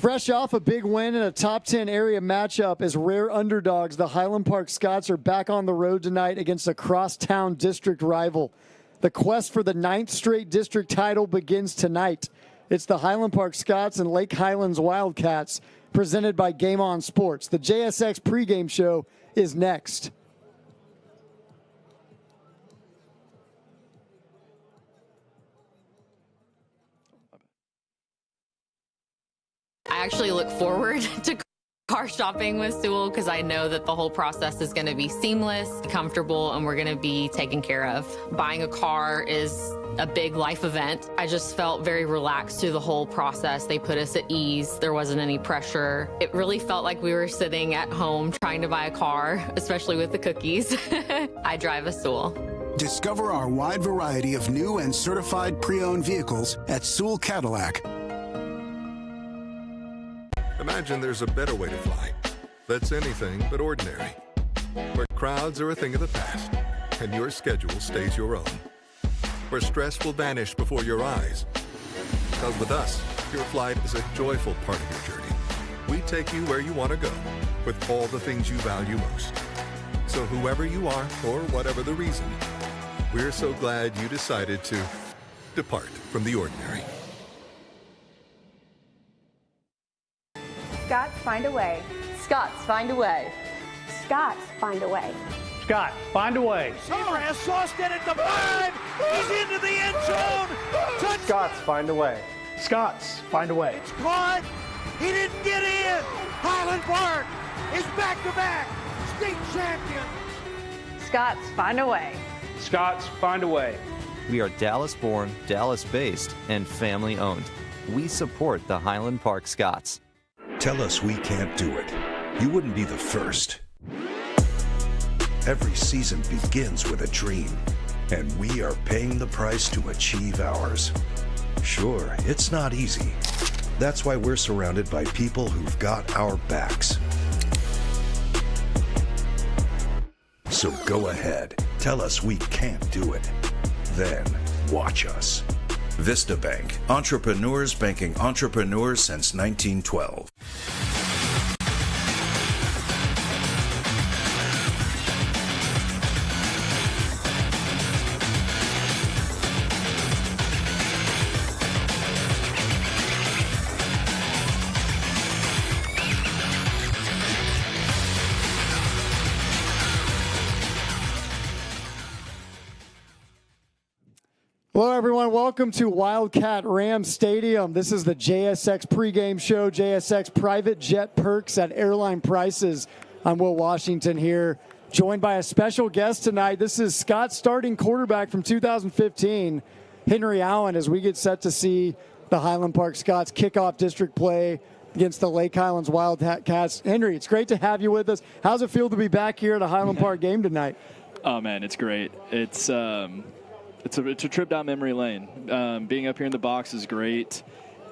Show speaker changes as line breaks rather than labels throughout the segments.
Fresh off a big win in a top 10 area matchup as rare underdogs, the Highland Park Scots are back on the road tonight against a crosstown district rival. The quest for the 9th straight district title begins tonight. It's the Highland Park Scots and Lake Highlands Wildcats, presented by Game On Sports. The JSX pregame show is next.
I actually look forward to car shopping with Sewell because I know that the whole process is going to be seamless, comfortable, and we're going to be taken care of. Buying a car is a big life event. I just felt very relaxed through the whole process. They put us at ease. There wasn't any pressure. It really felt like we were sitting at home trying to buy a car, especially with the cookies. I drive a Sewell.
Discover our wide variety of new and certified pre-owned vehicles at Sewell Cadillac.
Imagine there's a better way to fly that's anything but ordinary, where crowds are a thing of the past and your schedule stays your own, where stress will vanish before your eyes. Because with us, your flight is a joyful part of your journey. We take you where you want to go with all the things you value most. So whoever you are or whatever the reason, we're so glad you decided to depart from the ordinary.
Scots find a way.
Scots, find a way.
Scots find a way.
Scott, find a way.
Abraham Sawstead at the 5. He's into the end zone. Touchdown.
Scots, find a way. Scots, find a way.
It's caught. He didn't get in. Highland Park is back-to-back state champion.
Scots find a way.
Scots, find a way.
We are Dallas-born, Dallas-based, and family-owned. We support the Highland Park Scots.
Tell us we can't do it. You wouldn't be the first. Every season begins with a dream, and we are paying the price to achieve ours. Sure, it's not easy. That's why we're surrounded by people who've got our backs. So go ahead, tell us we can't do it. Then watch us. Vista Bank. Entrepreneurs banking entrepreneurs since 1912.
Hello, everyone. Welcome to Wildcat Ram Stadium. This is the JSX pregame show, JSX private jet perks at airline prices. I'm Will Washington here, joined by a special guest tonight. This is Scott's starting quarterback from 2015, Henry Allen, as we get set to see the Highland Park Scots kick off district play against the Lake Highlands Wildcats. Henry, it's great to have you with us. How's it feel to be back here at a Highland Park game tonight?
Oh, man, it's great. It's a trip down memory lane. Being up here in the box is great.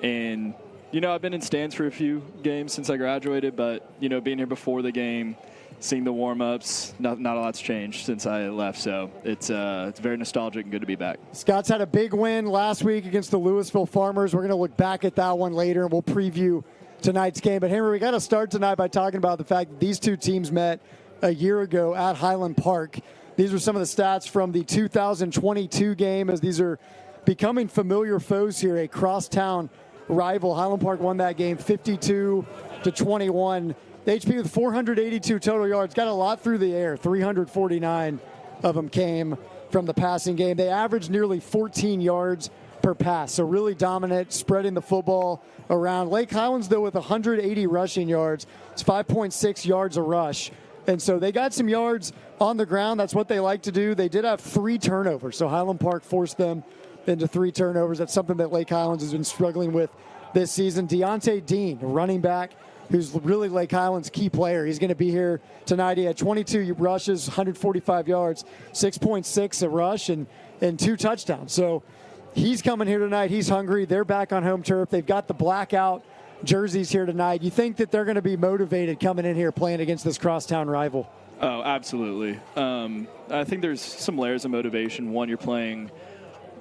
And, you know, I've been in stands for a few games since I graduated, but, you know, being here before the game, seeing the warm-ups, not a lot's changed since I left. So it's very nostalgic and good to be back.
Scots had a big win last week against the Louisville Farmers. We're going to look back at that one later, and we'll preview tonight's game. But, Henry, we got to start tonight by talking about the fact that these two teams met a year ago at Highland Park. These are some of the stats from the 2022 game, as these are becoming familiar foes here, a crosstown rival. Highland Park won that game 52-21. The HP with 482 total yards, got a lot through the air. 349 of them came from the passing game. They averaged nearly 14 yards per pass, so really dominant, spreading the football around. Lake Highlands, though, with 180 rushing yards. It's 5.6 yards a rush. And so they got some yards on the ground. That's what they like to do. They did have 3 turnovers, so Highland Park forced them into 3 turnovers. That's something that Lake Highlands has been struggling with this season. Deontay Dean, running back, who's really Lake Highlands' key player. He's going to be here tonight. He had 22 rushes, 145 yards, 6.6 a rush, and 2 touchdowns. So he's coming here tonight. He's hungry. They're back on home turf. They've got the blackout jerseys here tonight. You think that they're going to be motivated coming in here playing against this crosstown rival?
Oh, absolutely. I think there's some layers of motivation. One, you're playing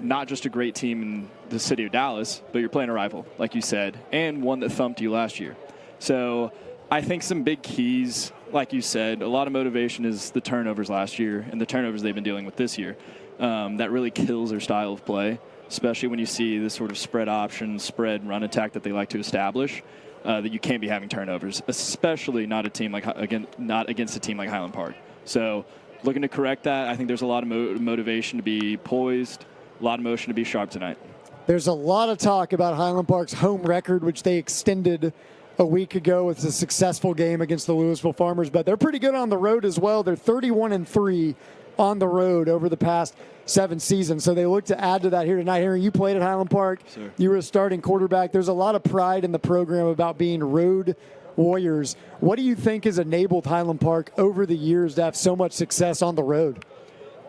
not just a great team in the city of Dallas, but you're playing a rival, like you said, and one that thumped you last year. So I think some big keys, like you said, a lot of motivation is the turnovers last year and the turnovers they've been dealing with this year. That really kills their style of play, especially when you see this sort of spread option, spread run attack that they like to establish, that you can't be having turnovers, especially not against a team like Highland Park. So looking to correct that, I think there's a lot of motivation to be poised, a lot of motion to be sharp tonight.
There's a lot of talk about Highland Park's home record, which they extended a week ago with a successful game against the Louisville Farmers, but they're pretty good on the road as well. They're 31-3 on the road over the past 7 seasons, so they look to add to that here tonight. Harry, you played at Highland Park.
Sure.
You were a starting quarterback. There's a lot of pride in the program about being road warriors. What do you think has enabled Highland Park over the years to have so much success on the road?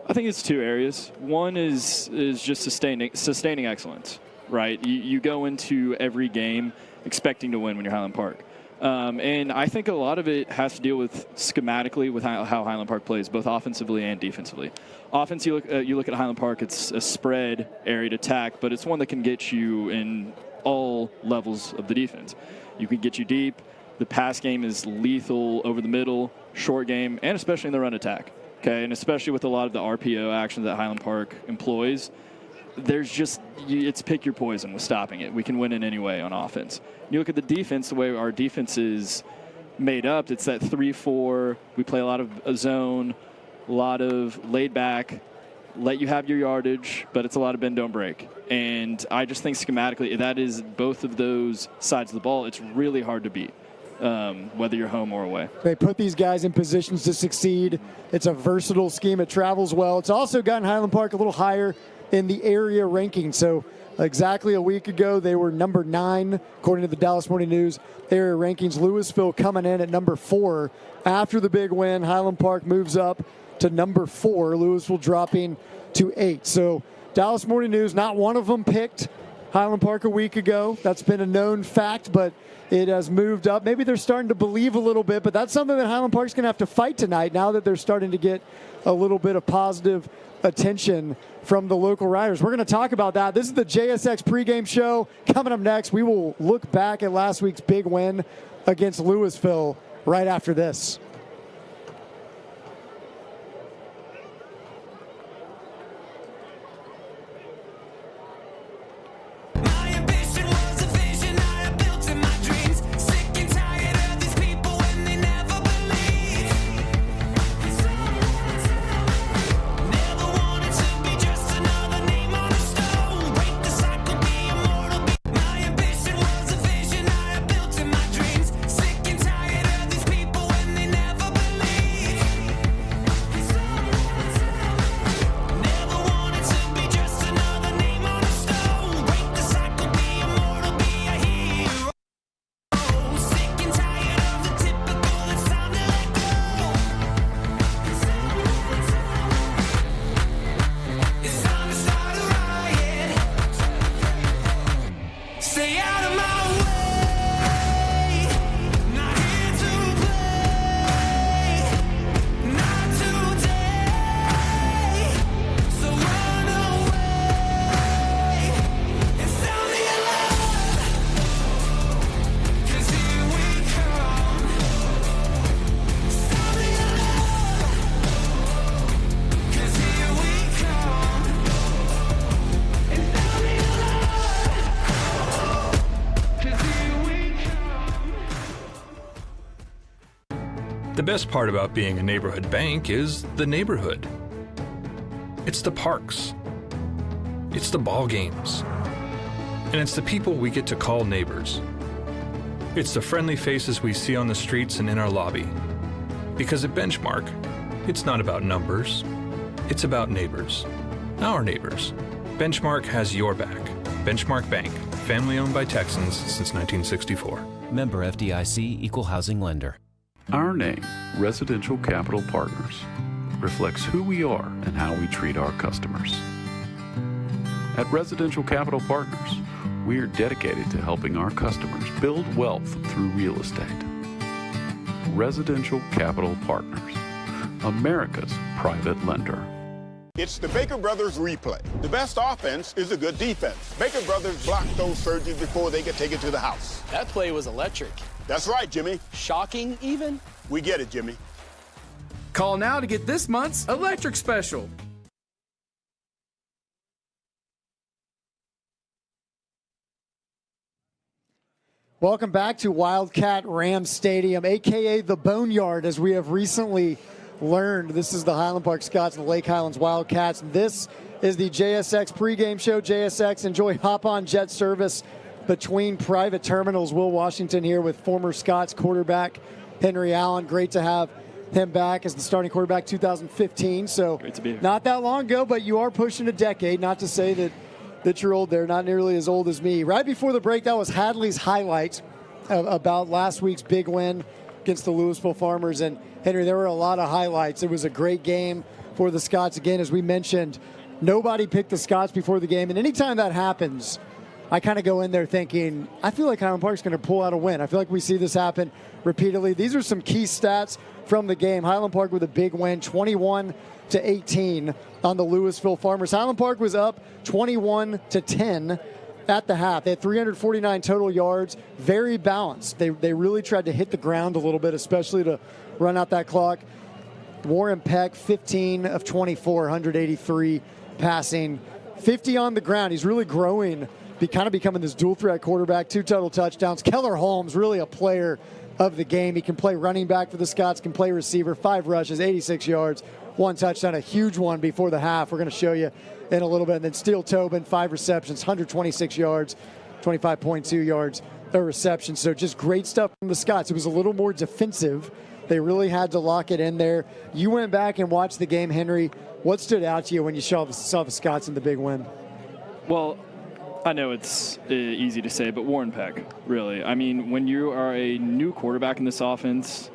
I think it's 2 areas. One is just sustaining excellence, right? You go into every game expecting to win when you're Highland Park. And I think a lot of it has to deal with schematically with how Highland Park plays, both offensively and defensively. Offense, you look at Highland Park, it's a spread area attack, but it's one that can get you in all levels of the defense. You can get you deep. The pass game is lethal over the middle, short game, and especially in the run attack. Okay, and especially with a lot of the RPO action that Highland Park employs, it's pick your poison with stopping it. We can win in any way on offense. You look at the defense, the way our defense is made up, it's that 3-4. We play a lot of a zone, a lot of laid back, let you have your yardage, but it's a lot of bend, don't break. And I just think schematically, that is both of those sides of the ball. It's really hard to beat, whether you're home or away.
They put these guys in positions to succeed. It's a versatile scheme. It travels well. It's also gotten Highland Park a little higher in the area ranking. So exactly a week ago, they were number 9, according to the Dallas Morning News area rankings. Louisville coming in at number 4. After the big win, Highland Park moves up to number 4, Louisville dropping to 8. So Dallas Morning News, not one of them picked Highland Park a week ago. That's been a known fact, but it has moved up. Maybe they're starting to believe a little bit, but that's something that Highland Park's going to have to fight tonight now that they're starting to get a little bit of positive attention from the local riders. We're going to talk about that. This is the JSX pregame show. Coming up next, we will look back at last week's big win against Louisville right after this.
The best part about being a neighborhood bank is the neighborhood. It's the parks. It's the ball games. And it's the people we get to call neighbors. It's the friendly faces we see on the streets and in our lobby. Because at Benchmark, it's not about numbers. It's about neighbors. Our neighbors. Benchmark has your back. Benchmark Bank, family owned by Texans since 1964.
Member FDIC, Equal Housing Lender.
Our name, Residential Capital Partners, reflects who we are and how we treat our customers. At Residential Capital Partners, we are dedicated to helping our customers build wealth through real estate. Residential Capital Partners, America's private lender.
It's the Baker Brothers replay. The best offense is a good defense. Baker Brothers block those surgeries before they get taken to the house.
That play was electric.
That's right, Jimmy.
Shocking, even?
We get it, Jimmy.
Call now to get this month's electric special.
Welcome back to Wildcat Ram Stadium, a.k.a. the Boneyard, as we have recently learned. This is the Highland Park Scots and the Lake Highlands Wildcats. This is the JSX pregame show. JSX, enjoy hop-on jet service between private terminals. Will Washington here with former Scots quarterback Henry Allen. Great to have him back as the starting quarterback 2015. So
great to be here.
Not that long ago, but you are pushing a decade. Not to say that you're old there, not nearly as old as me. Right before the break, that was Hadley's highlight about last week's big win against the Louisville Farmers. And Henry, there were a lot of highlights. It was a great game for the Scots. Again, as we mentioned, nobody picked the Scots before the game. And anytime that happens, I kind of go in there thinking, I feel like Highland Park's going to pull out a win. I feel like we see this happen repeatedly. These are some key stats from the game. Highland Park with a big win, 21-18 on the Louisville Farmers. Highland Park was up 21-10 at the half. They had 349 total yards, very balanced. They really tried to hit the ground a little bit, especially to run out that clock. Warren Peck, 15 of 24, 183 passing, 50 on the ground. He's really growing, kind of becoming this dual threat quarterback, 2 total touchdowns. Keller Holmes, really a player of the game. He can play running back for the Scots, can play receiver, 5 rushes, 86 yards, 1 touchdown, a huge one before the half. We're going to show you in a little bit. And then Steele Tobin, 5 receptions, 126 yards, 25.2 yards a reception. So just great stuff from the Scots. It was a little more defensive. They really had to lock it in there. You went back and watched the game, Henry. What stood out to you when you saw the Scots in the big win?
Well, I know it's easy to say, but Warren Peck, really. I mean, when you are a new quarterback in this offense,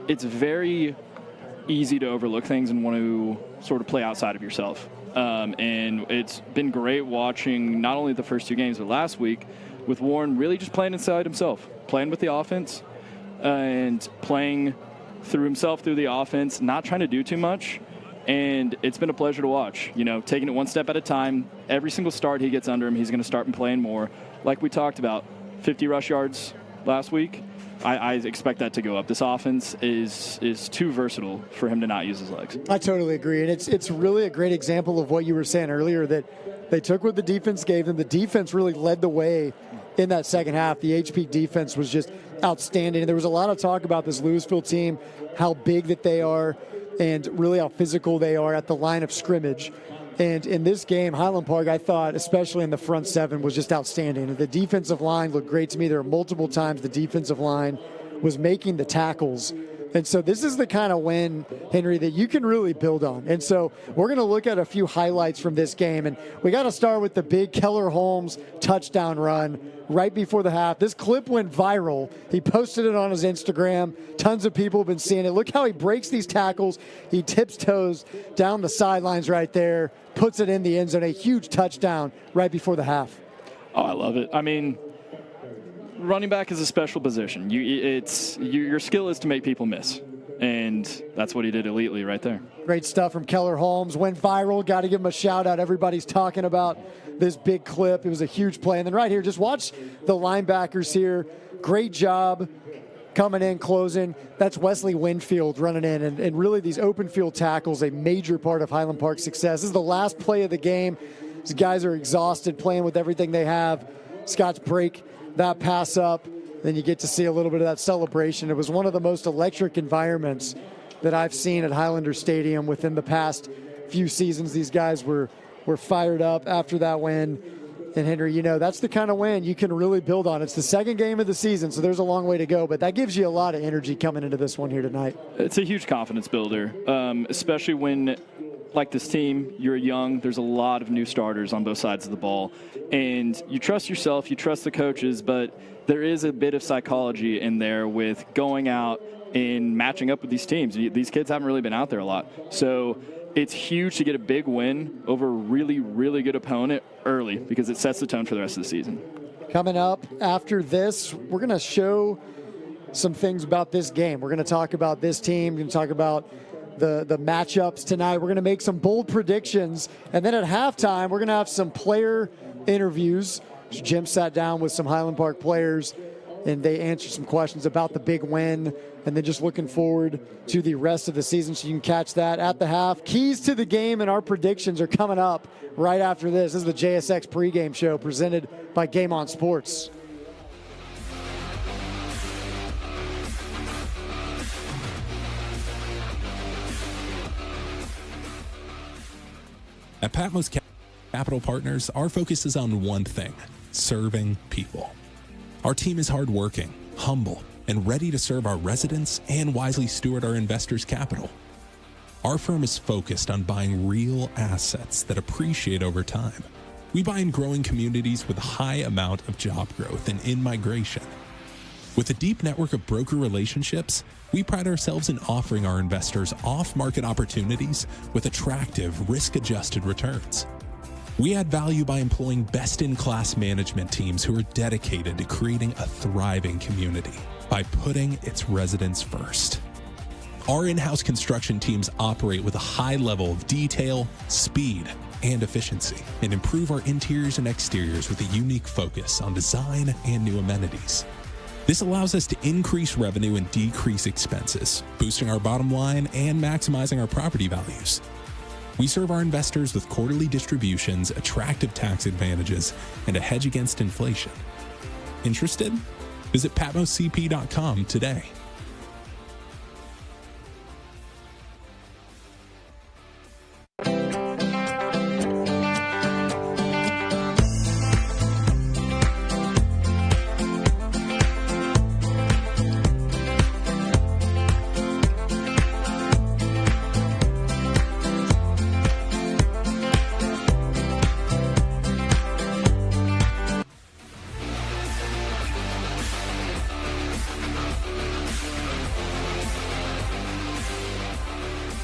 it's very easy to overlook things and want to sort of play outside of yourself. And it's been great watching not only the first 2 games, but last week with Warren really just playing inside himself, playing with the offense and playing through himself, through the offense, not trying to do too much. And it's been a pleasure to watch, taking it one step at a time. Every single start he gets under him, he's going to start playing more. Like we talked about, 50 rush yards last week. I expect that to go up. This offense is too versatile for him to not use his legs.
I totally agree. And it's really a great example of what you were saying earlier, that they took what the defense gave them. The defense really led the way in that second half. The HP defense was just outstanding. And there was a lot of talk about this Louisville team, how big that they are, and really how physical they are at the line of scrimmage. And in this game, Highland Park, I thought, especially in the front 7, was just outstanding. The defensive line looked great to me. There were multiple times the defensive line was making the tackles. And so this is the kind of win, Henry, that you can really build on. And so we're going to look at a few highlights from this game. And we got to start with the big Keller Holmes touchdown run right before the half. This clip went viral. He posted it on his Instagram. Tons of people have been seeing it. Look how he breaks these tackles. He tips toes down the sidelines right there, puts it in the end zone. A huge touchdown right before the half.
Oh, I love it. I mean, running back is a special position. Your skill is to make people miss, and that's what he did elitely right there.
Great stuff from Keller Holmes. Went viral. Got to give him a shout out. Everybody's talking about this big clip. It was a huge play. And then right here, just watch the linebackers here. Great job coming in, closing. That's Wesley Winfield running in. And really these open field tackles, a major part of Highland Park's success. This is the last play of the game. These guys are exhausted playing with everything they have. Scots break that pass up. Then you get to see a little bit of that celebration. It was one of the most electric environments that I've seen at Highlander Stadium within the past few seasons. These guys were fired up after that win. And Henry, that's the kind of win you can really build on. It's the second game of the season, so there's a long way to go, but that gives you a lot of energy coming into this one here tonight.
It's a huge confidence builder, especially when, like this team, you're young. There's a lot of new starters on both sides of the ball. And you trust yourself, you trust the coaches, but there is a bit of psychology in there with going out and matching up with these teams. These kids haven't really been out there a lot. So it's huge to get a big win over a really, really good opponent early because it sets the tone for the rest of the season.
Coming up after this, we're going to show some things about this game. We're going to talk about this team. We're going to talk about the matchups tonight. We're going to make some bold predictions. And then at halftime, we're going to have some player interviews. Jim sat down with some Highland Park players, and they answered some questions about the big win, and then just looking forward to the rest of the season. So you can catch that at the half. Keys to the game and our predictions are coming up right after this. This is the JSX pregame show presented by Game On Sports.
At Patmos Capital Partners, our focus is on one thing: serving people. Our team is hardworking, humble, and ready to serve our residents and wisely steward our investors' capital. Our firm is focused on buying real assets that appreciate over time. We buy in growing communities with a high amount of job growth and in-migration. With a deep network of broker relationships, we pride ourselves in offering our investors off-market opportunities with attractive, risk-adjusted returns. We add value by employing best-in-class management teams who are dedicated to creating a thriving community by putting its residents first. Our in-house construction teams operate with a high level of detail, speed, and efficiency, and improve our interiors and exteriors with a unique focus on design and new amenities. This allows us to increase revenue and decrease expenses, boosting our bottom line and maximizing our property values. We serve our investors with quarterly distributions, attractive tax advantages, and a hedge against inflation. Interested? Visit patmoscp.com today.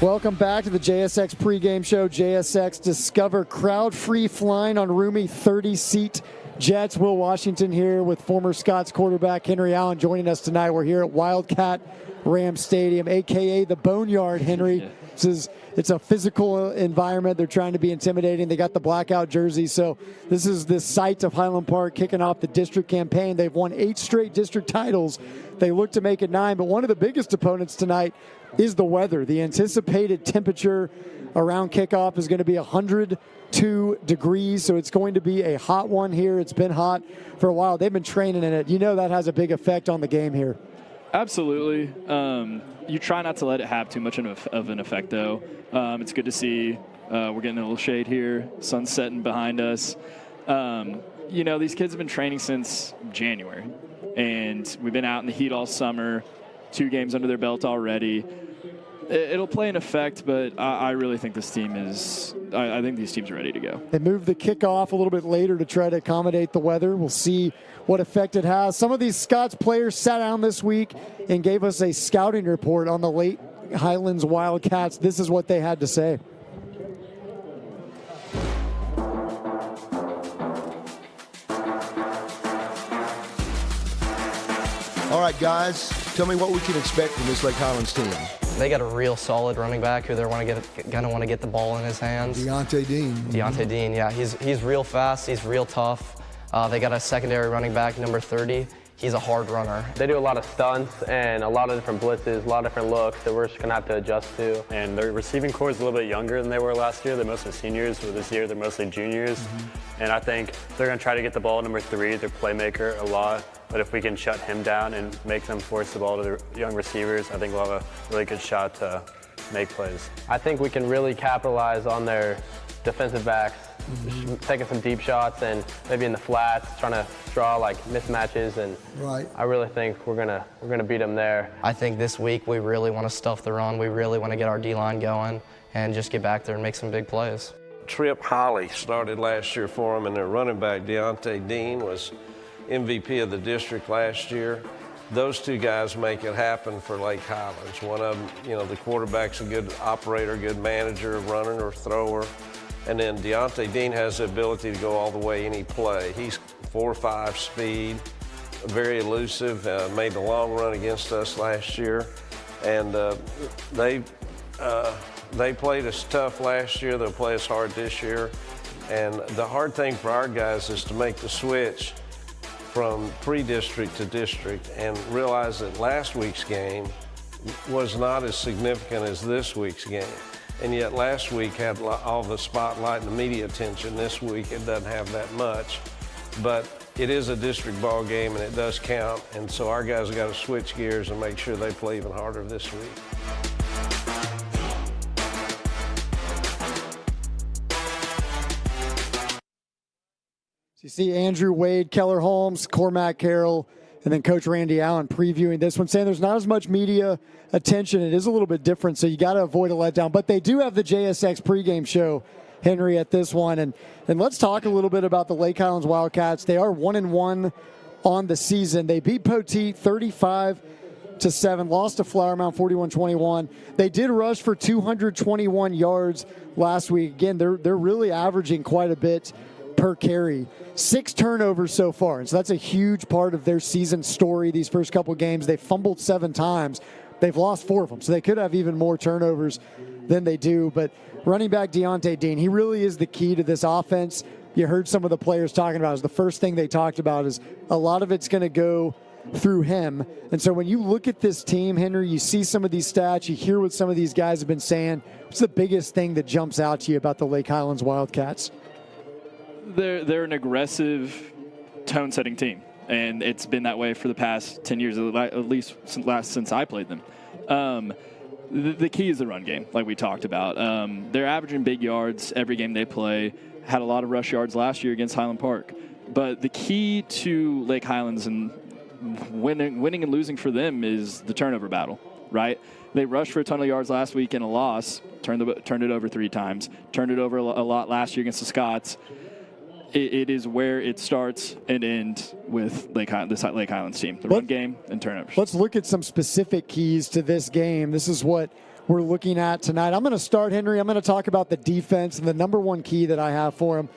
Welcome back to the JSX pregame show. JSX Discover crowd-free flying on roomy 30-seat jets. Will Washington here with former Scots quarterback Henry Allen joining us tonight. We're here at Wildcat Ram Stadium, a.k.a. the Boneyard, Henry. It's a physical environment. They're trying to be intimidating. They got the blackout jerseys. So this is the site of Highland Park kicking off the district campaign. They've won 8 straight district titles. They look to make it 9, but one of the biggest opponents tonight is the weather. The anticipated temperature around kickoff is going to be 102 degrees, so it's going to be a hot one here. It's been hot for a while. They've been training in it. You know that has a big effect on the game here.
Absolutely. You try not to let it have too much of an effect, though. It's good to see we're getting a little shade here, sun's setting behind us. You know, these kids have been training since January, and we've been out in the heat all summer, 2 games under their belt already. It'll play an effect, but I really think this team is – I think these teams are ready to go.
They moved the kickoff a little bit later to try to accommodate the weather. We'll see what effect it has. Some of these Scots players sat down this week and gave us a scouting report on the late Highlands Wildcats. This is what they had to say.
All right, guys, tell me what we can expect from this Lake Highlands team.
They got a real solid running back who they're gonna want to get the ball in his hands.
Deontay Dean.
Deontay Dean, yeah, he's real fast. He's real tough. They got a secondary running back, number 30. He's a hard runner.
They do a lot of stunts and a lot of different blitzes, a lot of different looks that we're just gonna have to adjust to. And their receiving core is a little bit younger than they were last year. They're mostly seniors, but this year they're mostly juniors. And I think they're gonna try to get the ball number 3, their playmaker, a lot. But if we can shut him down and make them force the ball to the young receivers, I think we'll have a really good shot to make plays.
I think we can really capitalize on their defensive backs, taking some deep shots and maybe in the flats, trying to draw like mismatches, and I really think we're gonna beat them there. I think this week we really want to stuff the run. We really want to get our D-line going and just get back there and make some big plays.
Trip Holly started last year for them, and their running back Deontay Dean was MVP of the district last year. Those 2 guys make it happen for Lake Highlands. One of them, you know, the quarterback's a good operator, good manager, runner or thrower. And then Deontay Dean has the ability to go all the way any play. He's 4.5 speed, very elusive, made the long run against us last year. And they They played us tough last year. They'll play us hard this year. And the hard thing for our guys is to make the switch from pre-district to district and realize that last week's game was not as significant as this week's game. And yet last week had all the spotlight and the media attention. This week it doesn't have that much. But it is a district ball game and it does count. And so our guys have got to switch gears and make sure they play even harder this week.
So you see Andrew Wade, Keller Holmes, Cormac Carroll, and then Coach Randy Allen previewing this one, saying there's not as much media attention. It is a little bit different, so you got to avoid a letdown. But they do have the JSX pregame show, Henry, at this one. And let's talk a little bit about the Lake Highlands Wildcats. They are 1-1 on the season. They beat Poteet 35-7, lost to Flower Mound 41-21. They did rush for 221 yards last week. Again, they're really averaging quite a bit per carry. 6 turnovers so far, and so that's a huge part of their season story. These first couple games, they fumbled 7 times. They've lost 4 of them, so they could have even more turnovers than they do. But running back Deontay Dean, he really is the key to this offense. You heard some of the players talking about it. The first thing they talked about is a lot of it's going to go through him. And so when you look at this team, Henry, you see some of these stats, you hear what some of these guys have been saying. What's the biggest thing that jumps out to you about the Lake Highlands Wildcats?
They're an aggressive, tone-setting team, and it's been that way for the past 10 years, at least since I played them. The key is the run game, like we talked about. They're averaging big yards every game they play, had a lot of rush yards last year against Highland Park. But the key to Lake Highlands and winning and losing for them is the turnover battle, right? They rushed for a ton of yards last week in a loss, turned it over 3 times, turned it over a lot last year against the Scots. It is where it starts and ends with this Lake Highlands team, the run game and turnovers.
Let's look at some specific keys to this game. This is what we're looking at tonight. I'm going to start, Henry. I'm going to talk about the defense, and the number one key that I have for them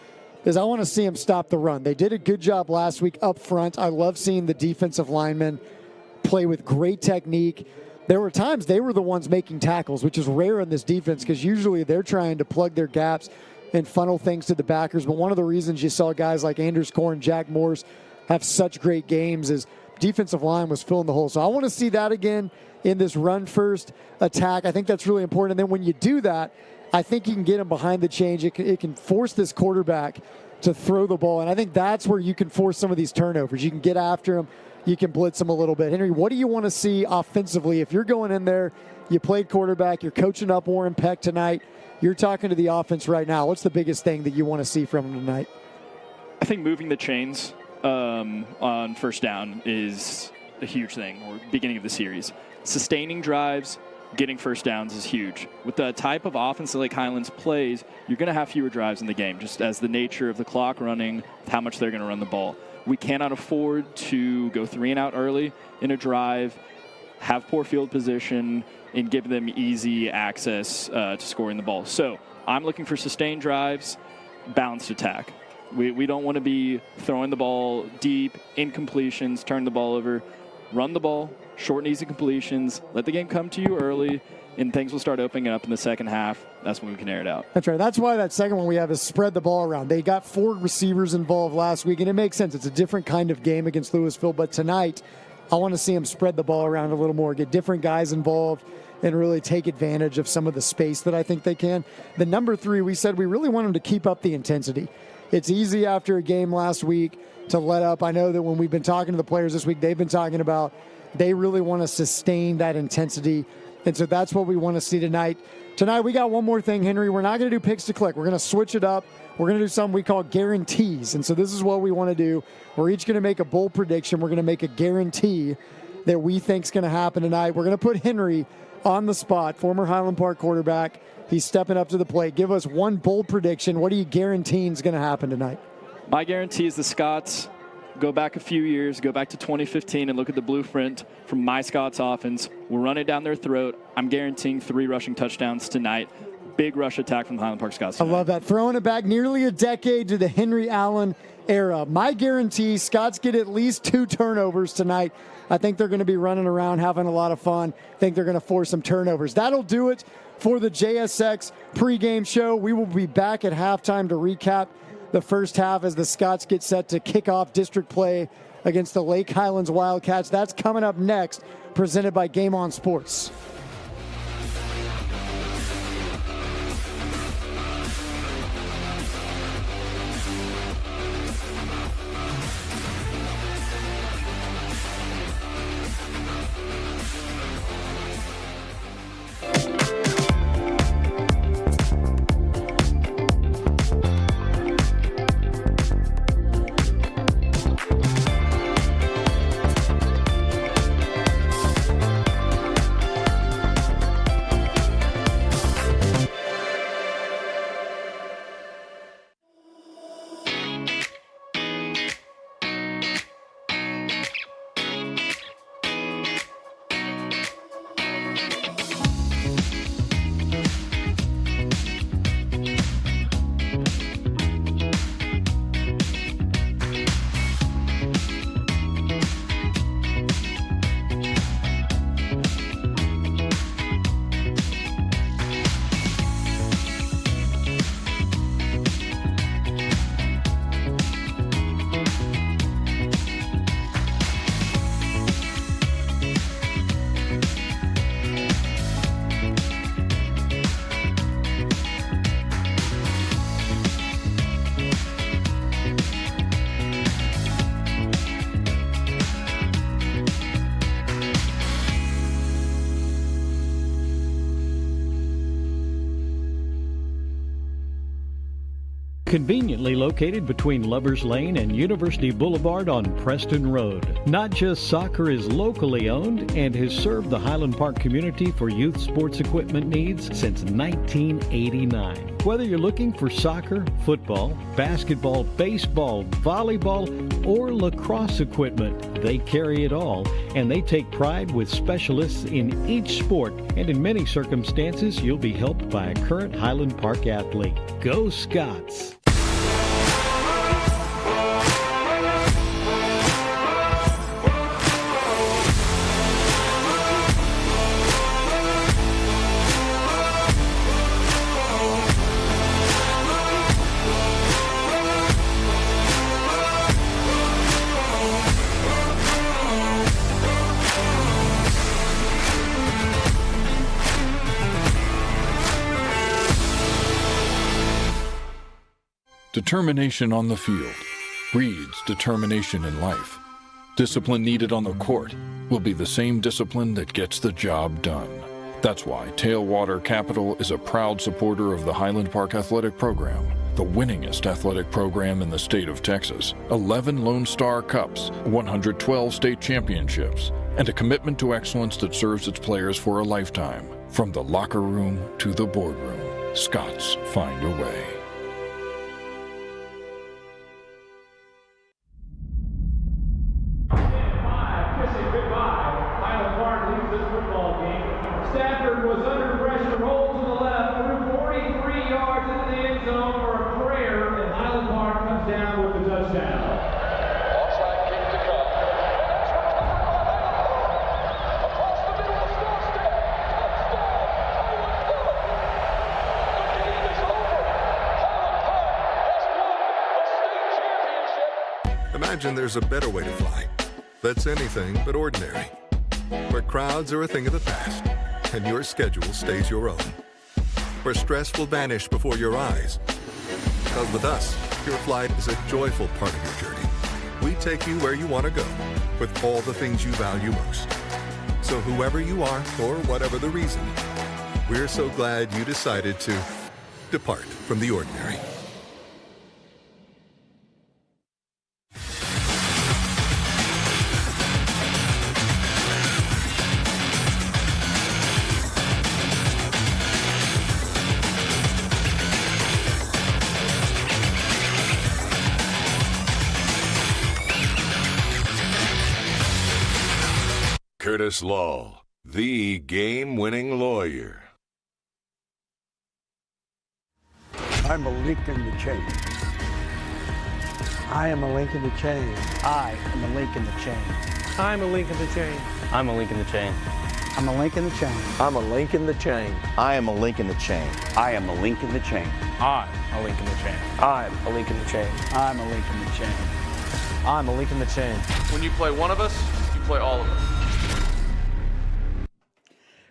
is I want to see them stop the run. They did a good job last week up front. I love seeing the defensive linemen play with great technique. There were times they were the ones making tackles, which is rare in this defense because usually they're trying to plug their gaps and funnel things to the backers. But one of the reasons you saw guys like Anders Korn, Jack Morse have such great games is defensive line was filling the hole. So I want to see that again in this run-first attack. I think that's really important. And then when you do that, I think you can get them behind the change. It can force this quarterback to throw the ball. And I think that's where you can force some of these turnovers. You can get after them. You can blitz them a little bit. Henry, what do you want to see offensively? If you're going in there, you played quarterback, you're coaching up Warren Peck tonight, you're talking to the offense right now. What's the biggest thing that you want to see from them tonight?
I think moving the chains on first down is a huge thing, or beginning of the series. Sustaining drives, getting first downs is huge. With the type of offense that Lake Highlands plays, you're going to have fewer drives in the game, just as the nature of the clock running, how much they're going to run the ball. We cannot afford to go 3 and out early in a drive, have poor field position, and give them easy access to scoring the ball. So I'm looking for sustained drives, balanced attack. We don't want to be throwing the ball deep, incompletions, turn the ball over. Run the ball, short and easy completions, let the game come to you early, and things will start opening up in the second half. That's when we can air it out.
That's right. That's why that second one we have is spread the ball around. They got 4 receivers involved last week, and it makes sense. It's a different kind of game against Louisville, but tonight I want to see them spread the ball around a little more, get different guys involved, and really take advantage of some of the space that I think they can. The number 3, we said we really want them to keep up the intensity. It's easy after a game last week to let up. I know that when we've been talking to the players this week, they've been talking about they really want to sustain that intensity. And so that's what we want to see tonight. Tonight, we got one more thing, Henry. We're not going to do picks to click. We're going to switch it up. We're going to do something we call guarantees. And so this is what we want to do. We're each going to make a bold prediction. We're going to make a guarantee that we think is going to happen tonight. We're going to put Henry on the spot, former Highland Park quarterback. He's stepping up to the plate. Give us one bold prediction. What are you guaranteeing is going to happen tonight?
My guarantee is the Scots go back a few years, go back to 2015 and look at the blueprint from my Scots offense. We'll run it down their throat. I'm guaranteeing 3 rushing touchdowns tonight. Big rush attack from the Highland Park Scots tonight.
I love that. Throwing it back nearly a decade to the Henry Allen era. My guarantee, Scots get at least 2 turnovers tonight. I think they're going to be running around having a lot of fun. I think they're going to force some turnovers. That'll do it for the JSX pregame show. We will be back at halftime to recap the first half as the Scots get set to kick off district play against the Lake Highlands Wildcats. That's coming up next, presented by Game On Sports.
Conveniently located between Lovers Lane and University Boulevard on Preston Road. Not Just Soccer is locally owned and has served the Highland Park community for youth sports equipment needs since 1989. Whether you're looking for soccer, football, basketball, baseball, volleyball, or lacrosse equipment, they carry it all, and they take pride with specialists in each sport, and in many circumstances, you'll be helped by a current Highland Park athlete. Go Scots!
Determination on the field breeds determination in life. Discipline needed on the court will be the same discipline that gets the job done. That's why Tailwater Capital is a proud supporter of the Highland Park Athletic Program, the winningest athletic program in the state of Texas. 11 Lone Star Cups, 112 state championships, and a commitment to excellence that serves its players for a lifetime. From the locker room to the boardroom, Scots find a way.
Imagine there's a better way to fly. That's anything but ordinary. Where crowds are a thing of the past, and your schedule stays your own. Where stress will vanish before your eyes. Because with us, your flight is a joyful part of your journey. We take you where you want to go, with all the things you value most. So whoever you are, or whatever the reason, we're so glad you decided to depart from the ordinary.
Curtis Law, the game-winning lawyer.
I'm a link in the chain.
I am a link in the chain.
I am a link in the chain.
I'm a link in the chain.
I'm a link in the chain. I'm a link in the chain.
I'm a link in the chain.
I am a link in the chain.
I am a link in the chain.
I'm a link in the chain.
I'm a link in the chain.
I'm a link in the chain.
I'm a link in the chain.
When you play one of us, you play all of us.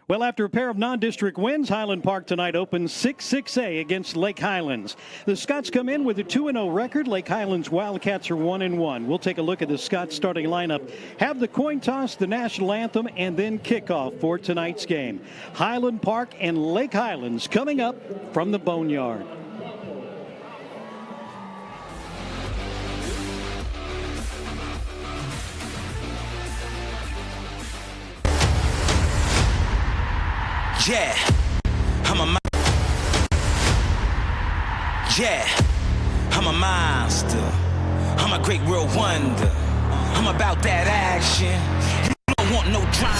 Well, after a pair of non-district wins, Highland Park tonight opens 6-6A against Lake Highlands. The Scots come in with a 2-0 record. Lake Highlands Wildcats are 1-1. We'll take a look at the Scots starting lineup, have the coin toss, the national anthem, and then kickoff for tonight's game. Highland Park and Lake Highlands coming up from the Boneyard.
Yeah, I'm a monster. I'm a great world wonder. I'm about that action. You don't want no drama.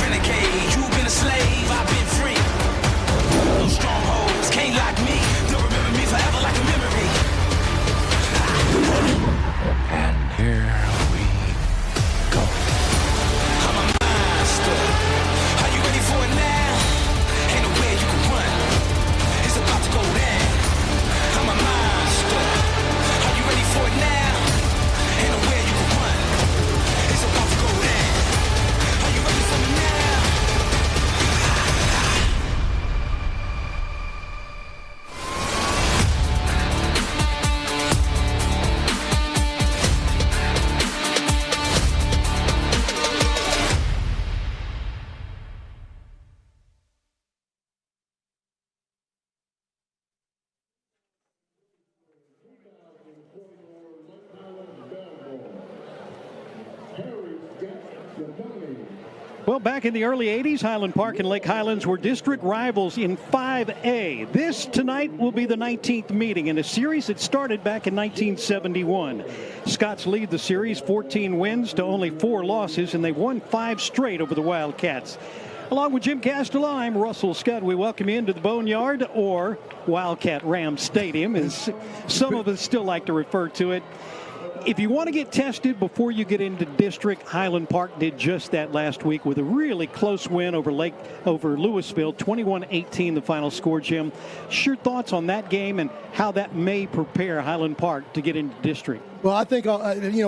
Renegade, you've been a slave, I've been free. No strongholds, can't lock me. They'll remember me forever like a memory.
And here we go.
I'm a monster. Are you ready for it now? Ain't nowhere you can run. It's about to go down. I'm a monster. Are you ready for it now? Ain't nowhere you can run. It's about to go down. Are you ready for me now?
Well, back in the early 80s, Highland Park and Lake Highlands were district rivals in 5A. This tonight will be the 19th meeting in a series that started back in 1971. Scots lead the series 14 wins to only 4 losses, and they won 5 straight over the Wildcats. Along with Jim Castello, I'm Russell Scott. We welcome you into the Boneyard, or Wildcat Ram Stadium, as some of us still like to refer to it. If you want to get tested before you get into district, Highland Park did just that last week with a really close win over Louisville, 21-18 the final score, Jim. Your thoughts on that game and how that may prepare Highland Park to get into district?
Well, I think,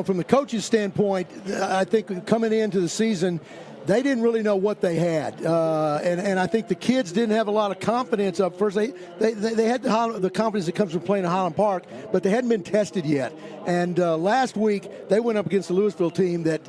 from the coach's standpoint, I think coming into the season, they didn't really know what they had, and I think the kids didn't have a lot of confidence up first. They had the confidence that comes from playing at Highland Park, but they hadn't been tested yet. And last week they went up against the Louisville team that,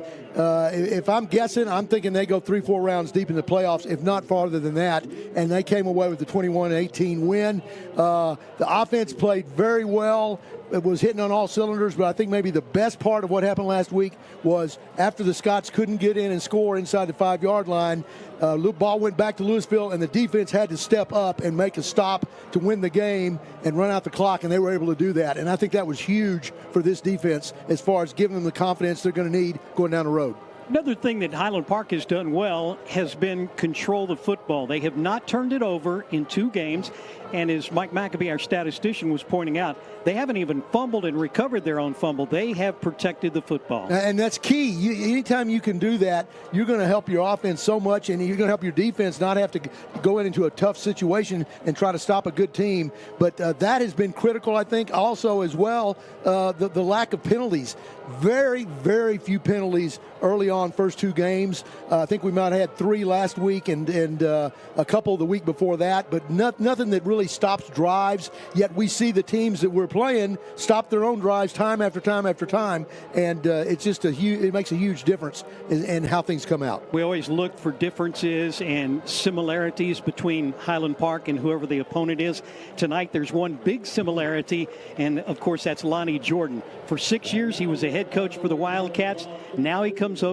if I'm guessing, I'm thinking they go 3-4 rounds deep in the playoffs, if not farther than that. And they came away with the 21-18 win. The offense played very well. It was hitting on all cylinders, but I think maybe the best part of what happened last week was after the Scots couldn't get in and score inside the 5-yard line, ball went back to Louisville, and the defense had to step up and make a stop to win the game and run out the clock, and they were able to do that. And I think that was huge for this defense as far as giving them the confidence they're going to need going down the road.
Another thing that Highland Park has done well has been control the football. They have not turned it over in 2 games. And as Mike McAbee, our statistician, was pointing out, they haven't even fumbled and recovered their own fumble. They have protected the football.
And that's key. Anytime you can do that, you're going to help your offense so much, and you're going to help your defense not have to go into a tough situation and try to stop a good team. But that has been critical, I think, also as well, the lack of penalties. Very, very few penalties early on, first 2 games. I think we might have had 3 last week and a couple the week before that, but nothing that really stops drives. Yet we see the teams that we're playing stop their own drives time after time after time, and it's just it makes a huge difference in how things come out.
We always look for differences and similarities between Highland Park and whoever the opponent is. Tonight there's one big similarity, and of course that's Lonnie Jordan. For 6 years he was a head coach for the Wildcats. Now he takes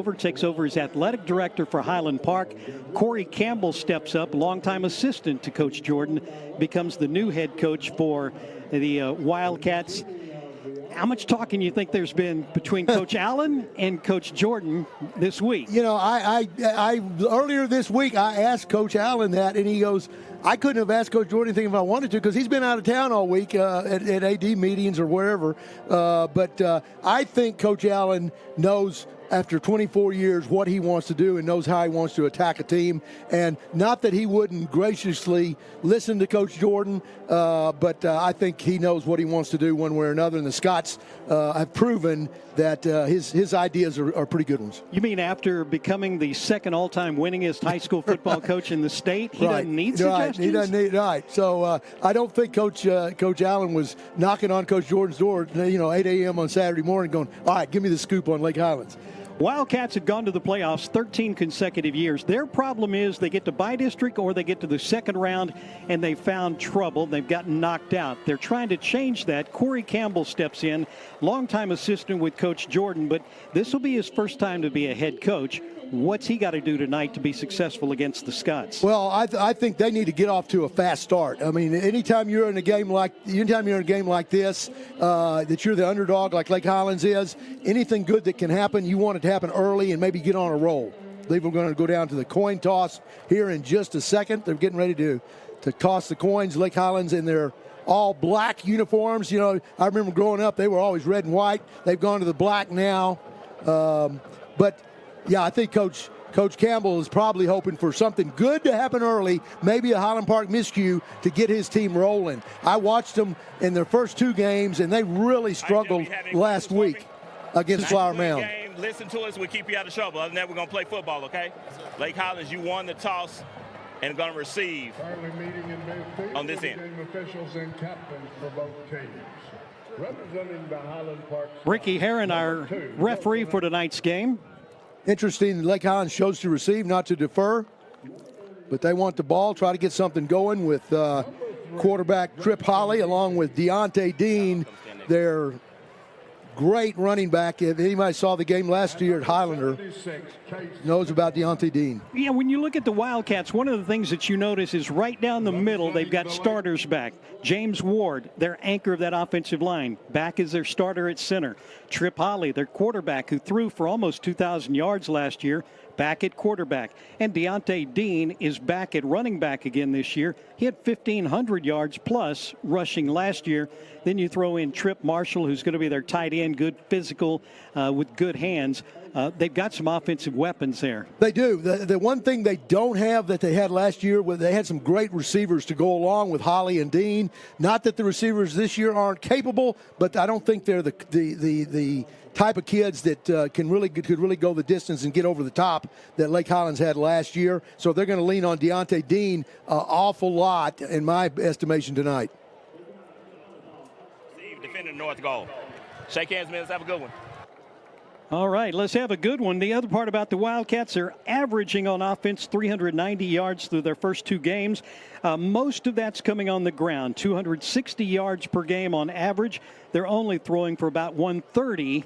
over as athletic director for Highland Park. Corey Campbell steps up, longtime assistant to Coach Jordan, becomes the new head coach for the Wildcats. How much talking you think there's been between Coach Allen and Coach Jordan this week?
You know, I earlier this week I asked Coach Allen that, and he goes, I couldn't have asked Coach Jordan anything if I wanted to because he's been out of town all week at AD meetings or wherever. But I think Coach Allen knows after 24 years what he wants to do and knows how he wants to attack a team. And not that he wouldn't graciously listen to Coach Jordan, but I think he knows what he wants to do one way or another. And the Scots have proven that his ideas are pretty good ones.
You mean after becoming the second all-time winningest high school football coach in the state, he doesn't need suggestions?
He doesn't need, right. So I don't think Coach Allen was knocking on Coach Jordan's door, 8 a.m. on Saturday morning going, all right, give me the scoop on Lake Highlands.
Wildcats have gone to the playoffs 13 consecutive years. Their problem is they get to bye district or they get to the second round and they found trouble. They've gotten knocked out. They're trying to change that. Corey Campbell steps in, longtime assistant with Coach Jordan, but this will be his first time to be a head coach. What's he got to do tonight to be successful against the Scots?
Well, I think they need to get off to a fast start. I mean, anytime you're in a game like this, that you're the underdog like Lake Highlands is, anything good that can happen, you want it to happen early and maybe get on a roll. I believe we're going to go down to the coin toss here in just a second. They're getting ready to toss the coins. Lake Highlands in their all black uniforms. You know, I remember growing up, they were always red and white. They've gone to the black now. But yeah, I think Coach Campbell is probably hoping for something good to happen early, maybe a Highland Park miscue to get his team rolling. I watched them in their first two games, and they really struggled last week against Flower Mound.
Listen to us, we'll keep you out of trouble. Other than that, we're going to play football, okay? Lake Highlands, you won the toss and going to receive on this end.
Officials and captains for both teams. Representing the Highland Park.
Ricky Herron, our referee for tonight's game.
Interesting, Lake Highlands chose to receive, not to defer. But they want the ball, try to get something going with quarterback Trip Holly along with Deontay Dean, their great running back. If anybody saw the game last year at Highlander, knows about Deontay Dean.
Yeah, when you look at the Wildcats, one of the things that you notice is right down the middle, they've got starters back. James Ward, their anchor of that offensive line, back as their starter at center. Trip Holly, their quarterback, who threw for almost 2,000 yards last year, back at quarterback. And Deontay Dean is back at running back again this year. He had 1,500 yards plus rushing last year. Then you throw in Trip Marshall, who's going to be their tight end, good physical, with good hands. They've got some offensive weapons there.
They do. The one thing they don't have that they had last year, they had some great receivers to go along with Holly and Dean. Not that the receivers this year aren't capable, but I don't think they're the type of kids that could really go the distance and get over the top that Lake Highlands had last year. So they're going to lean on Deontay Dean an awful lot, in my estimation, tonight.
Steve, defending the north goal. Shake hands, man. Let's have a good one.
All right, let's have a good one. The other part about the Wildcats, they're averaging on offense 390 yards through their first two games. Most of that's coming on the ground, 260 yards per game on average. They're only throwing for about 130.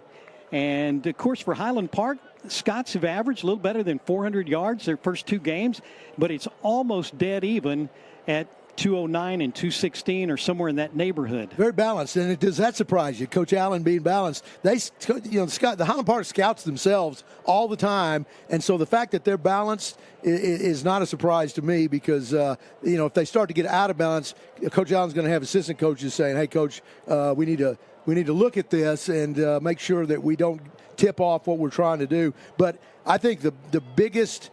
And, of course, for Highland Park, Scots have averaged a little better than 400 yards their first two games, but it's almost dead even at 209 and 216 or somewhere in that neighborhood.
Very balanced, and does that surprise you? Coach Allen being balanced. The Highland Park scouts themselves all the time, and so the fact that they're balanced is not a surprise to me because if they start to get out of balance, Coach Allen's going to have assistant coaches saying, "Hey, Coach, we need to look at this and make sure that we don't tip off what we're trying to do." But I think the biggest.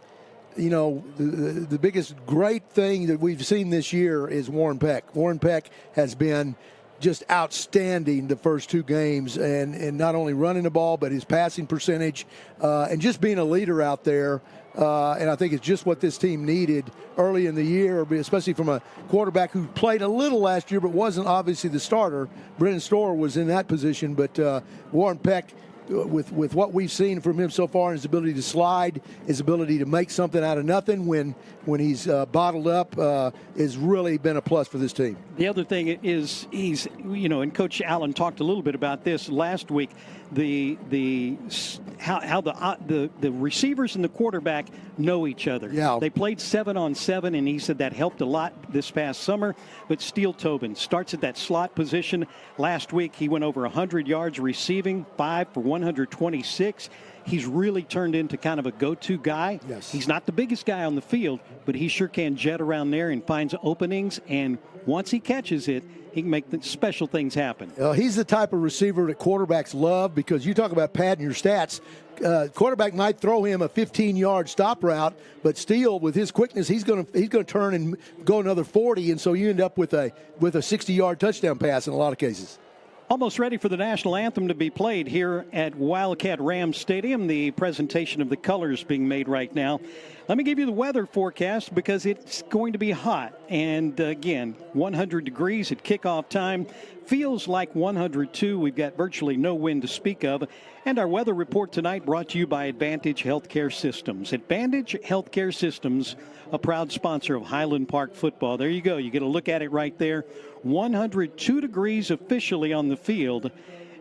The biggest great thing that we've seen this year is Warren Peck. Warren Peck has been just outstanding the first two games, and not only running the ball, but his passing percentage, and just being a leader out there. And I think it's just what this team needed early in the year, especially from a quarterback who played a little last year but wasn't obviously the starter. Brennan Storer was in that position, but Warren Peck with what we've seen from him so far, his ability to slide, his ability to make something out of nothing when he's bottled up, has really been a plus for this team.
The other thing is he's, and Coach Allen talked a little bit about this last week, how the receivers and the quarterback know each other.
Yeah.
They played 7-on-7, and he said that helped a lot this past summer. But Steele Tobin starts at that slot position. Last week he went over 100 yards receiving, 5 for 126. He's really turned into kind of a go-to guy.
Yes.
He's not the biggest guy on the field, but he sure can jet around there and finds openings. And once he catches it, he can make the special things happen.
He's the type of receiver that quarterbacks love, because you talk about padding your stats. Quarterback might throw him a 15-yard stop route, but Steele, with his quickness, he's going to turn and go another 40, and so you end up with a 60-yard touchdown pass in a lot of cases.
Almost ready for the national anthem to be played here at Wildcat Rams Stadium. The presentation of the colors being made right now. Let me give you the weather forecast, because it's going to be hot. And again, 100 degrees at kickoff time. Feels like 102. We've got virtually no wind to speak of. And our weather report tonight brought to you by Advantage Healthcare Systems. Advantage Healthcare Systems, a proud sponsor of Highland Park football. There you go. You get a look at it right there. 102 degrees officially on the field.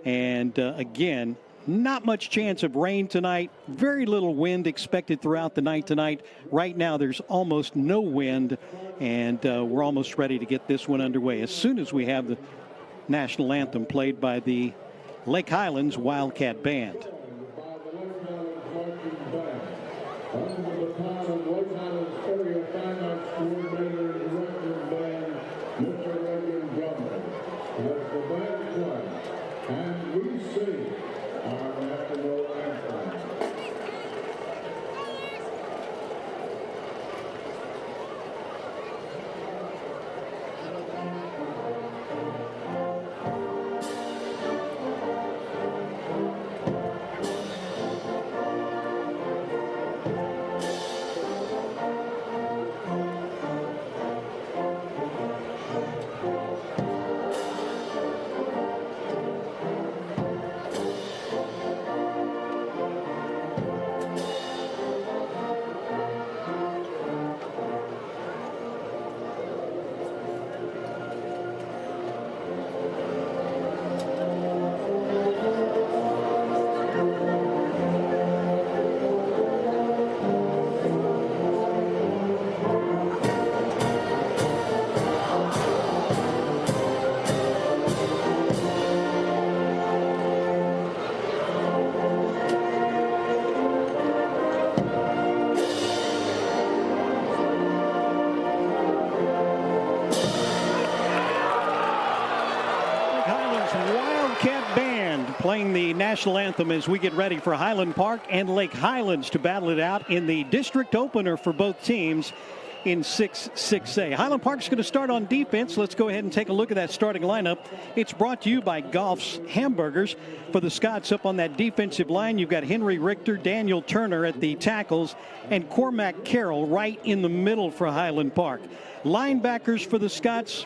And again, not much chance of rain tonight. Very little wind expected throughout the night tonight. Right now, there's almost no wind, and we're almost ready to get this one underway as soon as we have the national anthem played by the Lake Highlands Wildcat Band. Playing the national anthem as we get ready for Highland Park and Lake Highlands to battle it out in the district opener for both teams in 6A. Highland Park's going to start on defense. Let's go ahead and take a look at that starting lineup. It's brought to you by Golf's Hamburgers. For the Scots up on that defensive line, you've got Henry Richter, Daniel Turner at the tackles, and Cormac Carroll right in the middle for Highland Park. Linebackers for the Scots,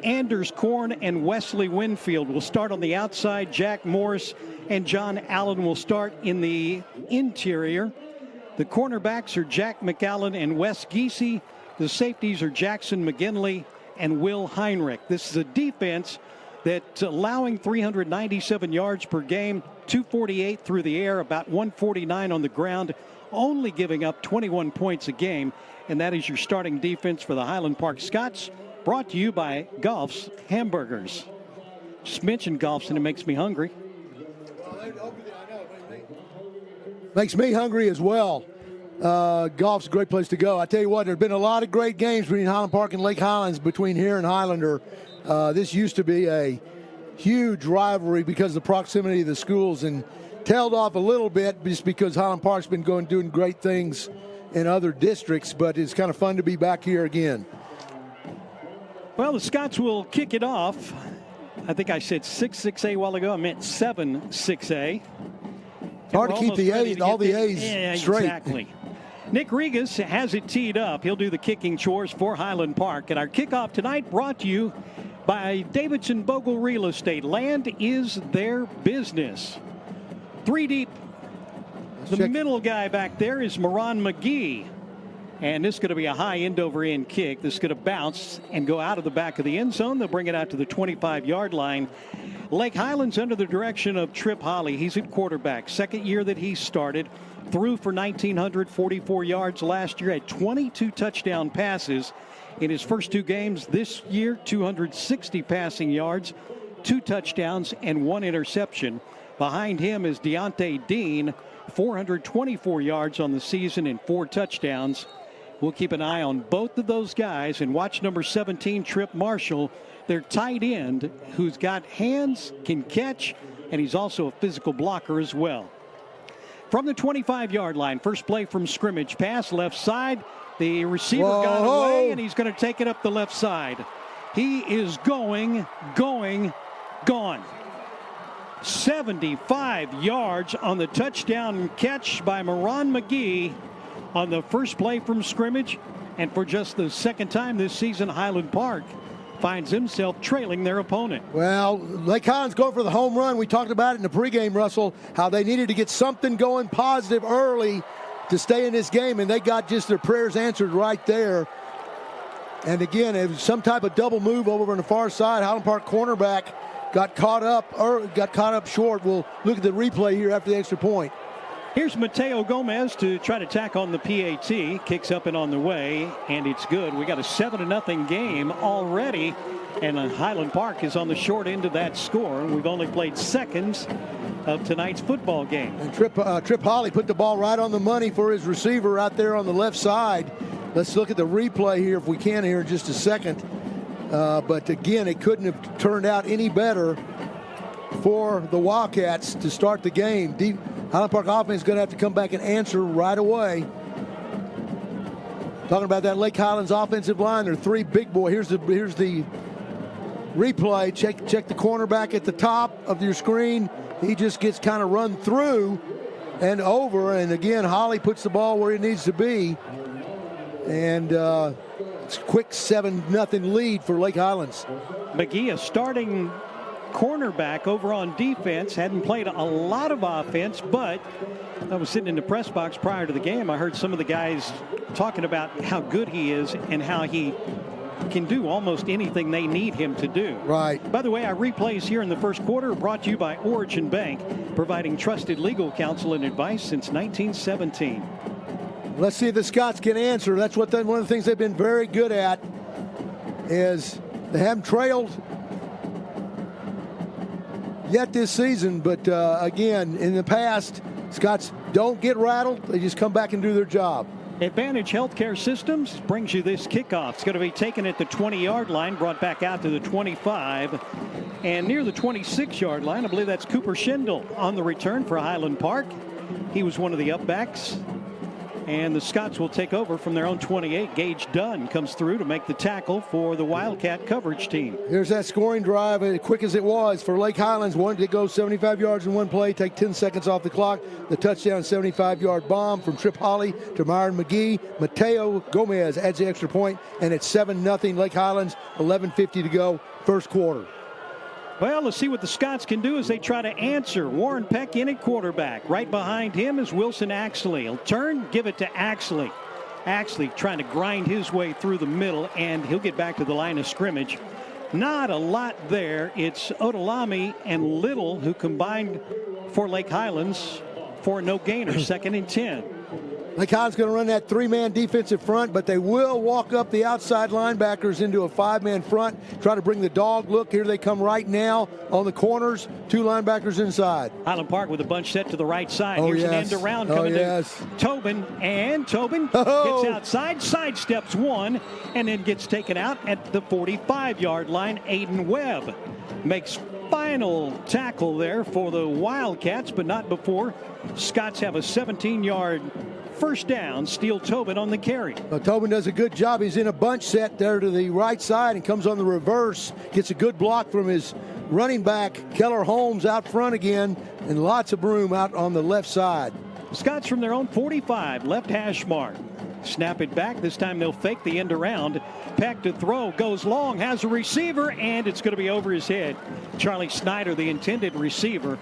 Anders Korn and Wesley Winfield will start on the outside. Jack Morris and John Allen will start in the interior. The cornerbacks are Jack McAllen and Wes Giese. The safeties are Jackson McGinley and Will Heinrich. This is a defense that's allowing 397 yards per game, 248 through the air, about 149 on the ground, only giving up 21 points a game. And that is your starting defense for the Highland Park Scots. Brought to you by Golf's Hamburgers. Just mentioned Golf's and it makes me hungry.
Makes me hungry as well. Golf's a great place to go. I tell you what, there have been a lot of great games between Highland Park and Lake Highlands, between here and Highlander. This used to be a huge rivalry because of the proximity of the schools, and tailed off a little bit just because Highland Park's been doing great things in other districts, but it's kind of fun to be back here again.
Well, the Scots will kick it off. I think I said 6A a while ago. I meant 7-6A.
It's hard to keep the A's, all the A's straight.
Exactly. Nick Regas has it teed up. He'll do the kicking chores for Highland Park. And our kickoff tonight brought to you by Davidson Bogle Real Estate. Land is their business. 3 deep. The middle guy back there is Moran McGee. And this is going to be a high end-over-end kick. This is going to bounce and go out of the back of the end zone. They'll bring it out to the 25-yard line. Lake Highlands under the direction of Trip Holly. He's at quarterback. Second year that he started. Threw for 1,944 yards last year. Had 22 touchdown passes in his first 2 games. This year, 260 passing yards, 2 touchdowns, and 1 interception. Behind him is Deontay Dean, 424 yards on the season and 4 touchdowns. We'll keep an eye on both of those guys and watch number 17, Trip Marshall, their tight end, who's got hands, can catch, and he's also a physical blocker as well. From the 25-yard line, first play from scrimmage, pass left side. The receiver got away, and he's going to take it up the left side. He is gone. 75 yards on the touchdown catch by Moran McGee on the first play from scrimmage. And for just the second time this season, Highland Park finds himself trailing their opponent.
Well, Lake Highlands going for the home run. We talked about it in the pregame, Russell, how they needed to get something going positive early to stay in this game, and they got just their prayers answered right there. And again, it was some type of double move over on the far side. Highland Park cornerback got caught up short. We'll look at the replay here after the extra point.
Here's Mateo Gomez to try to tack on the PAT. Kicks up and on the way, and it's good. We got a 7-0 game already, and Highland Park is on the short end of that score. We've only played seconds of tonight's football game.
And Trip Holly put the ball right on the money for his receiver out there on the left side. Let's look at the replay here if we can here in just a second. But again, it couldn't have turned out any better for the Wildcats to start the game. Highland Park offense is going to have to come back and answer right away. Talking about that Lake Highlands offensive line, there are 3 big boys. Here's the replay. Check the cornerback at the top of your screen. He just gets kind of run through and over. And again, Holly puts the ball where it needs to be. And it's a quick 7-0 lead for Lake Highlands.
McGee, a starting cornerback over on defense, hadn't played a lot of offense, but I was sitting in the press box prior to the game. I heard some of the guys talking about how good he is and how he can do almost anything they need him to do.
Right.
By the way, our replays here in the first quarter are brought to you by Origin Bank, providing trusted legal counsel and advice since 1917.
Let's see if the Scots can answer. That's one of the things they've been very good at, is they haven't trailed yet this season, but again, in the past, Scots don't get rattled. They just come back and do their job.
Advantage Healthcare Systems brings you this kickoff. It's going to be taken at the 20-yard line, brought back out to the 25, and near the 26-yard line. I believe that's Cooper Schindel on the return for Highland Park. He was one of the upbacks. And the Scots will take over from their own 28. Gage Dunn comes through to make the tackle for the Wildcat coverage team.
Here's that scoring drive, as quick as it was for Lake Highlands. Wanted to go 75 yards in one play, take 10 seconds off the clock. The touchdown 75-yard bomb from Trip Holly to Myron McGee. Mateo Gomez adds the extra point, and it's 7-0 Lake Highlands, 11:50 to go, first quarter.
Well, let's see what the Scots can do as they try to answer. Warren Peck in at quarterback. Right behind him is Wilson Axley. He'll turn, give it to Axley. Axley trying to grind his way through the middle, and he'll get back to the line of scrimmage. Not a lot there. It's Odolami and Little who combined for Lake Highlands for a no-gainer, 2nd and 10.
Lake Highlands going to run that 3-man defensive front, but they will walk up the outside linebackers into a 5-man front, try to bring the dog look. Here they come right now on the corners, 2 linebackers inside.
Highland Park with a bunch set to the right side. Here's an end around coming to Tobin, and Tobin gets outside, sidesteps one, and then gets taken out at the 45-yard line. Aiden Webb makes final tackle there for the Wildcats, but not before Scots have a 17-yard first down. Steele Tobin on the carry.
Well, Tobin does a good job. He's in a bunch set there to the right side and comes on the reverse. Gets a good block from his running back, Keller Holmes, out front again, and lots of room out on the left side.
Scots from their own 45, left hash mark. Snap it back. This time they'll fake the end around. Peck to throw, goes long, has a receiver, and it's going to be over his head. Charlie Snyder, the intended receiver.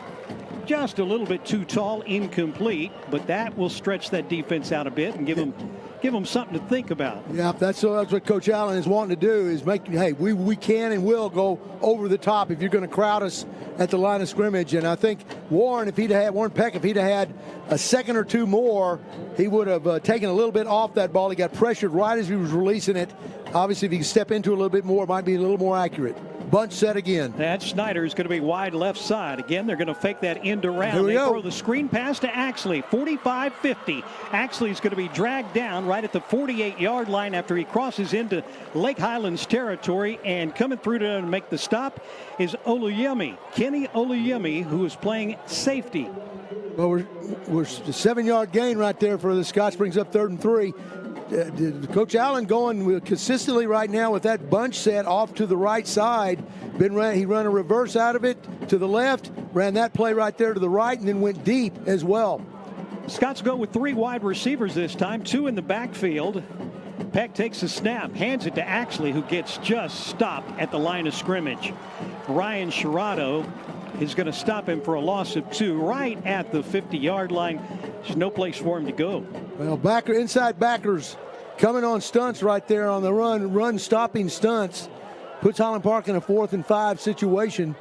just a little bit too tall, incomplete, but that will stretch that defense out a bit and give them something to think about.
Yeah, that's what Coach Allen is wanting to do, is make, hey, we can and will go over the top if you're going to crowd us at the line of scrimmage. And I think Warren Peck, if he'd have had a second or two more, he would have taken a little bit off that ball. He got pressured right as he was releasing it. Obviously, if he could step into it a little bit more, it might be a little more accurate. Bunch set again.
That Snyder is going to be wide left side. Again, they're going to fake that end around. They throw the screen pass to Axley, 45-50. Axley's going to be dragged down right at the 48-yard line after he crosses into Lake Highlands territory. And coming through to make the stop is Oluyemi, Kenny Oluyemi, who is playing safety.
Well, we're a 7-yard gain right there for the Scots, brings up 3rd and 3. Coach Allen going consistently right now with that bunch set off to the right side. He ran a reverse out of it to the left, ran that play right there to the right, and then went deep as well.
Scots go with 3 wide receivers this time, 2 in the backfield. Peck takes a snap, hands it to Axley, who gets just stopped at the line of scrimmage. Ryan Sherrado is going to stop him for a loss of 2 right at the 50-yard line. There's no place for him to go.
Well, inside backers coming on stunts right there on the run stopping stunts. Puts Highland Park in a 4th and 5 situation.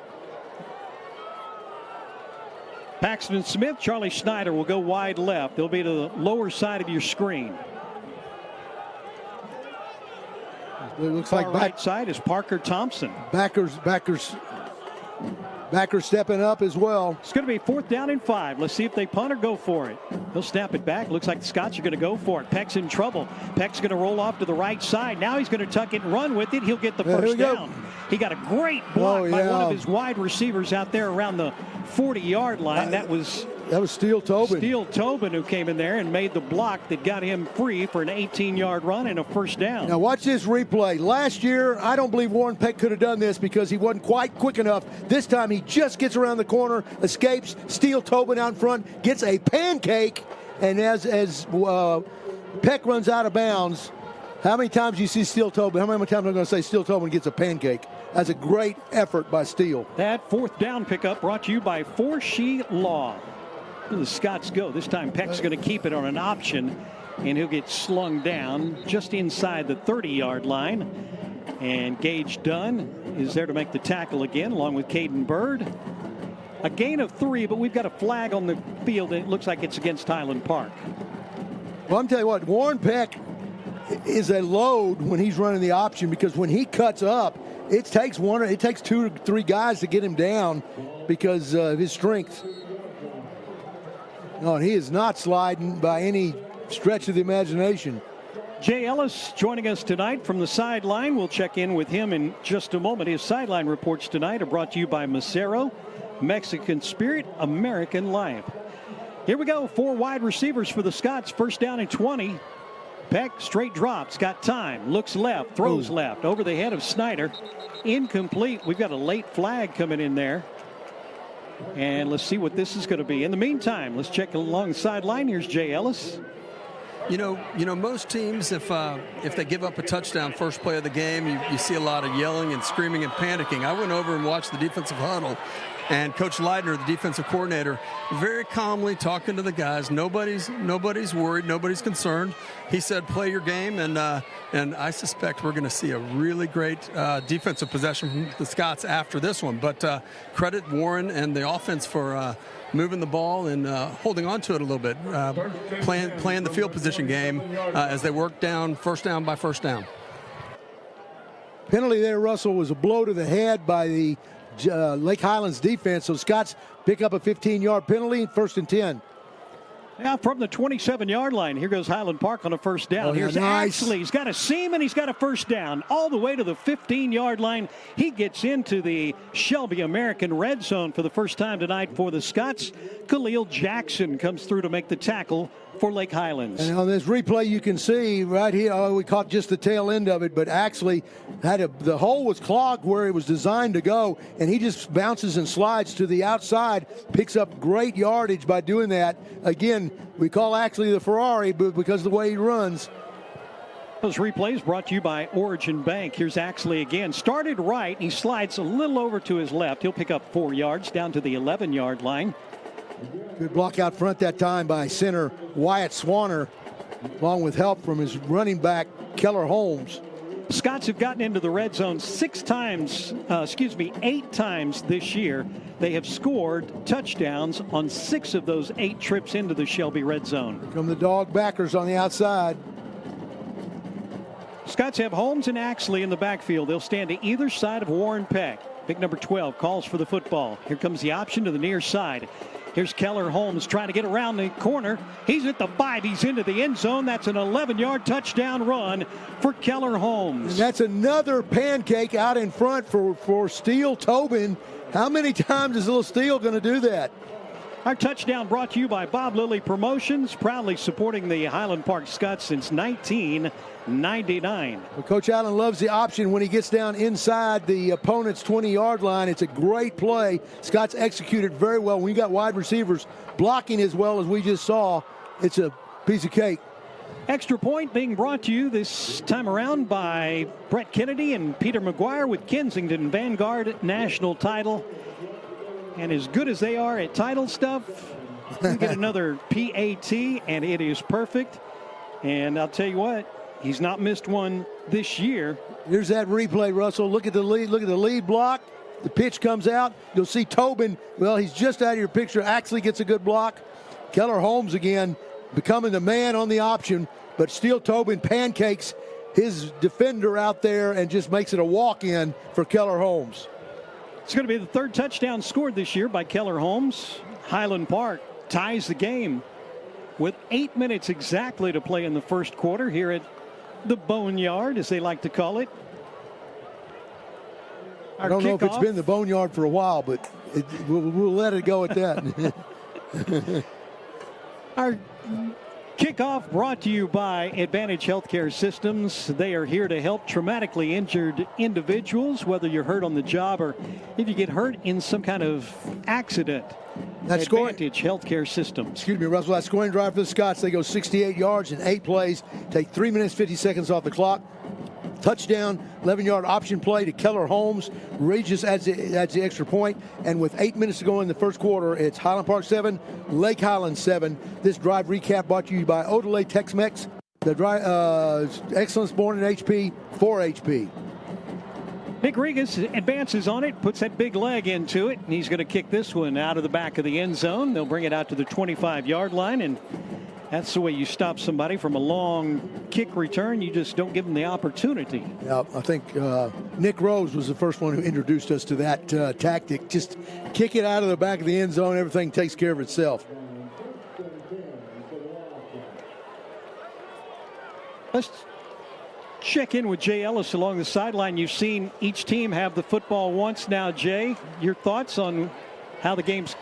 Paxton Smith, Charlie Snyder will go wide left. They'll be to the lower side of your screen.
It looks
Far
like
right side is Parker Thompson.
Backers stepping up as well.
It's going to be 4th down and 5. Let's see if they punt or go for it. He'll snap it back. Looks like the Scots are going to go for it. Peck's in trouble. Peck's going to roll off to the right side. Now he's going to tuck it and run with it. He'll get the first down. He got a great block by one of his wide receivers out there around the 40-yard line. That was
Steele Tobin.
Steele Tobin who came in there and made the block that got him free for an 18-yard run and a first down.
Now watch this replay. Last year, I don't believe Warren Peck could have done this because he wasn't quite quick enough. This time he just gets around the corner, escapes, Steele Tobin out in front, gets a pancake, and as Peck runs out of bounds, how many times do you see Steele Tobin? How many times am I going to say Steele Tobin gets a pancake? That's a great effort by Steele.
That 4th down pickup brought to you by Forshee Law. The Scots go. This time Peck's going to keep it on an option, and he'll get slung down just inside the 30-yard line. And Gage Dunn is there to make the tackle again, along with Caden Bird. A gain of 3, but we've got a flag on the field, and it looks like it's against Highland Park.
Well, I'm telling you what, Warren Peck is a load when he's running the option, because when he cuts up, it takes 2 or 3 guys to get him down because of his strength. No, and he is not sliding by any stretch of the imagination.
Jay Ellis joining us tonight from the sideline. We'll check in with him in just a moment. His sideline reports tonight are brought to you by Macero, Mexican Spirit, American Life. Here we go. 4 wide receivers for the Scots. 1st down and 20. Peck straight drops, got time, looks left, throws left, over the head of Snyder. Incomplete. We've got a late flag coming in there. And let's see what this is going to be. In the meantime, let's check along the sideline. Here's Jay Ellis.
You know, most teams, if they give up a touchdown first play of the game, you see a lot of yelling and screaming and panicking. I went over and watched the defensive huddle, and Coach Leitner, the defensive coordinator, very calmly talking to the guys. Nobody's worried. Nobody's concerned. He said, "Play your game," and I suspect we're going to see a really great defensive possession from the Scots after this one. But credit Warren and the offense for moving the ball and holding on to it a little bit, playing the field position game as they work down first down by first down.
Penalty there, Russell, was a blow to the head by the Lake Highlands defense. So Scots pick up a 15-yard penalty, 1st and 10.
Now from the 27-yard line, here goes Highland Park on a first down.
Oh, yeah,
Here's
nice.
Axley. He's got a seam and he's got a first down all the way to the 15-yard line. He gets into the Shelby American red zone for the first time tonight for the Scots. Khalil Jackson comes through to make the tackle for Lake Highlands.
And on this replay, you can see right here, we caught just the tail end of it, but actually the hole was clogged where it was designed to go, and he just bounces and slides to the outside, picks up great yardage by doing that. Again, we call Axley the Ferrari because of the way he runs.
Those replays brought to you by Origin Bank. Here's Axley again. Started right. He slides a little over to his left. He'll pick up 4 yards down to the 11-yard line.
Good block out front that time by center Wyatt Swanner, along with help from his running back, Keller Holmes.
Scots have gotten into the red zone 8 times this year. They have scored touchdowns on 6 of those 8 trips into the Shelby red zone.
Here come the dog backers on the outside.
Scots have Holmes and Axley in the backfield. They'll stand to either side of Warren Peck. Big number 12 calls for the football. Here comes the option to the near side. Here's Keller Holmes trying to get around the corner. He's at the 5. He's into the end zone. That's an 11-yard touchdown run for Keller Holmes.
And that's another pancake out in front for Steele Tobin. How many times is little Steele going to do that?
Our touchdown brought to you by Bob Lilly Promotions, proudly supporting the Highland Park Scots since 1999.
Well, Coach Allen loves the option when he gets down inside the opponent's 20-yard line. It's a great play. Scots executed very well. When you got wide receivers blocking as well as we just saw, it's a piece of cake.
Extra point being brought to you this time around by Brett Kennedy and Peter McGuire with Kensington Vanguard National Title. And as good as they are at title stuff, we get another PAT, and it is perfect. And I'll tell you what, he's not missed one this year.
Here's that replay, Russell. Look at the lead. Look at the lead block. The pitch comes out. You'll see Tobin. Well, he's just out of your picture. Axley gets a good block. Keller Holmes again becoming the man on the option, but Steele Tobin pancakes his defender out there and just makes it a walk-in for Keller Holmes.
It's going to be the 3rd touchdown scored this year by Keller Holmes. Highland Park ties the game with 8 minutes exactly to play in the first quarter here at the Boneyard, as they like to call it.
I don't know if it's been the Boneyard for a while, but we'll let it go at that.
Our kickoff brought to you by Advantage Healthcare Systems. They are here to help traumatically injured individuals, whether you're hurt on the job or if you get hurt in some kind of accident.
That's
Advantage Healthcare Systems.
Excuse me, Russell. That scoring drive for the Scots. They go 68 yards in 8 plays. Take 3 minutes, 50 seconds off the clock. Touchdown, 11-yard option play to Keller Holmes. Regis adds the extra point. And with 8 minutes to go in the first quarter, it's Highland Park 7, Lake Highlands 7. This drive recap brought to you by Odelay Tex-Mex. The drive, excellence born in HP for HP.
Nick Regis advances on it, puts that big leg into it, and he's going to kick this one out of the back of the end zone. They'll bring it out to the 25-yard line, and that's the way you stop somebody from a long kick return. You just don't give them the opportunity.
Yeah, I think Nick Rose was the first one who introduced us to that tactic. Just kick it out of the back of the end zone. Everything takes care of itself.
Let's check in with Jay Ellis along the sideline. You've seen each team have the football once now, Jay. Your thoughts on how the game's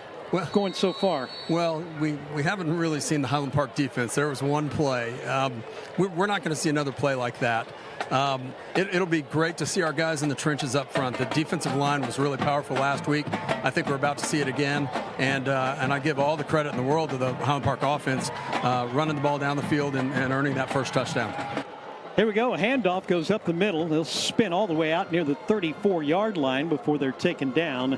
going so far?
Well, we haven't really seen the Highland Park defense. There was one play. We're not going to see another play like that. It'll be great to see our guys in the trenches up front. The defensive line was really powerful last week. I think we're about to see it again. And I give all the credit in the world to the Highland Park offense running the ball down the field and earning that first touchdown.
Here we go. A handoff goes up the middle. They'll spin all the way out near the 34-yard line before they're taken down.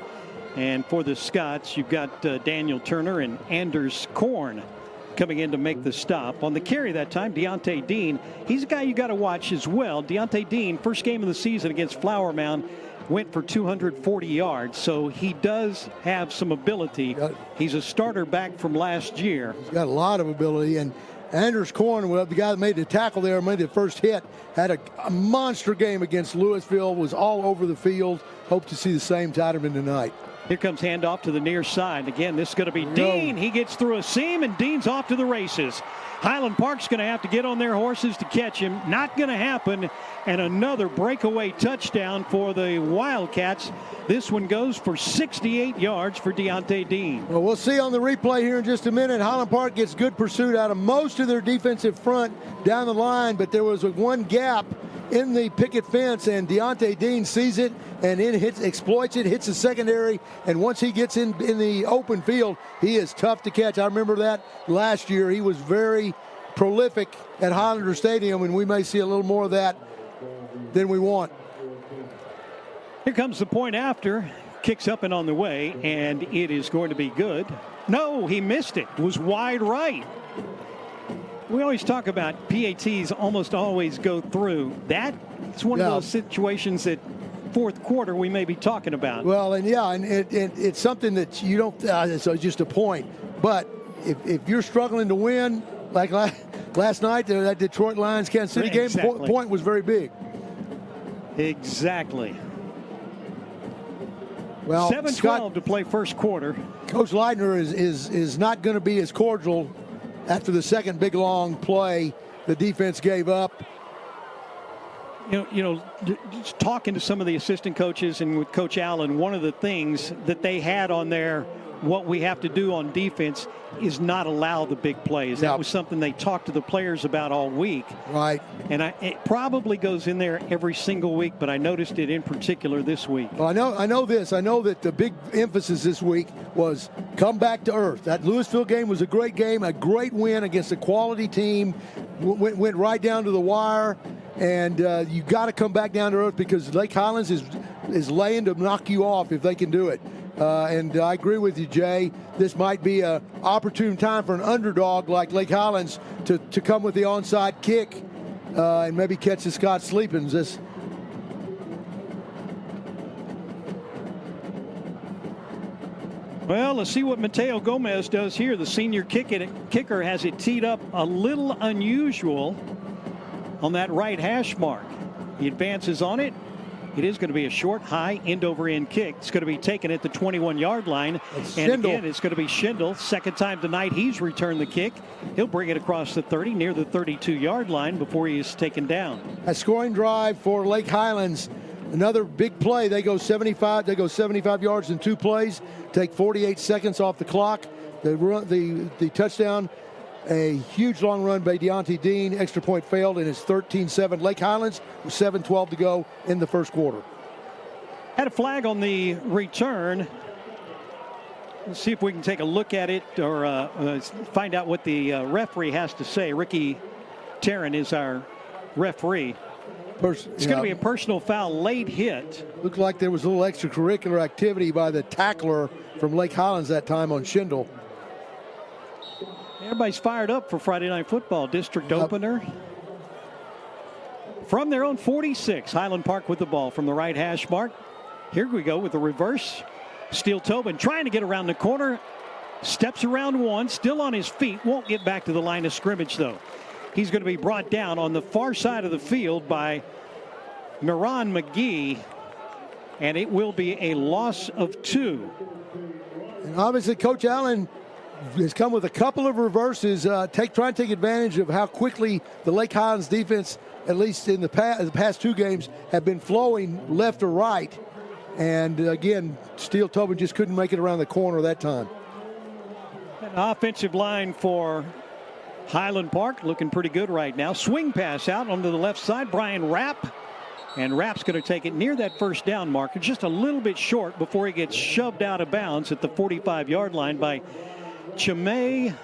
And for the Scots, you've got Daniel Turner and Anders Korn coming in to make the stop. On the carry that time, Deontay Dean. He's a guy you got to watch as well. Deontay Dean, first game of the season against Flower Mound, went for 240 yards. So he does have some ability. He's a starter back from last year.
He's got a lot of ability. And Anders Korn, the guy that made the tackle there, made the first hit, had a monster game against Louisville, was all over the field. Hope to see the same Tiderman tonight.
Here comes handoff to the near side. Again, this is going to be Dean. He gets through a seam, and Dean's off to the races. Highland Park's going to have to get on their horses to catch him. Not going to happen. And another breakaway touchdown for the Wildcats. This one goes for 68 yards for Deontay Dean.
Well, we'll see on the replay here in just a minute. Highland Park gets good pursuit out of most of their defensive front down the line, but there was one gap in the picket fence, and Deontay Dean sees it and exploits it, hits the secondary, and once he gets in the open field, he is tough to catch. I remember that last year. He was very prolific at Highlander Stadium, and we may see a little more of that than we want.
Here comes the point after. Kicks up and on the way, and it is going to be good. No, he missed it. It was wide right. We always talk about PATs almost always go through. That's one of those situations that fourth quarter we may be talking about.
Well, and it's something that you don't, so just a point. But if you're struggling to win, like last night, that Detroit Lions Kansas City game, point was very big.
Exactly.
Well,
7-12 to play first quarter.
Coach Leitner is not going to be as cordial after the second big long play the defense gave up.
Just talking to some of the assistant coaches and with Coach Allen, one of the things that they had on there, what we have to do on defense is not allow the big plays. That was something they talked to the players about all week.
Right.
And it probably goes in there every single week, but I noticed it in particular this week.
Well, I know this. I know that the big emphasis this week was come back to earth. That Louisville game was a great game, a great win against a quality team. Went right down to the wire. And you got to come back down to earth because Lake Highlands is laying to knock you off if they can do it. And I agree with you, Jay. This might be an opportune time for an underdog like Lake Highlands to come with the onside kick and maybe catch the Scott sleeping.
Well, let's see what Mateo Gomez does here. The senior kicker has it teed up a little unusual on that right hash mark. He advances on it. It is going to be a short, high, end-over-end kick. It's going to be taken at the 21-yard line. And again, it's going to be Schindel. Second time tonight he's returned the kick. He'll bring it across the 30, near the 32-yard line before he is taken down. A
scoring drive for Lake Highlands. Another big play. They go 75 yards in 2 plays, take 48 seconds off the clock. The touchdown, a huge long run by Deontay Dean. Extra point failed, and it's 13-7. Lake Highlands with 7:12 to go in the first quarter.
Had a flag on the return. Let's see if we can take a look at it or find out what the referee has to say. Ricky Tarrant is our referee. It's going to be a personal foul, late hit.
Looked like there was a little extracurricular activity by the tackler from Lake Highlands that time on Schindel.
Everybody's fired up for Friday Night Football. District opener. From their own 46, Highland Park with the ball from the right hash mark. Here we go with the reverse. Steele Tobin trying to get around the corner. Steps around one, still on his feet. Won't get back to the line of scrimmage, though. He's going to be brought down on the far side of the field by Miran McGee, and it will be a loss of 2.
And obviously, Coach Allen has come with a couple of reverses, trying to take advantage of how quickly the Lake Highlands defense, at least in the past 2 games, have been flowing left or right. And again, Steele Tobin just couldn't make it around the corner that time.
An offensive line for Highland Park looking pretty good right now. Swing pass out onto the left side. Brian Rapp. And Rapp's going to take it near that first down marker, just a little bit short before he gets shoved out of bounds at the 45-yard line by Chime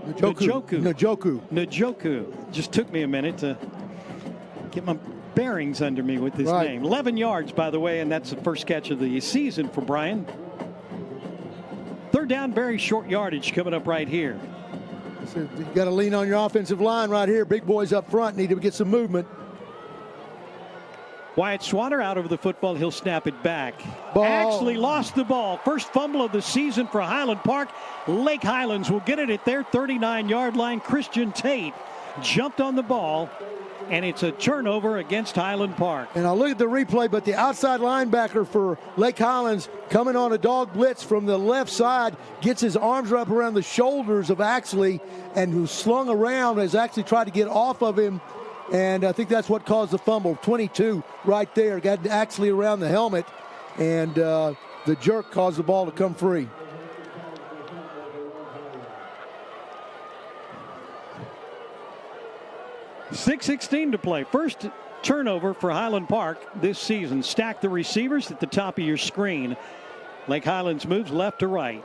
Njoku. Just took me a minute to get my bearings under me with this name. 11 yards, by the way, and that's the first catch of the season for Brian. Third down, very short yardage coming up right here.
So you got to lean on your offensive line right here. Big boys up front need to get some movement.
Wyatt Swatter out over the football. He'll snap it back. Actually lost the ball. First fumble of the season for Highland Park. Lake Highlands will get it at their 39-yard line. Christian Tate jumped on the ball, and it's a turnover against Highland Park.
And I'll look at the replay, but the outside linebacker for Lake Highlands coming on a dog blitz from the left side gets his arms wrapped around the shoulders of Axley, and who's slung around as Axley tried to get off of him. And I think that's what caused the fumble. 22 right there. Got Axley around the helmet, and the jerk caused the ball to come free.
.6:16 to play. First turnover for Highland Park this season. Stack the receivers at the top of your screen. Lake Highlands moves left to right.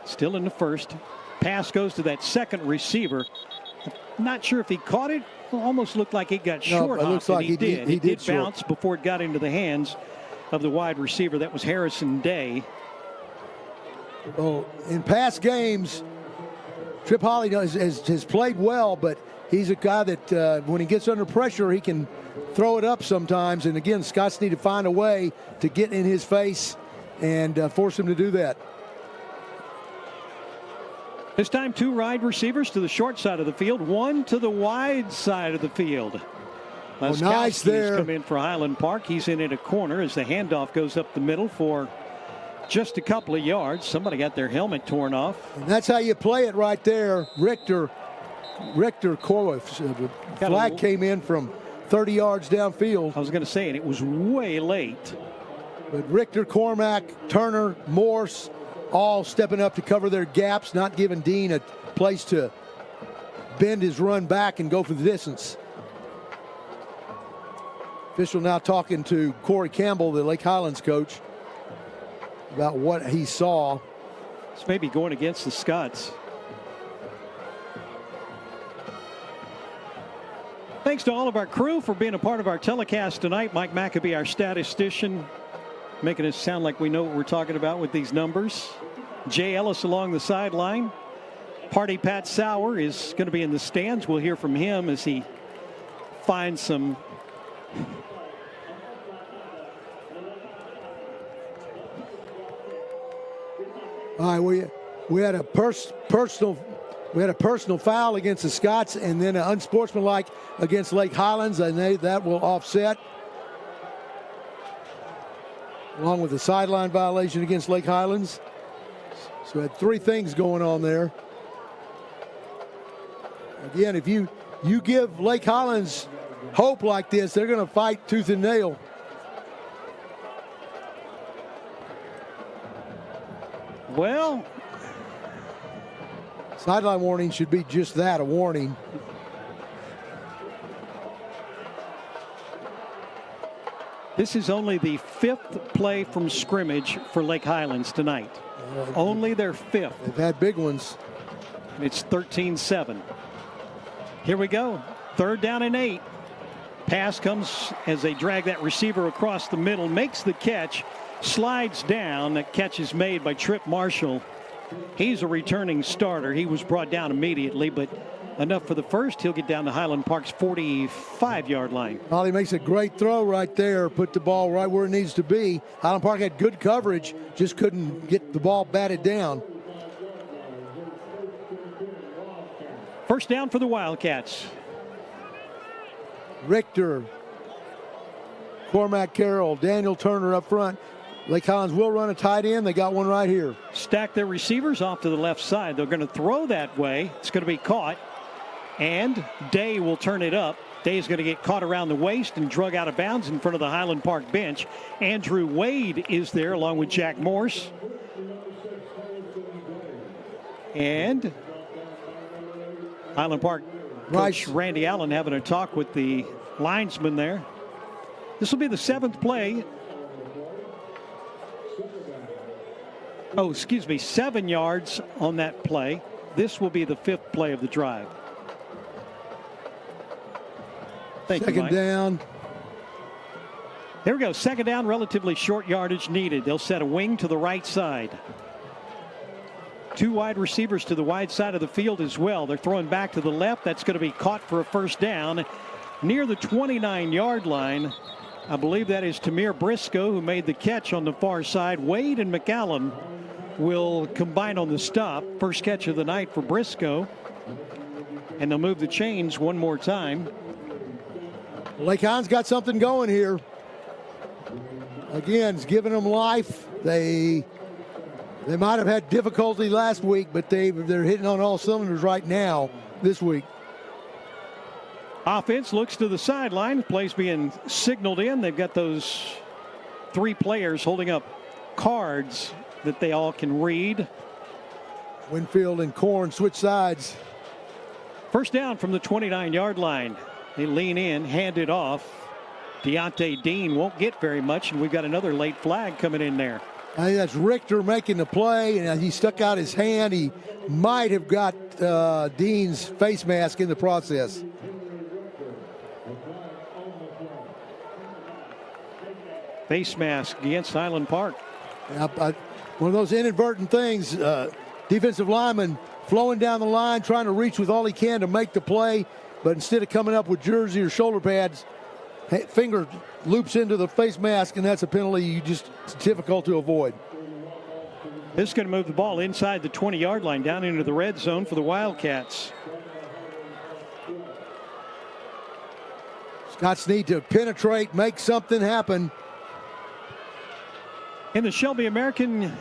Still in the first. Pass goes to that second receiver. Not sure if he caught it. Almost looked like it got short.
It looks like
he did.
He did
bounce before it got into the hands of the wide receiver. That was Harrison Day.
Well, in past games, Trip Holly has played well, but he's a guy that when he gets under pressure, he can throw it up sometimes. And again, Scots need to find a way to get in his face and force him to do that.
This time, 2 wide receivers to the short side of the field, 1 to the wide side of the field.
Nice there.
Come in for Highland Park. He's in at a corner as the handoff goes up the middle for just a couple of yards. Somebody got their helmet torn off.
And that's how you play it right there. Richter Corliss. The flag came in from 30 yards downfield.
I was going to say, and it was way late.
But Richter, Cormack, Turner, Morse, all stepping up to cover their gaps, not giving Dean a place to bend his run back and go for the distance. Official now talking to Corey Campbell, the Lake Highlands coach, about what he saw.
This may be going against the Scots. Thanks to all of our crew for being a part of our telecast tonight. Mike Maccabee, our statistician, making us sound like we know what we're talking about with these numbers. Jay Ellis along the sideline. Party Pat Sauer is going to be in the stands. We'll hear from him as he finds some
all right, we had a personal foul against the Scots, and then an unsportsmanlike against Lake Highlands, and that will offset, along with the sideline violation against Lake Highlands. So we had 3 things going on there. Again, if you give Lake Highlands hope like this, they're going to fight tooth and nail.
Well,
sideline warning should be just that, a warning.
This is only the 5th play from scrimmage for Lake Highlands tonight. Only their 5th.
They've had big ones.
It's 13-7. Here we go. 3rd down and 8. Pass comes as they drag that receiver across the middle, makes the catch, slides down. That catch is made by Trip Marshall. He's a returning starter. He was brought down immediately, but enough for the first. He'll get down to Highland Park's 45-yard line.
Well, he makes a great throw right there, put the ball right where it needs to be. Highland Park had good coverage, just couldn't get the ball batted down.
First down for the Wildcats.
Richter, Cormac Carroll, Daniel Turner up front. Lake Highlands will run a tight end. They got one right here.
Stack their receivers off to the left side. They're going to throw that way. It's going to be caught. And Day will turn it up. Day is going to get caught around the waist and drug out of bounds in front of the Highland Park bench. Andrew Wade is there along with Jack Morse. And Highland Park coach Randy Allen having a talk with the linesman there. This will be the 7th play. 7 yards on that play. This will be the 5th play of the drive. Thank you, Mike.
Second down.
Here we go. 2nd down, relatively short yardage needed. They'll set a wing to the right side. 2 wide receivers to the wide side of the field as well. They're throwing back to the left. That's going to be caught for a first down near the 29-yard line. I believe that is Tamir Briscoe who made the catch on the far side. Wade and McCallum will combine on the stop. First catch of the night for Briscoe. And they'll move the chains one more time.
Lake Highlands got something going here. Again, it's giving them life. They might have had difficulty last week, but they're hitting on all cylinders right now this week.
Offense looks to the sideline. Plays being signaled in. They've got those 3 players holding up cards that they all can read.
Winfield and Korn switch sides.
First down from the 29-yard line. They lean in, hand it off. Deontay Dean won't get very much, and we've got another late flag coming in there.
I think that's Richter making the play, and he stuck out his hand. He might have got Dean's face mask in the process.
face mask against Highland Park.
Yeah, one of those inadvertent things. Defensive lineman flowing down the line, trying to reach with all he can to make the play, but instead of coming up with jersey or shoulder pads, finger loops into the face mask, and that's a penalty it's difficult to avoid.
This is going to move the ball inside the 20-yard line down into the red zone for the Wildcats.
Scots need to penetrate, make something happen.
In the Shelby American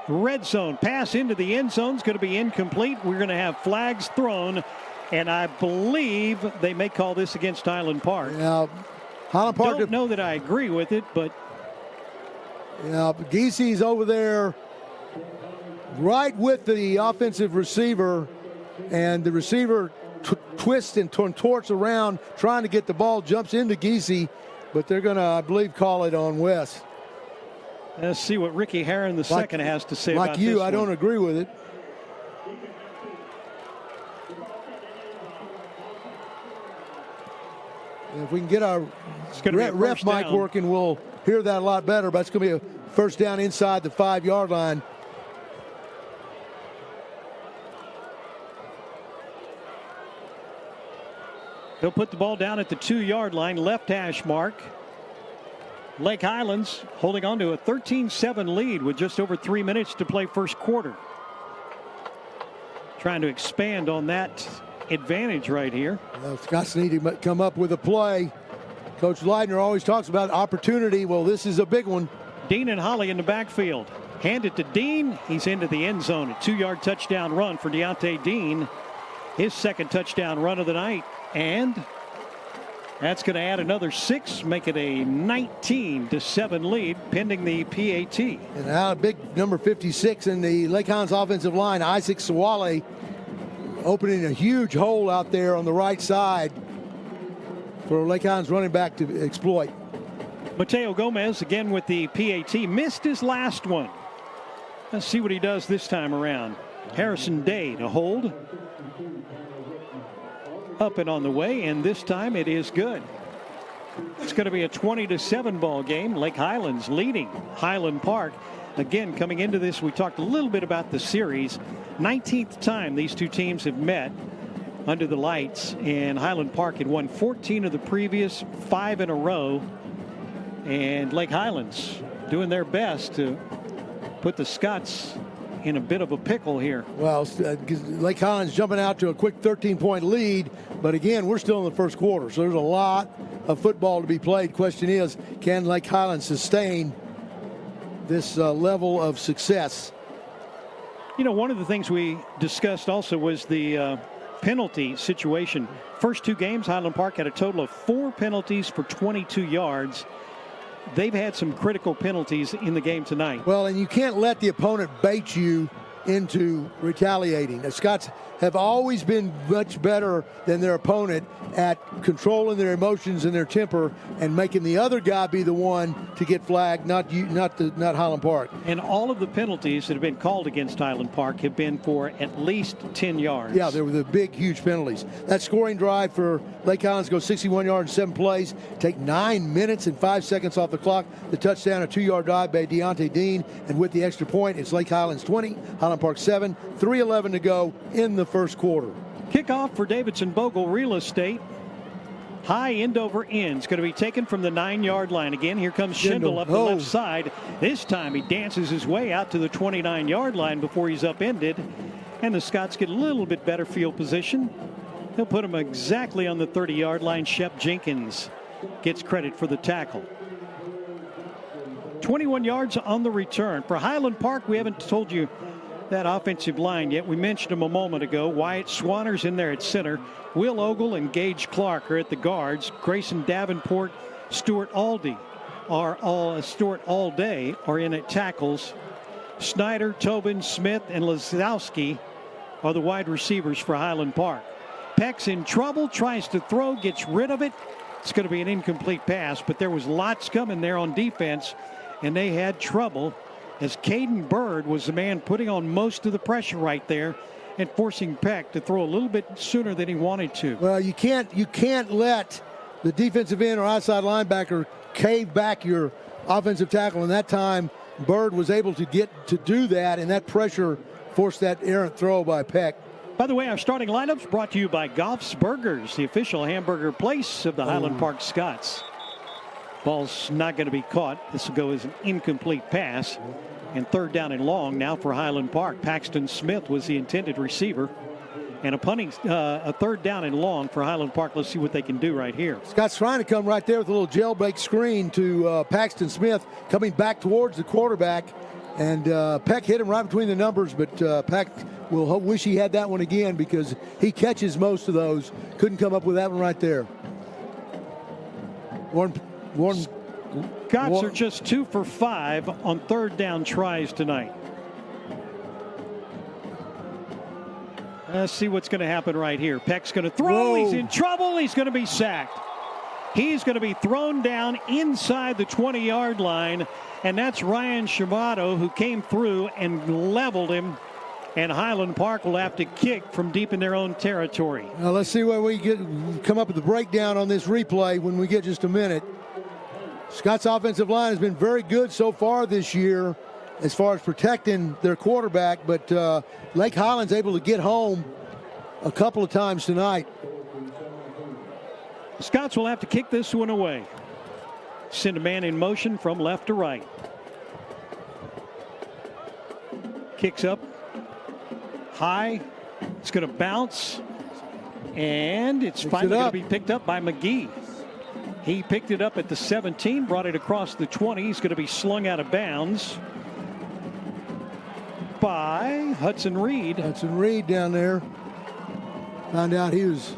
red zone, pass into the end zone is going to be incomplete. We're going to have flags thrown, and I believe they may call this against Highland Park.
Yeah, Highland Park.
Don't know that I agree with it, but
yeah, Giesey's over there right with the offensive receiver, and the receiver twists and contorts around trying to get the ball, jumps into Giesey, but they're going to, I believe, call it on West.
Let's see what Ricky Herron II has to say about this.
Like you, I don't agree with it. If we can get our ref mic working, we'll hear that a lot better, but it's going to be a first down inside the 5-yard line.
He'll put the ball down at the 2-yard line, left hash mark. Lake Highlands holding on to a 13-7 lead with just over 3 minutes to play first quarter. Trying to expand on that advantage right here.
Well, Scots need to come up with a play. Coach Leidner always talks about opportunity. Well, this is a big one.
Dean and Holly in the backfield. Hand it to Dean. He's into the end zone. A 2-yard touchdown run for Deontay Dean. His second touchdown run of the night. And that's going to add another 6, make it a 19-7 lead pending the PAT.
And now a big number 56 in the Lake Highlands offensive line, Isaac Sawale, opening a huge hole out there on the right side for Lake Highlands running back to exploit.
Mateo Gomez again with the PAT, missed his last one. Let's see what he does this time around. Harrison Day to hold. Up and on the way, and this time it is good. It's going to be a 20-7 ball game. Lake Highlands leading Highland Park. Again, coming into this, we talked a little bit about the series. 19th time these two teams have met under the lights, and Highland Park had won 14 of the previous 5 in a row. And Lake Highlands doing their best to put the Scots in a bit of a pickle here.
Well, Lake Highlands jumping out to a quick 13-point lead, but again, we're still in the first quarter, so there's a lot of football to be played. Question is, can Lake Highlands sustain this level of success?
You know, one of the things we discussed also was the penalty situation. First 2 games, Highland Park had a total of 4 penalties for 22 yards. They've had some critical penalties in the game tonight.
Well, and you can't let the opponent bait you into retaliating. The Scots have always been much better than their opponent at controlling their emotions and their temper and making the other guy be the one to get flagged, not Highland Park.
And all of the penalties that have been called against Highland Park have been for at least 10 yards.
Yeah, they were the big, huge penalties. That scoring drive for Lake Highlands goes 61 yards, 7 plays, take 9 minutes and 5 seconds off the clock. The touchdown, a 2-yard dive by Deontay Dean, and with the extra point, it's Lake Highlands 20, Highland Park 7, 3:11 to go in the first quarter.
Kickoff for Davidson Bogle Real Estate. High end over end. It's going to be taken from the 9-yard line. Again, here comes Schindel up the left side. This time he dances his way out to the 29-yard line before he's upended. And the Scots get a little bit better field position. He'll put him exactly on the 30-yard line. Shep Jenkins gets credit for the tackle. 21 yards on the return. For Highland Park, we haven't told you that offensive line yet. We mentioned him a moment ago. Wyatt Swanner's in there at center. Will Ogle and Gage Clark are at the guards. Grayson Davenport, Stuart Alday are in at tackles. Snyder, Tobin, Smith, and Lazowski are the wide receivers for Highland Park. Peck's in trouble, tries to throw, gets rid of it. It's going to be an incomplete pass, but there was lots coming there on defense, and they had trouble as Caden Bird was the man putting on most of the pressure right there and forcing Peck to throw a little bit sooner than he wanted to.
Well, you can't let the defensive end or outside linebacker cave back your offensive tackle. And that time, Bird was able to get to do that, and that pressure forced that errant throw by Peck.
By the way, our starting lineups brought to you by Goff's Burgers, the official hamburger place of the Highland Park Scots. Ball's not going to be caught. This will go as an incomplete pass. And third down and long now for Highland Park. Paxton Smith was the intended receiver. And a third down and long for Highland Park. Let's see what they can do right here.
Scott's trying to come right there with a little jailbreak screen to Paxton Smith, coming back towards the quarterback. And Peck hit him right between the numbers, but Peck will wish he had that one again because he catches most of those. Couldn't come up with that one right there.
Scots are just 2 for 5 on third down tries tonight. Let's see what's going to happen right here. Peck's going to throw. Whoa. He's in trouble. He's going to be sacked. He's going to be thrown down inside the 20-yard line, and that's Ryan Shamato who came through and leveled him. And Highland Park will have to kick from deep in their own territory.
Now let's see where we come up with the breakdown on this replay when we get just a minute. Scott's offensive line has been very good so far this year as far as protecting their quarterback, but Lake Highland's able to get home a couple of times tonight.
Scots will have to kick this one away. Send a man in motion from left to right. Kicks up high. It's going to bounce, and it's finally going to be picked up by McGee. He picked it up at the 17, brought it across the 20. He's going to be slung out of bounds by Hudson Reed.
Hudson Reed down there. Found out he was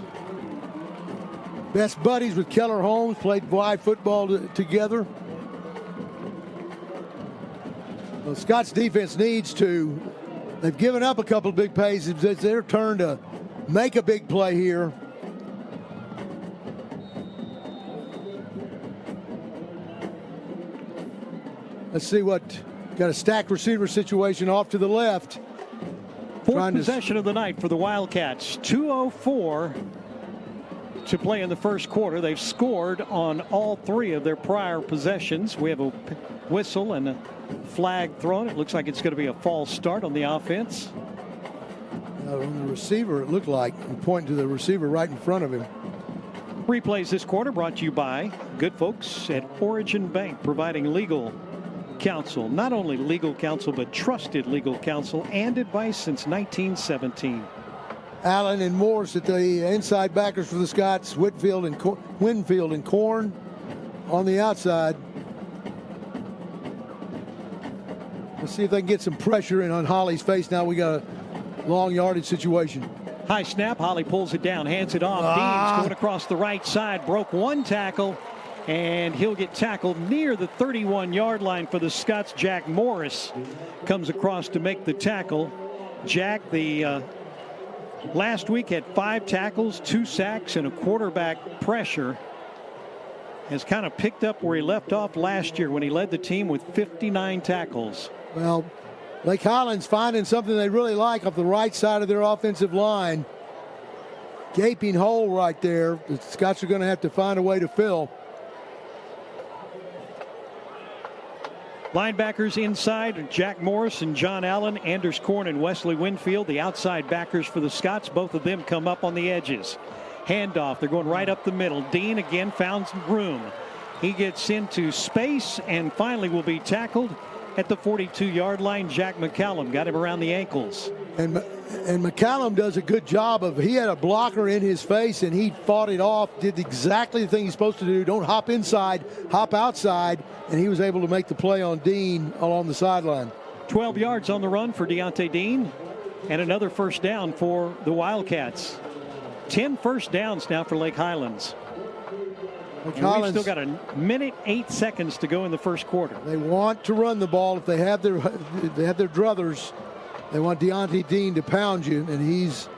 best buddies with Keller Holmes, played wide football together. Well, Scott's defense needs to. They've given up a couple of big plays. It's their turn to make a big play here. Let's see what. Got a stacked receiver situation off to the left.
Fourth possession of the night for the Wildcats. 2:04 to play in the first quarter. They've scored on all 3 of their prior possessions. We have a whistle and a flag thrown. It looks like it's going to be a false start on the offense.
On the receiver, it looked like. I'm pointing to the receiver right in front of him.
Replays this quarter brought to you by good folks at Origin Bank, providing legal counsel. Not only legal counsel, but trusted legal counsel and advice since 1917.
Allen and Morse at the inside backers for the Scots. Winfield and Korn on the outside. Let's see if they can get some pressure in on Holly's face. Now we got a long yardage situation.
High snap. Holly pulls it down, hands it off. Dean's going across the right side. Broke one tackle, and he'll get tackled near the 31-yard line for the Scots. Jack Morris comes across to make the tackle. Jack, the last week had 5 tackles, 2 sacks, and a quarterback pressure. Has kind of picked up where he left off last year when he led the team with 59 tackles.
Well, Lake Highlands finding something they really like off the right side of their offensive line. Gaping hole right there. The Scots are going to have to find a way to fill.
Linebackers inside, Jack Morris and John Allen, Anders Korn and Wesley Winfield. The outside backers for the Scots, both of them come up on the edges. Handoff, they're going right up the middle. Dean again found some room. He gets into space and finally will be tackled at the 42-yard line. Jack McCallum got him around the ankles.
And McCallum does a good job of, he had a blocker in his face and he fought it off, did exactly the thing he's supposed to do. Don't hop inside, hop outside, and he was able to make the play on Dean along the sideline.
12 yards on the run for Deontay Dean, and another first down for the Wildcats. 10 first downs now for Lake Highlands. We've still got 1:08 seconds to go in the first quarter.
They want to run the ball. If they have their druthers, they want Deontay Dean to pound you, and he's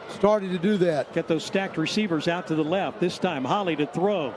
started to do that.
Get those stacked receivers out to the left. This time Holly to throw.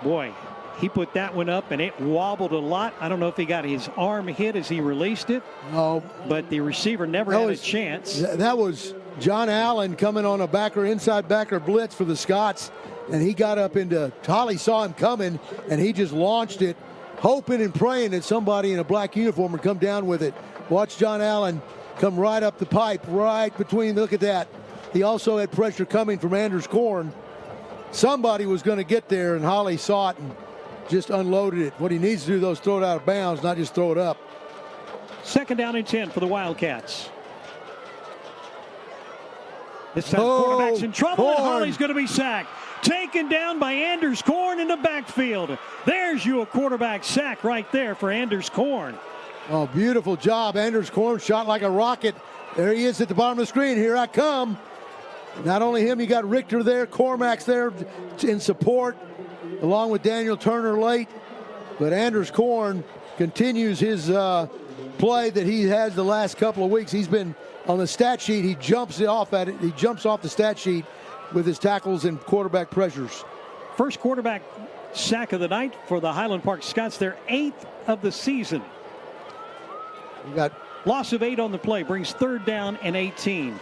Boy, he put that one up and it wobbled a lot. I don't know if he got his arm hit as he released it.
No.
But the receiver never had a chance.
That was John Allen coming on a inside backer blitz for the Scots. And he got up into, Holly saw him coming, and he just launched it hoping and praying that somebody in a black uniform would come down with it. Watch John Allen come right up the pipe, right between. Look at that. He also had pressure coming from Anders Korn. Somebody was going to get there, and Holly saw it and just unloaded it. What he needs to do, though, is throw it out of bounds, not just throw it up.
2nd down and 10 for the Wildcats. This time, quarterback's in trouble, and Holly's going to be sacked. Taken down by Anders Korn in the backfield. There's you a quarterback sack right there for Anders Korn.
Oh, beautiful job. Anders Korn shot like a rocket. There he is at the bottom of the screen. Here I come. Not only him, you got Richter there, Cormack's there in support, along with Daniel Turner late. But Anders Korn continues his play that he has the last couple of weeks. He's been on the stat sheet. He jumps off at it. He jumps off the stat sheet with his tackles and quarterback pressures.
First quarterback sack of the night for the Highland Park Scots. Their 8th of the season.
You got
loss of 8 on the play, brings 3rd down and 18.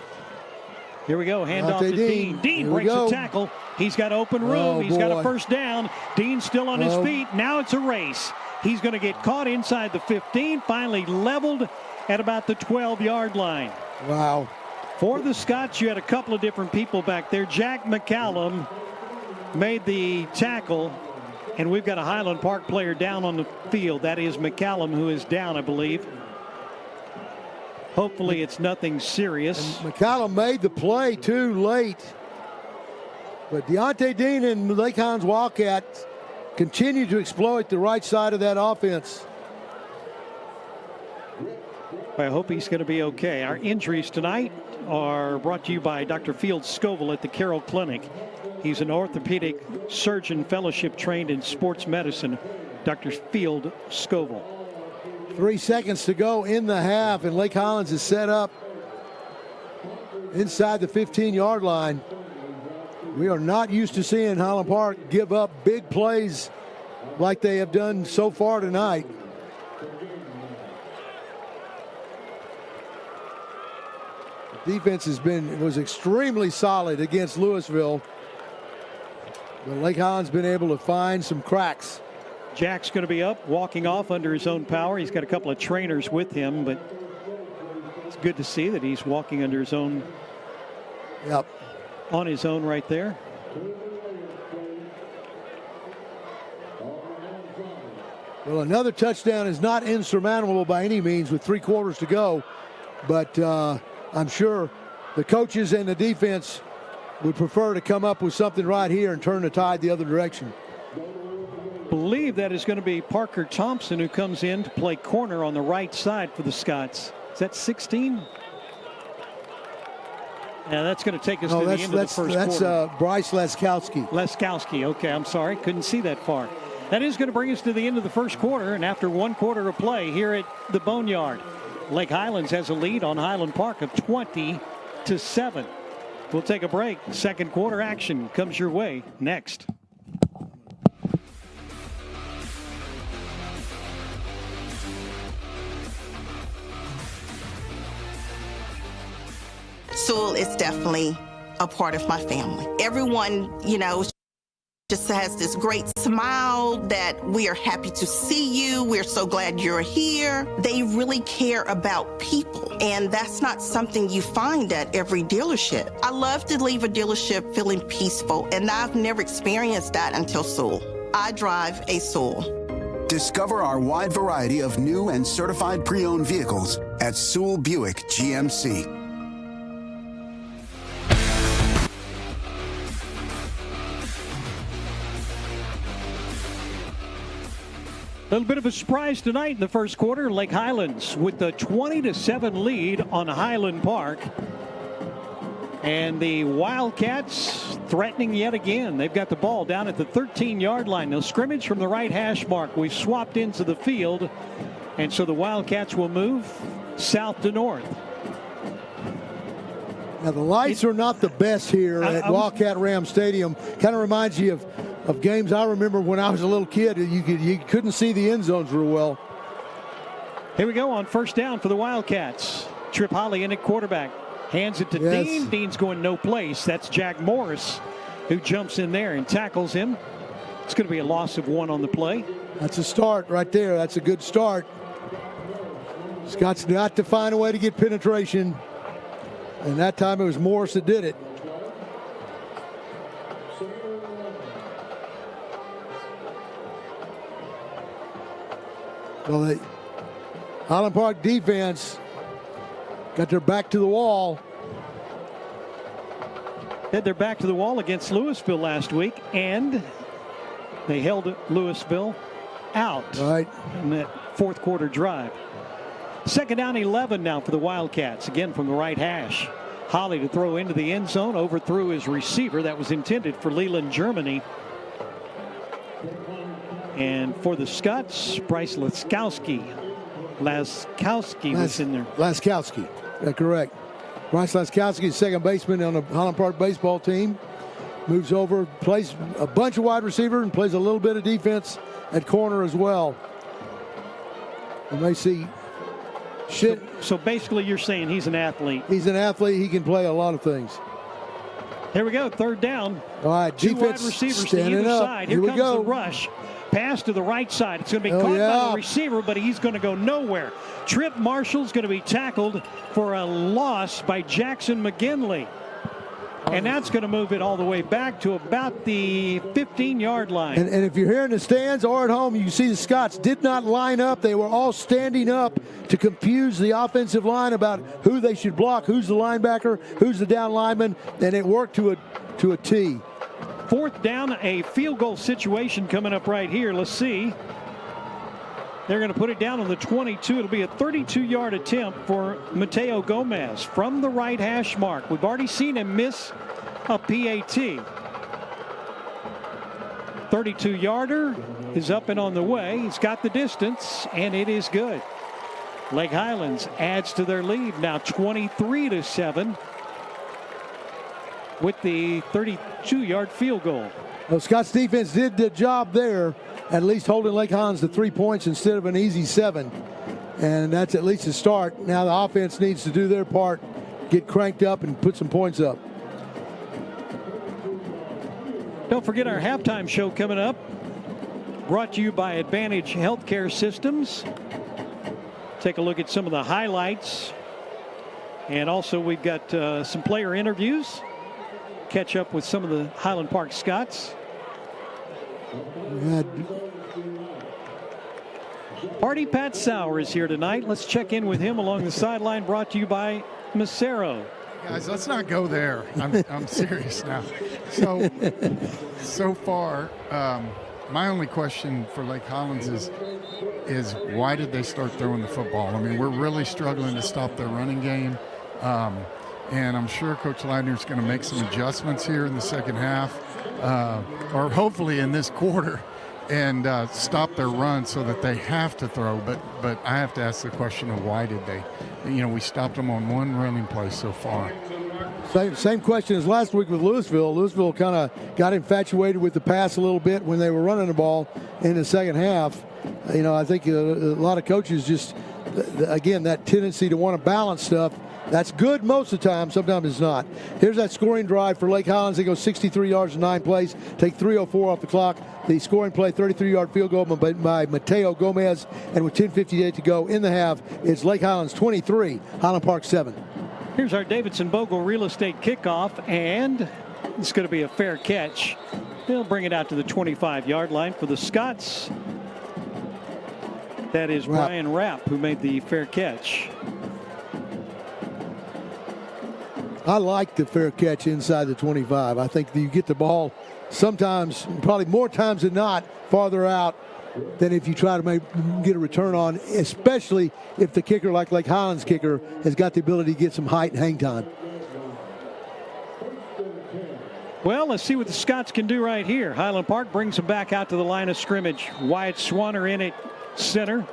Here we go, handoff to Dean. Dean breaks a tackle. He's got open room. He's got a first down. Dean's still on his feet. Now it's a race. He's going to get caught inside the 15, finally leveled at about the 12-yard line.
Wow.
For the Scots, you had a couple of different people back there. Jack McCallum made the tackle, and we've got a Highland Park player down on the field. That is McCallum, who is down, I believe. Hopefully it's nothing serious.
And McCallum made the play too late. But Deontay Dean and Lake Highlands Wildcats continue to exploit the right side of that offense.
I hope he's going to be okay. Our injuries tonight are brought to you by Dr. Field Scoville at the Carroll Clinic. He's an orthopedic surgeon, fellowship trained in sports medicine. Dr. Field Scoville.
3 seconds to go in the half, and Lake Highlands is set up inside the 15-yard line. We are not used to seeing Highland Park give up big plays like they have done so far tonight. The defense was extremely solid against Louisville, but Lake Highlands been able to find some cracks.
Jack's going to be up, walking off under his own power. He's got a couple of trainers with him, but it's good to see that he's walking under his own.
Yep.
On his own right there.
Well, another touchdown is not insurmountable by any means with 3 quarters to go, but I'm sure the coaches and the defense would prefer to come up with something right here and turn the tide the other direction.
Believe that is going to be Parker Thompson, who comes in to play corner on the right side for the Scots. Is that 16? Yeah, that's going to take us to the end of the first quarter.
That's Bryce Leskowski.
Leskowski, okay, I'm sorry. Couldn't see that far. That is going to bring us to the end of the first quarter, and after 1 quarter of play here at the Boneyard, Lake Highlands has a lead on Highland Park of 20-7. We'll take a break. Second quarter action comes your way next.
Sewell is definitely a part of my family. Everyone, just has this great smile that we are happy to see you. We're so glad you're here. They really care about people, and that's not something you find at every dealership. I love to leave a dealership feeling peaceful, and I've never experienced that until Sewell. I drive a Sewell.
Discover our wide variety of new and certified pre-owned vehicles at Sewell Buick GMC.
A little bit of a surprise tonight in the first quarter. Lake Highlands with the 20-7 lead on Highland Park. And the Wildcats threatening yet again. They've got the ball down at the 13-yard line. They'll scrimmage from the right hash mark. We've swapped into the field. And so the Wildcats will move south to north.
Now, the lights are not the best here at Wildcat Ram Stadium. Kind of reminds you of games I remember when I was a little kid. You couldn't see the end zones real well.
Here we go on first down for the Wildcats. Trip Holly in at quarterback. Hands it to Dean. Dean's going no place. That's Jack Morris, who jumps in there and tackles him. It's going to be a loss of 1 on the play.
That's a start right there. That's a good start. Scott's got to find a way to get penetration. And that time it was Morris that did it. Well, the Highland Park defense got their back to the wall.
Had their back to the wall against Louisville last week, and they held Louisville out in that fourth quarter drive. Second down 11 now for the Wildcats, again from the right hash. Holly to throw into the end zone, overthrew his receiver. That was intended for Leland, Germany. And for the Scots, Bryce Laskowski was in there.
Laskowski, correct. Bryce Laskowski, second baseman on the Highland Park baseball team. Moves over, plays a bunch of wide receiver, and plays a little bit of defense at corner as well. You may see
So basically you're saying he's an athlete.
He's an athlete. He can play a lot of things.
Here we go, third down.
All right,
Two
defense
wide receivers to
standing
either
up.
side. Here comes the rush. Pass to the right side. It's going to be caught by the receiver, but he's going to go nowhere. Trip Marshall's going to be tackled for a loss by Jackson McGinley. And that's going to move it all the way back to about the 15-yard line.
And if you're here in the stands or at home, you see the Scots did not line up. They were all standing up to confuse the offensive line about who they should block, who's the linebacker, who's the down lineman, and it worked to a T.
Fourth down, a field goal situation coming up right here. Let's see. They're going to put it down on the 22. It'll be a 32-yard attempt for Mateo Gomez from the right hash mark. We've already seen him miss a PAT. 32-yarder is up and on the way. He's got the distance, and it is good. Lake Highlands adds to their lead now 23-7 with the 32-yard field goal.
Well, Scott's defense did the job there, at least holding Lake Highlands to 3 points instead of an easy 7. And that's at least a start. Now the offense needs to do their part, get cranked up and put some points up.
Don't forget our halftime show coming up. Brought to you by Advantage Healthcare Systems. Take a look at some of the highlights. And also we've got some player interviews. Catch up with some of the Highland Park Scots. Party Pat Sauer is here tonight. Let's check in with him along the sideline, brought to you by Macero.
Guys, let's not go there. I'm serious now. So far, my only question for Lake Highlands is why did they start throwing the football? I mean, we're really struggling to stop their running game. And I'm sure Coach Leidner's going to make some adjustments here in the second half, or hopefully in this quarter, and stop their run so that they have to throw. But I have to ask the question of why did they? We stopped them on one running play so far.
Same question as last week with Louisville. Louisville kind of got infatuated with the pass a little bit when they were running the ball in the second half. I think a lot of coaches just, again, that tendency to want to balance stuff. That's good most of the time. Sometimes it's not. Here's that scoring drive for Lake Highlands. They go 63 yards in 9 plays, take 3:04 off the clock. The scoring play, 33-yard field goal by Mateo Gomez. And with 10:58 to go in the half, it's Lake Highlands 23, Highland Park 7.
Here's our Davidson Bogle real estate kickoff, and it's going to be a fair catch. They'll bring it out to the 25-yard line for the Scots. That is Brian Rapp who made the fair catch.
I like the fair catch inside the 25. I think you get the ball sometimes, probably more times than not, farther out than if you try to get a return on, especially if the kicker, like Lake Highlands kicker, has got the ability to get some height and hang time.
Well, let's see what the Scots can do right here. Highland Park brings them back out to the line of scrimmage. Wyatt Swanner in at center.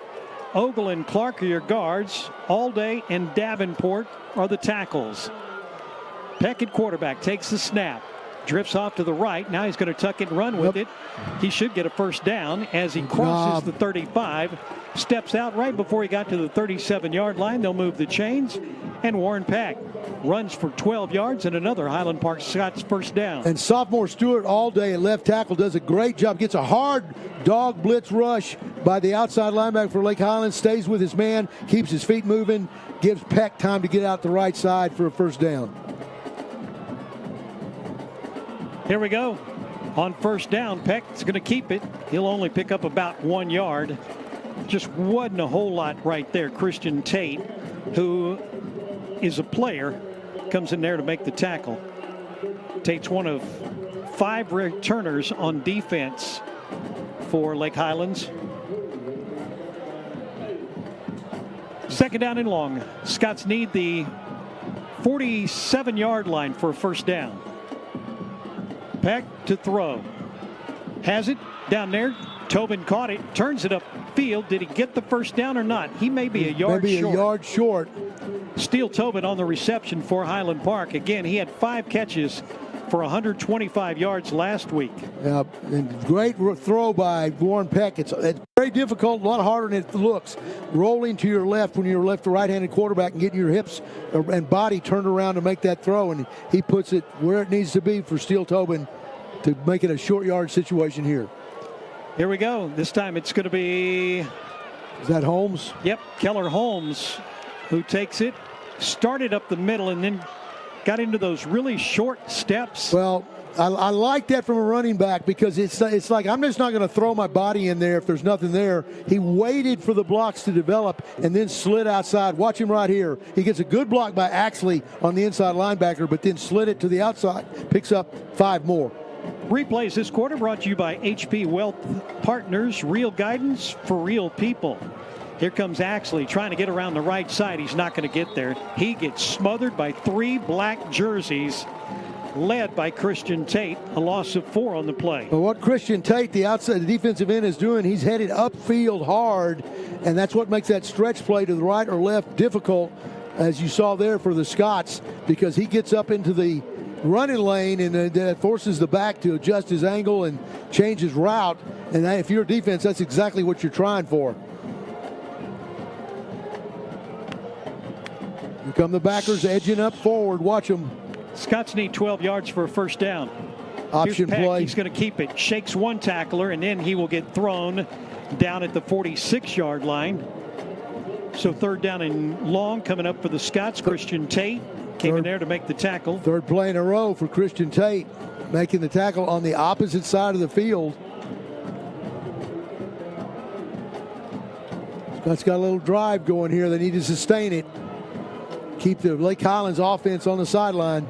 Ogle and Clark are your guards. Allday and Davenport are the tackles. Peck at quarterback takes the snap. drifts off to the right. Now he's going to tuck it and run with it. He should get a first down as he crosses the 35. Steps out right before he got to the 37-yard line. They'll move the chains. And Warren Peck runs for 12 yards and another Highland Park Scots first down.
And sophomore Stewart all day at left tackle does a great job. Gets a hard dog blitz rush by the outside linebacker for Lake Highlands. Stays with his man. Keeps his feet moving. Gives Peck time to get out the right side for a first down.
Here we go. On first down, Peck's going to keep it. He'll only pick up about 1 yard. Just wasn't a whole lot right there. Christian Tate, who is a player, comes in there to make the tackle. Tate's one of 5 returners on defense for Lake Highlands. Second down and long. Scots need the 47-yard line for a first down. Peck to throw. Has it down there. Tobin caught it, turns it upfield. Did he get the first down or not? He may be a yard short.
Maybe a yard short.
Steele Tobin on the reception for Highland Park. Again, he had 5 catches for 125 yards last week.
Yeah, and great throw by Warren Peck. It's very difficult, a lot harder than it looks. Rolling to your left when you're left or right-handed quarterback and getting your hips and body turned around to make that throw. And he puts it where it needs to be for Steele Tobin to make it a short yard situation here.
Here we go. This time it's going to be...
Is that Holmes?
Yep, Keller Holmes, who takes it, started up the middle, and then got into those really short steps.
Well, I like that from a running back because it's like I'm just not going to throw my body in there if there's nothing there. He waited for the blocks to develop and then slid outside. Watch him right here. He gets a good block by Axley on the inside linebacker, but then slid it to the outside. Picks up 5 more.
Replays this quarter brought to you by HP Wealth Partners. Real guidance for real people. Here comes Axley trying to get around the right side. He's not going to get there. He gets smothered by 3 black jerseys, led by Christian Tate. A loss of 4 on the play.
But what Christian Tate, the outside, the defensive end, is doing, he's headed upfield hard, and that's what makes that stretch play to the right or left difficult, as you saw there for the Scots, because he gets up into the running lane and forces the back to adjust his angle and change his route. And if you're a defense, that's exactly what you're trying for. Here come the backers edging up forward. Watch them.
Scots need 12 yards for a first down.
Option play.
He's going to keep it. Shakes one tackler, and then he will get thrown down at the 46-yard line. So third down and long coming up for the Scots. Christian Tate came in there to make the tackle.
Third play in a row for Christian Tate, making the tackle on the opposite side of the field. Scott's got a little drive going here. They need to sustain it. Keep the Lake Highlands offense on the sideline.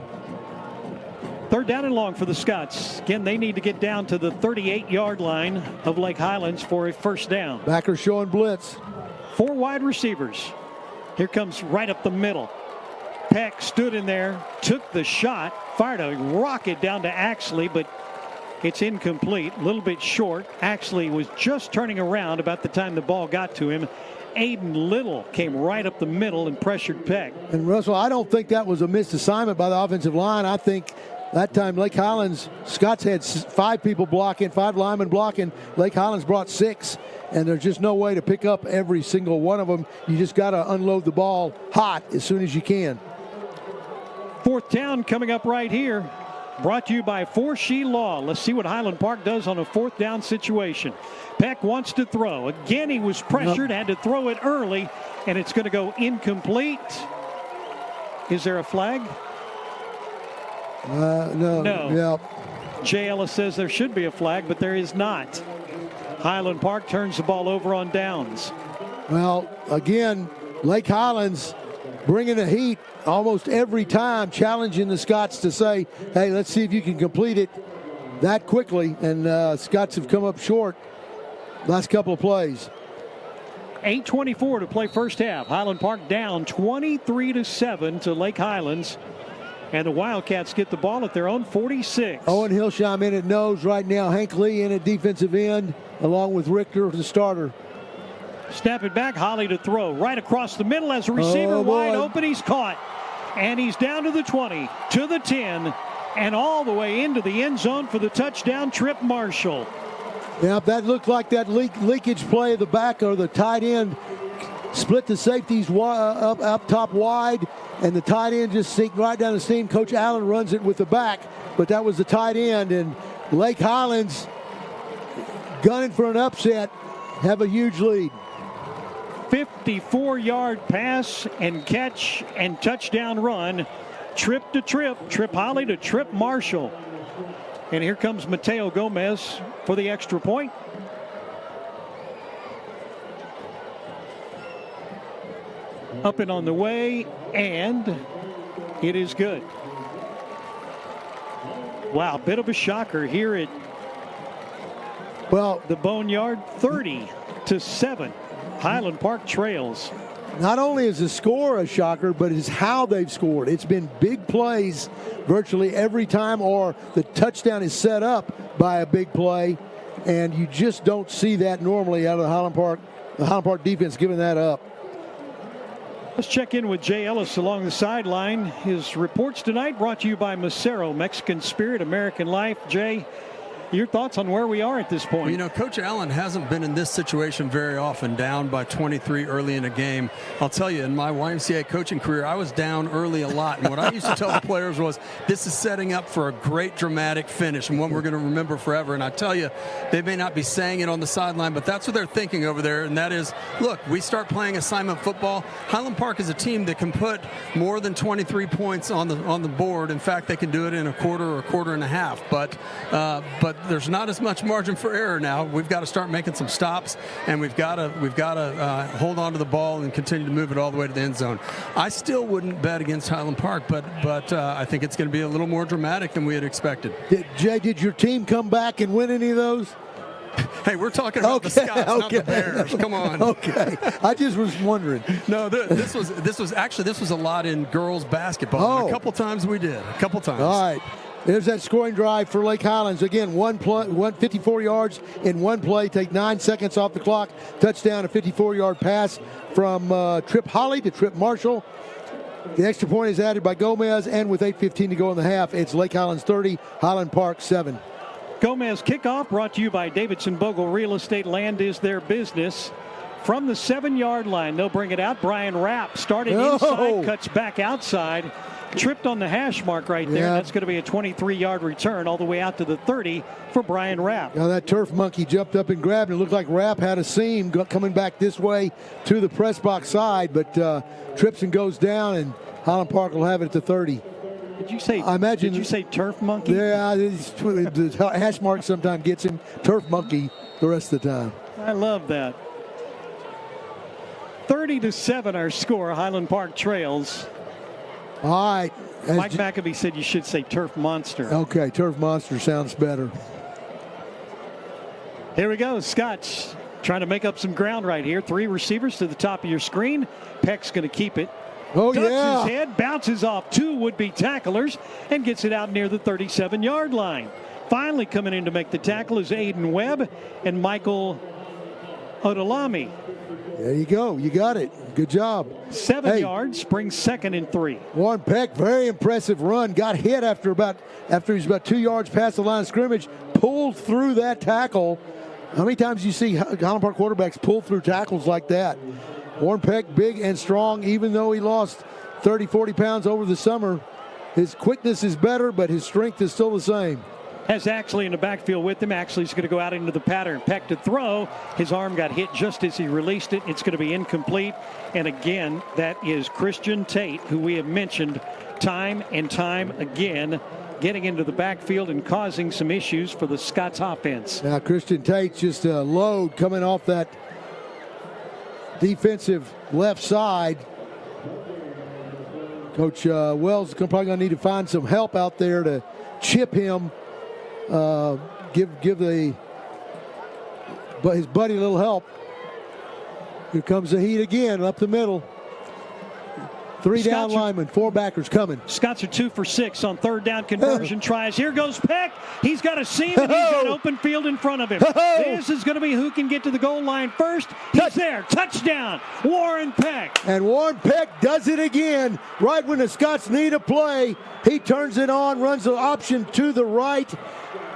Third down and long for the Scots. Again, they need to get down to the 38-yard line of Lake Highlands for a first down.
Backers showing blitz.
4 wide receivers. Here comes right up the middle. Peck stood in there, took the shot, fired a rocket down to Axley, but it's incomplete, a little bit short. Axley was just turning around about the time the ball got to him. Aiden Little came right up the middle and pressured Peck.
And Russell, I don't think that was a missed assignment by the offensive line. I think that time Lake Highlands, Scots had 5 people blocking, 5 linemen blocking. Lake Highlands brought 6, and there's just no way to pick up every single one of them. You just got to unload the ball hot as soon as you can.
Fourth down coming up right here. Brought to you by Forshee Law. Let's see what Highland Park does on a fourth down situation. Peck wants to throw. Again, he was pressured, had to throw it early, and it's going to go incomplete. Is there a flag?
No.
Yep. Jay Ellis says there should be a flag, but there is not. Highland Park turns the ball over on downs.
Well, again, Lake Highlands bringing the heat almost every time, challenging the Scots to say, hey, let's see if you can complete it that quickly. And Scots have come up short last couple of plays.
8:24 to play first half. Highland Park down 23-7 to Lake Highlands. And the Wildcats get the ball at their own 46.
Owen Hillsham in at nose right now. Hank Lee in at defensive end, along with Richter, the starter.
Snap it back, Holly to throw. Right across the middle as a receiver, wide open. He's caught. And he's down to the 20, to the 10, and all the way into the end zone for the touchdown, Trip Marshall.
Yeah, that looked like that leakage play of the back or the tight end split the safeties up top wide, and the tight end just sneaked right down the seam. Coach Allen runs it with the back, but that was the tight end, and Lake Highlands gunning for an upset, have a huge lead.
54-yard pass and catch and touchdown run. Trip to Trip Holly to Trip Marshall. And here comes Mateo Gomez for the extra point. Up and on the way, and it is good. Wow, bit of a shocker here at the Boneyard. 30-7. Highland Park trails.
Not only is the score a shocker, but it's how they've scored. It's been big plays virtually every time, or the touchdown is set up by a big play, and you just don't see that normally out of the Highland Park defense giving that up.
Let's check in with Jay Ellis along the sideline. His reports tonight brought to you by Macero, Mexican Spirit, American Life. Jay, your thoughts on where we are at this point?
Well, you know, Coach Allen hasn't been in this situation very often, down by 23 early in a game. I'll tell you, in my YMCA coaching career, I was down early a lot. And what I used to tell the players was, this is setting up for a great dramatic finish and one we're going to remember forever. And I tell you, they may not be saying it on the sideline, but that's what they're thinking over there. And that is, look, we start playing assignment football. Highland Park is a team that can put more than 23 points on the board. In fact, they can do it in a quarter or a quarter and a half. But there's not as much margin for error now. We've got to start making some stops, and we've got to hold on to the ball and continue to move it all the way to the end zone. I still wouldn't bet against Highland Park, but I think it's going to be a little more dramatic than we had expected.
Jay, did your team come back and win any of those?
Hey, we're talking about the Scots, not the Bears. Come on.
Okay, I just was wondering.
No, this was a lot in girls basketball. A couple times we did. A couple times.
All right. There's that scoring drive for Lake Highlands. Again, 54 yards in one play. Take 9 seconds off the clock. Touchdown, a 54-yard pass from Trip Holly to Trip Marshall. The extra point is added by Gomez, and with 8:15 to go in the half, it's Lake Highlands 30, Highland Park 7.
Gomez kickoff brought to you by Davidson Bogle Real Estate. Land is their business. From the 7-yard line, they'll bring it out. Brian Rapp starting inside, cuts back outside. Tripped on the hash mark right there.
Yeah.
That's going to be a 23-yard return all the way out to the 30 for Brian Rapp.
Now that turf monkey jumped up and grabbed it. It looked like Rapp had a seam coming back this way to the press box side, but trips and goes down, and Highland Park will have it at the 30.
Did you say?
I imagine.
Did you say turf monkey?
Yeah, the hash mark sometimes gets him. Turf monkey the rest of the time.
I love that. 30-7 our score. Highland Park trails.
All right.
Mike McAbee said you should say turf monster.
Okay, turf monster sounds better.
Here we go. Scotch trying to make up some ground right here. 3 receivers to the top of your screen. Peck's going to keep it.
Oh,
Ducks
yeah.
his head, bounces off 2 would-be tacklers, and gets it out near the 37-yard line. Finally coming in to make the tackle is Aiden Webb and Michael Odolami.
There you go. You got it. Good job.
7 yards, brings second and 3.
Warren Peck, very impressive run. Got hit after he was about 2 yards past the line of scrimmage. Pulled through that tackle. How many times do you see Highland Park quarterbacks pull through tackles like that? Warren Peck, big and strong, even though he lost 30, 40 pounds over the summer. His quickness is better, but his strength is still the same.
Has Axley in the backfield with him. Axley's going to go out into the pattern. Peck to throw. His arm got hit just as he released it. It's going to be incomplete. And again, that is Christian Tate, who we have mentioned time and time again, getting into the backfield and causing some issues for the Scots offense.
Now, Christian Tate's just a load coming off that defensive left side. Coach Wells is probably going to need to find some help out there to chip him. Give his buddy a little help. Here comes the heat again up the middle. Three down linemen, 4 backers coming.
Scots are 2 for 6 on third down conversion tries. Here goes Peck. He's got a seam and he's got open field in front of him. This is going to be who can get to the goal line first. He's there. Touchdown, Warren Peck.
And Warren Peck does it again. Right when the Scots need a play, he turns it on, runs the option to the right,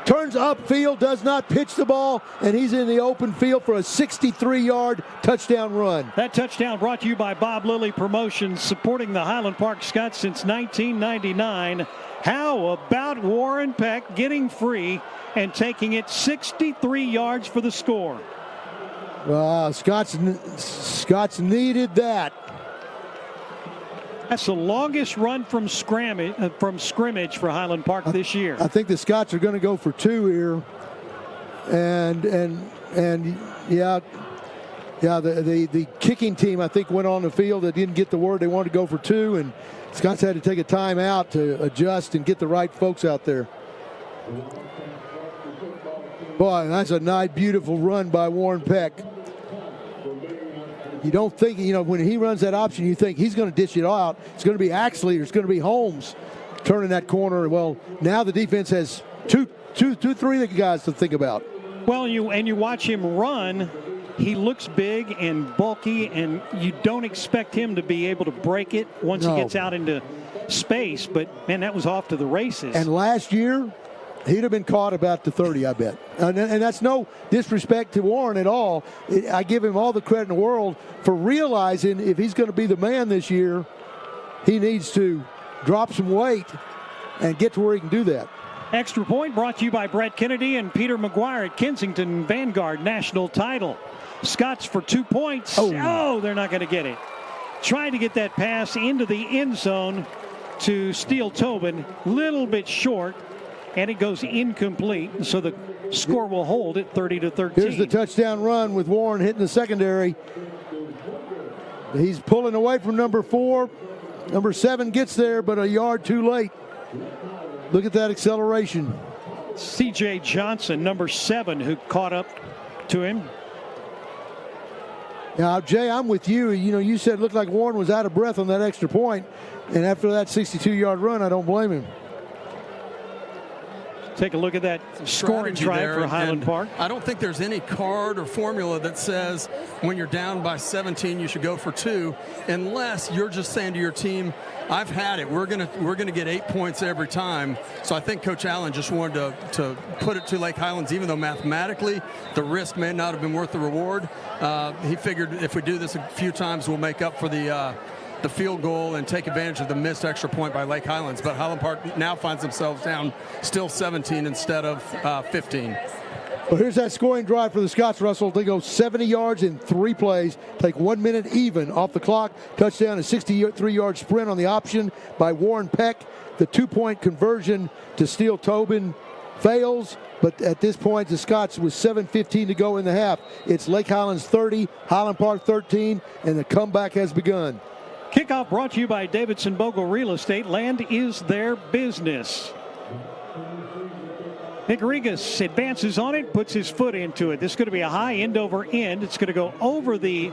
turns upfield, does not pitch the ball, and he's in the open field for a 63-yard touchdown run.
That touchdown brought to you by Bob Lilly Promotions, supporting the Highland Park Scots since 1999. How about Warren Peck getting free and taking it 63 yards for the score?
Well, Scots needed that.
That's the longest run from scrimmage for Highland Park this year.
I think the Scots are going to go for 2 here, and the kicking team I think went on the field. They didn't get the word they wanted to go for 2, and Scots had to take a timeout to adjust and get the right folks out there. Boy, that's a nice, beautiful run by Warren Peck. You don't think, when he runs that option, you think he's going to dish it out. It's going to be Axley or it's going to be Holmes turning that corner. Well, now the defense has three guys to think about.
Well, you watch him run. He looks big and bulky, and you don't expect him to be able to break it once he gets out into space. But, man, that was off to the races.
And last year, he'd have been caught about the 30, I bet. And that's no disrespect to Warren at all. I give him all the credit in the world for realizing if he's going to be the man this year, he needs to drop some weight and get to where he can do that.
Extra point brought to you by Brett Kennedy and Peter McGuire at Kensington Vanguard National Title. Scots for 2 points. Oh, they're not going to get it. Trying to get that pass into the end zone to Steele Tobin. Little bit short. And it goes incomplete, so the score will hold at 30-13.
Here's the touchdown run with Warren hitting the secondary. He's pulling away from number 4. Number 7 gets there, but a yard too late. Look at that acceleration.
C.J. Johnson, number 7, who caught up to him.
Now, Jay, I'm with you. You said it looked like Warren was out of breath on that extra point, and after that 62-yard run, I don't blame him.
Take a look at that scoring drive for Highland Park.
I don't think there's any card or formula that says when you're down by 17 you should go for 2, unless you're just saying to your team, I've had it. We're gonna get 8 points every time. So I think Coach Allen just wanted to put it to Lake Highlands, even though mathematically the risk may not have been worth the reward. He figured if we do this a few times, we'll make up for the field goal and take advantage of the missed extra point by Lake Highlands. But Highland Park now finds themselves down still 17 instead of 15.
Well, here's that scoring drive for the Scots, Russell. They go 70 yards in 3 plays, take 1 minute even off the clock. Touchdown, a 63-yard sprint on the option by Warren Peck. The 2-point conversion to Steele Tobin fails, but at this point, the Scots with 7:15 to go in the half. It's Lake Highlands 30, Highland Park 13, and the comeback has begun.
Kickoff brought to you by Davidson Bogle Real Estate. Land is their business. Nick Regas advances on it, puts his foot into it. This is going to be a high end over end. It's going to go over the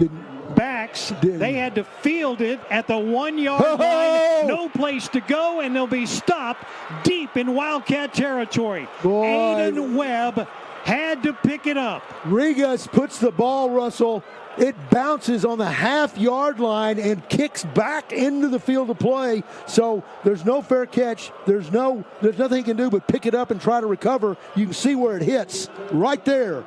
backs. They had to field it at the 1-yard line. No place to go, and they'll be stopped deep in Wildcat territory. Aiden Webb had to pick it up.
Regas puts the ball, Russell. It bounces on the half-yard line and kicks back into the field of play. So there's no fair catch. There's nothing he can do but pick it up and try to recover. You can see where it hits right there.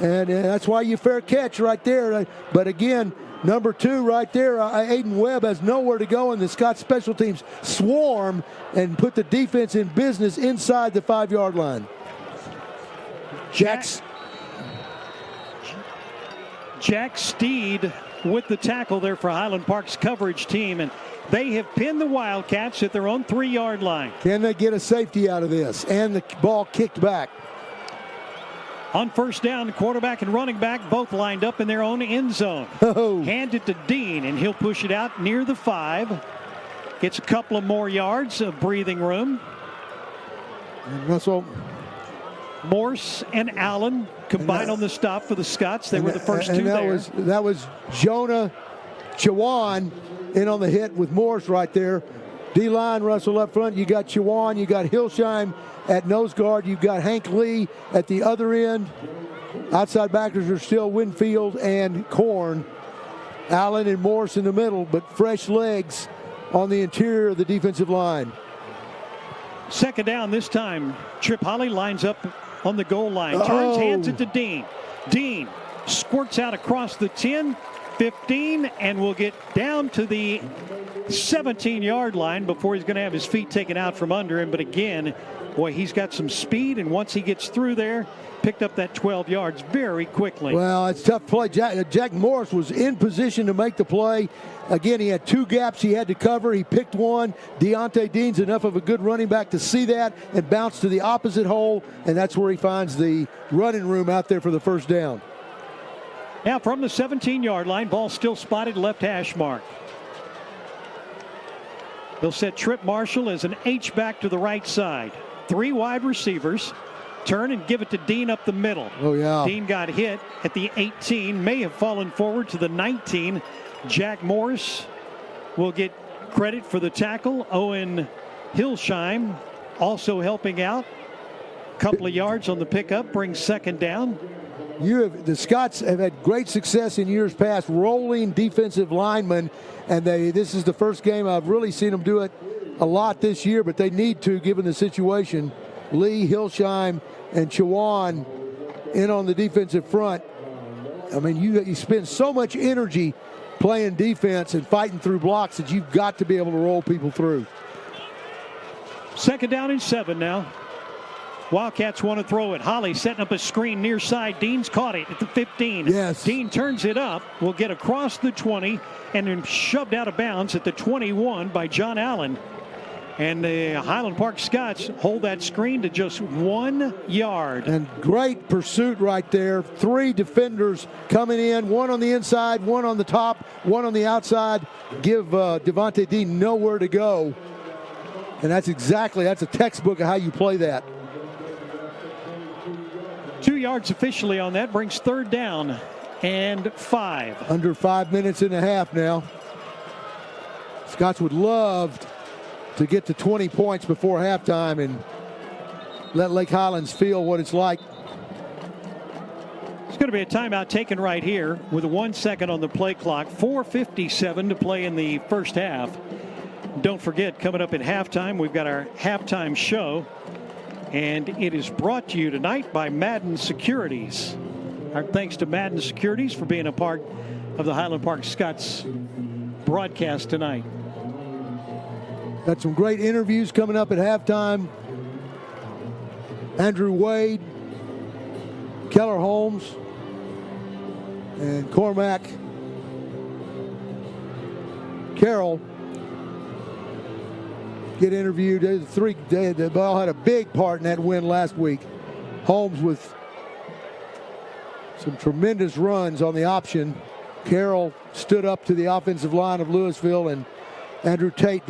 And that's why you fair catch right there. But again, number 2 right there, Aiden Webb has nowhere to go, and the Scots special teams swarm and put the defense in business inside the 5-yard line.
Jack Steed with the tackle there for Highland Park's coverage team, and they have pinned the Wildcats at their own 3-yard line.
Can they get a safety out of this? And the ball kicked back.
On first down, the quarterback and running back both lined up in their own end zone. Hand it to Dean, and he'll push it out near the 5. Gets a couple of more yards of breathing room.
And Russell.
Morse and Allen combined on the stop for the Scots. They were the first 2 there.
That was Jonah Chawan in on the hit with Morris right there. D-line, Russell up front. You got Chawan, you got Hilsheim at nose guard. You've got Hank Lee at the other end. Outside backers are still Winfield and Korn. Allen and Morris in the middle, but fresh legs on the interior of the defensive line.
Second down this time. Trip Holly lines up on the goal line. Turns, hands it to Dean. Dean squirts out across the 10, 15, and will get down to the 17-yard line before he's going to have his feet taken out from under him. But again, boy, he's got some speed, and once he gets through there, picked up that 12 yards very quickly.
Well, it's a tough play. Jack Morris was in position to make the play. Again, he had two gaps he had to cover. He picked one. Deontay Dean's enough of a good running back to see that and bounce to the opposite hole, and that's where he finds the running room out there for the first down.
Now from the 17-yard line, ball still spotted left hash mark. They'll set Trip Marshall as an H-back to the right side. 3 wide receivers. Turn and give it to Dean up the middle.
Oh, yeah.
Dean got hit at the 18, may have fallen forward to the 19. Jack Morris will get credit for the tackle. Owen Hilsheim also helping out. Couple of yards on the pickup, brings second down.
The Scots have had great success in years past rolling defensive linemen, and this is the first game I've really seen them do it a lot this year, but they need to given the situation. Lee, Hilsheim, and Chawan in on the defensive front. I mean, you spend so much energy playing defense and fighting through blocks that you've got to be able to roll people through.
Second down and 7 now. Wildcats want to throw it. Holly setting up a screen near side. Dean's caught it at the 15.
Yes.
Dean turns it up. Will get across the 20 and then shoved out of bounds at the 21 by John Allen. And the Highland Park Scots hold that screen to just 1 yard.
And great pursuit right there. 3 defenders coming in, one on the inside, one on the top, one on the outside. Give Devontae Dean nowhere to go. And that's a textbook of how you play that.
2 yards officially on that, brings third down and 5.
Under 5 minutes and a half now. Scots would love to get to 20 points before halftime and let Lake Highlands feel what it's like.
It's going to be a timeout taken right here with 1 second on the play clock. 4:57 to play in the first half. Don't forget, coming up at halftime, we've got our halftime show, and it is brought to you tonight by Madden Securities. Our thanks to Madden Securities for being a part of the Highland Park Scots broadcast tonight.
Got some great interviews coming up at halftime. Andrew Wade, Keller Holmes, and Cormac Carroll get interviewed. They all had a big part in that win last week. Holmes with some tremendous runs on the option. Carroll stood up to the offensive line of Louisville, and Andrew Tate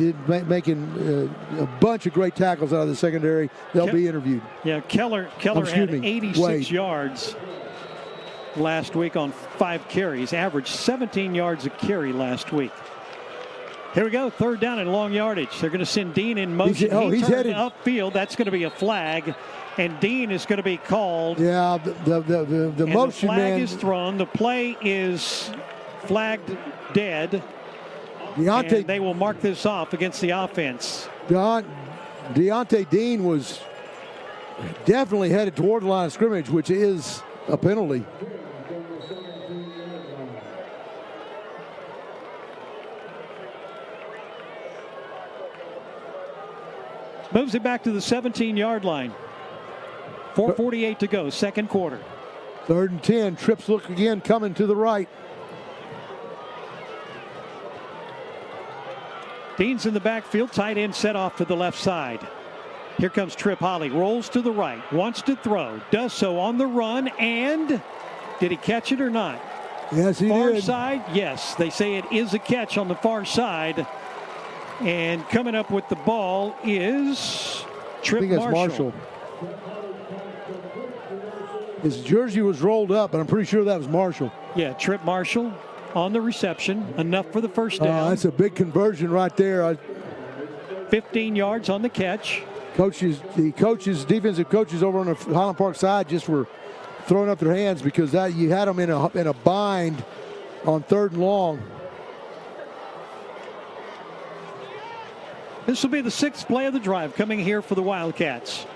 making a bunch of great tackles out of the secondary. They'll be interviewed.
Yeah, Keller had 86 yards last week on 5 carries, averaged 17 yards a carry last week. Here we go, third down and long yardage. They're going to send Dean in motion. He's headed upfield. That's going to be a flag, and Dean is going to be called.
Yeah, the motion
the flag
man
is thrown. The play is flagged dead. And they will mark this off against the offense.
Deontay Dean was definitely headed toward the line of scrimmage, which is a penalty.
Moves it back to the 17-yard line. 4:48 to go, second quarter.
3rd and 10. Trips look again coming to the right.
Dean's in the backfield, tight end set off to the left side. Here comes Trip Holly, rolls to the right, wants to throw, does so on the run, and did he catch it or not?
Yes, he
did. Far side, yes. They say it is a catch on the far side. And coming up with the ball is Trip Marshall.
His jersey was rolled up, but I'm pretty sure that was Marshall.
Yeah, Trip Marshall. on the reception, enough for the first down.
That's a big conversion right there.
15 yards on the catch.
The defensive coaches over on the Highland Park side just were throwing up their hands because you had them in a bind on 3rd and long.
This will be the 6th play of the drive coming here for the Wildcats.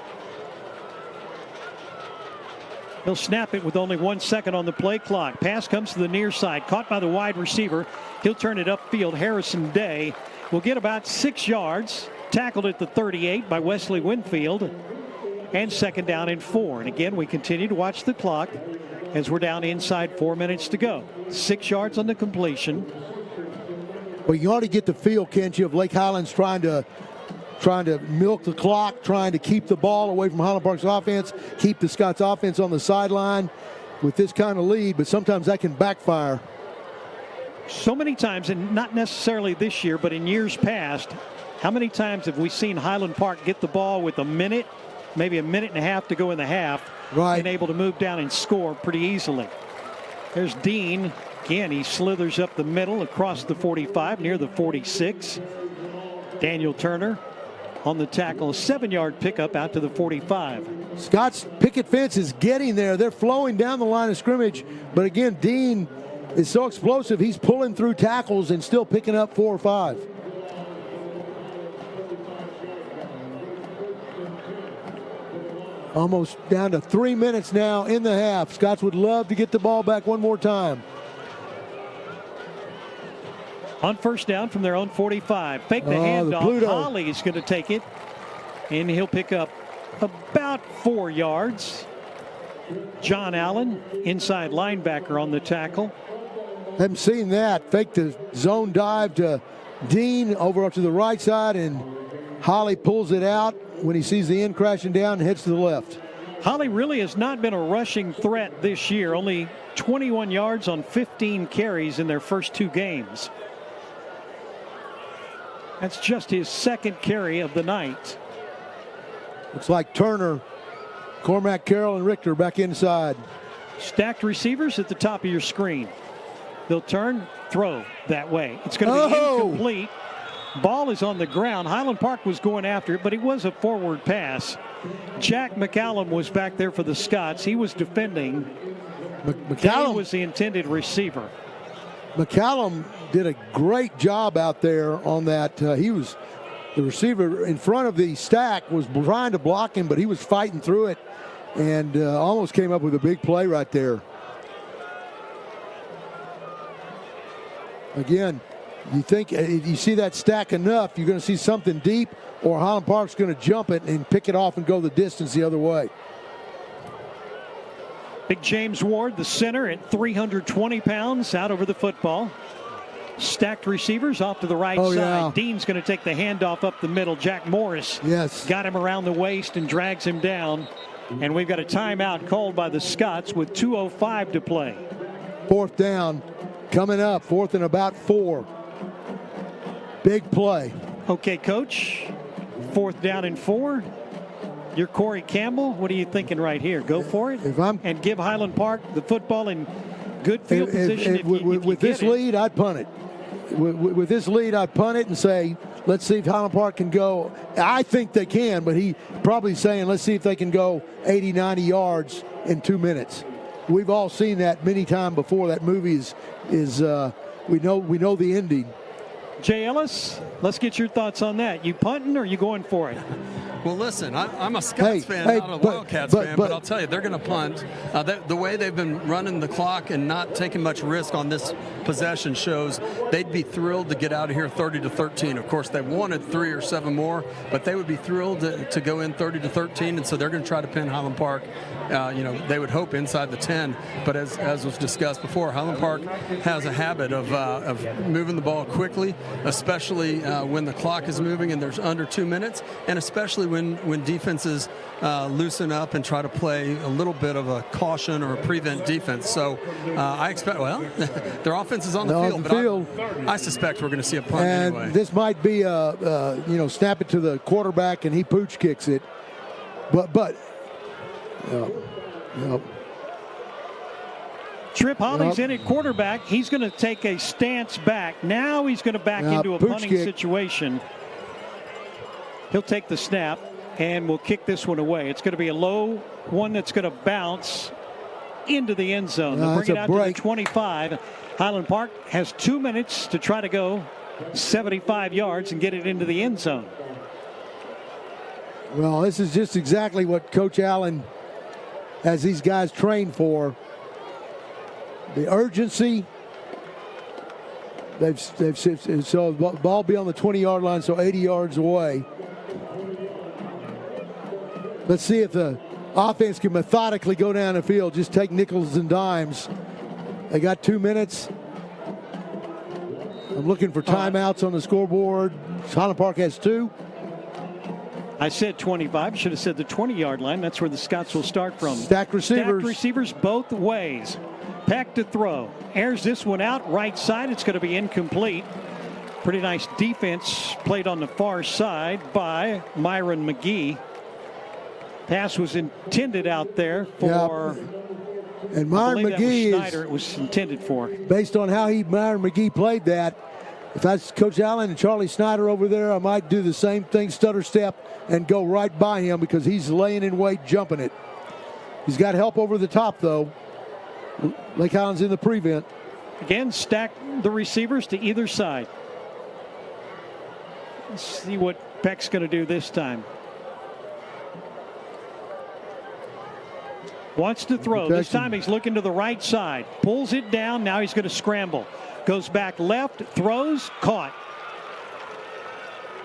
He'll snap it with only 1 second on the play clock. Pass comes to the near side, caught by the wide receiver. He'll turn it upfield. Harrison Day will get about 6 yards. Tackled at the 38 by Wesley Winfield. And 2nd down and 4. And again, we continue to watch the clock as we're down inside 4 minutes to go. 6 yards on the completion.
Well, you ought to get the feel, can't you, of Lake Highlands trying to milk the clock, trying to keep the ball away from Highland Park's offense, keep the Scots offense on the sideline with this kind of lead, but sometimes that can backfire.
So many times, and not necessarily this year, but in years past, how many times have we seen Highland Park get the ball with a minute, maybe a minute and a half to go in the half, and able to move down and score pretty easily? There's Dean. Again, he slithers up the middle across the 45 near the 46. Daniel Turner on the tackle, a 7-yard pickup out to the 45.
Scott's picket fence is getting there. They're flowing down the line of scrimmage. But again, Dean is so explosive. He's pulling through tackles and still picking up 4 or 5. Almost down to 3 minutes now in the half. Scots would love to get the ball back one more time.
On 1st down from their own 45. Fake the handoff. Holly is going to take it. And he'll pick up about 4 yards. John Allen, inside linebacker on the tackle.
Haven't seen that. Fake the zone dive to Dean over up to the right side, and Holly pulls it out when he sees the end crashing down and heads to the left.
Holly really has not been a rushing threat this year. Only 21 yards on 15 carries in their first 2 games. That's just his 2nd carry of the night.
Looks like Turner, Cormac, Carroll, and Richter back inside.
Stacked receivers at the top of your screen. They'll turn, throw that way. It's going to be incomplete. Ball is on the ground. Highland Park was going after it, but it was a forward pass. Jack McCallum was back there for the Scots. He was defending. McCallum was the intended receiver.
McCallum did a great job out there on that. He was the receiver in front of the stack, was trying to block him, but he was fighting through it and almost came up with a big play right there. Again, you think if you see that stack enough, you're going to see something deep, or Highland Park's going to jump it and pick it off and go the distance the other way.
Big James Ward, the center, at 320 pounds, out over the football. Stacked receivers off to the right side.
Yeah.
Dean's going to take the handoff up the middle. Jack Morris got him around the waist and drags him down. And we've got a timeout called by the Scots with 2:05 to play.
4th down coming up. 4th and about 4. Big play.
Okay, Coach. 4th down and 4. You're Corey Campbell. What are you thinking right here? Go for it and give Highland Park the football in good field position.
With this lead, I'd punt it. With this lead, I'd punt it and say, let's see if Highland Park can go. I think they can, but he probably saying, let's see if they can go 80, 90 yards in 2 minutes. We've all seen that many times before. That movie is we know the ending.
Jay Ellis, let's get your thoughts on that. You punting or you going for it?
Well, listen, I'm a Scots fan, not a Wildcats fan, but I'll tell you, they're going to punt. The way they've been running the clock and not taking much risk on this possession shows they'd be thrilled to get out of here 30-13. Of course, they wanted 3 or 7 more, but they would be thrilled to go in 30-13, and so they're going to try to pin Highland Park. They would hope inside the 10, but as was discussed before, Highland Park has a habit of moving the ball quickly, especially when the clock is moving and there's under 2 minutes, and especially when defenses loosen up and try to play a little bit of a caution or a prevent defense. So I expect, their offense is on the field, but I suspect we're going to see a punt anyway.
This might be snap it to the quarterback and he pooch kicks it. But
Trip Holly's in at quarterback. He's going to take a stance back. Now he's going to back into a punting situation. He'll take the snap and will kick this one away. It's going to be a low one that's going to bounce into the end zone. They'll bring it out to the 25. Highland Park has 2 minutes to try to go 75 yards and get it into the end zone.
Well, this is just exactly what Coach Allen has these guys trained for. The urgency. They've so the ball be on the 20-yard line, so 80 yards away. Let's see if the offense can methodically go down the field, just take nickels and dimes. They got 2 minutes. I'm looking for timeouts on the scoreboard. Highland Park has 2.
I said 25. Should have said the 20-yard line. That's where the Scots will start from.
Stacked receivers.
Stacked receivers both ways. Peck to throw. Airs this one out. Right side. It's going to be incomplete. Pretty nice defense played on the far side by Myron McGee. Pass was intended out there for...
And Myron McGee
Schneider, it was intended for.
Based on how Myron McGee played that, if that's Coach Allen and Charlie Snyder over there, I might do the same thing, stutter step, and go right by him because he's laying in weight, jumping it. He's got help over the top, though. Lake Highlands in the prevent.
Again, stack the receivers to either side. Let's see what Peck's going to do this time. Wants to throw. This time he's looking to the right side. Pulls it down. Now he's going to scramble. Goes back left. Throws. Caught.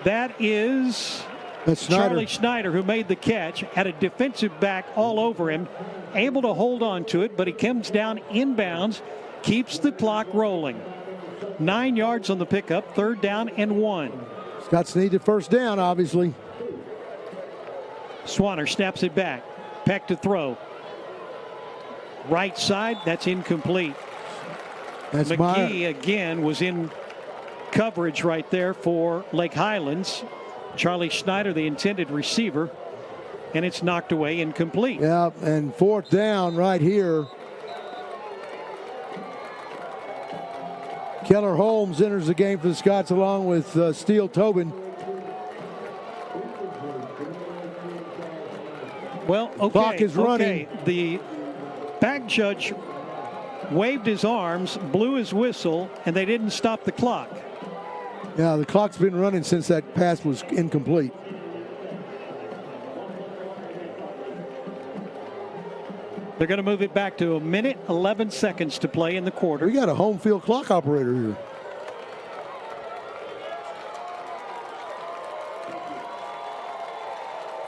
That's Charlie Schneider, who made the catch. Had a defensive back all over him. Able to hold on to it, but he comes down inbounds. Keeps the clock rolling. 9 yards on the pickup. 3rd down and 1.
Scots need the first down, obviously.
Swanner snaps it back. Peck to throw. Right side, that's incomplete.
That's
McGee again was in coverage right there for Lake Highlands. Charlie Schneider, the intended receiver, and it's knocked away, incomplete.
Yeah, and 4th down right here. Keller Holmes enters the game for the Scots along with Steele Tobin.
Well, okay.
Clock is running.
The back judge waved his arms, blew his whistle, and they didn't stop the clock.
Yeah, the clock's been running since that pass was incomplete.
They're going to move it back to 1 minute, 11 seconds to play in the quarter.
We got a home field clock operator here.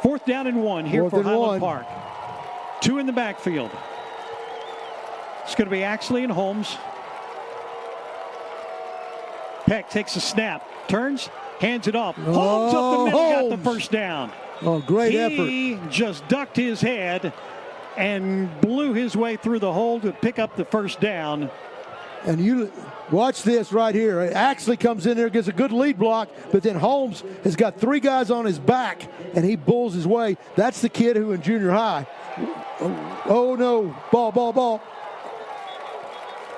Fourth down and 1 here for Highland Park. 2 in the backfield. It's going to be Axley and Holmes. Peck takes a snap, turns, hands it off. Holmes up the middle, got the first down.
Oh, great effort.
He just ducked his head and blew his way through the hole to pick up the first down.
And you watch this right here. Axley comes in there, gets a good lead block, but then Holmes has got 3 guys on his back, and he bulls his way. That's the kid who in junior high. Oh no, ball.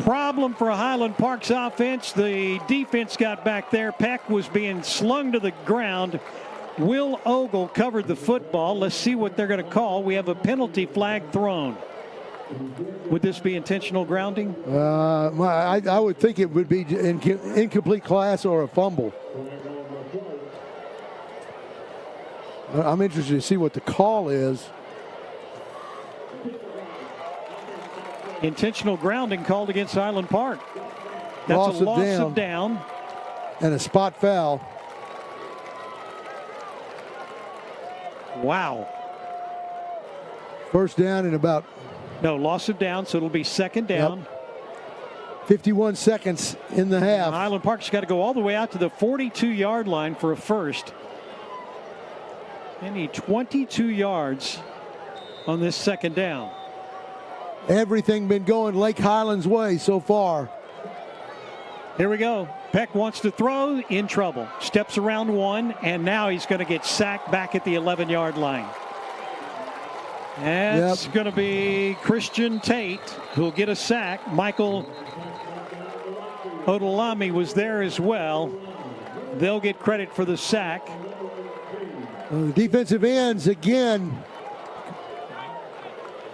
Problem for Highland Park's offense. The defense got back there. Peck was being slung to the ground. Will Ogle covered the football. Let's see what they're going to call. We have a penalty flag thrown. Would this be intentional grounding?
I would think it would be incomplete class or a fumble. I'm interested to see what the call is.
Intentional grounding called against Highland Park. That's a loss of down.
And a spot foul.
Wow.
First down and about...
No, loss of down, so it'll be 2nd down.
Yep. 51 seconds in the half.
Highland Park's got to go all the way out to the 42-yard line for a first. They need 22 yards on this 2nd down.
Everything been going Lake Highlands' way so far.
Here we go. Peck wants to throw, in trouble. Steps around 1, and now he's going to get sacked back at the 11-yard line. It's going to be Christian Tate who'll get a sack. Michael Odolami was there as well. They'll get credit for the sack.
The defensive ends again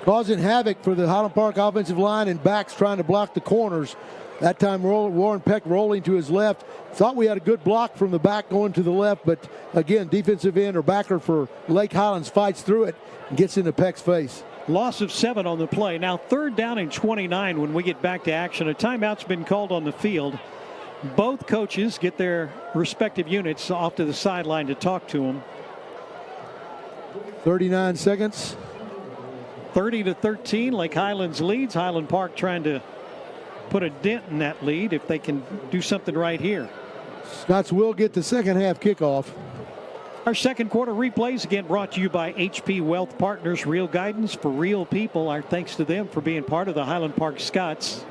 causing havoc for the Highland Park offensive line and backs trying to block the corners. That time Warren Peck rolling to his left. Thought we had a good block from the back going to the left, but again, defensive end or backer for Lake Highlands fights through it and gets into Peck's face.
Loss of 7 on the play. Now 3rd down and 29 when we get back to action. A timeout's been called on the field. Both coaches get their respective units off to the sideline to talk to them.
39 seconds.
30-13, Lake Highlands leads. Highland Park trying to put a dent in that lead if they can do something right here.
Scots will get the second half kickoff.
Our second quarter replays again brought to you by HP Wealth Partners, real guidance for real people. Our thanks to them for being part of the Highland Park Scots.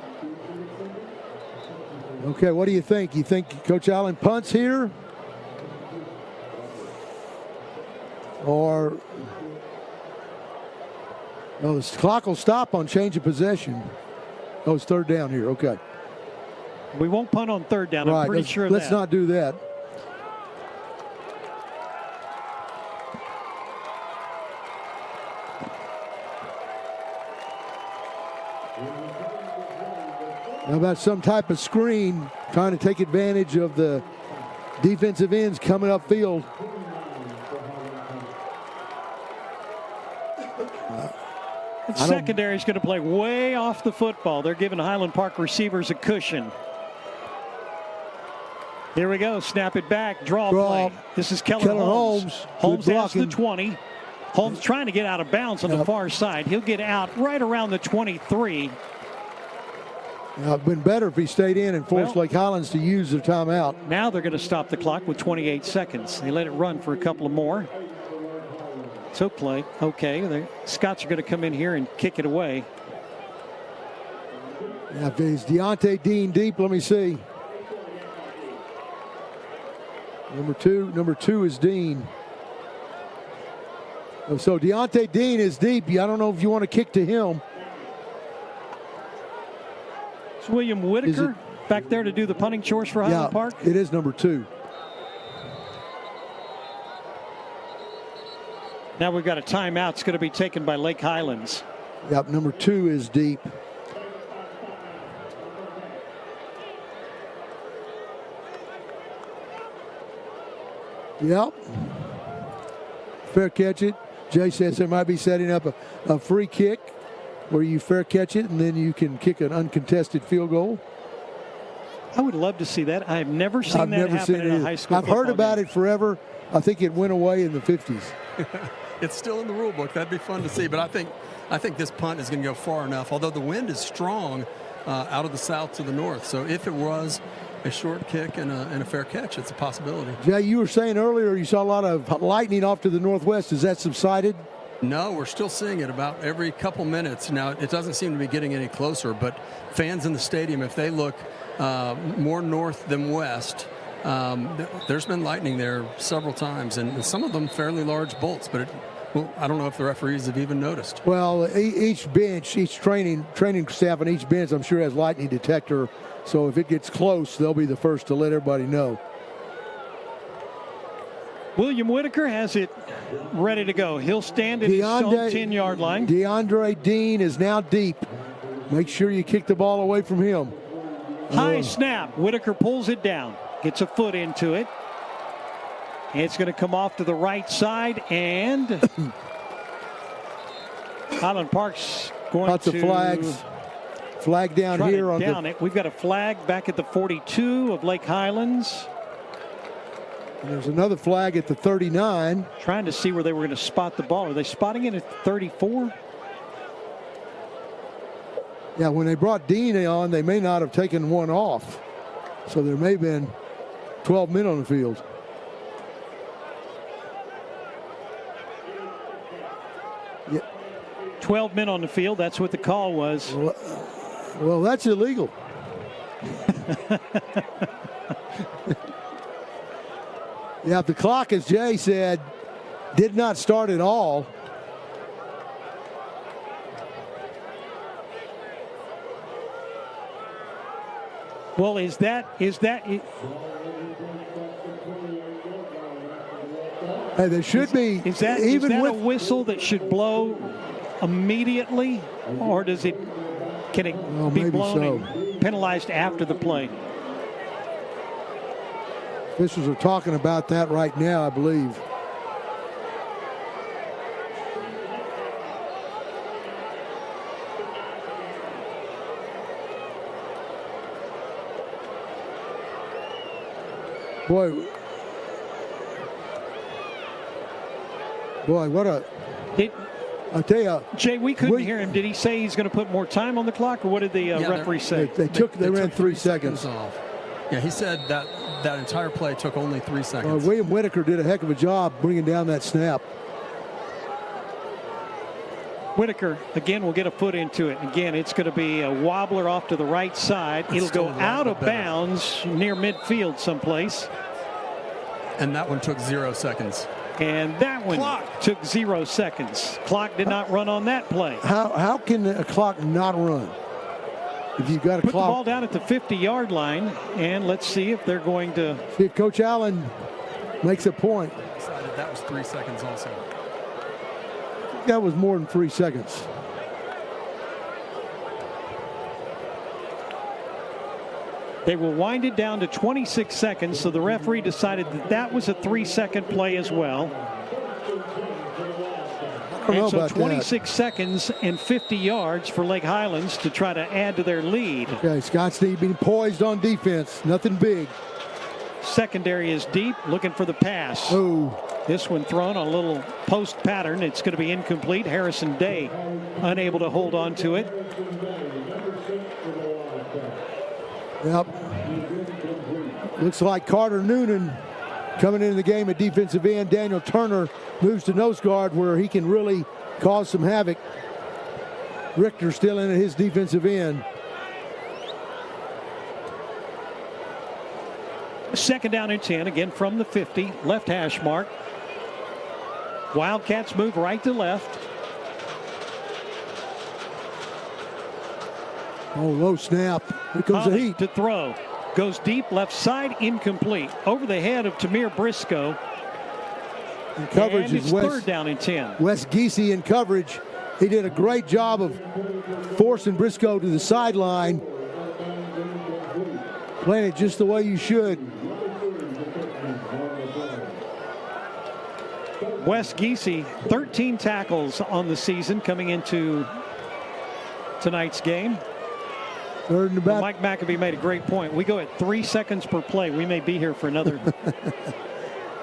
Okay, what do you think? You think Coach Allen punts here? Or no, the clock will stop on change of possession. Oh, it's 3rd down here. Okay.
We won't punt on 3rd down.
Right.
I'm pretty sure of
let's
that.
not do that. How about some type of screen trying to take advantage of the defensive ends coming upfield?
Secondary is going to play way off the football. They're giving Highland Park receivers a cushion. Here we go. Snap it back. Draw play. This is Kellen Holmes. Holmes has the 20. Holmes trying to get out of bounds on the far side. He'll get out right around the 23.
It'd been better if he stayed in and forced Lake Highlands to use their timeout.
Now they're going to stop the clock with 28 seconds. They let it run for a couple of more. So play. Okay, the Scots are going to come in here and kick it away.
Yeah, is Deontay Dean deep? Let me see. Number two is Dean. So Deontay Dean is deep. I don't know if you want to kick to him.
It's William Whitaker back there to do the punting chores for Highland Park.
It is number 2.
Now we've got a timeout. It's going to be taken by Lake Highlands.
Yep, number 2 is deep. Yep. Fair catch it. Jay says there might be setting up a free kick where you fair catch it and then you can kick an uncontested field goal.
I would love to see that. I've never seen that happen in a high school.
I've heard about it forever. I think it went away in the 50s.
It's still in the rule book. That'd be fun to see. But I think this punt is going to go far enough, although the wind is strong out of the south to the north. So if it was a short kick and a fair catch, it's a possibility.
Jay, you were saying earlier you saw a lot of lightning off to the northwest. Has that subsided?
No, we're still seeing it about every couple minutes. Now, it doesn't seem to be getting any closer, but fans in the stadium, if they look more north than west, there's been lightning there several times, and some of them fairly large bolts, but I don't know if the referees have even noticed.
Well, each bench, each training staff on each bench, I'm sure has lightning detector, so if it gets close, they'll be the first to let everybody know.
William Whitaker has it ready to go. He'll stand at his own 10-yard line.
Deontay Dean is now deep. Make sure you kick the ball away from him.
High snap. Whitaker pulls it down. Gets a foot into it. It's going to come off to the right side, and Highland Park's going
Lots of flags. Flag down here on
the. We've got a flag back at the 42 of Lake Highlands.
And there's another flag at the 39.
Trying to see where they were going to spot the ball. Are they spotting it at 34?
Yeah, when they brought Dean on, they may not have taken one off. So there may have been 12 men on the field.
Yeah. 12 men on the field. That's what the call was.
Well, that's illegal. Yeah, the clock, as Jay said, did not start at all.
Well, is that?
Hey, there should be.
Is that a whistle that should blow immediately, or can it be blown and penalized after the play?
Officials are talking about that right now, I believe. Boy, what a... I'll tell you,
Jay, we couldn't hear him. Did he say he's going to put more time on the clock, or what did the referee say?
They ran 3 seconds
off. Yeah, he said that entire play took only 3 seconds.
William Whitaker did a heck of a job bringing down that snap.
Whitaker, again, will get a foot into it. Again, it's going to be a wobbler off to the right side. It'll go out of bounds near midfield someplace.
And that one took 0 seconds.
And that one took 0 seconds. Clock did not run on that play.
How can a clock not run? If you've got a
Put
clock.
the ball down at the 50-yard line, and let's see if they're going to.
See if Coach Allen makes a point.
Decided that was 3 seconds also.
That was more than 3 seconds.
They will wind it down to 26 seconds, so the referee decided that was a 3-second play as well. And so 26 seconds and 50 yards for Lake Highlands to try to add to their lead.
Okay, Scott's being poised on defense. Nothing big.
Secondary is deep, looking for the pass.
Oh.
This one thrown on a little post pattern. It's going to be incomplete. Harrison Day unable to hold on to it.
Yep. Looks like Carter Noonan coming into the game at defensive end. Daniel Turner moves to nose guard where he can really cause some havoc. Richter still in at his defensive end.
Second down and 10, again from the 50, left hash mark. Wildcats move right to left.
Oh, low snap. Here comes the heat.
To throw. Goes deep, left side, incomplete. Over the head of Tamir Briscoe.
And coverage
and
is
it's third down and 10.
Wes Giese in coverage. He did a great job of forcing Briscoe to the sideline. Playing it just the way you should.
Wes Giese, 13 tackles on the season coming into tonight's game.
Third and about.
Mike McAbee made a great point. We go at 3 seconds per play. We may be here for another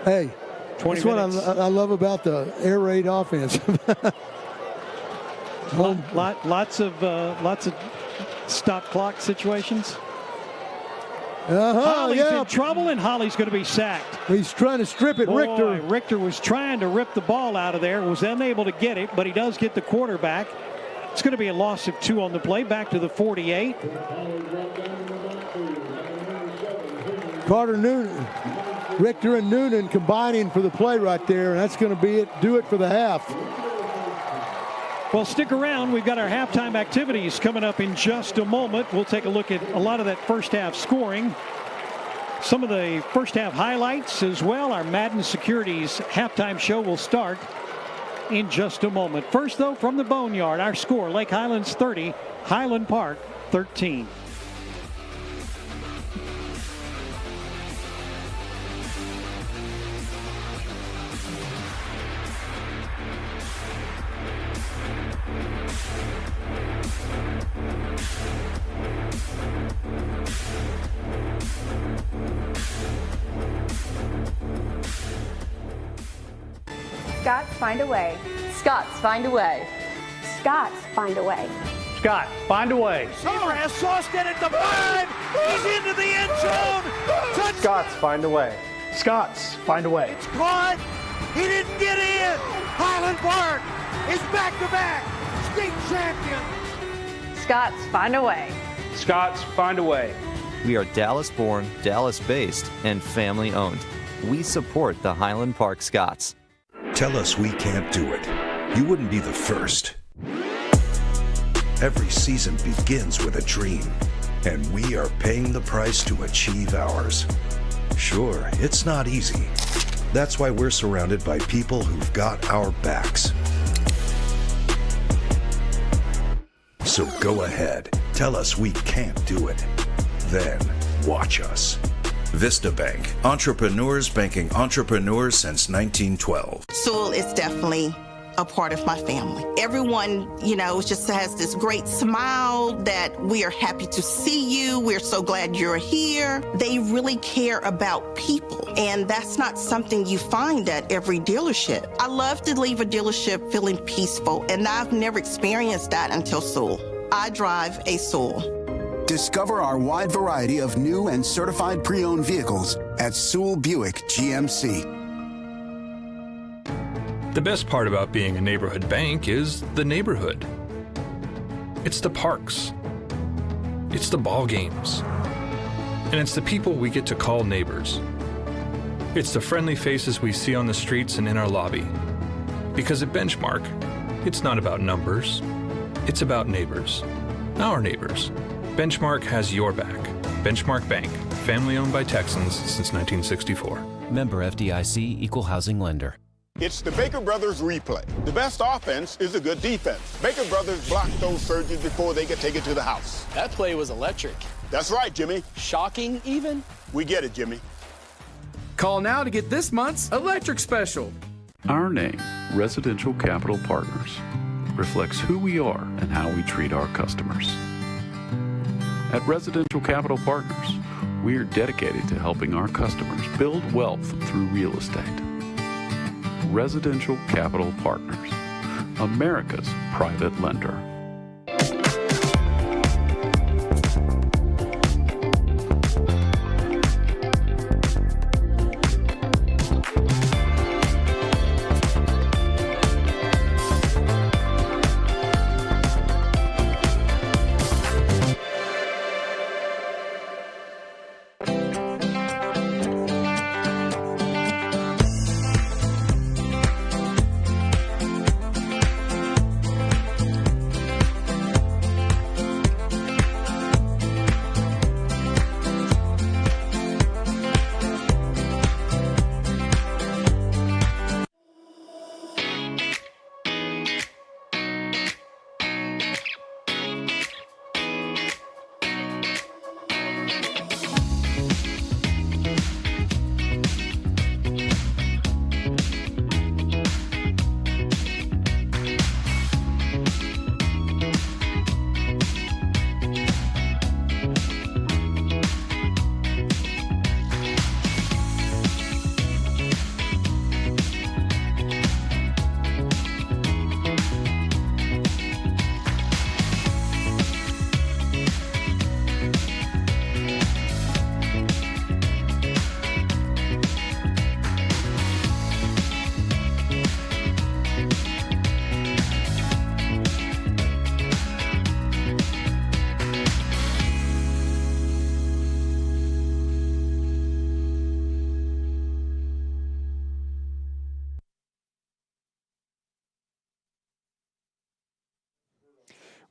hey,
20
that's
minutes.
what I love about the air raid offense.
Lots of stop clock situations. Holly's in trouble, and Holly's going to be sacked.
He's trying to strip it.
Boy, Richter was trying to rip the ball out of there, was unable to get it, but he does get the quarterback. It's going to be a loss of 2 on the play, back to the 48.
Carter Noonan, Richter and Noonan combining for the play right there, and that's going to be it. Do it for the half.
Well, stick around. We've got our halftime activities coming up in just a moment. We'll take a look at a lot of that first half scoring. Some of the first half highlights as well. Our Madden Securities halftime show will start in just a moment. First, though, from the Boneyard, our score, Lake Highlands 30, Highland Park 13.
Scots find a way. Scots find a way. Scots find a way.
Scott, find a way.
Summer has sauced it at the 5. He's into the end zone. Touchdown.
Scots, find a way. Scots, find a way.
It's caught. He didn't get in. Highland Park is back-to-back state champion.
Scots find a way.
Scots, find a way.
We are Dallas-born, Dallas-based, and family-owned. We support the Highland Park Scots.
Tell us we can't do it. You wouldn't be the first. Every season begins with a dream. and we are paying the price to achieve ours. Sure, it's not easy. That's why we're surrounded by people who've got our backs. So go ahead, tell us we can't do it. Then watch us. Vista Bank, entrepreneurs banking entrepreneurs since 1912.
Sewell is definitely a part of my family. Everyone, just has this great smile that we are happy to see you. We're so glad you're here. They really care about people, and that's not something you find at every dealership. I love to leave a dealership feeling peaceful, and I've never experienced that until Sewell. I drive a Sewell.
Discover our wide variety of new and certified pre-owned vehicles at Sewell Buick GMC.
The best part about being a neighborhood bank is the neighborhood. It's the parks. It's the ball games. And it's the people we get to call neighbors. It's the friendly faces we see on the streets and in our lobby. Because at Benchmark, it's not about numbers. It's about neighbors. Our neighbors. Benchmark has your back. Benchmark Bank, family owned by Texans since 1964.
Member FDIC, Equal Housing Lender.
It's the Baker Brothers replay. The best offense is a good defense. Baker Brothers blocked those surges before they could take it to the house.
That play was electric.
That's right, Jimmy.
Shocking, even?
We get it, Jimmy.
Call now to get this month's electric special.
Our name, Residential Capital Partners, reflects who we are and how we treat our customers. At Residential Capital Partners, we are dedicated to helping our customers build wealth through real estate. Residential Capital Partners, America's private lender.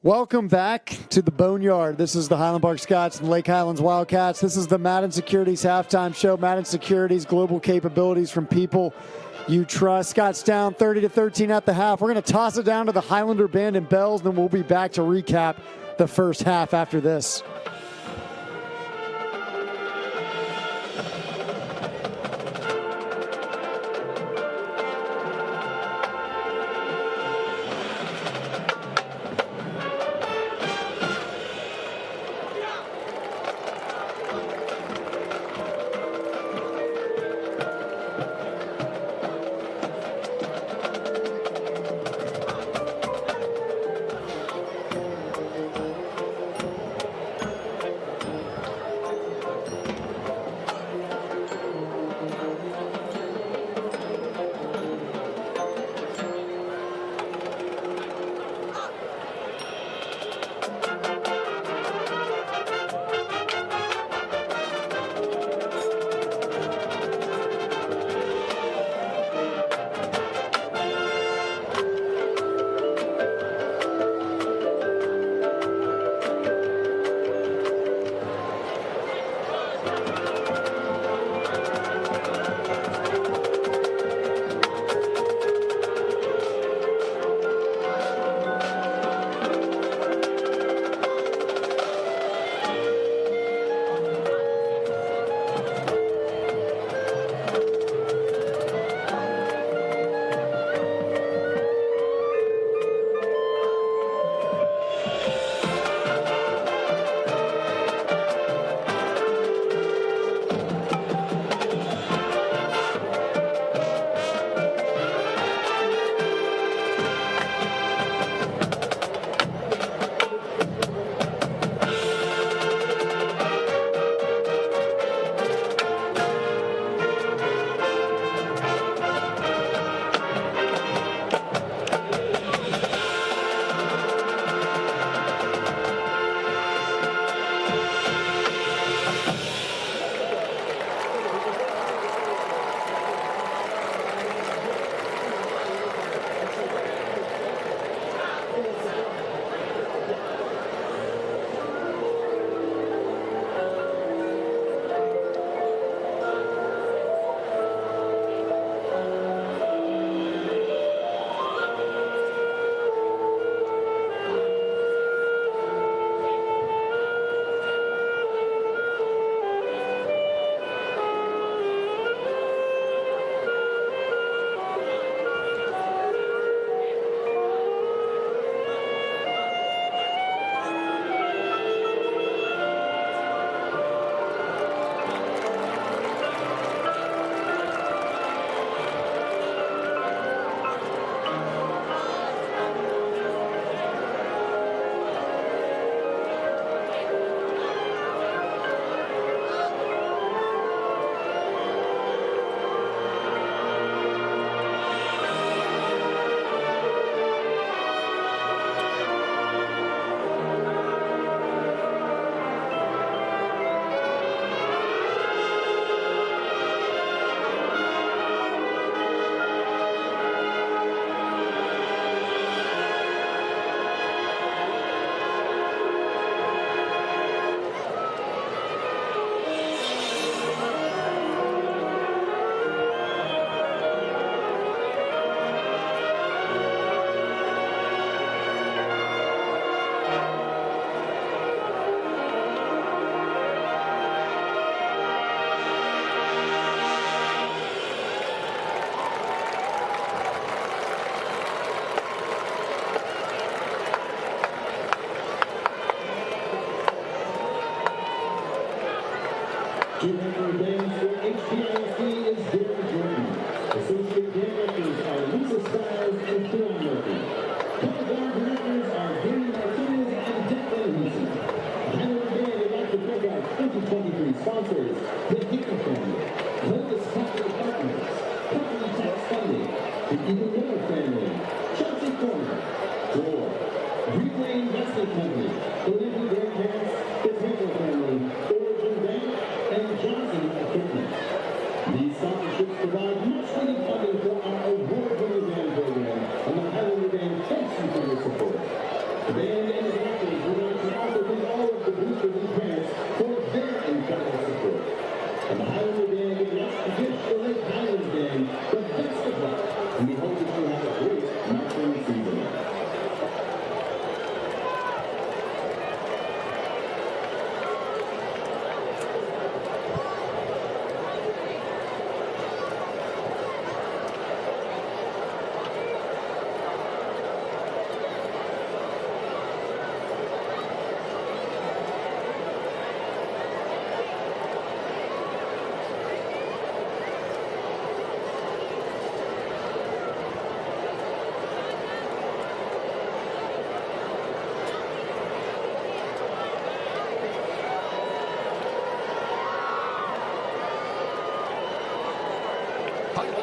Welcome back to the Boneyard. This is the Highland Park Scots and Lake Highlands Wildcats. This is the Madden Securities halftime show. Madden Securities, global capabilities from people you trust. Scots down 30-13 at the half. We're going to toss it down to the Highlander Band and Bells, then we'll be back to recap the first half after this.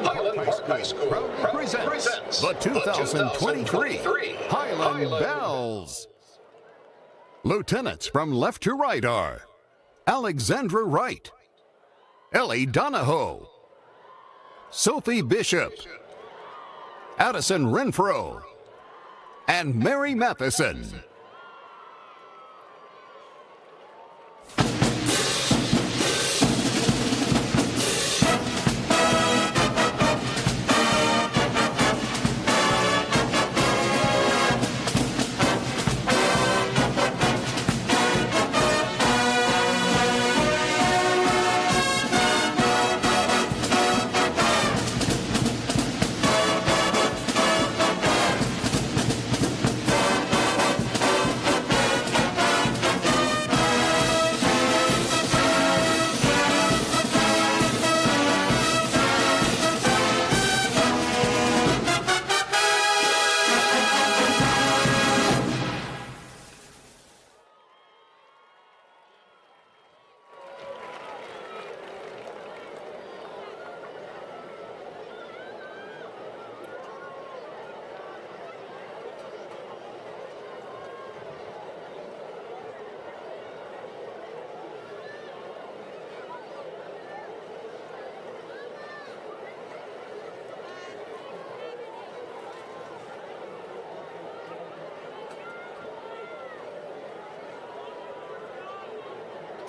Highland Park High School presents the 2023 Highland Bells. Lieutenants from left to right are Alexandra Wright, Ellie Donahoe, Sophie Bishop, Addison Renfro, and Mary Matheson.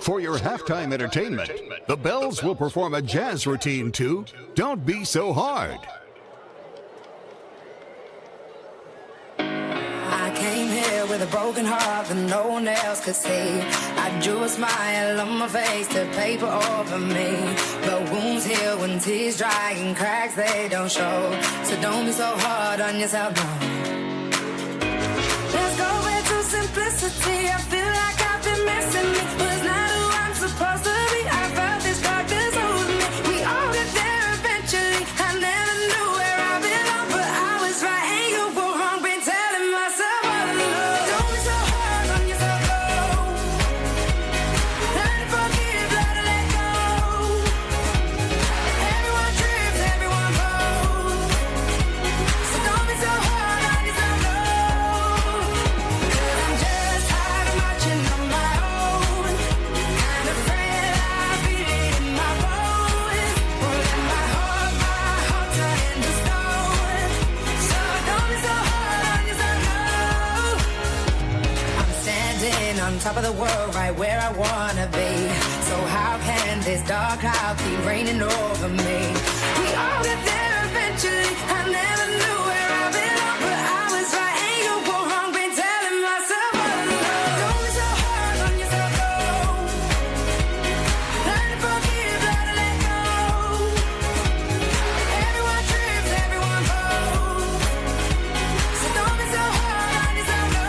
For your halftime entertainment, the Bells will perform a jazz routine to Don't Be So Hard.
I came here with a broken heart that no one else could see. I drew a smile on my face to paper over me. But wounds heal when tears dry and cracks they don't show. So don't be so hard on yourself, no. Let's go back to simplicity. I feel like I've been missing me. Supposed to be, I felt this darkness over me. We all get there eventually. I never knew where I belonged, but I was right and you were wrong. Been telling myself all along. Don't be so hard on yourself, no. Learn to forgive, learn to let go. Everyone trips, everyone falls. So don't be so hard on yourself, no. 'Cause I'm just tired of marching on my own. On top of the world, right where I wanna be. So how can this dark cloud keep raining over me? We all get there eventually. I never knew where I belonged, but I was right and you were wrong. Been telling myself all along. Don't be so hard on yourself, no. Learn to forgive, learn to let go. Everyone trips, everyone falls. So don't be so hard on yourself, no.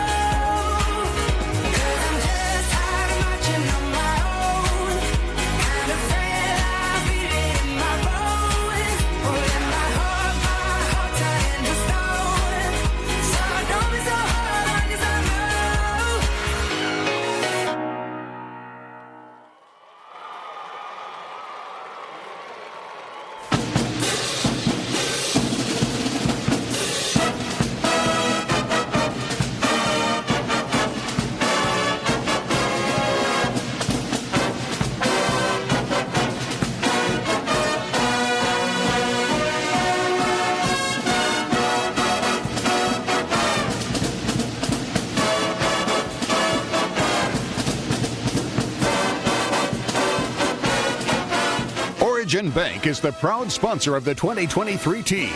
Origin Bank is the proud sponsor of the 2023 team.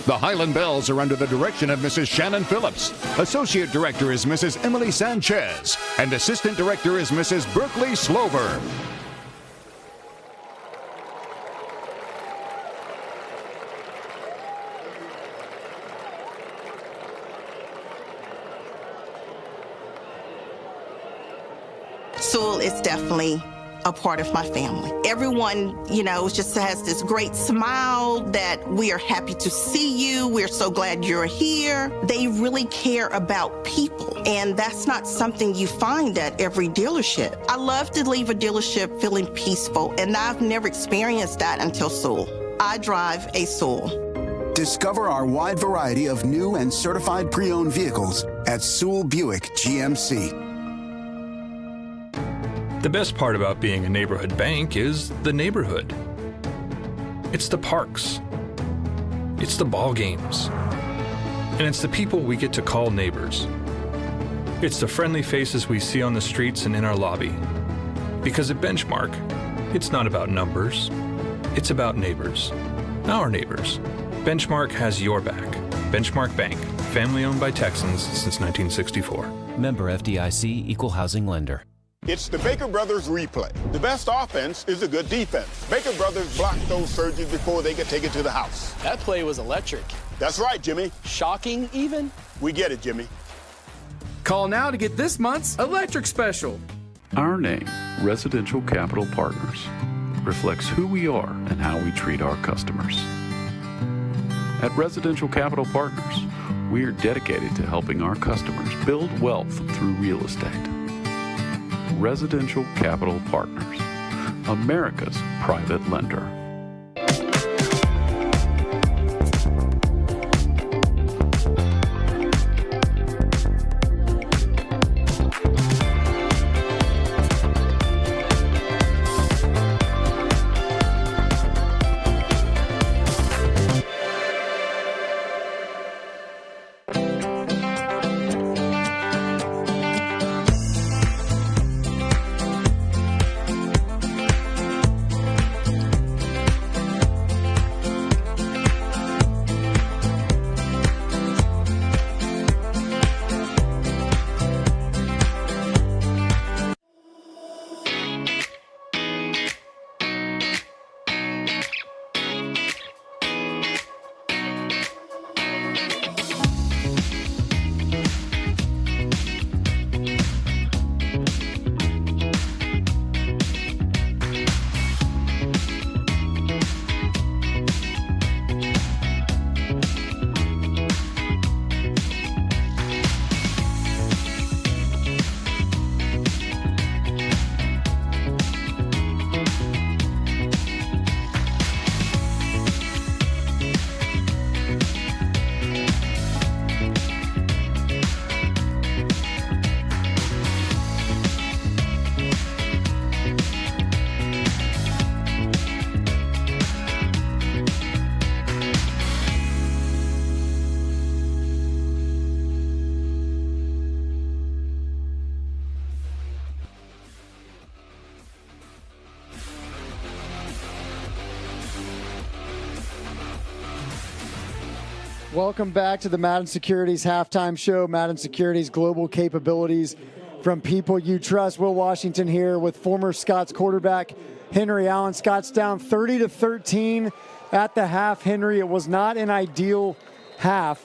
The Highland Bells are under the direction of Mrs. Shannon Phillips. Associate Director is Mrs. Emily Sanchez. And Assistant Director is Mrs. Berkeley Slover.
Sewell is definitely a part of my family. Everyone, just has this great smile that we are happy to see you. We're so glad you're here. They really care about people, and that's not something you find at every dealership. I love to leave a dealership feeling peaceful, and I've never experienced that until Sewell. I drive a Sewell.
Discover our wide variety of new and certified pre-owned vehicles at Sewell Buick GMC.
The best part about being a neighborhood bank is the neighborhood. It's the parks. It's the ball games. And it's the people we get to call neighbors. It's the friendly faces we see on the streets and in our lobby. Because at Benchmark, it's not about numbers. It's about neighbors. Our neighbors. Benchmark has your back. Benchmark Bank, family owned by Texans since 1964.
Member FDIC, Equal Housing Lender.
It's the Baker Brothers replay. The best offense is a good defense. Baker Brothers block those surges before they get taken to the house.
That play was electric.
That's right, Jimmy.
Shocking, even?
We get it, Jimmy.
Call now to get this month's electric special.
Our name, Residential Capital Partners, reflects who we are and how we treat our customers. At Residential Capital Partners, we are dedicated to helping our customers build wealth through real estate. Residential Capital Partners, America's private lender.
Welcome back to the Madden Securities halftime show. Madden Securities global capabilities from people you trust. Will Washington here with former Scots quarterback Henry Allen. Scots down 30-13 at the half. Henry, it was not an ideal half,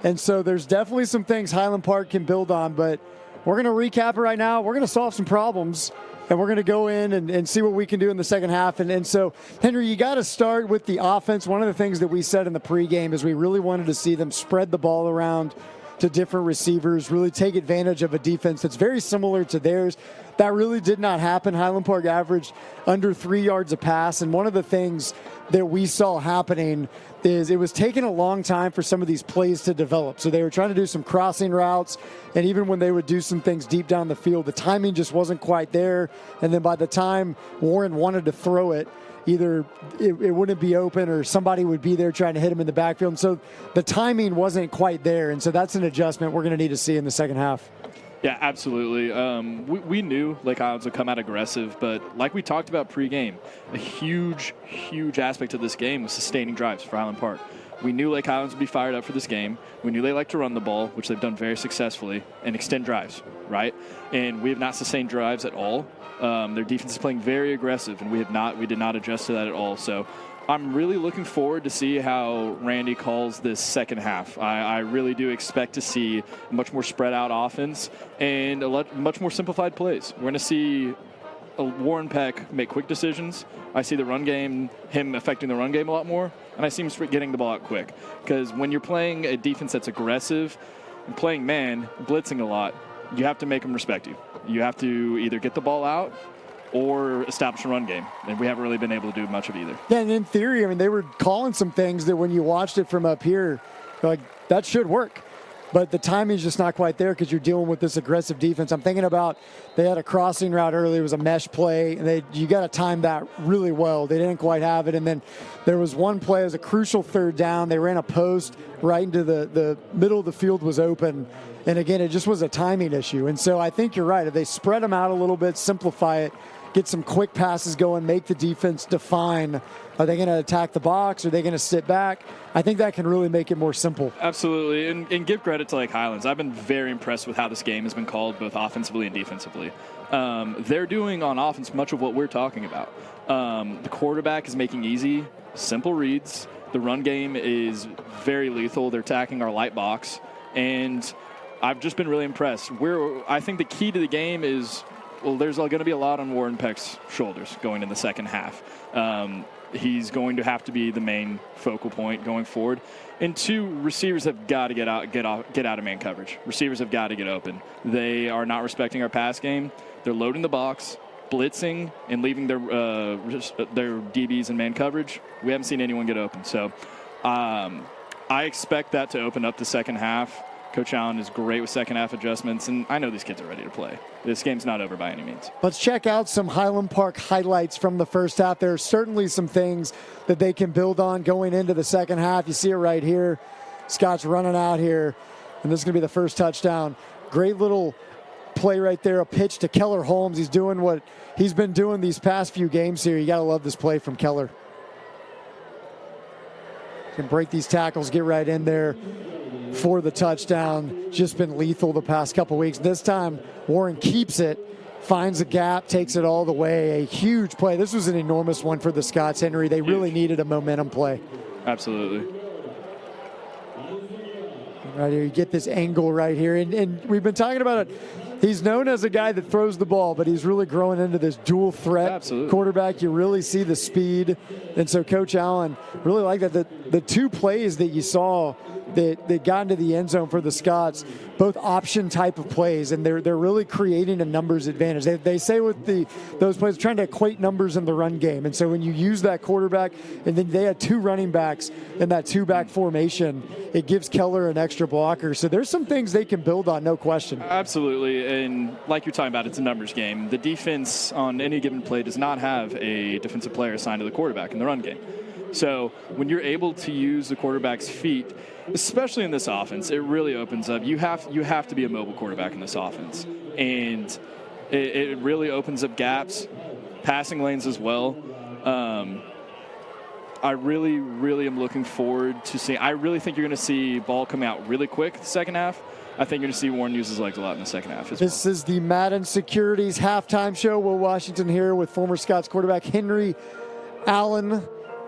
and so there's definitely some things Highland Park can build on, but we're going to recap it right now. We're going to solve some problems, and we're going to go in and see what we can do in the second half. And so, Henry, you got to start with the offense. One of the things that we said in the pregame is we really wanted to see them spread the ball around to different receivers, really take advantage of a defense that's very similar to theirs. That really did not happen. Highland Park averaged under 3 yards a pass, and one of the things that we saw happening is it was taking a long time for some of these plays to develop. So they were trying to do some crossing routes, and even when they would do some things deep down the field, the timing just wasn't quite there. And then by the time Warren wanted to throw it, either it wouldn't be open or somebody would be there trying to hit him in the backfield. And so the timing wasn't quite there. And so that's an adjustment we're going to need to see in the second half.
Yeah, absolutely. We knew Lake Highlands would come out aggressive, but like we talked about pregame, a huge aspect of this game was sustaining drives for Highland Park. We knew Lake Highlands would be fired up for this game. We knew they like to run the ball, which they've done very successfully, and extend drives, right? And we have not sustained drives at all. Their defense is playing very aggressive, and we did not adjust to that at all. So I'm really looking forward to see how Randy calls this second half. I really do expect to see a much more spread out offense and much more simplified plays. We're going to see Warren Peck make quick decisions. I see the run game, him affecting the run game a lot more, and I see him getting the ball out quick. Because when you're playing a defense that's aggressive and playing man, blitzing a lot, you have to make them respect you. You have to either get the ball out or establish a run game, and we haven't really been able to do much of either.
Yeah, and in theory, I mean, they were calling some things that when you watched it from up here, you're like, that should work. But the timing's just not quite there because you're dealing with this aggressive defense. I'm thinking about they had a crossing route early. It was a mesh play, and you got to time that really well. They didn't quite have it. And then there was one play as a crucial third down. They ran a post right into the middle of the field was open. And, again, it just was a timing issue. And so I think you're right. If they spread them out a little bit, simplify it, get some quick passes going, make the defense define. Are they going to attack the box? Are they going to sit back? I think that can really make it more simple.
Absolutely, and give credit to Lake Highlands. I've been very impressed with how this game has been called, both offensively and defensively. They're doing on offense much of what we're talking about. The quarterback is making easy, simple reads. The run game is very lethal. They're attacking our light box, and I've just been really impressed. I think the key to the game is, well, there's going to be a lot on Warren Peck's shoulders going in the second half. He's going to have to be the main focal point going forward. And two, receivers have got to get out of man coverage. Receivers have got to get open. They are not respecting our pass game. They're loading the box, blitzing, and leaving their DBs in man coverage. We haven't seen anyone get open. So I expect that to open up the second half. Coach Allen is great with second-half adjustments, and I know these kids are ready to play. This game's not over by any means.
Let's check out some Highland Park highlights from the first half. There are certainly some things that they can build on going into the second half. You see it right here. Scott's running out here, and this is going to be the first touchdown. Great little play right there, a pitch to Keller Holmes. He's doing what he's been doing these past few games here. You got to love this play from Keller. Can break these tackles, get right in there for the touchdown. Just been lethal the past couple weeks. This time, Warren keeps it, finds a gap, takes it all the way. A huge play. This was an enormous one for the Scots, Henry. They really needed a momentum play.
Absolutely.
Right here, you get this angle right here. And we've been talking about it. He's known as a guy that throws the ball, but he's really growing into this dual threat quarterback. You really see the speed. And so Coach Allen really liked that. The two plays that you saw that got into the end zone for the Scots, both option type of plays, and they're really creating a numbers advantage. They say with those plays, trying to equate numbers in the run game. And so when you use that quarterback, and then they had two running backs in that two-back formation, it gives Keller an extra blocker. So there's some things they can build on, no question.
Absolutely, and like you're talking about, it's a numbers game. The defense on any given play does not have a defensive player assigned to the quarterback in the run game. So when you're able to use the quarterback's feet, especially in this offense, it really opens up. You have to be a mobile quarterback in this offense. And it really opens up gaps, passing lanes as well. I really, really am looking forward to seeing – I really think you're going to see ball come out really quick the second half. I think you're going to see Warren use his legs a lot in the second half as well.
This is the Madden Securities halftime show. Will Washington here with former Scots quarterback Henry Allen.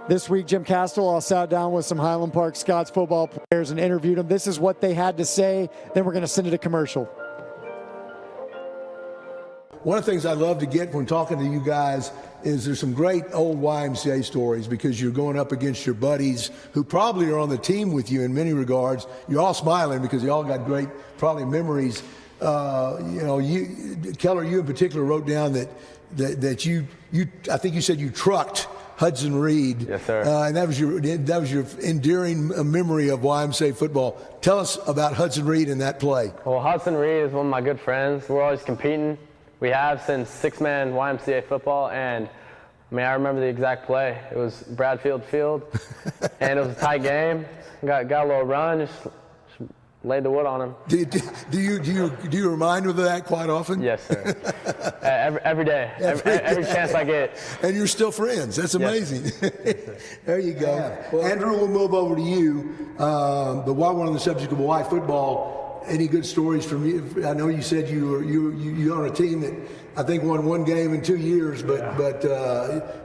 This week, Jim Castle sat down with some Highland Park Scots football players and interviewed them. This is what they had to say. Then we're going to send it to commercial.
One of the things I love to get when talking to you guys is there's some great old YMCA stories because you're going up against your buddies who probably are on the team with you in many regards. You're all smiling because you all got great, probably memories. Keller, you in particular wrote down that you I think you said you trucked Hudson Reed.
Yes, sir.
And that was your endearing memory of YMCA football. Tell us about Hudson Reed and that play.
Well, Hudson Reed is one of my good friends. We're always competing. We have since six-man YMCA football, and I remember the exact play. It was Bradfield Field, and it was a tight game. Got a little run, just laid the wood on him.
Do you remind him of that quite often?
Yes, sir. every day. Every chance I get.
And you're still friends. That's amazing. Yes, there you go. Yeah. Well, Andrew, we'll move over to you. But while we're on the subject of Hawaii football, any good stories from you? I know you said you're on a team that I think won one game in 2 years, but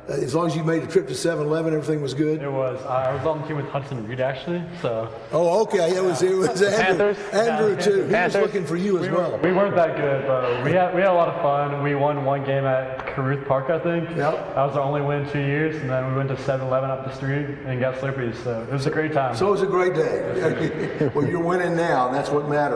as long as you made a trip to 7-Eleven, everything was good.
It was. I was on the team with Hudson Reed actually. So.
Oh, okay. It was Andrew. Andrew too. He was looking for you as well.
We weren't that good, but we had a lot of fun. We won one game at Caruth Park, I think. Yep. That was our only win in 2 years, and then we went to 7-Eleven up the street and got Slurpees. So it was a great time.
So it was a great day. Well, you're winning now, and that's what matters.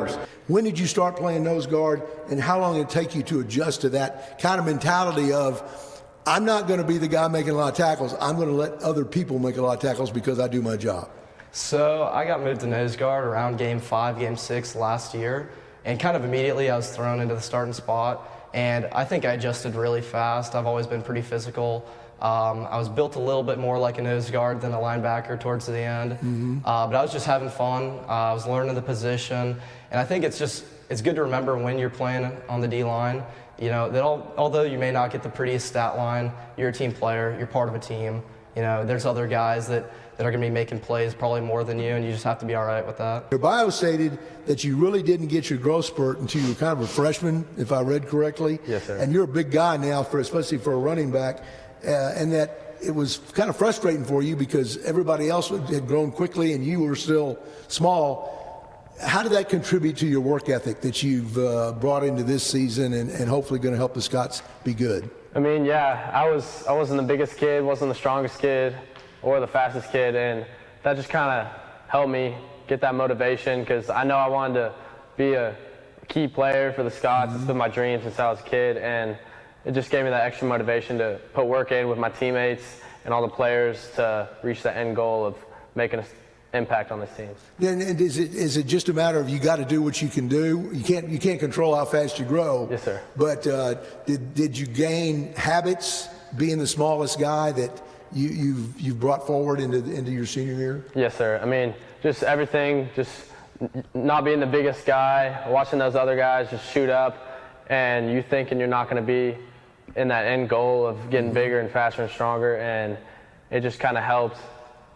When did you start playing nose guard, and how long did it take you to adjust to that kind of mentality of, I'm not going to be the guy making a lot of tackles. I'm going to let other people make a lot of tackles because I do my job?
So I got moved to nose guard around game 5, game 6 last year, and kind of immediately I was thrown into the starting spot, and I think I adjusted really fast. I've always been pretty physical. I was built a little bit more like a nose guard than a linebacker towards the end, but I was just having fun. I was learning the position, and I think it's good to remember when you're playing on the D-line, you know, that although you may not get the prettiest stat line, you're a team player, you're part of a team. You know, there's other guys that are going to be making plays probably more than you, and you just have to be all right with that.
Your bio stated that you really didn't get your growth spurt until you were kind of a freshman, if I read correctly.
Yes, sir.
And you're a big guy now, especially for a running back, and that it was kind of frustrating for you because everybody else had grown quickly and you were still small. How did that contribute to your work ethic that you've brought into this season and hopefully going to help the Scots be good?
I mean, yeah, I wasn't the biggest kid, wasn't the strongest kid or the fastest kid, and that just kind of helped me get that motivation because I know I wanted to be a key player for the Scots. It's been my dream since I was a kid, and it just gave me that extra motivation to put work in with my teammates and all the players to reach the end goal of making an impact on this team.
Then is it just a matter of you got to do what you can do? You can't control how fast you grow.
Yes, sir.
But did you gain habits being the smallest guy that you've brought forward into your senior year?
Yes, sir. I mean, just everything, just not being the biggest guy, watching those other guys just shoot up, and you thinking you're not going to be in that end goal of getting bigger and faster and stronger, and it just kind of helped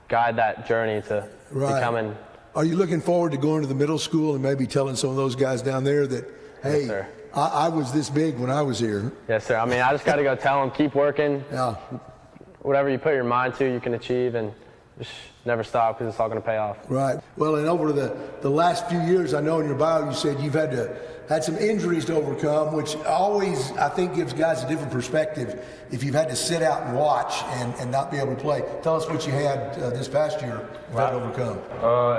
guide that journey to becoming.
Are you looking forward to going to the middle school and maybe telling some of those guys down there that, hey,
yes, sir.
I was this big when I was here?
Yes, sir. I mean, I just got to go tell them, keep working.
Yeah.
Whatever you put your mind to, you can achieve, and just never stop because it's all going to pay off.
Right. Well, and over the last few years, I know in your bio you said you've had some injuries to overcome, which always, I think, gives guys a different perspective if you've had to sit out and watch and not be able to play. Tell us what you had this past year you've had to overcome.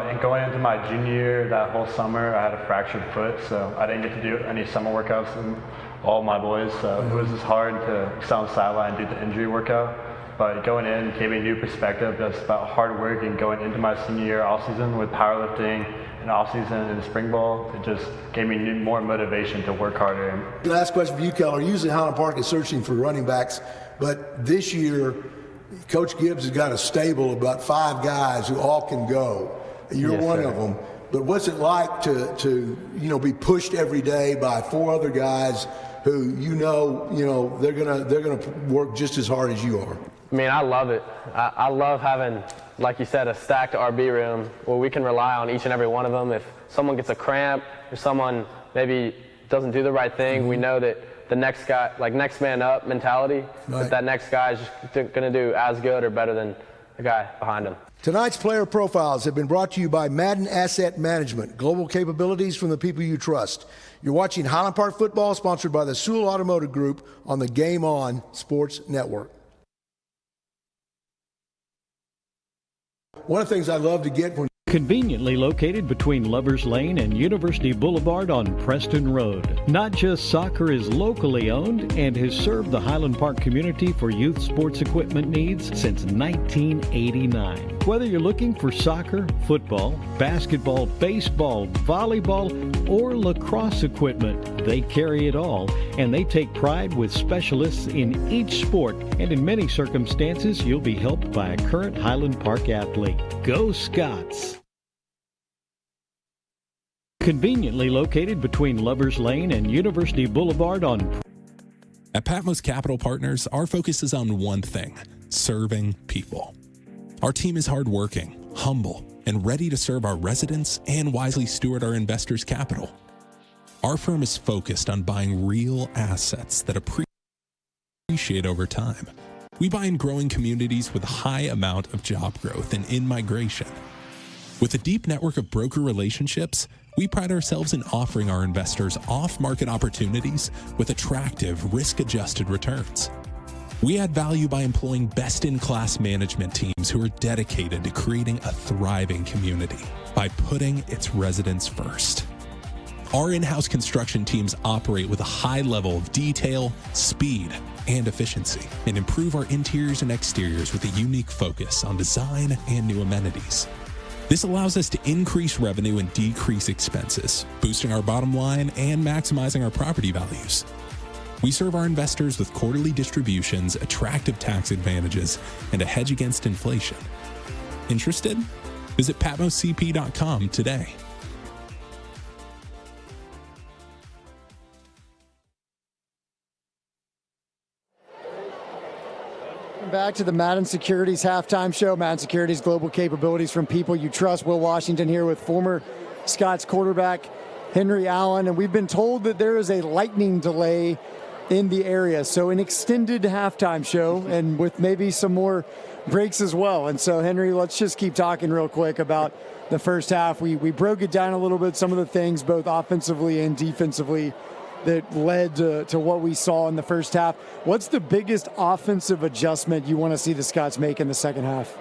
And going into my junior year, that whole summer, I had a fractured foot, so I didn't get to do any summer workouts with all my boys, so it was just hard to sit on the sideline and do the injury workout. But going in gave me a new perspective just about hard work, and going into my senior year all season with powerlifting and off season and spring ball, it just gave me more motivation to work harder.
Last question for you, Keller. Usually Highland Park is searching for running backs, but this year Coach Gibbs has got a stable of about 5 guys who all can go. You're
yes,
one
sir.
of them. But what's it like to be pushed every day by 4 other guys who they're gonna work just as hard as you are?
I mean, I love it. I love having, like you said, a stacked RB room where we can rely on each and every one of them. If someone gets a cramp or someone maybe doesn't do the right thing, we know that the next guy, like next man up mentality, that next guy is just going to do as good or better than the guy behind him.
Tonight's player profiles have been brought to you by Madden Asset Management, global capabilities from the people you trust. You're watching Highland Park football, sponsored by the Sewell Automotive Group on the Game On Sports Network. One of the things I love to get when
Conveniently located between Lovers Lane and University Boulevard on Preston Road. Not Just Soccer is locally owned and has served the Highland Park community for youth sports equipment needs since 1989. Whether you're looking for soccer, football, basketball, baseball, volleyball, or lacrosse equipment, they carry it all, and they take pride with specialists in each sport, and in many circumstances, you'll be helped by a current Highland Park athlete. Go Scots! Conveniently located between Lovers Lane and University Boulevard on.
At Patmos Capital Partners, our focus is on one thing: serving people. Our team is hardworking, humble, and ready to serve our residents and wisely steward our investors' capital. Our firm is focused on buying real assets that appreciate over time. We buy in growing communities with a high amount of job growth and in-migration. With a deep network of broker relationships, we pride ourselves in offering our investors off-market opportunities with attractive, risk-adjusted returns. We add value by employing best-in-class management teams who are dedicated to creating a thriving community by putting its residents first. Our in-house construction teams operate with a high level of detail, speed, and efficiency, and improve our interiors and exteriors with a unique focus on design and new amenities. This allows us to increase revenue and decrease expenses, boosting our bottom line and maximizing our property values. We serve our investors with quarterly distributions, attractive tax advantages, and a hedge against inflation. Interested? Visit patmoscp.com today.
Back to the Madden Securities halftime show. Madden Securities, global capabilities from people you trust. Will Washington here with former Scots quarterback Henry Allen. And we've been told that there is a lightning delay in the area. So an extended halftime show and with maybe some more breaks as well. And so, Henry, let's just keep talking real quick about the first half. We broke it down a little bit, some of the things both offensively and defensively that led to what we saw in the first half. What's the biggest offensive adjustment you want to see the Scots make in the second half?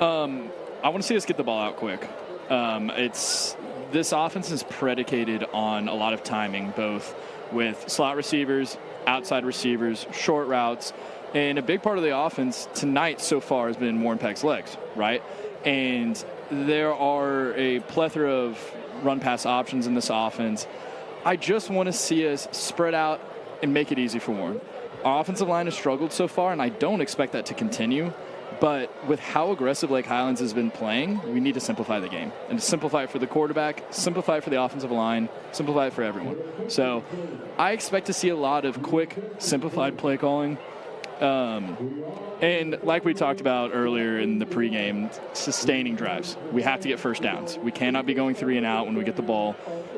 I want to see us get the ball out quick. This offense is predicated on a lot of timing, both with slot receivers, outside receivers, short routes, and a big part of the offense tonight so far has been Warren Peck's legs, right? And there are a plethora of run-pass options in this offense. I just want to see us spread out and make it easy for Warren. Our offensive line has struggled so far, and I don't expect that to continue. But with how aggressive Lake Highlands has been playing, we need to simplify the game. And to simplify it for the quarterback, simplify it for the offensive line, simplify it for everyone. So I expect to see a lot of quick, simplified play calling. And like we talked about earlier in the pregame, sustaining drives. We have to get first downs. We cannot be going 3 and out when we get the ball.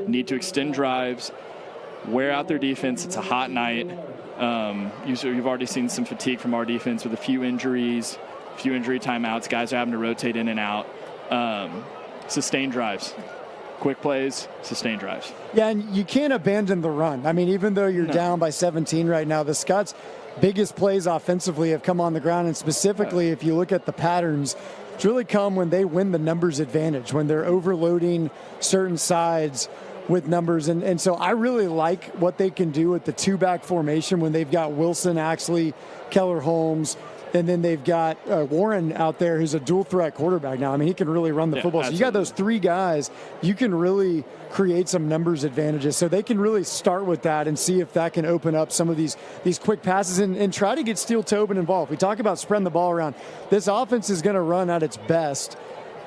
Need to extend drives, wear out their defense. It's a hot night. You've already seen some fatigue from our defense with a few injuries, a few injury timeouts. Guys are having to rotate in and out. Sustained drives. Quick plays, sustained drives.
Yeah, and you can't abandon the run. I mean, even though you're down by 17 right now, the Scots' biggest plays offensively have come on the ground, and specifically if you look at the patterns, it's really come when they win the numbers advantage, when they're overloading certain sides with numbers. And so I really like what they can do with the two-back formation when they've got Wilson, Axley, Keller Holmes, and then they've got Warren out there who's a dual-threat quarterback now. I mean, he can really run the football.
Absolutely.
So you got those three guys, you can really create some numbers advantages. So they can really start with that and see if that can open up some of these quick passes and try to get Steele Tobin involved. We talk about spreading the ball around. This offense is going to run at its best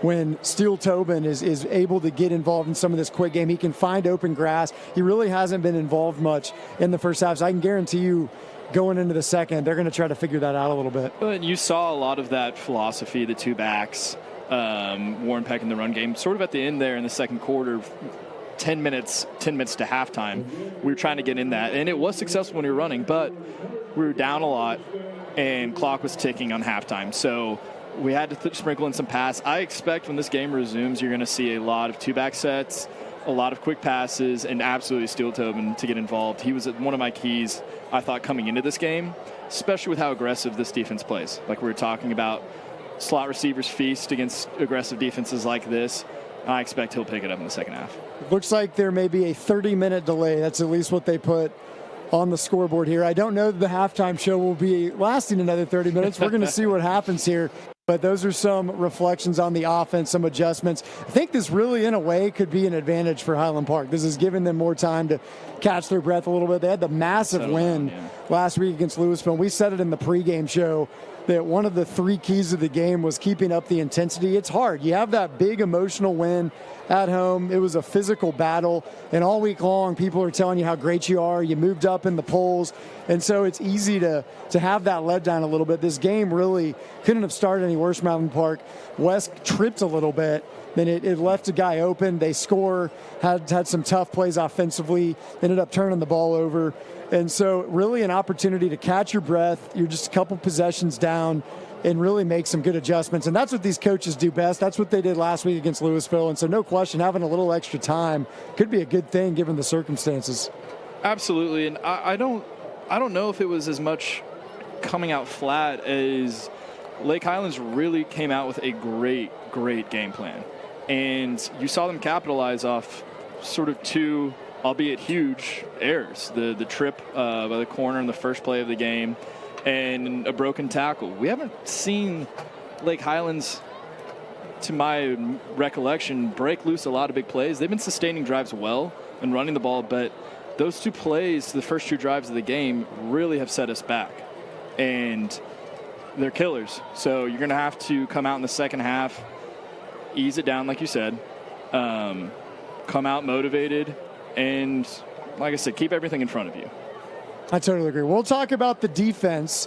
when Steele Tobin is able to get involved in some of this quick game. He can find open grass. He really hasn't been involved much in the first half. So I can guarantee you, going into the second, they're going to try to figure that out a little bit.
But you saw a lot of that philosophy, the two backs, Warren Peck in the run game, sort of at the end there in the second quarter, 10 minutes to halftime. We were trying to get in that, and it was successful when we were running, but we were down a lot, and clock was ticking on halftime. So we had to sprinkle in some pass. I expect when this game resumes, you're going to see a lot of two-back sets, a lot of quick passes, and absolutely Steele Tobin to get involved. He was one of my keys, I thought, coming into this game, especially with how aggressive this defense plays. Like we were talking about, slot receivers feast against aggressive defenses like this. I expect he'll pick it up in the second half.
Looks like there may be a 30-minute delay. That's at least what they put on the scoreboard here. I don't know that the halftime show will be lasting another 30 minutes. We're going to see what happens here. But those are some reflections on the offense, some adjustments. I think this really, in a way, could be an advantage for Highland Park. This has given them more time to catch their breath a little bit. They had the massive win last week against Louisville. We said it in the pregame show. that one of the 3 keys of the game was keeping up the intensity. It's hard. You have that big emotional win at home. It was a physical battle, and all week long people are telling you how great you are. You moved up in the polls, and so it's easy to have that let down a little bit. This game really couldn't have started any worse, Mountain Park. West tripped a little bit, then it left a guy open. They score, had some tough plays offensively, ended up turning the ball over. And so really an opportunity to catch your breath. You're just a couple possessions down and really make some good adjustments. And that's what these coaches do best. That's what they did last week against Louisville. And so no question, having a little extra time could be a good thing given the circumstances.
Absolutely. And I don't know if it was as much coming out flat as Lake Highlands really came out with a great game plan. And you saw them capitalize off sort of 2, albeit huge, errors. The trip by the corner in the first play of the game and a broken tackle. We haven't seen Lake Highlands, to my recollection, break loose a lot of big plays. They've been sustaining drives well and running the ball, but those 2 plays, the first 2 drives of the game, really have set us back. And they're killers. So you're going to have to come out in the second half, ease it down, like you said, come out motivated, and like I said, keep everything in front of you.
I totally agree. We'll talk about the defense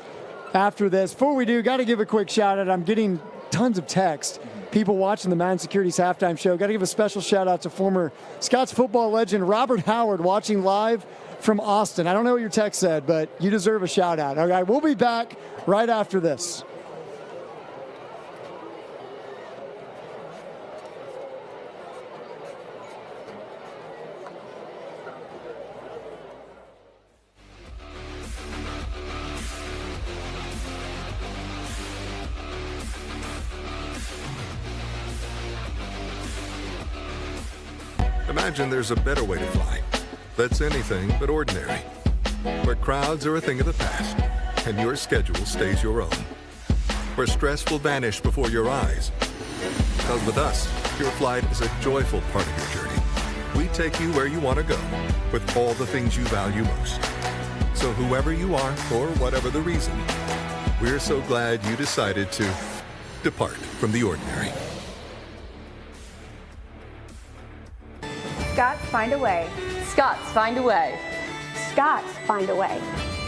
after this. Before we do, got to give a quick shout out. I'm getting tons of text. People watching the Madden Securities halftime show. Got to give a special shout out to former Scots football legend Robert Howard, watching live from Austin. I don't know what your text said, but you deserve a shout out. All right, we'll be back right after this.
Imagine there's a better way to fly that's anything but ordinary, where crowds are a thing of the past and your schedule stays your own, where stress will vanish before your eyes. Because with us, your flight is a joyful part of your journey. We take you where you want to go with all the things you value most. So whoever you are, or whatever the reason, we're so glad you decided to depart from the ordinary.
Scots, find a way. Scots, find a way. Scots, find a way.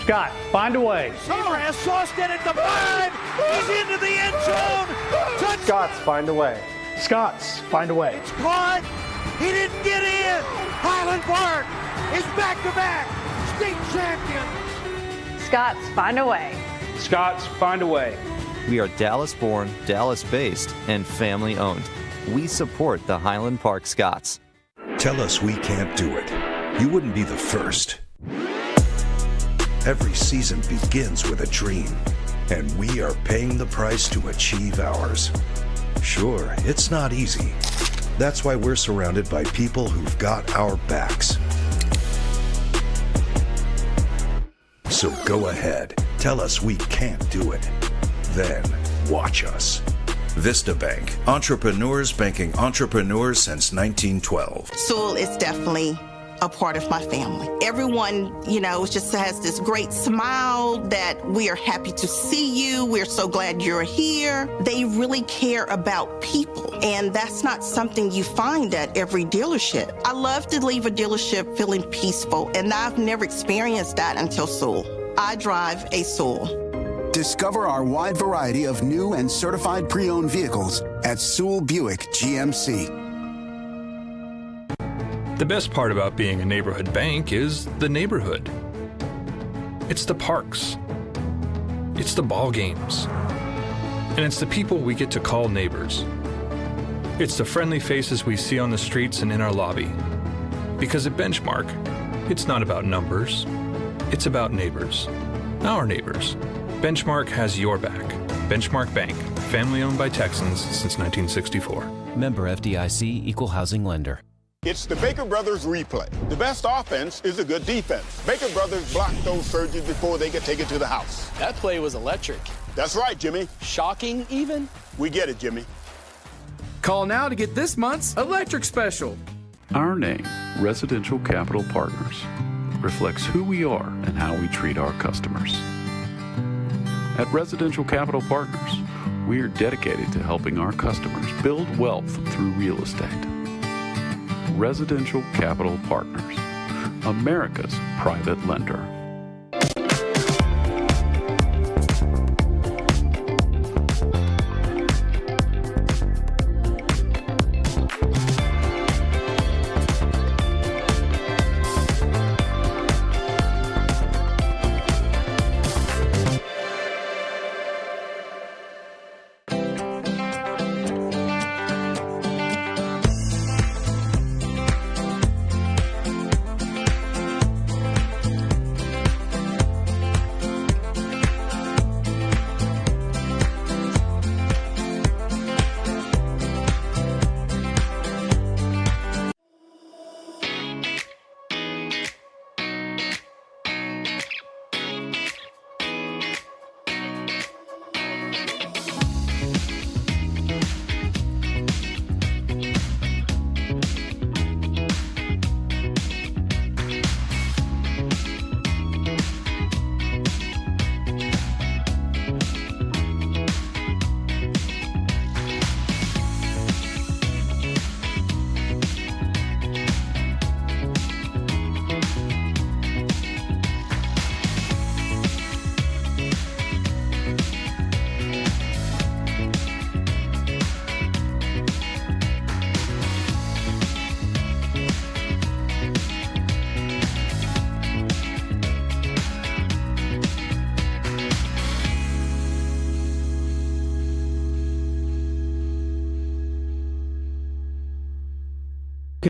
Scott, find a way.
Has sauced it at the 5. He's into the end zone. Touchdown.
Scots, find a way. Scots, find a way.
It's caught. He didn't get in. Highland Park is back-to-back state champions.
Scots, find a way.
Scots, find a way.
We are Dallas-born, Dallas-based, and family-owned. We support the Highland Park Scots.
Tell us we can't do it. You wouldn't be the first. Every season begins with a dream, and we are paying the price to achieve ours. Sure, it's not easy. That's why we're surrounded by people who've got our backs. So go ahead, tell us we can't do it. Then watch us. Vista Bank, entrepreneurs banking entrepreneurs since 1912.
Sewell is definitely a part of my family. Everyone, just has this great smile that we are happy to see you. We're so glad you're here. They really care about people, and that's not something you find at every dealership. I love to leave a dealership feeling peaceful, and I've never experienced that until Sewell. I drive a Sewell.
Discover our wide variety of new and certified pre-owned vehicles at Sewell Buick GMC.
The best part about being a neighborhood bank is the neighborhood. It's the parks. It's the ball games. And it's the people we get to call neighbors. It's the friendly faces we see on the streets and in our lobby. Because at Benchmark, it's not about numbers. It's about neighbors. Our neighbors. Benchmark has your back. Benchmark Bank, family owned by Texans since 1964.
Member FDIC, Equal Housing Lender.
It's the Baker Brothers replay. The best offense is a good defense. Baker Brothers block those surges before they get taken to the house.
That play was electric.
That's right, Jimmy.
Shocking, even?
We get it, Jimmy.
Call now to get this month's electric special.
Our name, Residential Capital Partners, reflects who we are and how we treat our customers. At Residential Capital Partners, we're dedicated to helping our customers build wealth through real estate. Residential Capital Partners, America's private lender.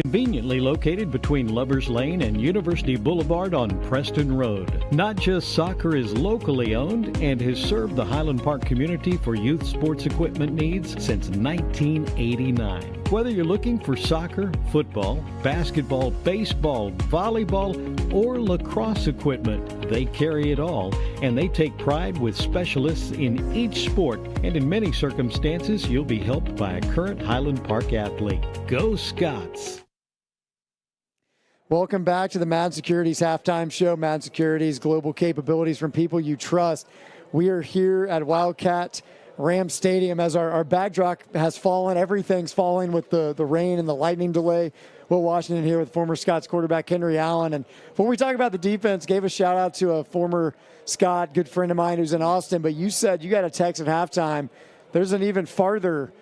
Conveniently located between Lovers Lane and University Boulevard on Preston Road. Not Just Soccer is locally owned and has served the Highland Park community for youth sports equipment needs since 1989. Whether you're looking for soccer, football, basketball, baseball, volleyball, or lacrosse equipment, they carry it all, and they take pride with specialists in each sport, and in many circumstances, you'll be helped by a current Highland Park athlete. Go Scots!
Welcome back to the Madden Securities Halftime Show. Madden Securities, global capabilities from people you trust. We are here at Wildcat Ram Stadium as our backdrop has fallen. Everything's falling with the rain and the lightning delay. Will Washington here with former Scots quarterback Henry Allen. And before we talk about the defense, gave a shout out to a former Scott, good friend of mine who's in Austin. But you said you got a text at halftime. There's an even farther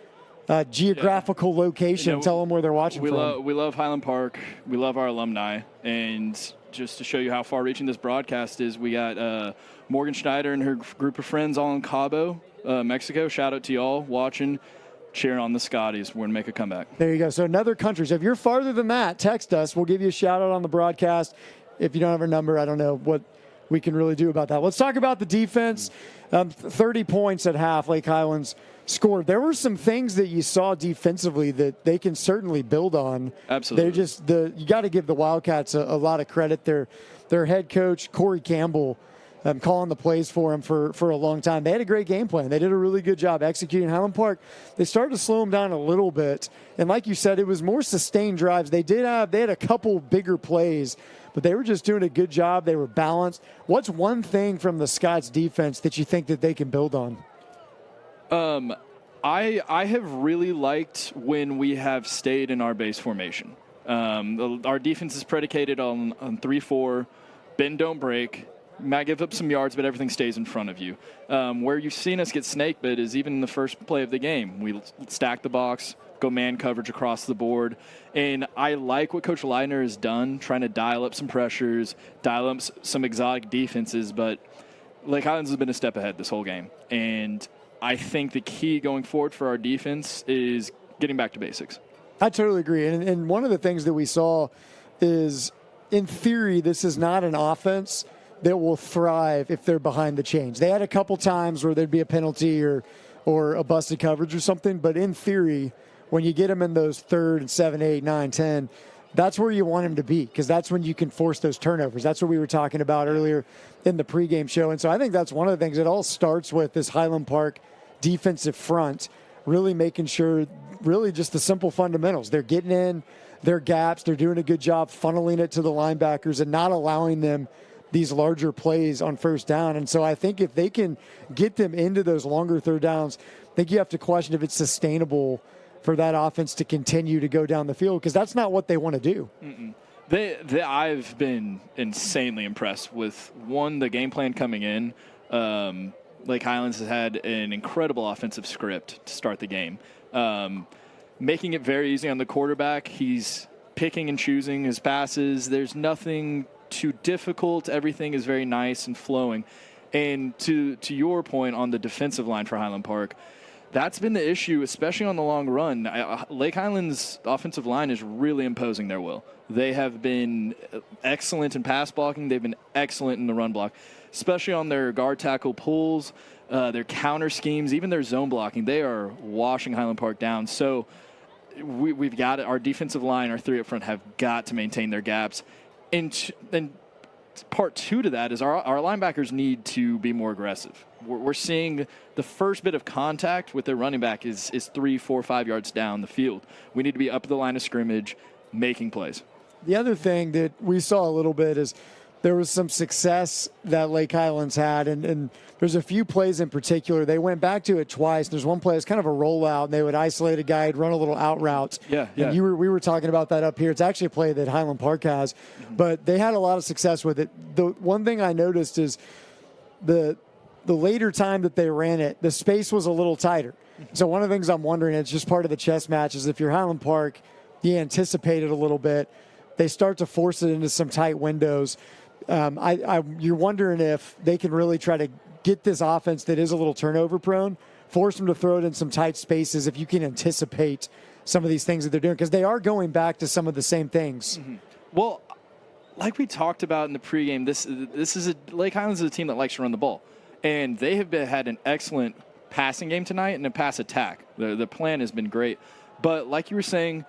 geographical location. Tell them where they're watching from.
We love Highland Park. We love our alumni. And just to show you how far-reaching this broadcast is, we got Morgan Schneider and her group of friends all in Cabo, Mexico. Shout out to y'all watching, cheering on the Scotties. We're going to make a comeback.
There you go. So another country. So if you're farther than that, text us. We'll give you a shout-out on the broadcast. If you don't have our number, I don't know what we can really do about that. Let's talk about the defense. 30 points at half, Lake Highlands scored. There were some things that you saw defensively that they can certainly build on.
Absolutely.
They're just you got to give the Wildcats a lot of credit. Their head coach, Corey Campbell, calling the plays for him for a long time. They had a great game plan. They did a really good job executing. Highland Park, they started to slow them down a little bit. And like you said, it was more sustained drives. They had a couple bigger plays, but they were just doing a good job. They were balanced. What's one thing from the Scots defense that you think that they can build on?
I have really liked when we have stayed in our base formation. Our defense is predicated on 3-4, bend, don't break. Might give up some yards, but everything stays in front of you. Where you've seen us get snake bit is even in the first play of the game. We stack the box, go man coverage across the board. And I like what Coach Leitner has done, trying to dial up some pressures, dial up some exotic defenses. But Lake Highlands has been a step ahead this whole game. And I think the key going forward for our defense is getting back to basics.
I totally agree. And one of the things that we saw is, in theory, this is not an offense that will thrive if they're behind the chains. They had a couple times where there'd be a penalty or a busted coverage or something, but in theory, when you get them in those 3rd and 7, 8, 9, 10, that's where you want them to be, because that's when you can force those turnovers. That's what we were talking about earlier in the pregame show. And so I think that's one of the things. It all starts with this Highland Park defensive front, really making sure, really just the simple fundamentals. They're getting in their gaps. They're doing a good job funneling it to the linebackers and not allowing them these larger plays on first down. And so I think if they can get them into those longer third downs, I think you have to question if it's sustainable for that offense to continue to go down the field, because that's not what they want to do.
I've been insanely impressed with, one, the game plan coming in. Lake Highlands has had an incredible offensive script to start the game, making it very easy on the quarterback. He's picking and choosing his passes. There's nothing too difficult. Everything is very nice and flowing. And to your point on the defensive line for Highland Park, that's been the issue, especially on the long run. Lake Highlands' offensive line is really imposing their will. They have been excellent in pass blocking. They've been excellent in the run block, especially on their guard tackle pulls, their counter schemes, even their zone blocking. They are washing Highland Park down. So we've got it. Our defensive line, our three up front, have got to maintain their gaps. And part two to that is our linebackers need to be more aggressive. We're seeing the first bit of contact with their running back is 3, 4, 5 yards down the field. We need to be up at the line of scrimmage, making plays.
The other thing that we saw a little bit is there was some success that Lake Highlands had, and there's a few plays in particular. They went back to it twice. There's one play, it's kind of a rollout, and they would isolate a guy, run a little out route.
Yeah.
And we were talking about that up here. It's actually a play that Highland Park has, but they had a lot of success with it. The one thing I noticed is the later time that they ran it, the space was a little tighter. So one of the things I'm wondering, it's just part of the chess match, is if you're Highland Park, you anticipate it a little bit. They start to force it into some tight windows. You're wondering if they can really try to get this offense that is a little turnover prone, force them to throw it in some tight spaces if you can anticipate some of these things that they're doing, because they are going back to some of the same things.
Well, like we talked about in the pregame, this is Lake Highlands is a team that likes to run the ball, and they have had an excellent passing game tonight and a pass attack. The plan has been great, but like you were saying,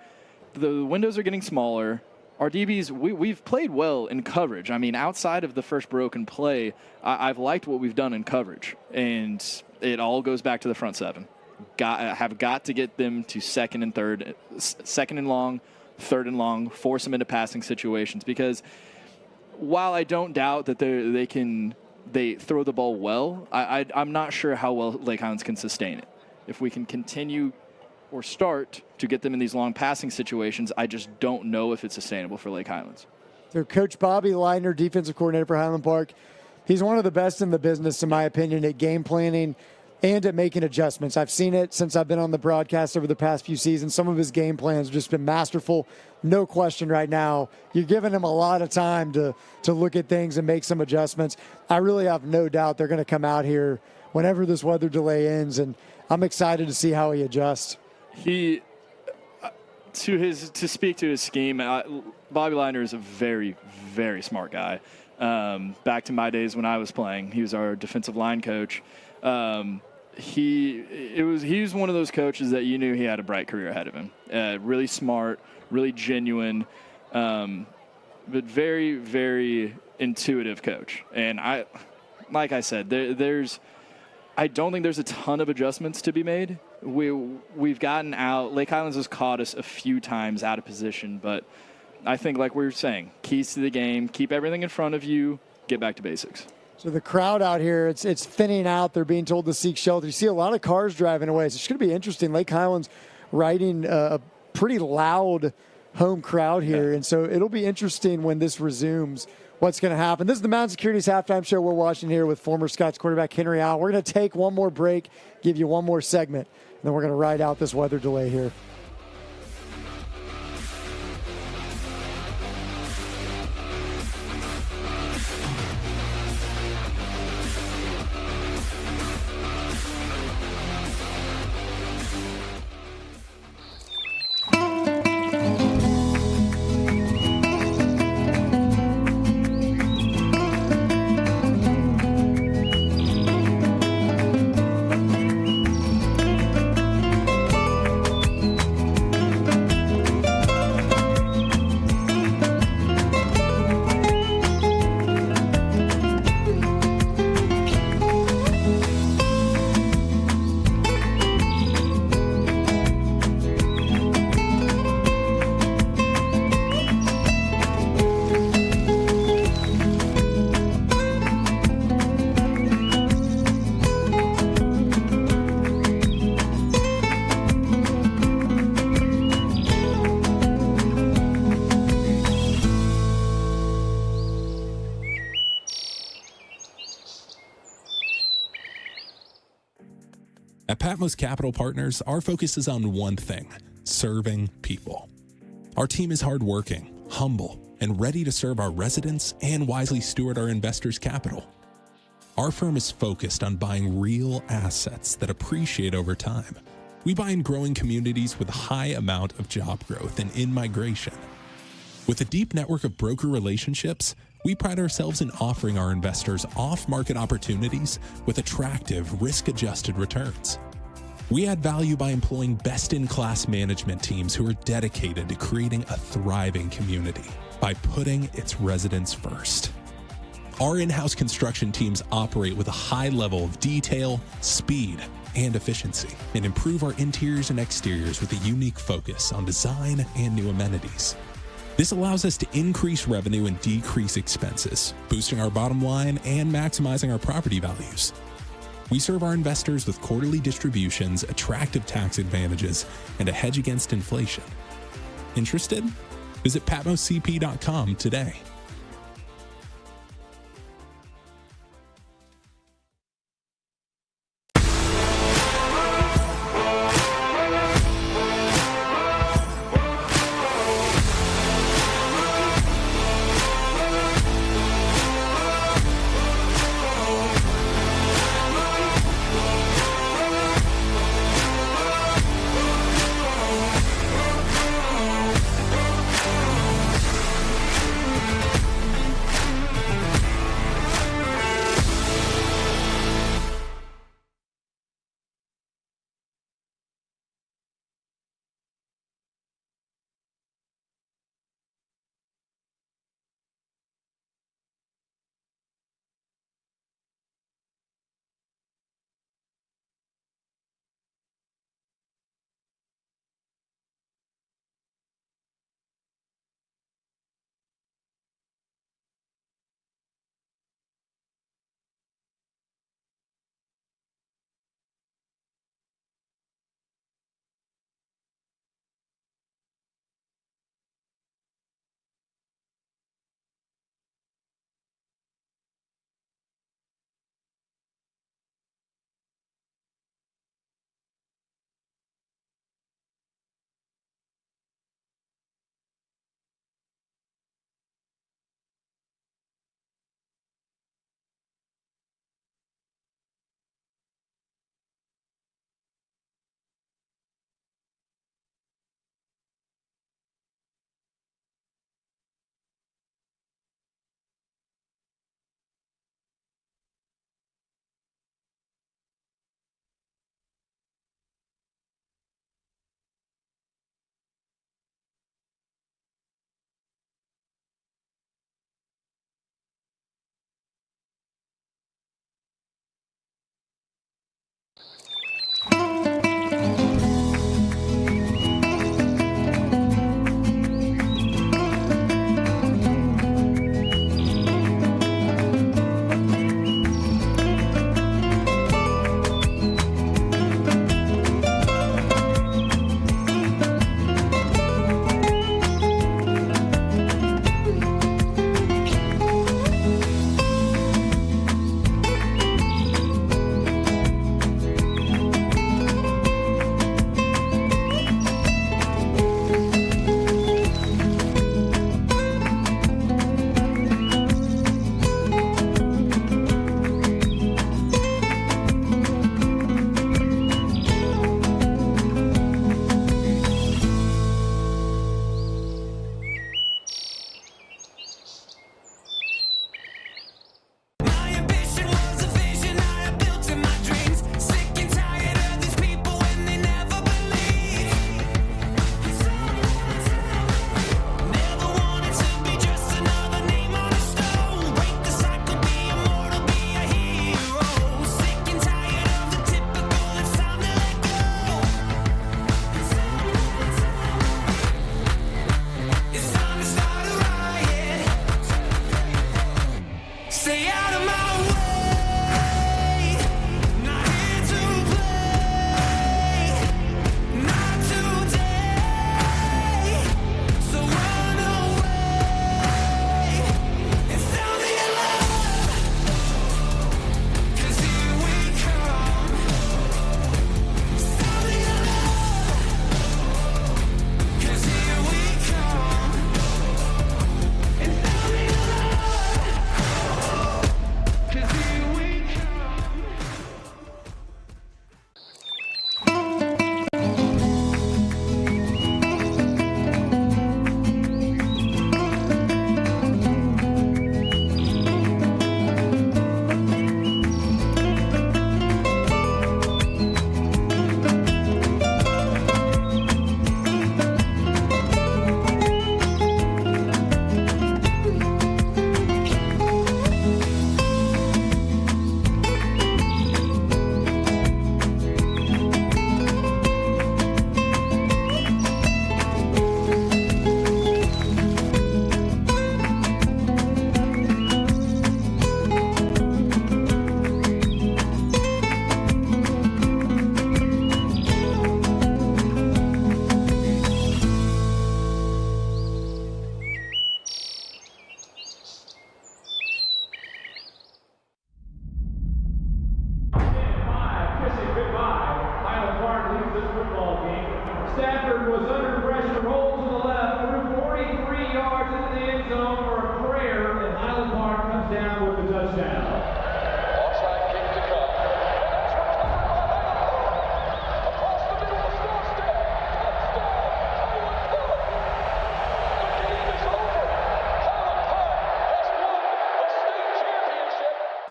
the windows are getting smaller. Our DBs, we've played well in coverage. I mean, outside of the first broken play, I've liked what we've done in coverage, and it all goes back to the front seven. Have got to get them to second and long, third and long, force them into passing situations, because while I don't doubt that they throw the ball well, I'm not sure how well Lake Highlands can sustain it. If we can continue or start to get them in these long passing situations, I just don't know if it's sustainable for Lake Highlands.
Their coach, Bobby Leitner, defensive coordinator for Highland Park, he's one of the best in the business, in my opinion, at game planning and at making adjustments. I've seen it since I've been on the broadcast over the past few seasons. Some of his game plans have just been masterful. No question right now. You're giving him a lot of time to look at things and make some adjustments. I really have no doubt they're going to come out here whenever this weather delay ends, and I'm excited to see how he adjusts.
To speak to his scheme, Bobby Leitner is a very, very smart guy. Back to my days when I was playing, he was our defensive line coach. He was one of those coaches that you knew he had a bright career ahead of him. Really smart, really genuine, but very, very intuitive coach. And like I said, I don't think there's a ton of adjustments to be made. We've gotten out. Lake Highlands has caught us a few times out of position, but I think, like we were saying, keys to the game, keep everything in front of you, get back to basics.
So the crowd out here, it's thinning out. They're being told to seek shelter. You see a lot of cars driving away. So it's going to be interesting. Lake Highlands riding a pretty loud home crowd here, and so it'll be interesting when this resumes what's going to happen. This is the Mountain Securities Halftime Show. We're watching here with former Scots quarterback Henry Allen. We're going to take one more break, give you one more segment, and then we're going to ride out this weather delay here.
At Patmos Capital Partners, our focus is on one thing: serving people. Our team is hardworking, humble, and ready to serve our residents and wisely steward our investors' capital. Our firm is focused on buying real assets that appreciate over time. We buy in growing communities with a high amount of job growth and in-migration. With a deep network of broker relationships, we pride ourselves in offering our investors off-market opportunities with attractive, risk-adjusted returns. We add value by employing best-in-class management teams who are dedicated to creating a thriving community by putting its residents first. Our in-house construction teams operate with a high level of detail, speed, and efficiency, and improve our interiors and exteriors with a unique focus on design and new amenities. This allows us to increase revenue and decrease expenses, boosting our bottom line and maximizing our property values. We serve our investors with quarterly distributions, attractive tax advantages, and a hedge against inflation. Interested? Visit patmoscp.com today.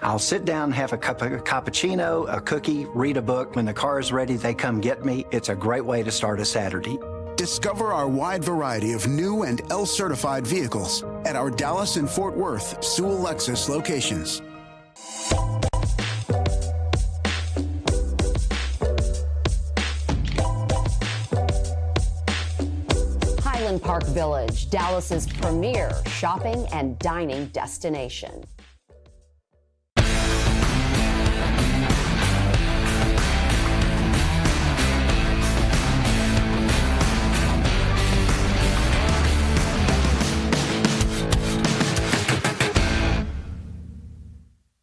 I'll sit down, have a cup of cappuccino, a cookie, read a book. When the car is ready, they come get me. It's a great way to start a Saturday.
Discover our wide variety of new and L-certified vehicles at our Dallas and Fort Worth Sewell Lexus locations.
Highland Park Village, Dallas's premier shopping and dining destination.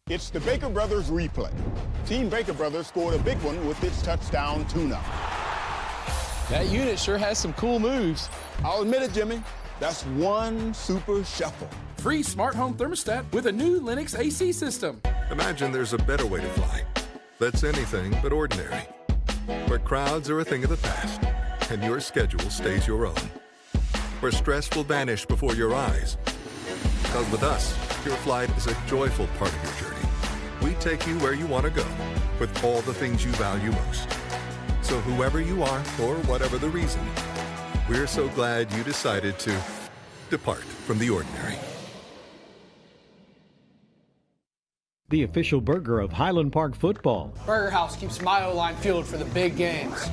It's the Baker Brothers replay. Team Baker Brothers scored a big one with its touchdown tune-up.
That unit sure has some cool moves.
I'll admit it, Jimmy. That's one super shuffle.
Free smart home thermostat with a new Lennox AC system.
Imagine there's a better way to fly. That's anything but ordinary. Where crowds are a thing of the past, and your schedule stays your own. Where stress will vanish before your eyes. Because with us, your flight is a joyful part of your journey. We take you where you want to go, with all the things you value most. So whoever you are, or whatever the reason, we're so glad you decided to depart from the ordinary.
The official burger of Highland Park football.
Burger House keeps my O-line fueled for the big games.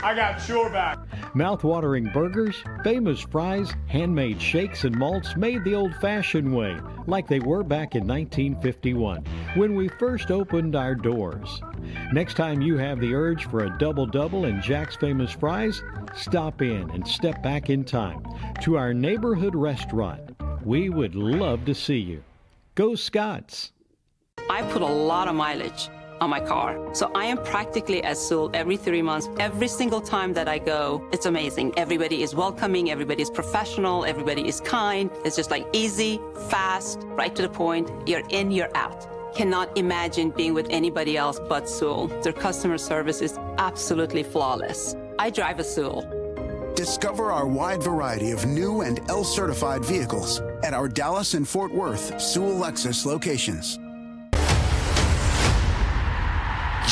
I got your back.
Mouth-watering burgers, famous fries, handmade shakes and malts made the old-fashioned way, like they were back in 1951, when we first opened our doors. Next time you have the urge for a double-double and Jack's Famous Fries, stop in and step back in time to our neighborhood restaurant. We would love to see you. Go Scots!
I put a lot of mileage on my car. So I am practically at Sewell every 3 months. Every single time that I go, it's amazing. Everybody is welcoming, everybody is professional, everybody is kind. It's just like easy, fast, right to the point. You're in, you're out. Cannot imagine being with anybody else but Sewell. Their customer service is absolutely flawless. I drive a Sewell.
Discover our wide variety of new and L-certified vehicles at our Dallas and Fort Worth Sewell Lexus locations.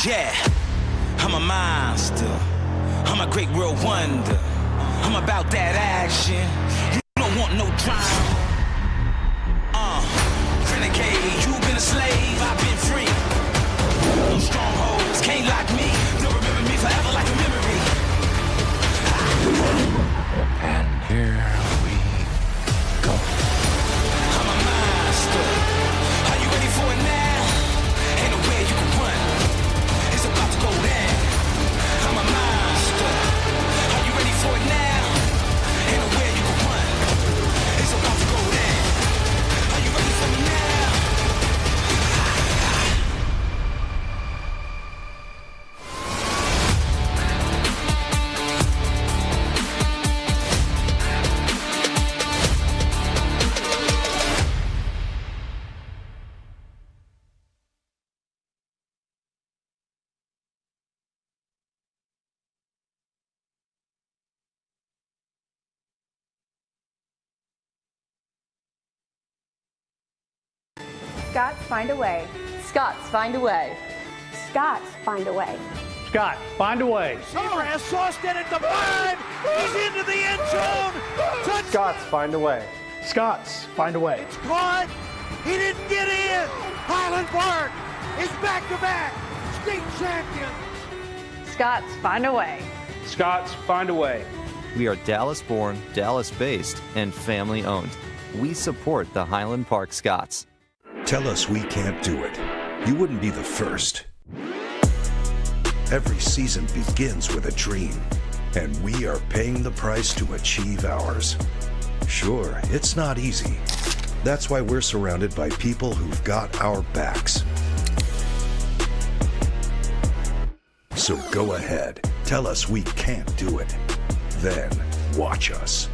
Yeah, I'm a monster. I'm a great world wonder. I'm about that action. You don't want no drama. Renegade, you've been a slave, I've been free. No strongholds can't lock me. They'll remember me forever like a memory.
And here we go.
I'm a monster. Are you ready for it now? Ain't nowhere you can run. It's about to go down. I'm a monster. Are you ready for it now? Ain't nowhere you can run. It's about to go down. Are you ready for me now?
Scots find a way. Scots find a way. Scots find a way.
Scott, find a way.
Has sauced it at the 5. He's into the end zone. Touchdown.
Scots, find a way. Scots, find a way.
Caught. He didn't get in. Highland Park is back-to-back state champion.
Scots find a way.
Scots, find a way.
We are Dallas-born, Dallas-based, and family-owned. We support the Highland Park Scots.
Tell us we can't do it. You wouldn't be the first. Every season begins with a dream, and we are paying the price to achieve ours. Sure, it's not easy. That's why we're surrounded by people who've got our backs. So go ahead, tell us we can't do it. Then watch us.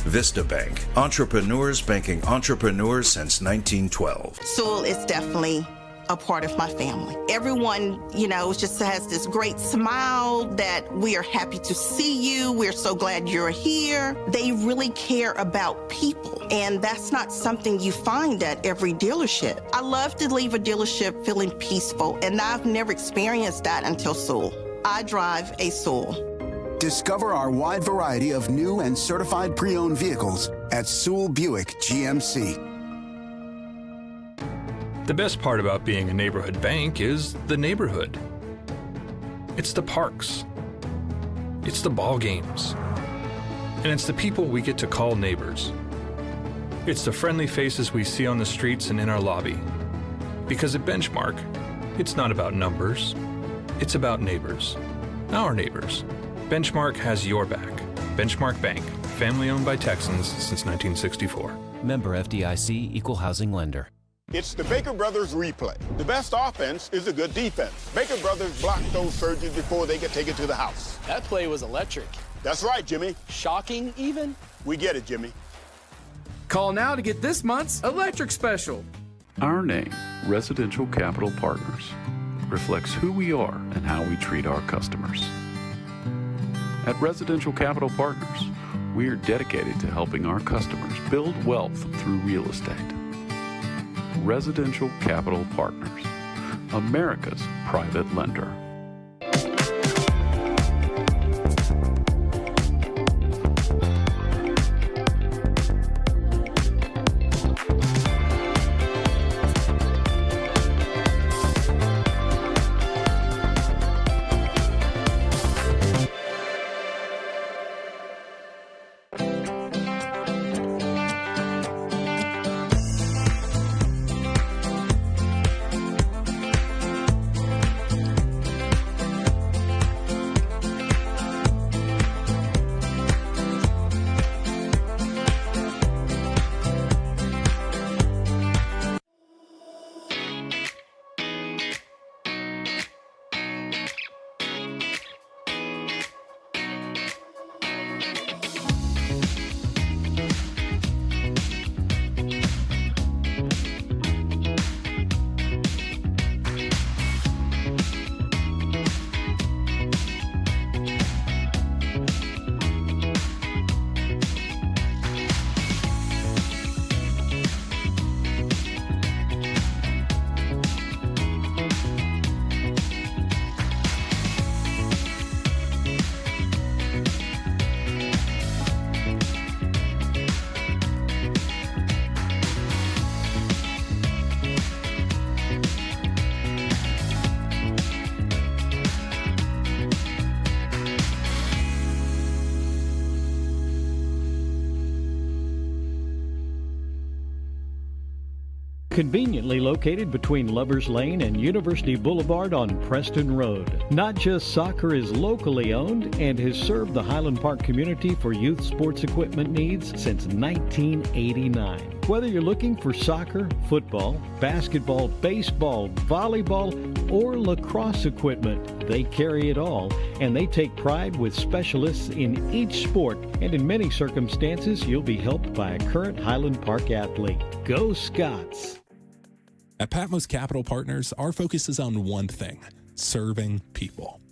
Vista Bank, entrepreneurs banking entrepreneurs since 1912.
Sewell is definitely a part of my family. Everyone, just has this great smile that we are happy to see you. We're so glad you're here. They really care about people, and that's not something you find at every dealership. I love to leave a dealership feeling peaceful, and I've never experienced that until Sewell. I drive a Sewell.
Discover our wide variety of new and certified pre-owned vehicles at Sewell Buick GMC.
The best part about being a neighborhood bank is the neighborhood. It's the parks. It's the ball games. And it's the people we get to call neighbors. It's the friendly faces we see on the streets and in our lobby. Because at Benchmark, it's not about numbers. It's about neighbors. Our neighbors. Benchmark has your back. Benchmark Bank, family owned by Texans since 1964.
Member FDIC, Equal Housing Lender.
It's the Baker Brothers replay. The best offense is a good defense. Baker Brothers block those surges before they get taken to the house.
That play was electric.
That's right, Jimmy.
Shocking, even?
We get it, Jimmy.
Call now to get this month's electric special.
Our name, Residential Capital Partners, reflects who we are and how we treat our customers. At Residential Capital Partners, we are dedicated to helping our customers build wealth through real estate. Residential Capital Partners, America's private lender.
Conveniently located between Lovers Lane and University Boulevard on Preston Road. Not Just Soccer is locally owned and has served the Highland Park community for youth sports equipment needs since 1989. Whether you're looking for soccer, football, basketball, baseball, volleyball, or lacrosse equipment, they carry it all, and they take pride with specialists in each sport, and in many circumstances, you'll be helped by a current Highland Park athlete. Go Scots!
At Patmos Capital Partners, our focus is on one thing: serving people.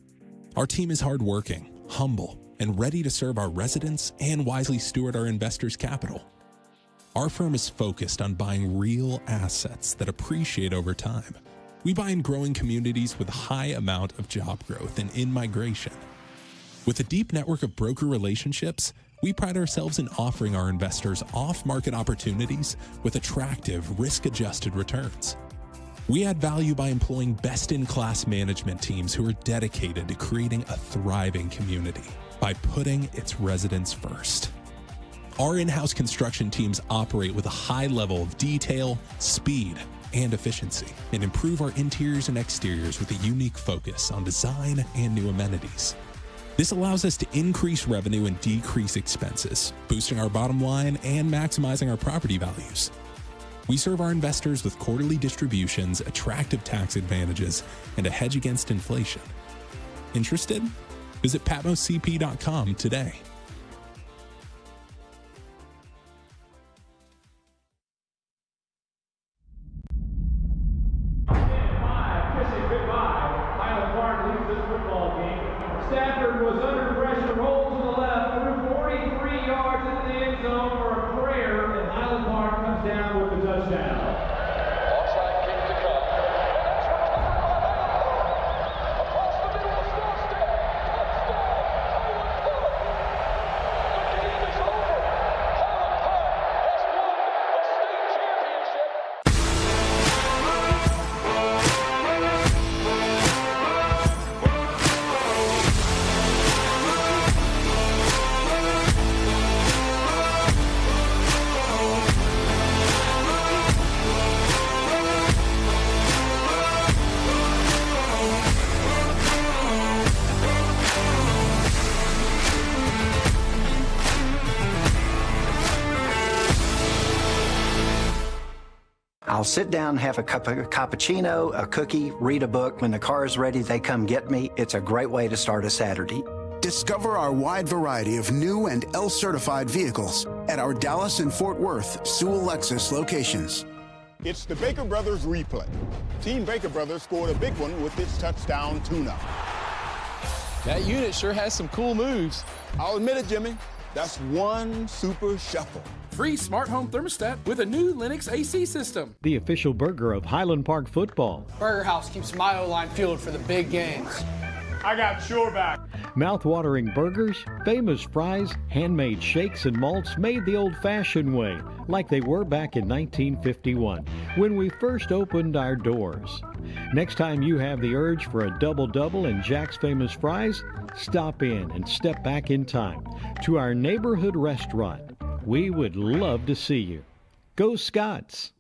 Our team is hardworking, humble, and ready to serve our residents and wisely steward our investors' capital. Our firm is focused on buying real assets that appreciate over time. We buy in growing communities with a high amount of job growth and in-migration. With a deep network of broker relationships, we pride ourselves in offering our investors off-market opportunities with attractive, risk-adjusted returns. We add value by employing best-in-class management teams who are dedicated to creating a thriving community by putting its residents first. Our in-house construction teams operate with a high level of detail, speed, and efficiency, and improve our interiors and exteriors with a unique focus on design and new amenities. This allows us to increase revenue and decrease expenses, boosting our bottom line and maximizing our property values. We serve our investors with quarterly distributions, attractive tax advantages, and a hedge against inflation. Interested? Visit patmoscp.com today.
go for a prayer, and Highland Park comes down with the touchdown.
Onside kick to come. That's recovered by Highland. Across the middle is Norstead. Touchdown, Highland Park. The game is over. Highland Park has won the state championship.
I'll sit down, have a cup of cappuccino, a cookie, read a book. When the car is ready, they come get me. It's a great way to start a Saturday.
Discover our wide variety of new and L-certified vehicles at our Dallas and Fort Worth Sewell Lexus locations.
It's the Baker Brothers replay. Team Baker Brothers scored a big one with its touchdown tune-up.
That unit sure has some cool moves.
I'll admit it, Jimmy. That's one super shuffle.
Free smart home thermostat with a new Linux AC system.
The official burger of Highland Park football.
Burger House keeps my O-line fueled for the big games.
I got your back.
Mouth-watering burgers, famous fries, handmade shakes and malts made the old-fashioned way, like they were back in 1951, when we first opened our doors. Next time you have the urge for a double-double and Jack's Famous Fries, stop in and step back in time to our neighborhood restaurant. We would love to see you. Go Scots!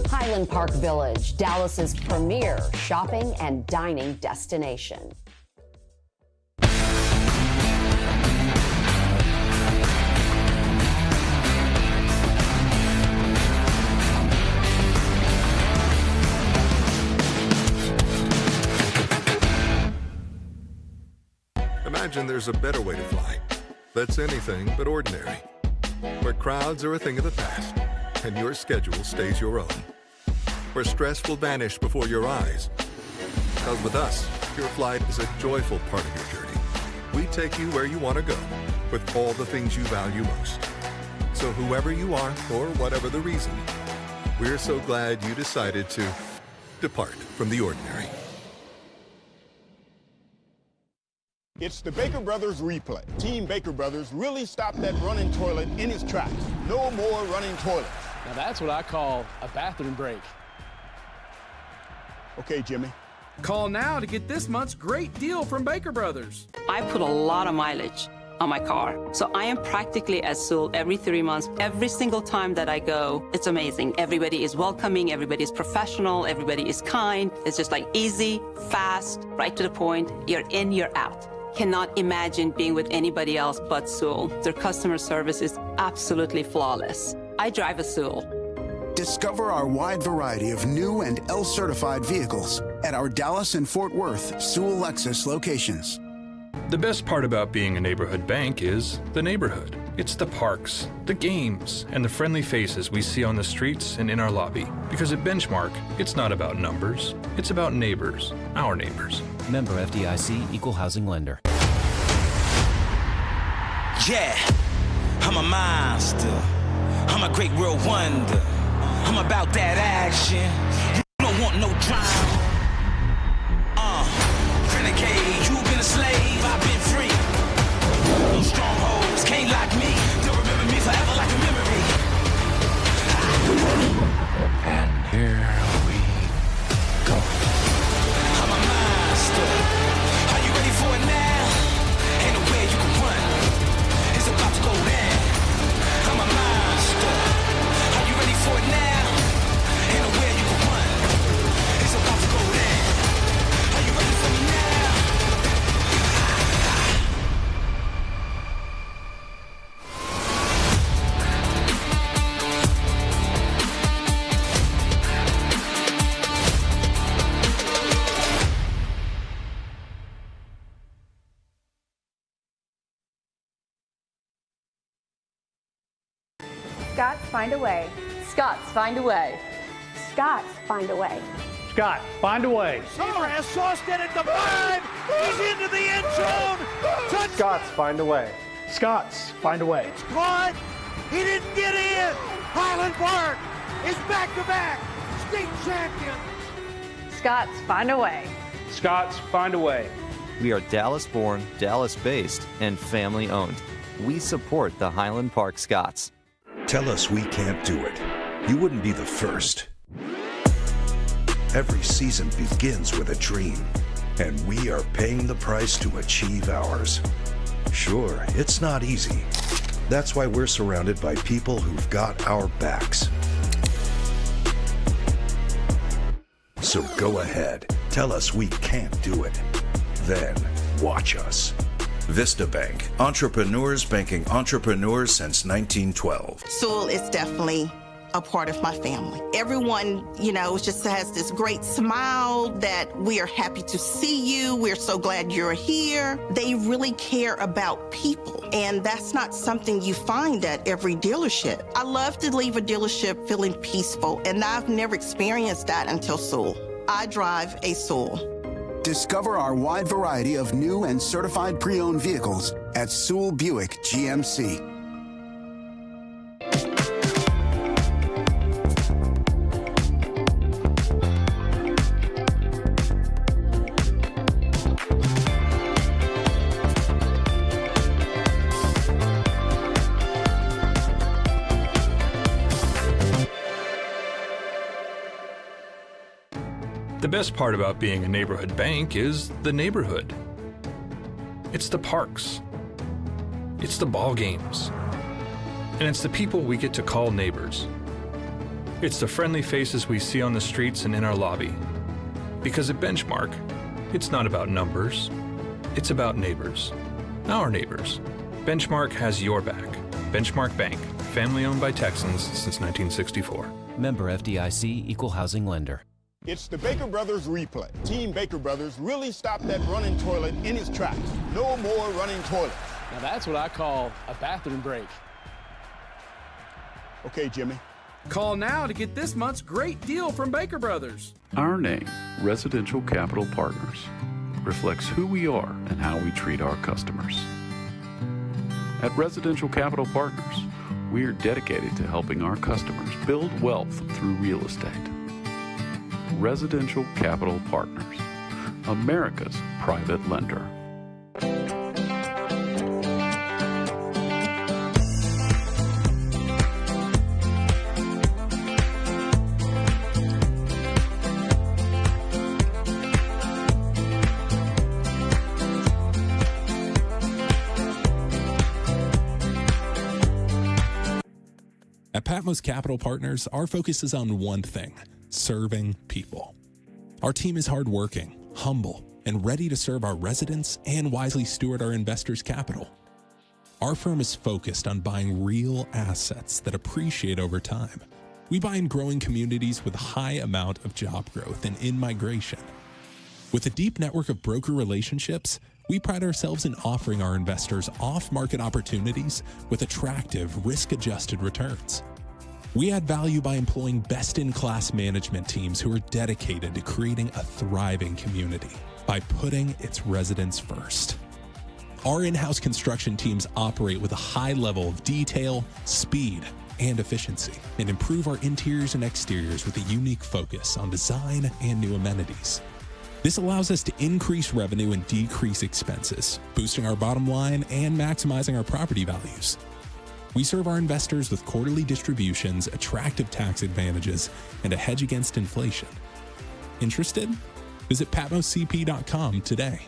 Highland Park Village, Dallas's premier shopping and dining destination.
Imagine there's a better way to fly that's anything but ordinary, where crowds are a thing of the past and your schedule stays your own, where stress will vanish before your eyes. Because with us, your flight is a joyful part of your journey. We take you where you want to go with all the things you value most. So whoever you are, or whatever the reason, we're so glad you decided to depart from the ordinary.
It's the Baker Brothers replay. Team Baker Brothers really stopped that running toilet in its tracks. No more running toilets.
Now that's what I call a bathroom break.
Okay, Jimmy.
Call now to get this month's great deal from Baker Brothers.
I put a lot of mileage on my car, so I am practically at Sewell every 3 months. Every single time that I go, it's amazing. Everybody is welcoming, everybody is professional, everybody is kind. It's just like easy, fast, right to the point. You're in, you're out. Cannot imagine being with anybody else but Sewell. Their customer service is absolutely flawless. I drive a Sewell.
Discover our wide variety of new and L-certified vehicles at our Dallas and Fort Worth Sewell Lexus locations.
The best part about being a neighborhood bank is the neighborhood. It's the parks, the games, and the friendly faces we see on the streets and in our lobby. Because at Benchmark, it's not about numbers, it's about neighbors, our neighbors.
Member FDIC, Equal Housing Lender.
Yeah, I'm a monster. I'm a great world wonder. I'm about that action. You don't want no drama. Renegade, you've been a slave, I've been free. No strongholds can't lock me. They'll remember me forever like a memory.
And here we go.
I'm a monster. Are you ready for it now? Ain't nowhere you can run. It's about to go down. I'm a monster. Are you ready for it now? Ain't nowhere you can run. It's about to go down. Are you ready for me now?
Scots find a way. Scots find a way. Scots find a way.
Scott, find a way. Receiver has sauced it at the 5. He's into the end zone. Touchdown.
Scots find a way. Scots find a way.
It's caught. He didn't get in. Highland Park is back-to-back state champion.
Scots find a way.
Scots find a way.
We are Dallas-born, Dallas-based, and family-owned. We support the Highland Park Scots.
Tell us we can't do it. You wouldn't be the first. Every season begins with a dream, and we are paying the price to achieve ours. Sure, it's not easy. That's why we're surrounded by people who've got our backs. So go ahead, tell us we can't do it. Then watch us. Vista Bank, entrepreneurs banking entrepreneurs since 1912.
Sewell is definitely a part of my family. Everyone, just has this great smile that we are happy to see you. We're so glad you're here. They really care about people, and that's not something you find at every dealership. I love to leave a dealership feeling peaceful, and I've never experienced that until Sewell. I drive a Sewell.
Discover our wide variety of new and certified pre-owned vehicles at Sewell Buick GMC.
The best part about being a neighborhood bank is the neighborhood. It's the parks. It's the ball games. And it's the people we get to call neighbors. It's the friendly faces we see on the streets and in our lobby. Because at Benchmark, it's not about numbers, it's about neighbors. Our neighbors. Benchmark has your back. Benchmark Bank, family owned by Texans since 1964.
Member FDIC, Equal Housing Lender.
It's the Baker Brothers replay. Team Baker Brothers really stopped that running toilet in its tracks. No more running toilets.
Now that's what I call a bathroom break.
Okay, Jimmy.
Call now to get this month's great deal from Baker Brothers.
Our name, Residential Capital Partners, reflects who we are and how we treat our customers. At Residential Capital Partners, we are dedicated to helping our customers build wealth through real estate. Residential Capital Partners, America's private lender.
At Patmos Capital Partners, our focus is on one thing: serving people. Our team is hardworking, humble, and ready to serve our residents and wisely steward our investors' capital. Our firm is focused on buying real assets that appreciate over time. We buy in growing communities with a high amount of job growth and in-migration. With a deep network of broker relationships, we pride ourselves in offering our investors off-market opportunities with attractive, risk-adjusted returns. We add value by employing best-in-class management teams who are dedicated to creating a thriving community by putting its residents first. Our in-house construction teams operate with a high level of detail, speed, and efficiency, and improve our interiors and exteriors with a unique focus on design and new amenities. This allows us to increase revenue and decrease expenses, boosting our bottom line and maximizing our property values. We serve our investors with quarterly distributions, attractive tax advantages, and a hedge against inflation. Interested? Visit patmoscp.com today.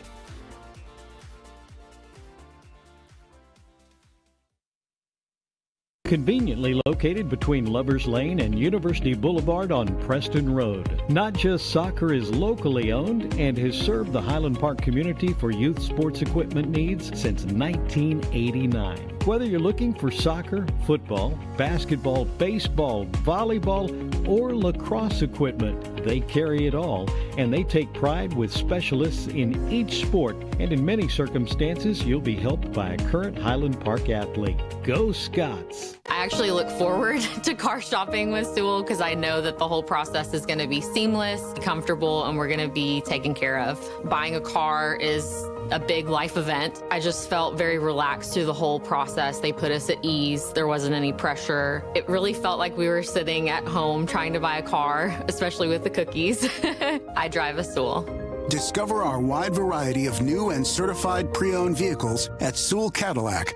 Conveniently located between Lovers Lane and University Boulevard on Preston Road. Not Just Soccer is locally owned and has served the Highland Park community for youth sports equipment needs since 1989. Whether you're looking for soccer, football, basketball, baseball, volleyball, or lacrosse equipment, they carry it all, and they take pride with specialists in each sport, and in many circumstances, you'll be helped by a current Highland Park athlete. Go Scots!
I actually look forward to car shopping with Sewell because I know that the whole process is going to be seamless, comfortable, and we're going to be taken care of. Buying a car is a big life event. I just felt very relaxed through the whole process. They put us at ease. There wasn't any pressure. It really felt like we were sitting at home trying to buy a car, especially with the cookies. I drive a Sewell.
Discover our wide variety of new and certified pre-owned vehicles at Sewell Cadillac.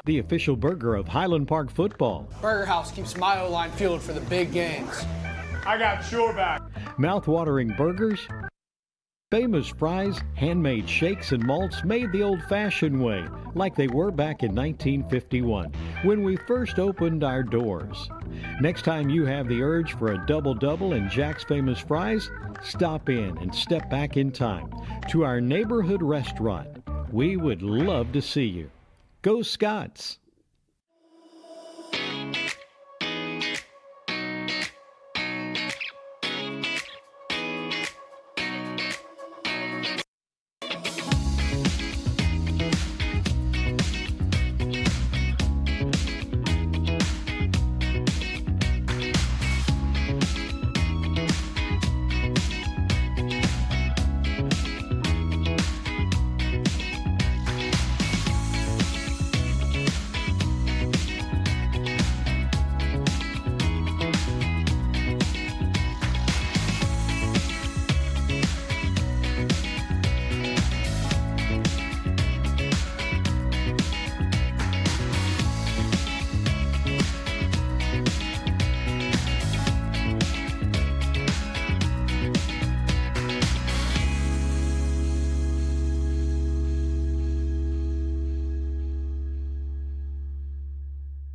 The official burger of Highland Park football.
Burger House keeps my O-line fueled for the big games.
I got your back.
Mouth-watering burgers, famous fries, handmade shakes and malts made the old-fashioned way, like they were back in 1951, when we first opened our doors. Next time you have the urge for a double-double and Jack's Famous Fries, stop in and step back in time to our neighborhood restaurant. We would love to see you. Go Scots!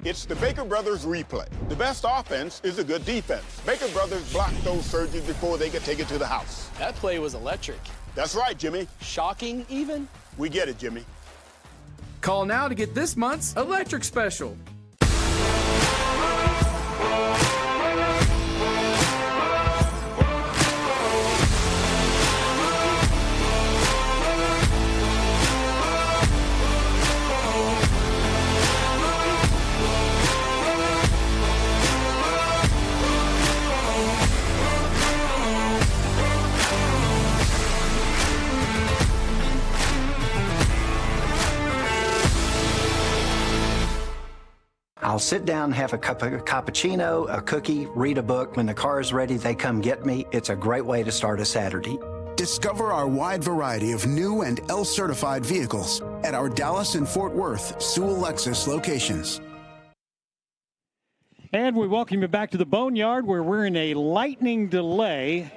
It's the Baker Brothers replay. The best offense is a good defense. Baker Brothers block those surges before they get taken to the house.
That play was electric.
That's right, Jimmy.
Shocking, even?
We get it, Jimmy.
Call now to get this month's electric special.
I'll sit down, have a cup of cappuccino, a cookie, read a book. When the car is ready, they come get me. It's a great way to start a Saturday.
Discover our wide variety of new and L-certified vehicles at our Dallas and Fort Worth Sewell Lexus locations.
And we welcome you back to the Boneyard, where we're in a lightning delay.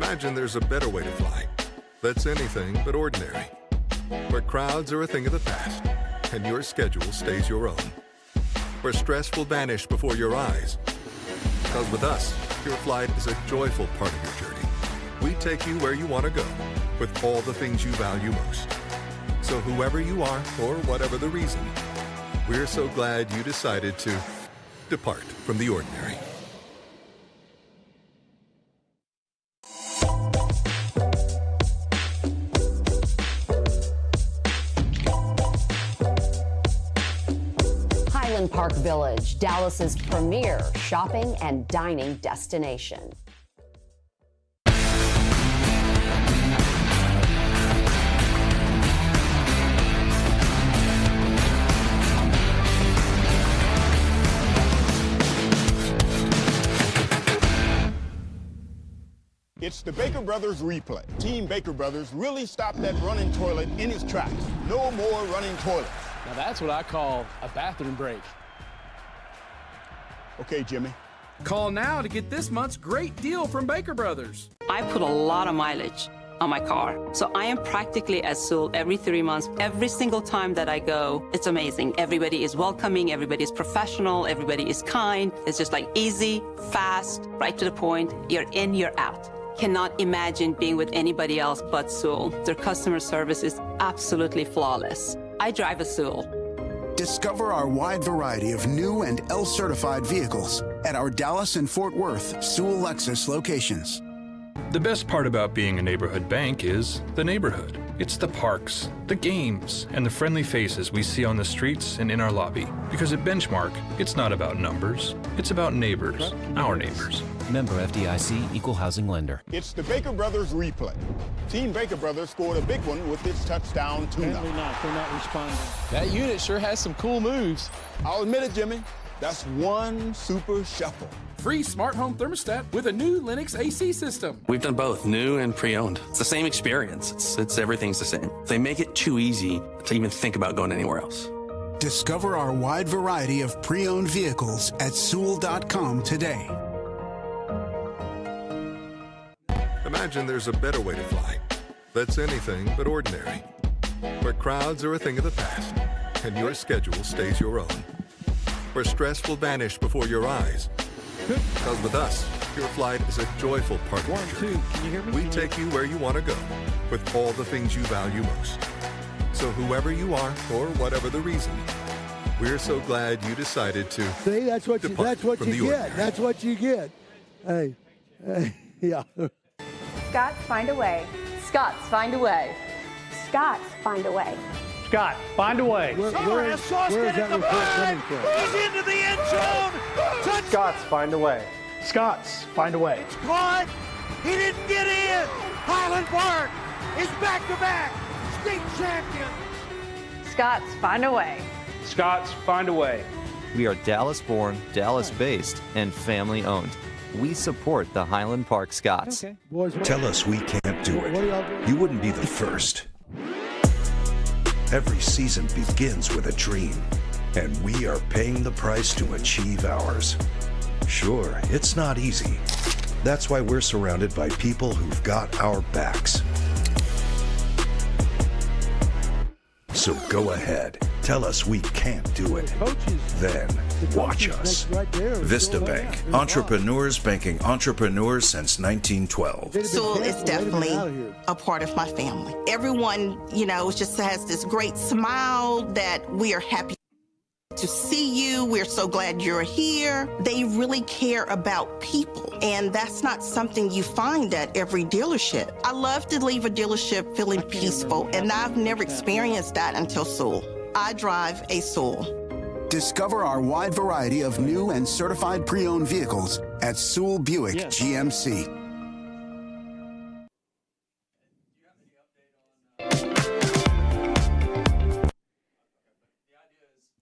Imagine there's a better way to fly that's anything but ordinary, where crowds are a thing of the past and your schedule stays your own, where stress will vanish before your eyes. Because with us, your flight is a joyful part of your journey. We take you where you want to go with all the things you value most. So whoever you are or whatever the reason, we're so glad you decided to depart from the ordinary.
Highland Park Village, Dallas's premier shopping and dining destination.
It's the Baker Brothers replay. Team Baker Brothers really stopped that running toilet in its tracks. No more running toilets.
Now that's what I call a bathroom break.
Okay, Jimmy.
Call now to get this month's great deal from Baker Brothers.
I put a lot of mileage on my car. So I am practically at Sewell every 3 months. Every single time that I go, it's amazing. Everybody is welcoming, everybody is professional, everybody is kind. It's just like easy, fast, right to the point. You're in, you're out. Cannot imagine being with anybody else but Sewell. Their customer service is absolutely flawless. I drive a Sewell.
Discover our wide variety of new and L-certified vehicles at our Dallas and Fort Worth Sewell Lexus locations.
The best part about being a neighborhood bank is the neighborhood. It's the parks, the games, and the friendly faces we see on the streets and in our lobby. Because at Benchmark, it's not about numbers, it's about neighbors, our neighbors.
Member FDIC, Equal Housing Lender.
It's the Baker Brothers replay. Team Baker Brothers scored a big one with its touchdown tune-up.
Apparently not. They're not responding.
That unit sure has some cool moves.
I'll admit it, Jimmy. That's one super shuffle.
Free smart home thermostat with a new Linux AC system.
We've done both, new and pre-owned. It's the same experience. It's everything's the same. They make it too easy to even think about going anywhere else.
Discover our wide variety of pre-owned vehicles at Sewell.com today.
Imagine there's a better way to fly that's anything but ordinary, where crowds are a thing of the past and your schedule stays your own, where stress will vanish before your eyes. Because with us, your flight is a joyful part of your journey.
Can you hear me?
We take you where you want to go with all the things you value most. So whoever you are or whatever the reason, we're so glad you decided to
See, that's what you
depart from the
get.
ordinary.
That's what you get. Hey, yeah.
Scots, find a way.
Scots, find a way.
Scots, find a way.
Scott, find a way.
Where is that report coming from?
He's into the end zone.
Scots, find a way. Scots, find a way.
Caught. He didn't get in. Highland Park is back-to-back state champion.
Scots, find a way.
Scots, find a way.
We are Dallas-born, Dallas-based, and family-owned. We support the Highland Park Scots.
Okay. Boys,
Tell us we can't do
what are y'all doing?
it. You wouldn't be the first. Every season begins with a dream, and we are paying the price to achieve ours. Sure, it's not easy. That's why we're surrounded by people who've got our backs. So go ahead. Tell us we can't do it. Then watch us. Vista Bank. Entrepreneurs banking entrepreneurs since 1912.
Sewell is definitely a part of my family. Everyone, just has this great smile that we are happy to see you. We're so glad you're here. They really care about people, and that's not something you find at every dealership. I love to leave a dealership feeling peaceful, and I've never experienced that until Sewell. I drive a Sewell.
Discover our wide variety of new and certified pre-owned vehicles at Sewell Buick GMC.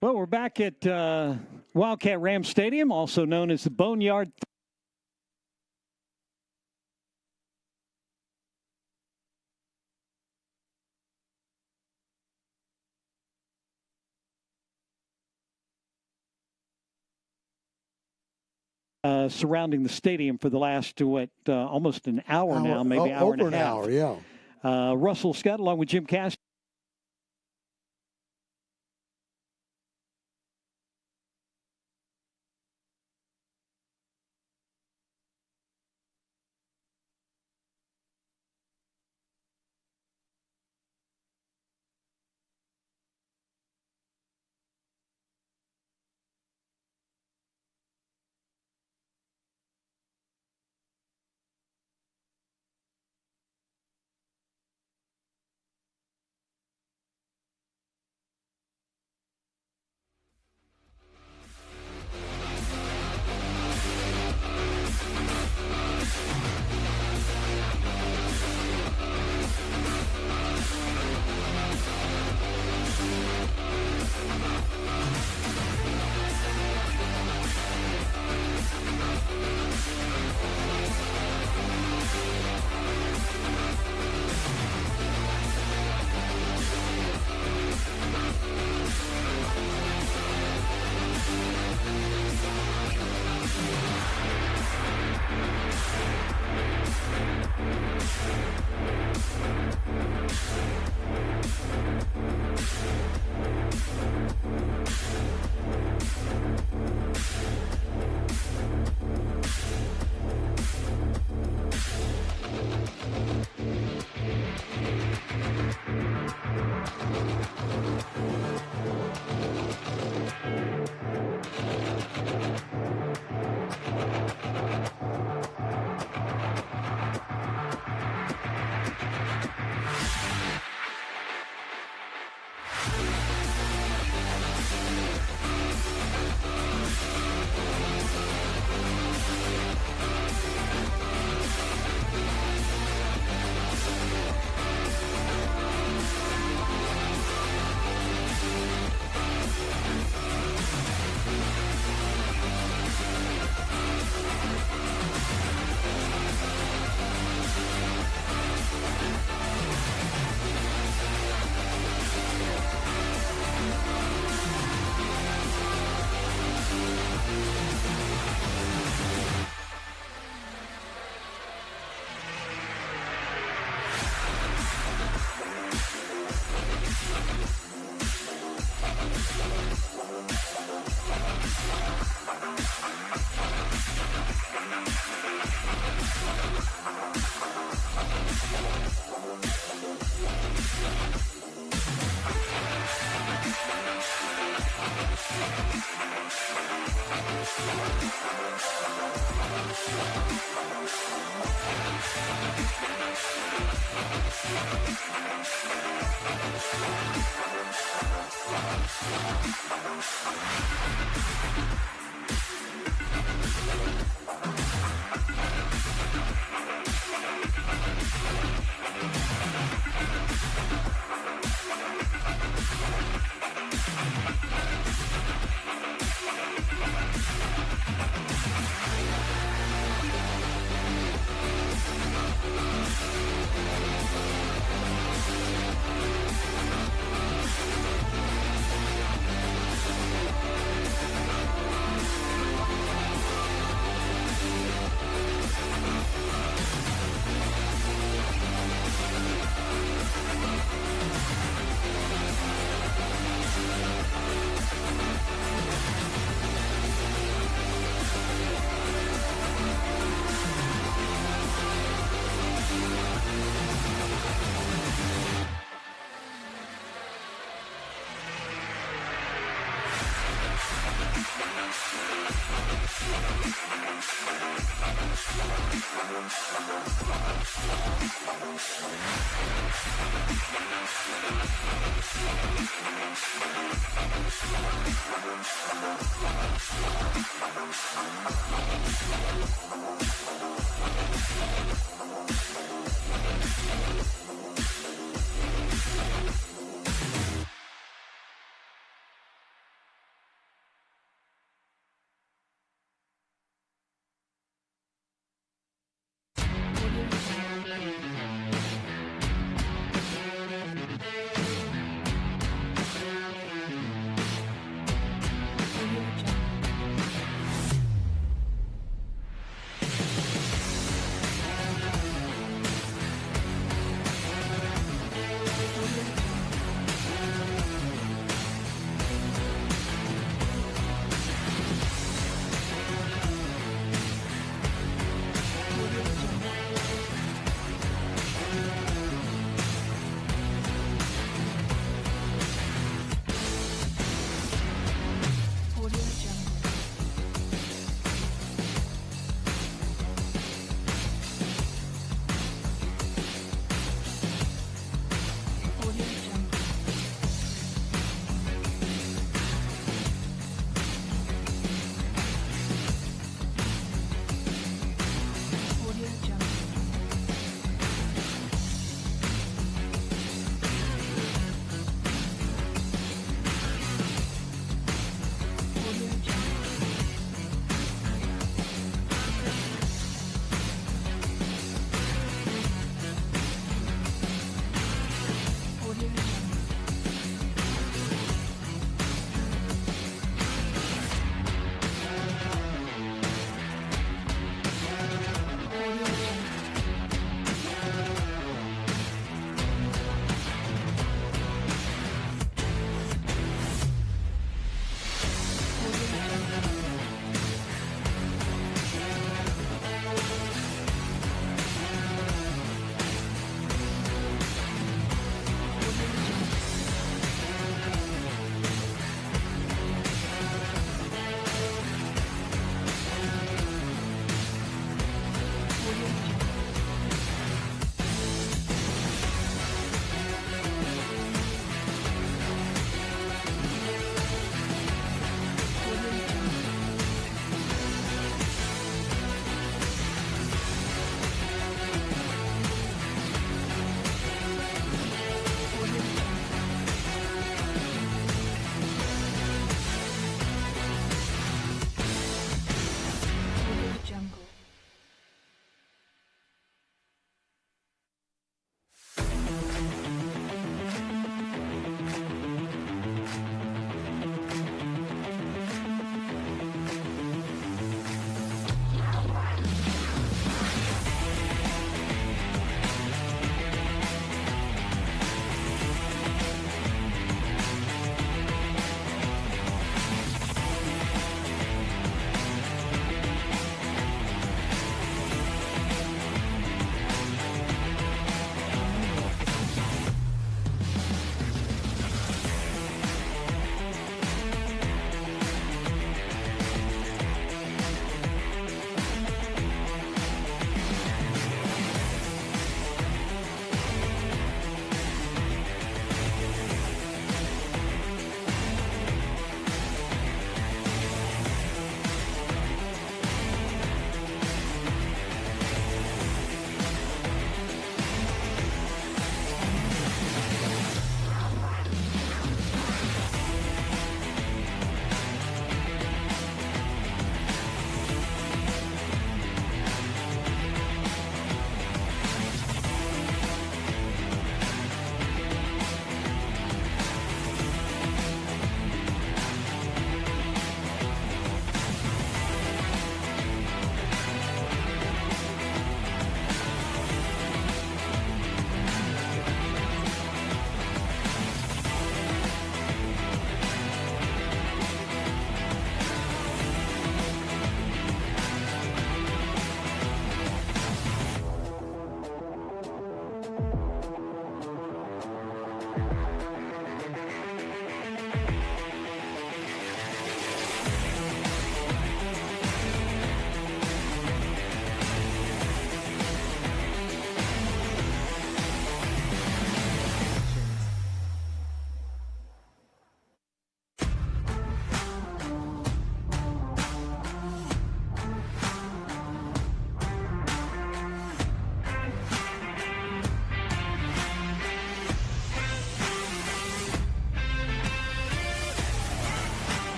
Well, we're back at Wildcat Ram Stadium, also known as the Boneyard. surrounding the stadium for the last, almost an hour now, maybe hour and a half.
Over an hour, yeah.
Russell Scott along with Jim Cass.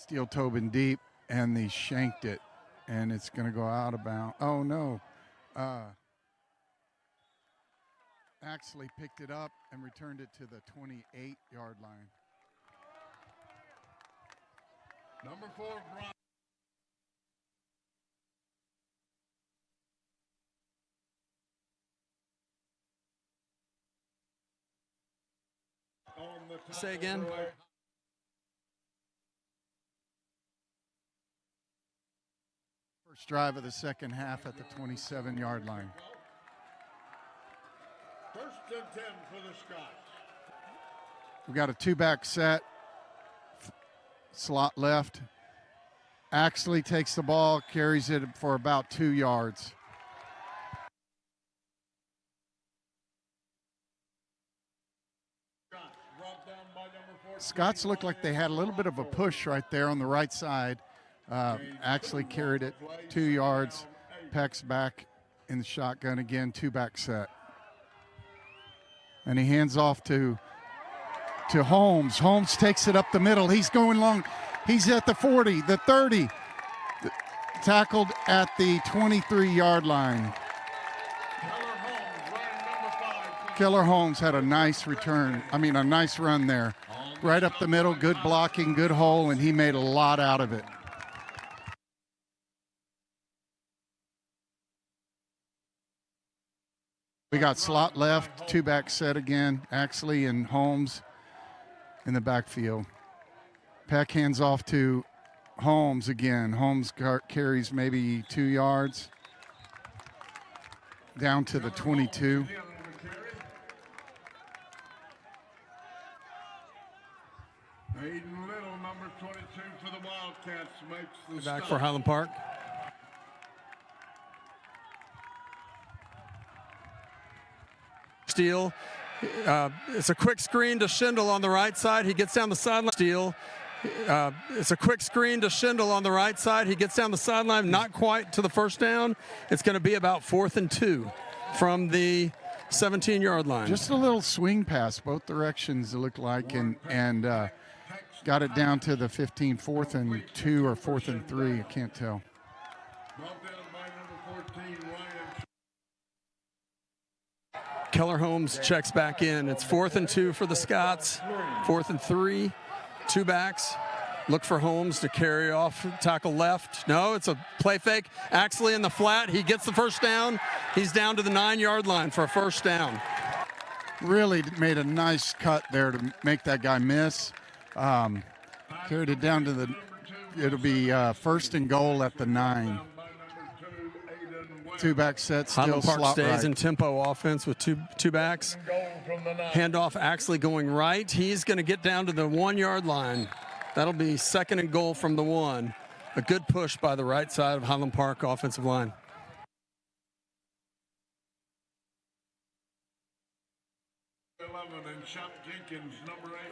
Steel Tobin deep, and they shanked it, and it's going to go out of bounds. Oh, no. Axley picked it up and returned it to the 28-yard line.
Number 4, Brian.
Say again.
First drive of the second half at the 27-yard line.
1st and 10 for the Scots.
We got a 2-back set. Slot left. Axley takes the ball, carries it for about 2 yards. Scots looked like they had a little bit of a push right there on the right side. Axley carried it 2 yards. Peck's back in the shotgun again, 2-back set. And he hands off to Holmes. Holmes takes it up the middle. He's going long. He's at the 40, the 30. Tackled at the 23-yard line. Keller Holmes had a nice a nice run there. Right up the middle, good blocking, good hole, and he made a lot out of it. We got slot left, 2-back set again. Axley and Holmes in the backfield. Peck hands off to Holmes again. Holmes carries maybe 2 yards. Down to the 22.
Aiden Little, number 22 for the Wildcats, makes the
Back
stop.
for Highland Park. Steele. It's a quick screen to Schindel on the right side. He gets down the sideline. Steele. It's a quick screen to Schindel on the right side. He gets down the sideline, not quite to the first down. It's going to be about 4th and 2 from the 17-yard line.
Just a little swing pass both directions, it looked like, and got it down to the 15, 4th and 2 or 4th and 3. I can't tell.
Keller Holmes checks back in. It's 4th and 2 for the Scots. 4th and 3, 2 backs. Look for Holmes to carry off, tackle left. No, it's a play fake. Axley in the flat. He gets the first down. He's down to the 9-yard line for a first down.
Really made a nice cut there to make that guy miss. Carried it down to the, it'll be 1st and goal at the 9. 2-back set, still
Highland Park
slot
stays
right.
in tempo offense with two backs. Handoff Axley going right. He's going to get down to the 1-yard line. That'll be 2nd and goal from the 1. A good push by the right side of Highland Park offensive line.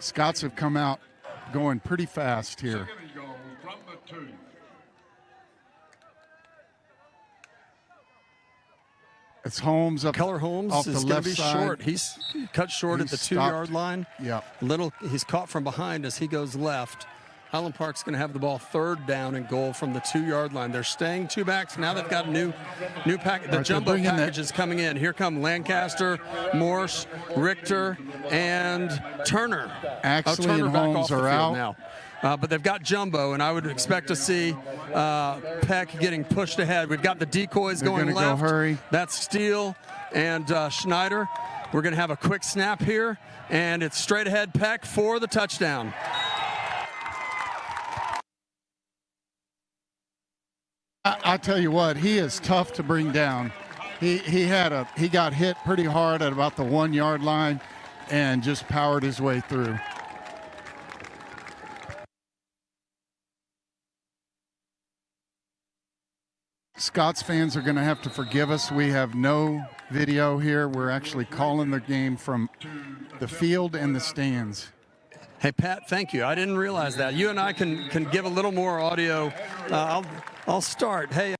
Scots have come out going pretty fast here. It's Holmes up.
Keller Holmes
off
is
the
going
left
to be
side.
short. He's cut short at the
He's
2-yard
stopped.
line.
Yeah.
He's caught from behind as he goes left. Highland Park's going to have the ball 3rd down and goal from the 2-yard line. They're staying 2 backs. Now they've got a new pack. The jumbo package is coming in. Here come Lancaster, Morse, Richter, and Turner.
Axley
Turner
and
back
Holmes
off the
are
field
out.
now. But they've got jumbo, and I would expect to see Peck getting pushed ahead. We've got the decoys
They're
going
gonna
left.
go hurry.
That's Steele and Schneider. We're going to have a quick snap here, and it's straight ahead Peck for the touchdown.
I tell you what, he is tough to bring down. He got hit pretty hard at about the 1-yard line and just powered his way through. Scots fans are going to have to forgive us. We have no video here. We're actually calling the game from the field and the stands.
Hey, Pat, thank you. I didn't realize that. You and I can give a little more audio. I'll start. Hey.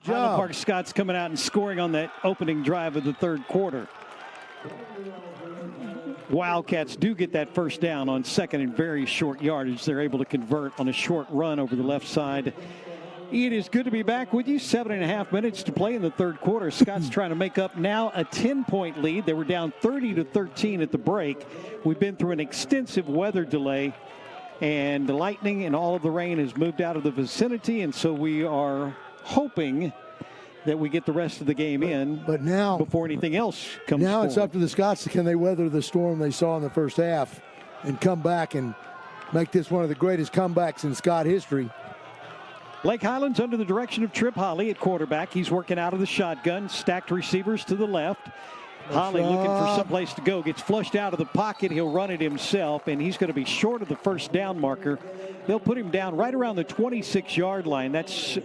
Highland Park Scots coming out and scoring on that opening drive of the third quarter. Wildcats do get that first down on second and very short yardage. They're able to convert on a short run over the left side. It is good to be back with you. 7.5 minutes to play in the third quarter. Scots trying to make up now a 10-point lead. They were down 30-13 at the break. We've been through an extensive weather delay, and the lightning and all of the rain has moved out of the vicinity, and so we are hoping that we get the rest of the game in
but now,
before anything else comes
Now
forward.
It's up to the Scots. Can they weather the storm they saw in the first half and come back and make this one of the greatest comebacks in Scott history?
Lake Highlands under the direction of Trip Holly at quarterback. He's working out of the shotgun. Stacked receivers to the left. Holly looking for someplace to go. Gets flushed out of the pocket. He'll run it himself, and he's going to be short of the first down marker. They'll put him down right around the 26-yard line. That's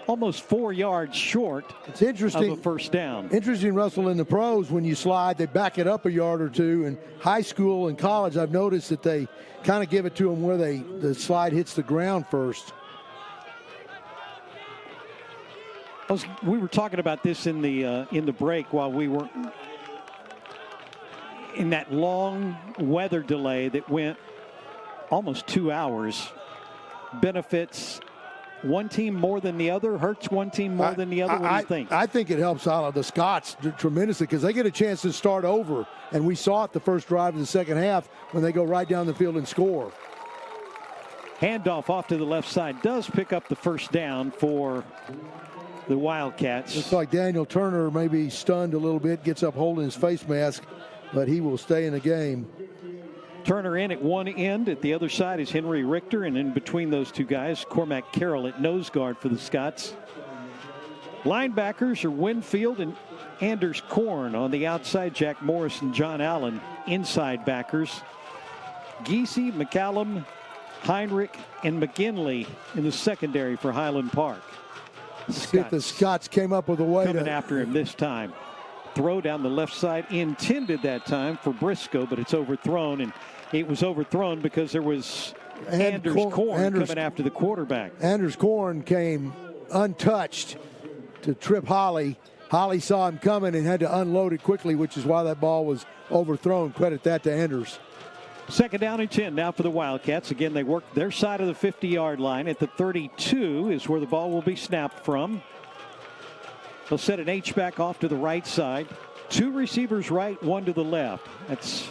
almost 4 yards short.
It's interesting,
of a first down.
Interesting, Russell, in the pros, when you slide, they back it up a yard or two. In high school and college, I've noticed that they kind of give it to them where the slide hits the ground first.
We were talking about this in the break while we were in that long weather delay that went almost 2 hours. Benefits one team more than the other, hurts one team more than the other? What do you think?
I think it helps the Scots tremendously because they get a chance to start over. And we saw it the first drive of the second half when they go right down the field and score.
Handoff off to the left side does pick up the first down for the Wildcats.
Looks like Daniel Turner may be stunned a little bit, gets up holding his face mask, but he will stay in the game.
Turner in at one end. At the other side is Henry Richter. And in between those two guys, Cormac Carroll at nose guard for the Scots. Linebackers are Winfield and Anders Korn on the outside. Jack Morris and John Allen inside backers. Giese, McCallum, Heinrich, and McGinley in the secondary for Highland Park.
See if the Scots came up with a way
coming after him this time. Throw down the left side intended that time for Briscoe, but it's overthrown, and it was overthrown because there was Anders Korn coming after the quarterback.
Anders Korn came untouched to trip Holly. Holly saw him coming and had to unload it quickly, which is why that ball was overthrown. Credit that to Anders.
Second down and 10 now for the Wildcats. Again, they work their side of the 50-yard line. At the 32 is where the ball will be snapped from. They'll set an H-back off to the right side. Two receivers right, one to the left. That's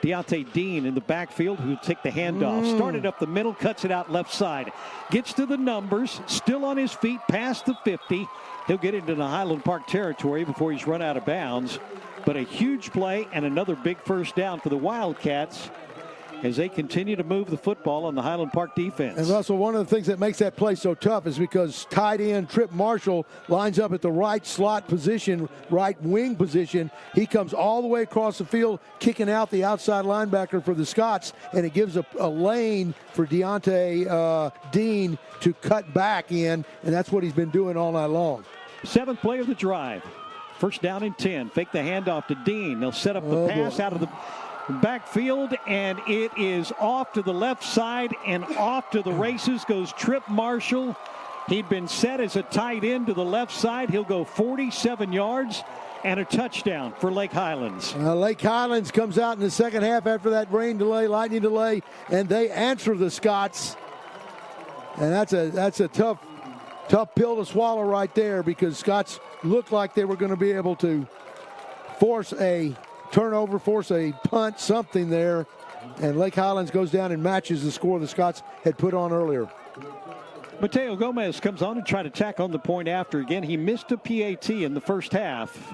Deontay Dean in the backfield who'll take the handoff. Started up the middle, cuts it out left side. Gets to the numbers, still on his feet, past the 50. He'll get into the Highland Park territory before he's run out of bounds. But a huge play and another big first down for the Wildcats as they continue to move the football on the Highland Park defense.
And Russell, one of the things that makes that play so tough is because tight end Trip Marshall lines up at the right slot position, right wing position. He comes all the way across the field, kicking out the outside linebacker for the Scots, and it gives a lane for Deontay Dean to cut back in, and that's what he's been doing all night long.
Seventh play of the drive. First down and 10. Fake the handoff to Dean. They'll set up the pass out of the backfield, and it is off to the left side and off to the races goes Trip Marshall. He'd been set as a tight end to the left side. He'll go 47 yards and a touchdown for Lake Highlands.
Lake Highlands comes out in the second half after that rain delay, lightning delay, and they answer the Scots. And that's a tough pill to swallow right there because Scots looked like they were going to be able to force a turnover, force a punt, something there. And Lake Highlands goes down and matches the score the Scots had put on earlier.
Mateo Gomez comes on to try to tack on the point after. Again, he missed a PAT in the first half.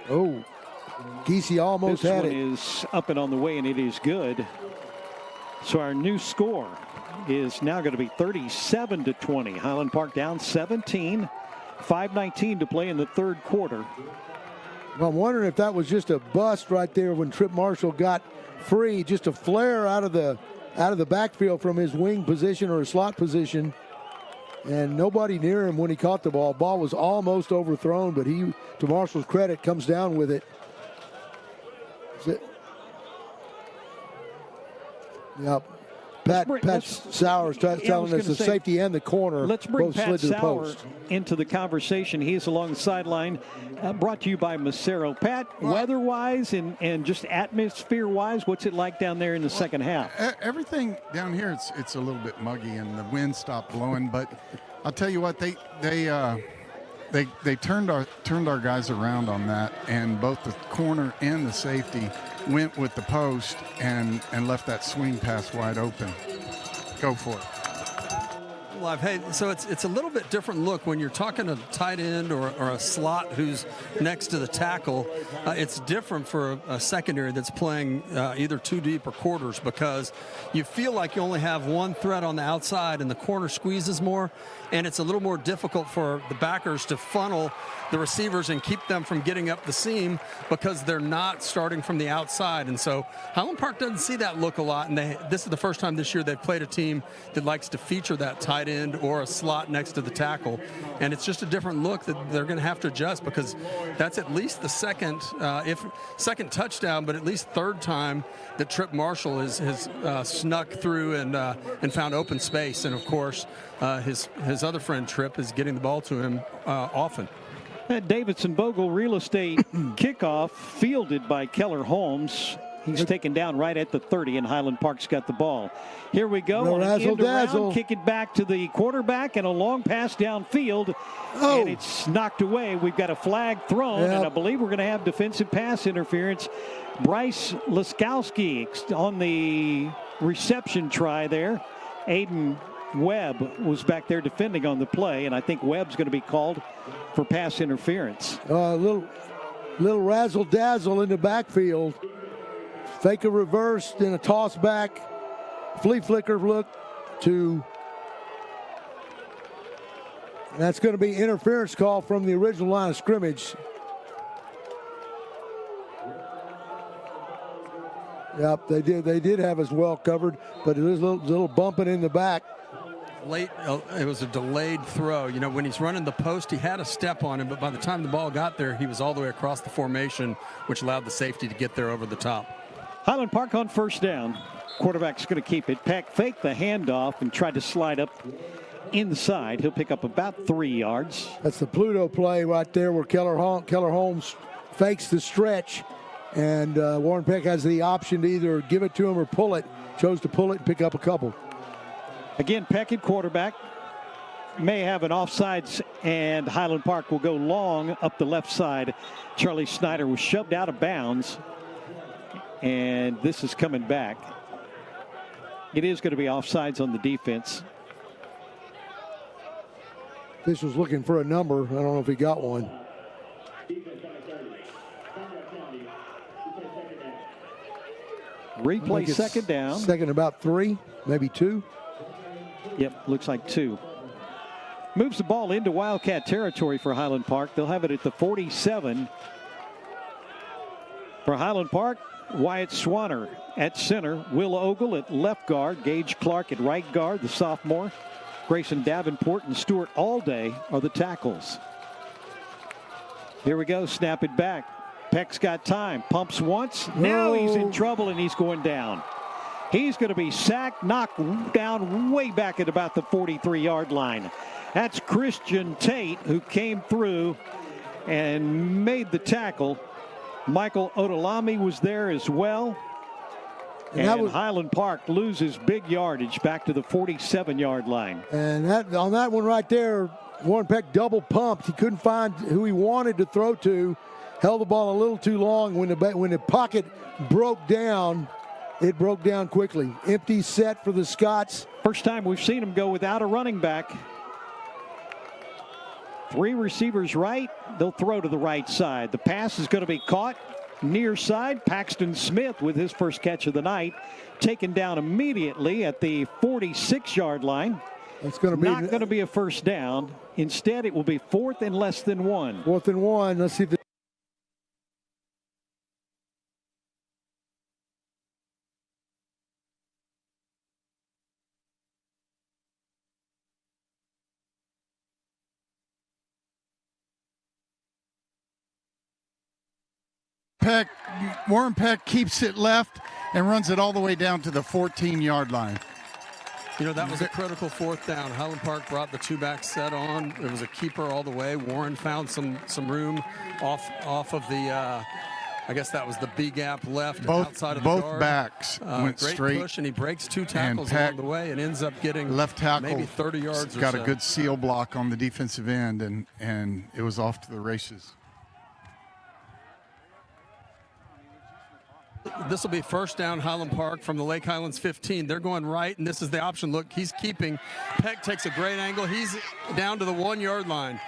Oh, Giese almost had it.
This one is up and on the way, and it is good. So our new score is now going to be 37-20. Highland Park down 17. 5:19 to play in the third quarter.
Well, I'm wondering if that was just a bust right there when Trip Marshall got free, just a flare out of the backfield from his wing position or his slot position, and nobody near him when he caught the ball. Ball was almost overthrown, but he, to Marshall's credit, comes down with it. Yep. Pat Sowers telling us the safety and the corner both slid to the post.
Into the conversation. He's along the sideline. Brought to you by Macero. Pat, weather-wise and just atmosphere-wise, what's it like down there in the second half?
Everything down here, it's a little bit muggy and the wind stopped blowing. But I'll tell you what, they turned our guys around on that, and both the corner and the safety went with the post and left that swing pass wide open. Go for it.
Well, hey, so it's a little bit different look when you're talking a tight end or a slot who's next to the tackle. It's different for a secondary that's playing either too deep or quarters because you feel like you only have one threat on the outside and the corner squeezes more, and it's a little more difficult for the backers to funnel the receivers and keep them from getting up the seam because they're not starting from the outside. And so Highland Park doesn't see that look a lot, and this is the first time this year they've played a team that likes to feature that tight end or a slot next to the tackle, and it's just a different look that they're going to have to adjust because that's at least the second touchdown, but at least third time that Trip Marshall has snuck through and found open space, and of course his other friend Trip is getting the ball to him often.
That Davidson Bogle real estate kickoff fielded by Keller Holmes. He's taken down right at the 30, and Highland Park's got the ball. Here we go.
No,
On an
razzle
end around,
dazzle.
kick it back to the quarterback, and a long pass downfield, and it's knocked away. We've got a flag thrown, and I believe we're going to have defensive pass interference. Bryce Laskowski on the reception try there. Aiden Webb was back there defending on the play, and I think Webb's going to be called for pass interference.
Little razzle dazzle in the backfield. Fake a reverse, then a toss back, flea flicker look to. That's going to be interference call from the original line of scrimmage. Yep, they did have us well covered, but it was a little bumping in the back.
Late, it was a delayed throw. You know, when he's running the post, he had a step on him, but by the time the ball got there, he was all the way across the formation, which allowed the safety to get there over the top.
Highland Park on first down. Quarterback's going to keep it. Peck faked the handoff and tried to slide up inside. He'll pick up about 3 yards.
That's the Pluto play right there where Keller Holmes fakes the stretch, and Warren Peck has the option to either give it to him or pull it. Chose to pull it and pick up a couple.
Again, Peck at quarterback. May have an offsides, and Highland Park will go long up the left side. Charlie Snyder was shoved out of bounds, and this is coming back. It is going to be offsides on the defense.
Official's looking for a number. I don't know if he got one.
Replay second down.
Second about 3, maybe 2.
Yep, looks like 2. Moves the ball into Wildcat territory for Highland Park. They'll have it at the 47. For Highland Park, Wyatt Swanner at center. Will Ogle at left guard. Gage Clark at right guard, the sophomore. Grayson Davenport and Stuart Allday are the tackles. Here we go, snap it back. Peck's got time, pumps once. Now he's in trouble and he's going down. He's going to be sacked, knocked down way back at about the 43-yard line. That's Christian Tate, who came through and made the tackle. Michael Odolami was there as well. And Highland Park loses big yardage back to the 47-yard line.
And on that one right there, Warren Peck double pumped. He couldn't find who he wanted to throw to. Held the ball a little too long. When the pocket broke down, it broke down quickly. Empty set for the Scots.
First time we've seen them go without a running back. 3 receivers right. They'll throw to the right side. The pass is going to be caught near side. Paxton Smith with his first catch of the night. Taken down immediately at the 46-yard line.
It's going to be
not going to be a first down. Instead, it will be 4th and less than 1.
4th and 1. Let's see if
Warren Peck keeps it left and runs it all the way down to the 14-yard line.
You know, that was a critical 4th down. Highland Park brought the 2-back set on. It was a keeper all the way. Warren found some room off of the, I guess that was the B gap left outside of the guard.
Both backs went
great
straight.
Push, and he breaks 2 tackles along the way and ends up getting
left tackle,
maybe 30 yards or
got
so.
a good seal block on the defensive end, and it was off to the races.
This will be first down Highland Park from the Lake Highlands 15. They're going right, and this is the option. Look, he's keeping. Peck takes a great angle. He's down to the 1-yard line.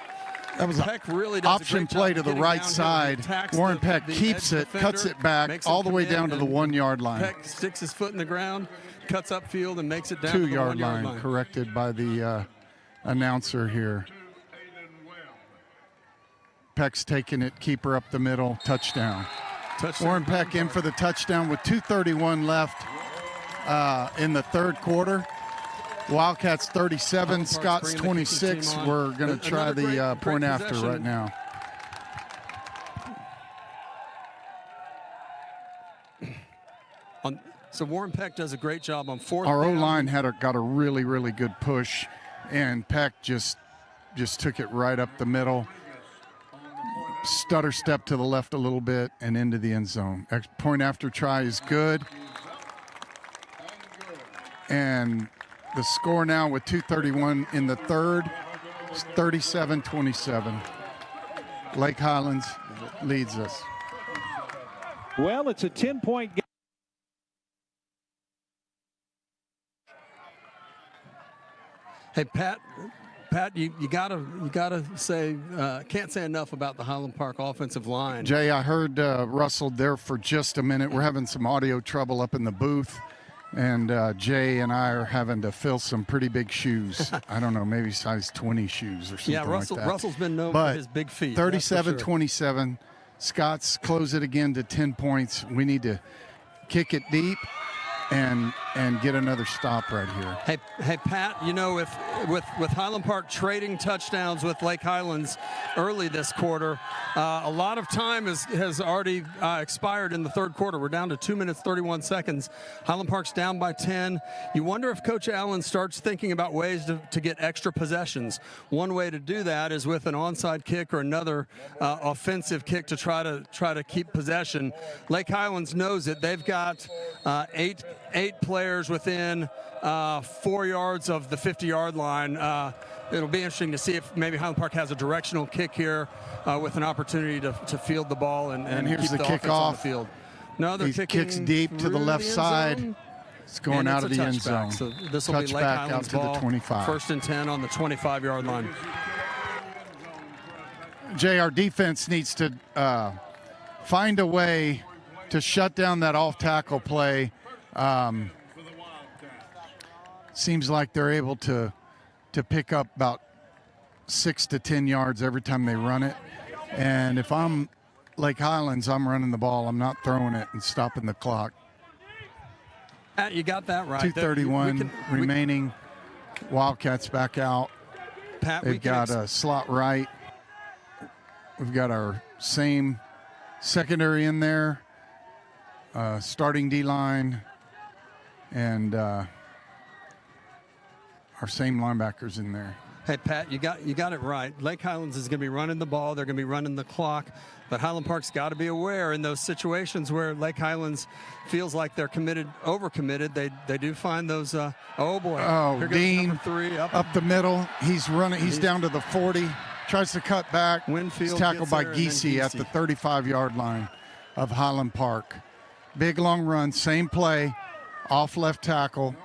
That was
Peck really does
option
a great
play
job
to the
getting
right
down
side.
here.
Warren Peck keeps it,
defender,
cuts it back all the way down to the 1-yard line.
Peck sticks his foot in the ground, cuts upfield, and makes it down
2
to the
yard
1-yard
line. Corrected by the announcer here. Peck's taking it, keeper up the middle, touchdown. Warren Peck in for the touchdown with 2:31 left in the third quarter. Wildcats 37, Scots 26. We're going to try the point after right now.
So Warren Peck does a great job on 4th
Our
down.
O-line got a really, really good push, and Peck just took it right up the middle. stutter step to the left a little bit and into the end zone. Point after try is good. And the score now with 2:31 in the third is 37-27. Lake Highlands leads us.
Well, it's a 10-point game.
Hey, Pat, you gotta say can't say enough about the Highland Park offensive line.
Jay, I heard Russell there for just a minute. We're having some audio trouble up in the booth, and Jay and I are having to fill some pretty big shoes. I don't know, maybe size 20 shoes or something like that.
Russell's been known for his big feet.
37-27. Scots close it again to 10 points. We need to kick it deep and get another stop right here.
Hey, Pat, you know, with Highland Park trading touchdowns with Lake Highlands early this quarter, a lot of time has already expired in the third quarter. We're down to 2 minutes, 31 seconds. Highland Park's down by 10. You wonder if Coach Allen starts thinking about ways to get extra possessions. One way to do that is with an onside kick or another offensive kick to try to keep possession. Lake Highlands knows it. They've got eight players within 4 yards of the 50-yard line. It'll be interesting to see if maybe Highland Park has a directional kick here with an opportunity to field the ball and
here's
keep
the
the
kick
offense
off.
on the field. No, they're
he
kicking
kicks deep to the left side. It's going
and
out
it's
of
a
the end
touchback.
zone.
So this will be Lake
Touchback
Highlands
out to
ball.
the 25.
First and 10 on the 25-yard line.
Jay, our defense needs to find a way to shut down that off-tackle play. Seems like they're able to pick up about 6 to 10 yards every time they run it. And if I'm Lake Highlands, I'm running the ball. I'm not throwing it and stopping the clock.
Pat, you got that right.
2:31 remaining. Wildcats back out.
Pat,
They've got a slot right. We've got our same secondary in there, starting D-line, and our same linebackers in there.
Hey, Pat, you got it right. Lake Highlands is going to be running the ball. They're going to be running the clock. But Highland Park's got to be aware in those situations where Lake Highlands feels like they're overcommitted. They do find those. Oh boy!
Oh,
Here goes
Dean
number 3
up the middle. He's running. He's down to the 40. Tries to cut back.
Winfield
He's tackled by
gets there,
Giese at the 35-yard line of Highland Park. Big long run, same play, off left tackle.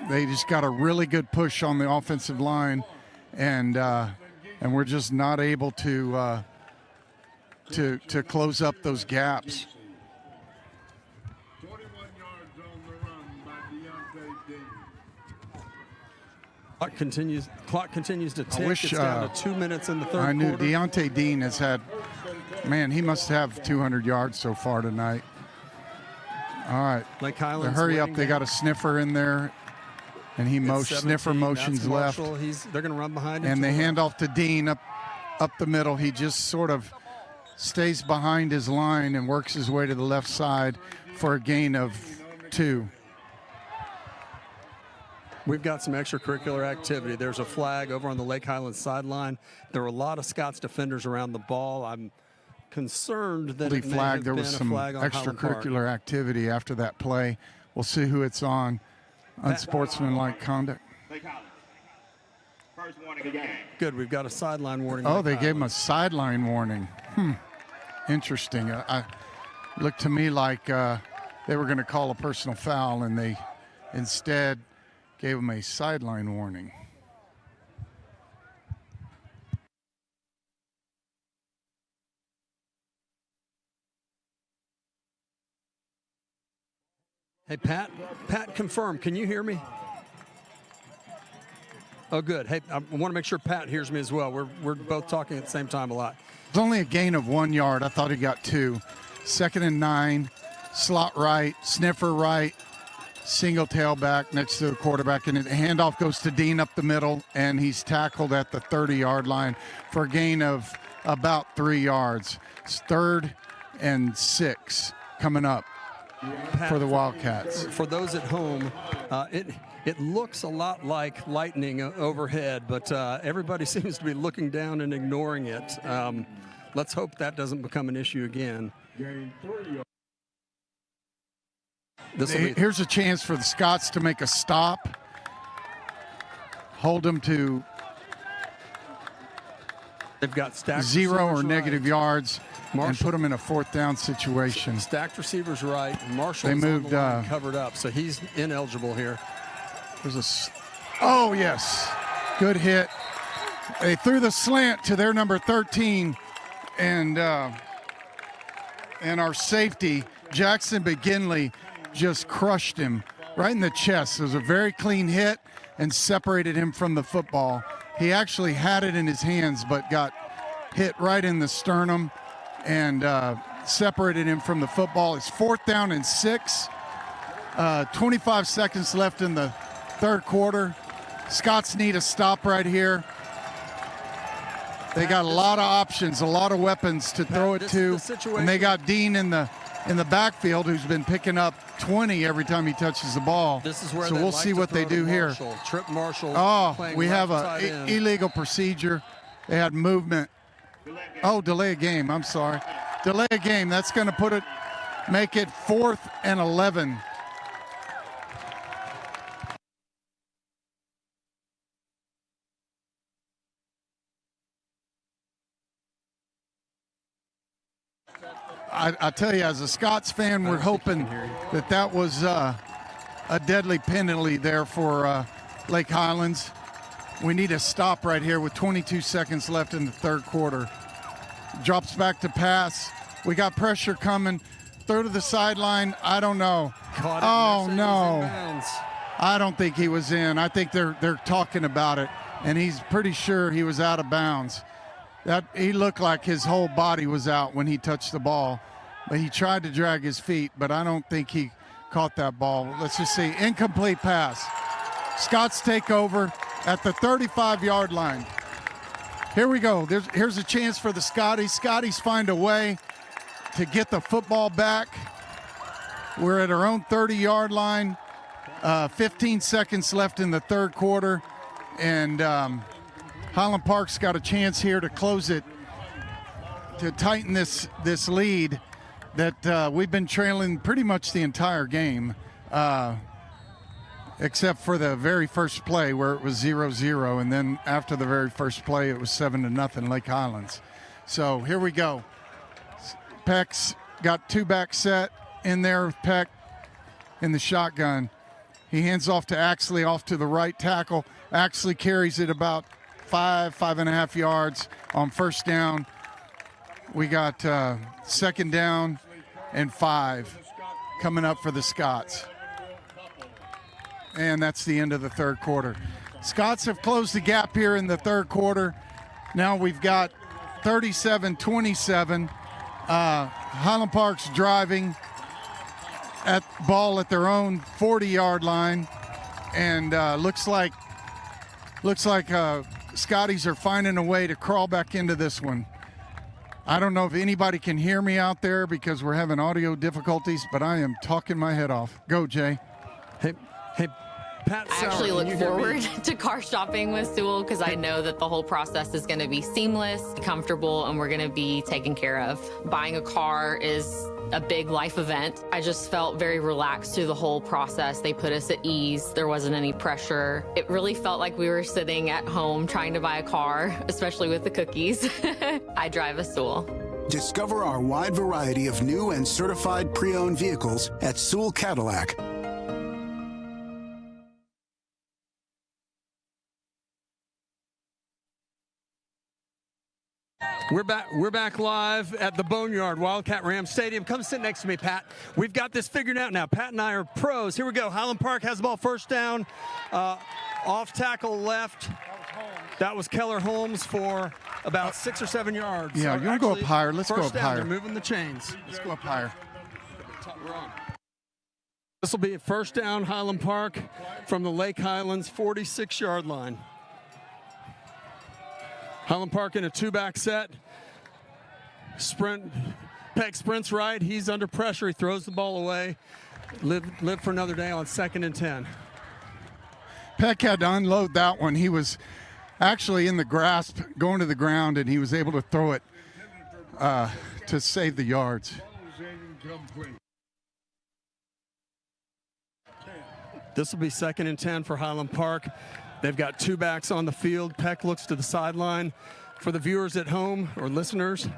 They just got a really good push on the offensive line, and we're just not able to close up those gaps.
21 yards on the run by Deontay Dean.
Clock continues to tick.
I wish,
it's down to 2 minutes in the third
I knew
quarter.
Deontay Dean has had, man, he must have 200 yards so far tonight. All right.
Lake Highlands
Hurry up.
winning
They got a sniffer in there. And he sniffer motions
That's
left.
Marshall. They're going to run behind him.
And they hand off to Dean up the middle. He just sort of stays behind his line and works his way to the left side for a gain of 2.
We've got some extracurricular activity. There's a flag over on the Lake Highlands sideline. There were a lot of Scots defenders around the ball. I'm concerned that it may have
there
been
was
a
some
flag on Highland Park.
extracurricular activity after that play. We'll see who it's on. Unsportsmanlike conduct.
First warning again.
Good, we've got a sideline warning.
Oh, they gave him a sideline warning. Interesting. I looked to me like they were going to call a personal foul, and they instead gave him a sideline warning.
Hey, Pat, confirm. Can you hear me? Oh, good. Hey, I want to make sure Pat hears me as well. We're both talking at the same time a lot.
It's only a gain of 1 yard. I thought he got 2. 2nd and 9, slot right, sniffer right, single tailback next to the quarterback, and the handoff goes to Dean up the middle, and he's tackled at the 30-yard line for a gain of about 3 yards. It's 3rd and 6 coming up. for the Wildcats.
For those at home, it looks a lot like lightning overhead, but everybody seems to be looking down and ignoring it. Let's hope that doesn't become an issue again.
Here's a chance for the Scots to make a stop, hold them to
they've got stacked
0 or negative
right.
yards, and put them in a 4th down situation.
Stacked receivers right. Marshall's
they moved
covered up, so he's ineligible here.
There's oh yes, good hit. They threw the slant to their number 13, and our safety Jackson McGinley just crushed him right in the chest. It was a very clean hit and separated him from the football. He actually had it in his hands, but got hit right in the sternum and separated him from the football. It's 4th down and 6. 25 seconds left in the 3rd quarter. Scots need a stop right here. They got a lot of options, a lot of weapons to throw it to, and they got Dean in the backfield, who's been picking up 20 every time he touches the ball.
This is where
so we'll see what they do here.
Trip Marshall.
Oh, we have a illegal procedure. They had movement. Oh, delay a game. I'm sorry. Delay a game. That's going to make it 4th and 11. I tell you, as a Scots fan, we're hoping that was a deadly penalty there for Lake Highlands. We need a stop right here with 22 seconds left in the 3rd quarter. Drops back to pass. We got pressure coming. Throw to the sideline. I don't know. Oh, no. I don't think he was in. I think they're talking about it, and he's pretty sure he was out of bounds. He looked like his whole body was out when he touched the ball, but he tried to drag his feet, but I don't think he caught that ball. Let's just see. Incomplete pass. Scots take over at the 35-yard line. Here we go. Here's a chance for the Scotties. Scotties find a way to get the football back. We're at our own 30-yard line. 15 seconds left in the 3rd quarter, and Highland Park's got a chance here to close it, to tighten this lead that we've been trailing pretty much the entire game, except for the very first play where it was 0-0, and then after the very first play it was 7-0 Lake Highlands. So here we go. Peck's got 2 back set in there with Peck in the shotgun. He hands off to Axley, off to the right tackle. Axley carries it about 5.5 yards on 1st down. We got 2nd down and 5 coming up for the Scots. And that's the end of the 3rd quarter. Scots have closed the gap here in the 3rd quarter. Now we've got 37-27. Highland Park's driving at ball at their own 40-yard line, and looks like Scotties are finding a way to crawl back into this one. I don't know if anybody can hear me out there because we're having audio difficulties, but I am talking my head off. Go, Jay.
Hey, Pat.
I actually look forward to car shopping with Sewell because I know that the whole process is going to be seamless, comfortable, and we're going to be taken care of. Buying a car is a big life event. I just felt very relaxed through the whole process. They put us at ease. There wasn't any pressure. It really felt like we were sitting at home trying to buy a car, especially with the cookies. I drive a Sewell.
Discover our wide variety of new and certified pre-owned vehicles at Sewell Cadillac.
We're back live at the Boneyard, Wildcat Rams Stadium. Come sit next to me, Pat. We've got this figured out now. Pat and I are pros. Here we go. Highland Park has the ball 1st down. Off tackle left. That was Keller Holmes for about 6 or 7 yards.
Yeah, you want to go up higher? Let's go up
down.
higher.
They're moving the chains.
Let's go up higher.
This will be a 1st down, Highland Park, from the Lake Highlands 46-yard line. Highland Park in a 2-back set. Sprint Peck sprints right. He's under pressure. He throws the ball away. Live for another day on 2nd and 10.
Peck had to unload that one. He was actually in the grasp, going to the ground, and he was able to throw it to save the yards.
This will be 2nd and 10 for Highland Park. They've got 2 backs on the field. Peck looks to the sideline. For the viewers at home or listeners,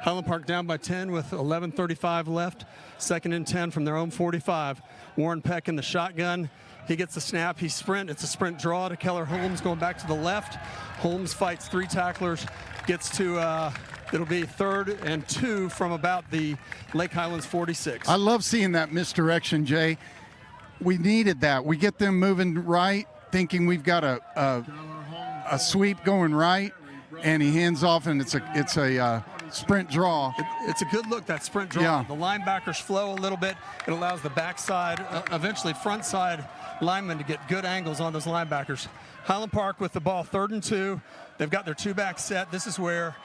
Highland Park down by 10 with 11:35 left. 2nd and 10 from their own 45. Warren Peck in the shotgun. He gets the snap. He sprint. It's a sprint draw to Keller Holmes going back to the left. Holmes fights 3 tacklers. Gets to, it'll be 3rd and 2 from about the Lake Highlands 46.
I love seeing that misdirection, Jay. We needed that. We get them moving right, thinking we've got a sweep going right, and he hands off, and it's a sprint draw.
It's a good look, that sprint draw.
Yeah.
The linebackers flow a little bit. It allows the backside, eventually front side linemen to get good angles on those linebackers. Highland Park with the ball, 3rd and 2. They've got their 2-back set. This is where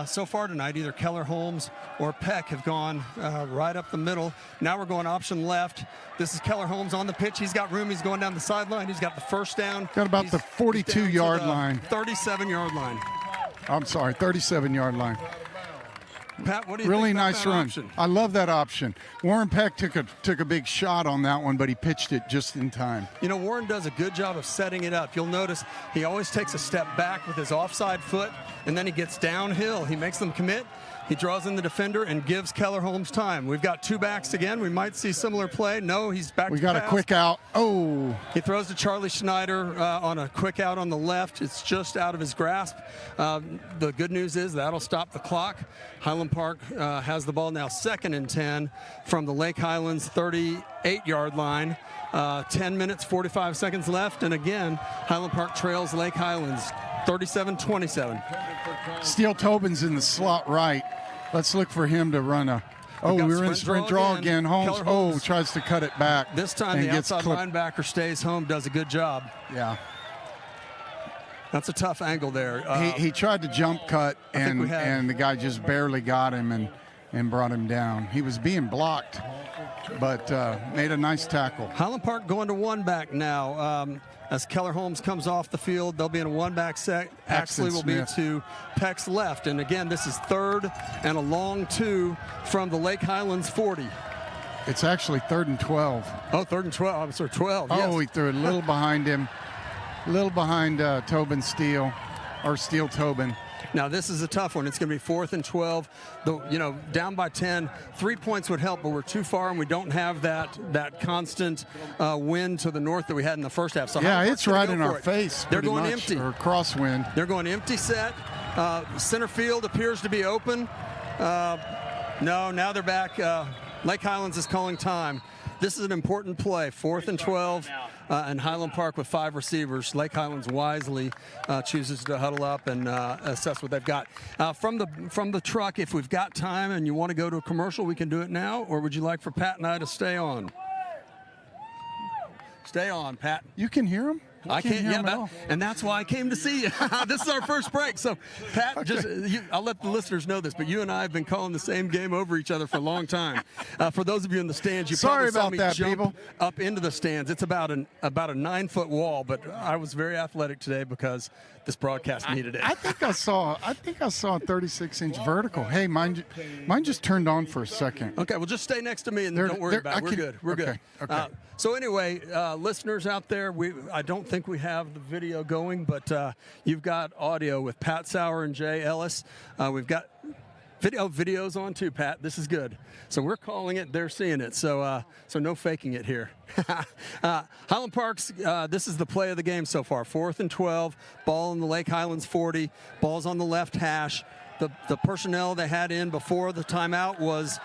so far tonight, either Keller Holmes or Peck have gone right up the middle. Now we're going option left. This is Keller Holmes on the pitch. He's got room. He's going down the sideline. He's got the first down.
Got about the 42-yard line.
37-yard line.
I'm sorry, 37-yard line.
Pat, what do you
really
think about
nice
that
run.
option?
I love that option. Warren Peck took a big shot on that one, but he pitched it just in time.
You know, Warren does a good job of setting it up. You'll notice he always takes a step back with his offside foot, and then he gets downhill. He makes them commit. He draws in the defender and gives Keller Holmes time. We've got 2 backs again. We might see similar play. No, he's back
We
to
got
pass.
a quick out. Oh.
He throws to Charlie Schneider on a quick out on the left. It's just out of his grasp. The good news is that'll stop the clock. Highland Park has the ball now 2nd and 10 from the Lake Highlands 38-yard line. 10 minutes, 45 seconds left. And again, Highland Park trails Lake Highlands 37-27.
Steele Tobin's in the slot right. Let's look for him to run a. Oh, we're in sprint draw again. Holmes, tries to cut it back.
This time the outside linebacker stays home, does a good job.
Yeah.
That's a tough angle there.
He tried to jump cut, and the guy just barely got him and brought him down. He was being blocked, but made a nice tackle.
Highland Park going to 1-back now. As Keller Holmes comes off the field, they'll be in a 1-back set. Axley will be to Peck's left. And again, this is 3rd and a long 2 from the Lake Highlands 40.
It's actually 3rd and 12.
Oh, 3rd and 12. I'm sorry, 12.
Oh,
yes.
He threw a little behind him, a little behind Tobin Steele, or Steele Tobin.
Now this is a tough one. It's going to be 4th and 12. Down by 10. 3 points would help, but we're too far, and we don't have that constant wind to the north that we had in the first half. So
yeah, it's right in our face.
They're going
much,
empty.
Or crosswind.
They're going empty set. Center field appears to be open. No, now they're back. Lake Highlands is calling time. This is an important play. 4th and 12, and Highland Park with 5 receivers. Lake Highlands wisely chooses to huddle up and assess what they've got. From the truck, if we've got time and you want to go to a commercial, we can do it now, or would you like for Pat and I to stay on? Stay on, Pat.
You can hear him?
I can't, and that's why I came to see you. This is our first break. So, Pat, I'll let the listeners know this, but you and I have been calling the same game over each other for a long time. For those of you in the stands, you probably saw me jump up into the stands. It's about a 9-foot wall, but I was very athletic today because this broadcast needed it.
I think I saw a 36-inch vertical. Hey, mine just turned on for a second.
Okay, well, just stay next to me and don't worry about it. We're good. We're good.
Okay.
So anyway, listeners out there, I don't think we have the video going, but you've got audio with Pat Sauer and Jay Ellis. We've got videos on too, Pat. This is good. So we're calling it, they're seeing it. So no faking it here. Highland Park's, this is the play of the game so far. 4th and 12, ball in the Lake Highlands 40, ball's on the left hash. The personnel they had in before the timeout was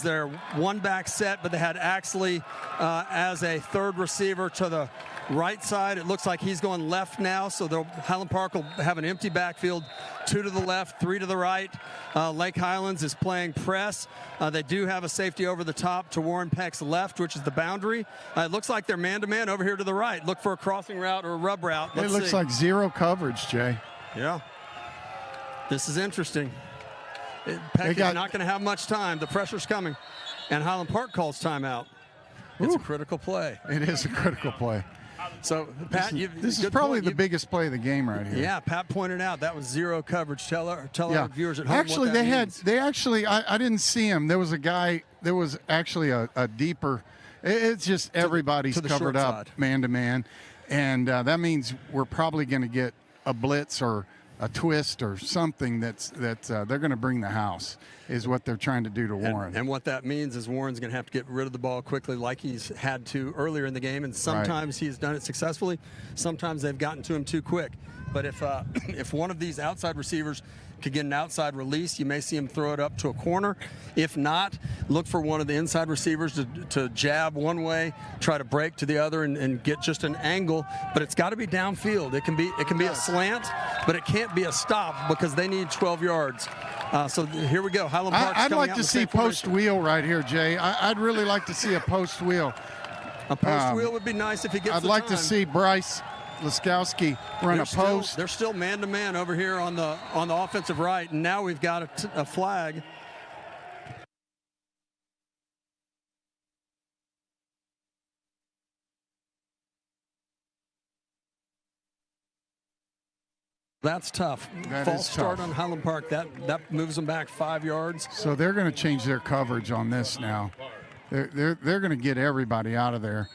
their 1-back set, but they had Axley as a 3rd receiver to the right side. It looks like he's going left now, so Highland Park will have an empty backfield, 2 to the left, 3 to the right. Lake Highlands is playing press. They do have a safety over the top to Warren Peck's left, which is the boundary. It looks like they're man-to-man over here to the right. Look for a crossing route or a rub route.
It looks like zero coverage, Jay.
Yeah. This is interesting. Peck is not going to have much time. The pressure's coming. And Highland Park calls timeout. It's a critical play.
It is a critical play.
So, Pat,
this is probably the biggest play of the game right here.
Yeah, Pat pointed out that was zero coverage. Tell our viewers at home
actually,
what that means.
I didn't see him. There was a guy, there was actually a deeper, it's just everybody's covered up man to man. And that means we're probably going to get a blitz or a twist or something that they're going to bring the house, is what they're trying to do to Warren.
And what that means is Warren's going to have to get rid of the ball quickly like he's had to earlier in the game, and sometimes he's done it successfully, sometimes they've gotten to him too quick. But if one of these outside receivers could get an outside release, you may see him throw it up to a corner. If not, look for one of the inside receivers to jab one way, try to break to the other, and get just an angle. But it's got to be downfield. It can be a slant, but it can't be a stop because they need 12 yards. So here we go. Highland Park's
I'd
coming
like
out
to see post wheel right here, Jay. I'd really like to see a post wheel.
A post wheel would be nice if he gets
I'd like to see Bryce Laskowski run a post.
They're still man-to-man over here on the offensive right, and now we've got a flag. That's tough. False start on Highland Park. That moves them back 5 yards.
So they're going to change their coverage on this now. They're going to get everybody out of there.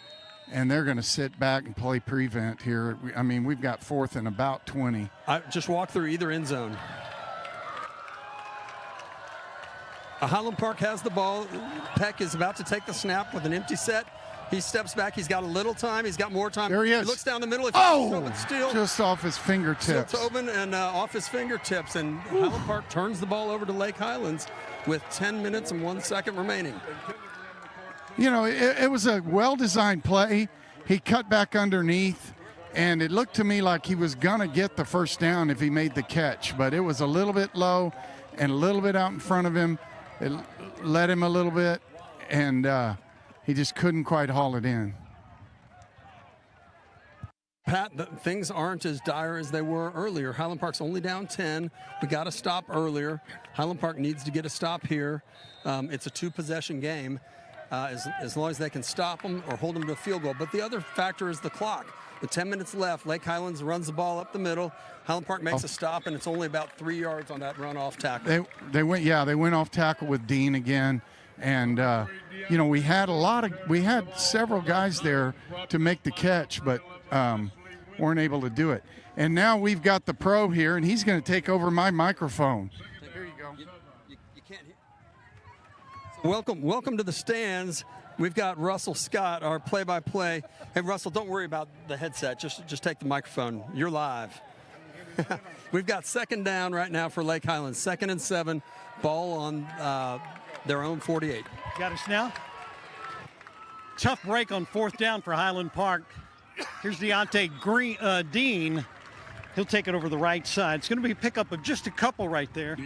And they're going to sit back and play prevent here. I mean, we've got 4th and about 20.
Just walk through either end zone. Highland Park has the ball. Peck is about to take the snap with an empty set. He steps back. He's got a little time. He's got more time.
There he is.
He looks down the middle.
Just off his fingertips.
Tobin and off his fingertips. And Highland Park turns the ball over to Lake Highlands with 10 minutes and 1 second remaining.
You know, it was a well-designed play. He cut back underneath, and it looked to me like he was going to get the first down if he made the catch. But it was a little bit low and a little bit out in front of him. It led him a little bit, and he just couldn't quite haul it in.
Pat, things aren't as dire as they were earlier. Highland Park's only down 10. We got to stop earlier. Highland Park needs to get a stop here. It's a 2-possession game. As long as they can stop them or hold them to a field goal. But the other factor is the clock. With 10 minutes left, Lake Highlands runs the ball up the middle. Highland Park makes a stop, and it's only about 3 yards on that run off tackle.
They went off tackle with Dean again, and you know, we had several guys there to make the catch, but weren't able to do it. And now we've got the pro here, and he's going to take over my microphone. Here you go.
You can't hear. Welcome to the stands. We've got Russell Scott, our play-by-play. Hey, Russell, don't worry about the headset. Just take the microphone. You're live. We've got 2nd down right now for Lake Highlands. 2nd and 7. Ball on their own 48.
Got us now. Tough break on 4th down for Highland Park. Here's Deontay Dean. He'll take it over the right side. It's going to be a pickup of just a couple right there.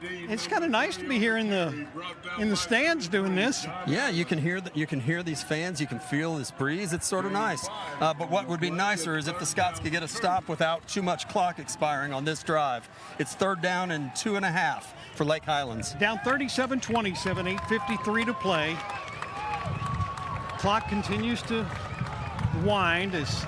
It's kind of nice to be here in the stands doing this.
Yeah, you can hear these fans. You can feel this breeze. It's sort of nice. But what would be nicer is if the Scots could get a stop without too much clock expiring on this drive. It's 3rd down and 2.5 for Lake Highlands.
Down 37-27, 8:53 to play. Clock continues to wind as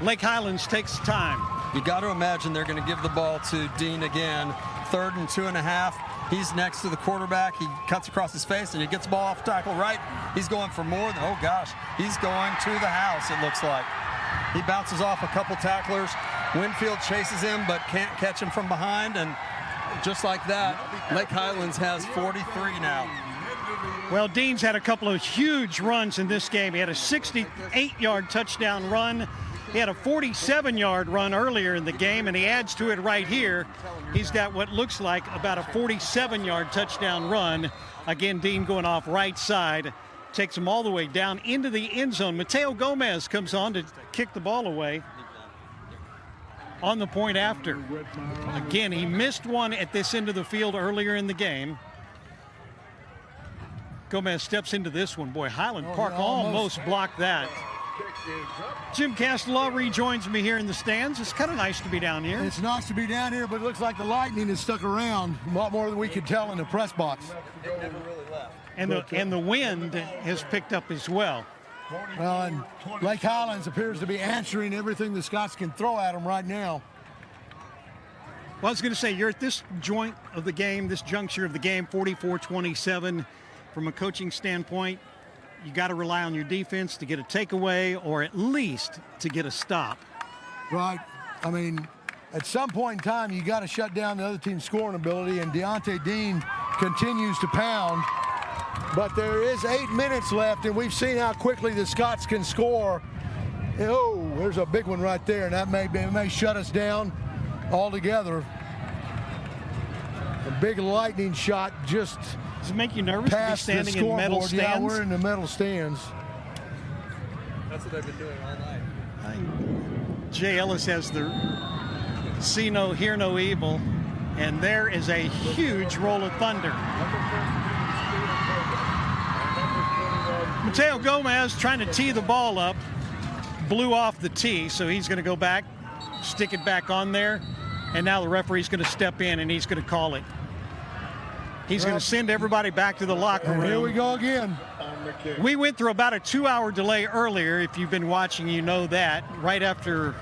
Lake Highlands takes time.
You got to imagine they're going to give the ball to Dean again. 3rd and 2.5. He's next to the quarterback. He cuts across his face, and he gets the ball off tackle right. He's going for more than, oh gosh, he's going to the house, it looks like. He bounces off a couple tacklers. Winfield chases him, but can't catch him from behind, and just like that, Lake Highlands has 43 now.
Well, Dean's had a couple of huge runs in this game. He had a 68-yard touchdown run. He had a 47-yard run earlier in the game, and he adds to it right here. He's got what looks like about a 47-yard touchdown run. Again, Dean going off right side. Takes him all the way down into the end zone. Mateo Gomez comes on to kick the ball away on the point after. Again, he missed one at this end of the field earlier in the game. Gomez steps into this one. Boy, Highland Park almost blocked that. Jim Castellaw rejoins me here in the stands. It's kind of nice to be down here.
It's nice to be down here, but it looks like the Lightning is stuck around a lot more than we could tell in the press box.
It never really left. And the wind has picked up as well.
Well, and Lake Highlands appears to be answering everything the Scots can throw at them right now.
Well, I was going to say, you're at this joint of the game, this juncture of the game, 44-27. From a coaching standpoint, you got to rely on your defense to get a takeaway or at least to get a stop.
Right. I mean, at some point in time, you got to shut down the other team's scoring ability, and Deontay Dean continues to pound. But there is 8 minutes left, and we've seen how quickly the Scots can score. Oh, there's a big one right there, and that may shut us down altogether. A big lightning shot just
Does it make you nervous to be standing in metal stands?
Yeah, we're in the metal stands.
That's what I've been doing all night.
Jay Ellis has the see no, hear no evil, and there is a huge roll of thunder. Mateo Gomez trying to tee the ball up, blew off the tee, so he's going to go back, stick it back on there, and now the referee's going to step in and he's going to call it. He's going to send everybody back to the locker room.
Here we go again.
We went through about a 2-hour delay earlier. If you've been watching, you know that. Right after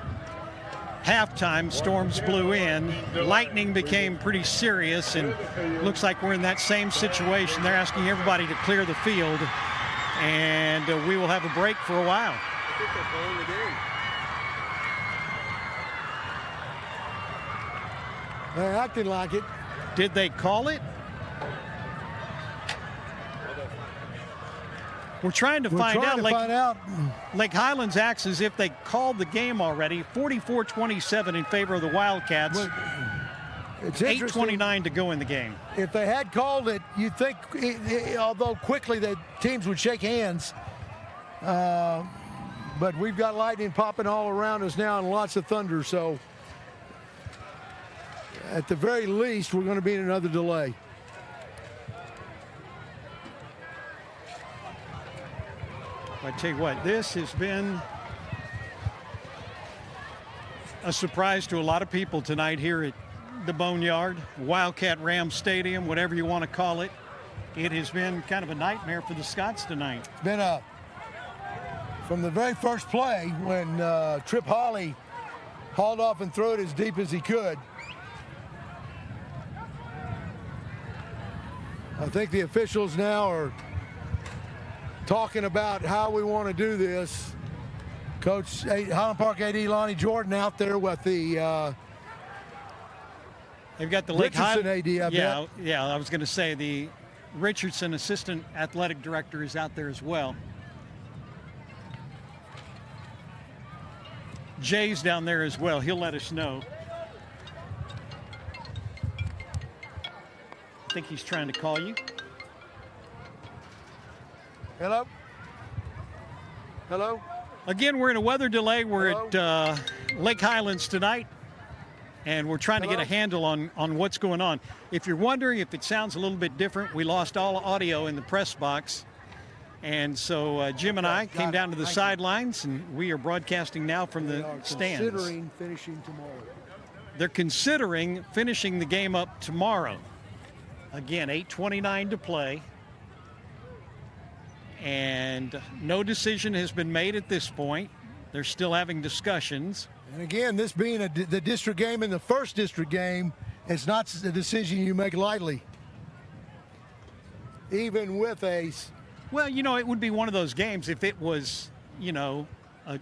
halftime, storms blew in. Lightning became pretty serious, and looks like we're in that same situation. They're asking everybody to clear the field, and we will have a break for a while.
I think they're calling the game.
They're acting like it.
Did they call it? We're trying to find out. Lake Highlands acts as if they called the game already. 44-27 in favor of the Wildcats.
It's
8:29 to go in the game.
If they had called it, you'd think, although quickly the teams would shake hands. But we've got lightning popping all around us now and lots of thunder. So at the very least, we're going to be in another delay.
I tell you what, this has been a surprise to a lot of people tonight here at the Boneyard, Wildcat Ram Stadium, whatever you want to call it. It has been kind of a nightmare for the Scots tonight.
It's been from the very first play when Trip Hawley hauled off and threw it as deep as he could. I think the officials now are talking about how we want to do this. Coach Highland Park AD Lonnie Jordan out there with the
they've got the Lake
Richardson AD, I bet.
Yeah, I was going to say the Richardson assistant athletic director is out there as well. Jay's down there as well. He'll let us know. I think he's trying to call you.
Hello? Hello?
Again, we're in a weather delay. We're at Lake Highlands tonight, and we're trying to get a handle on what's going on. If you're wondering if it sounds a little bit different, we lost all audio in the press box. And so Jim and I came down to the sidelines, and we are broadcasting now from the stands.
Considering finishing tomorrow.
They're considering finishing the game up tomorrow. Again, 8:29 to play. And no decision has been made at this point. They're still having discussions.
And again, this being the district game and the first district game, it's not a decision you make lightly. Even with a...
Well, you know, it would be one of those games if it was, you know, a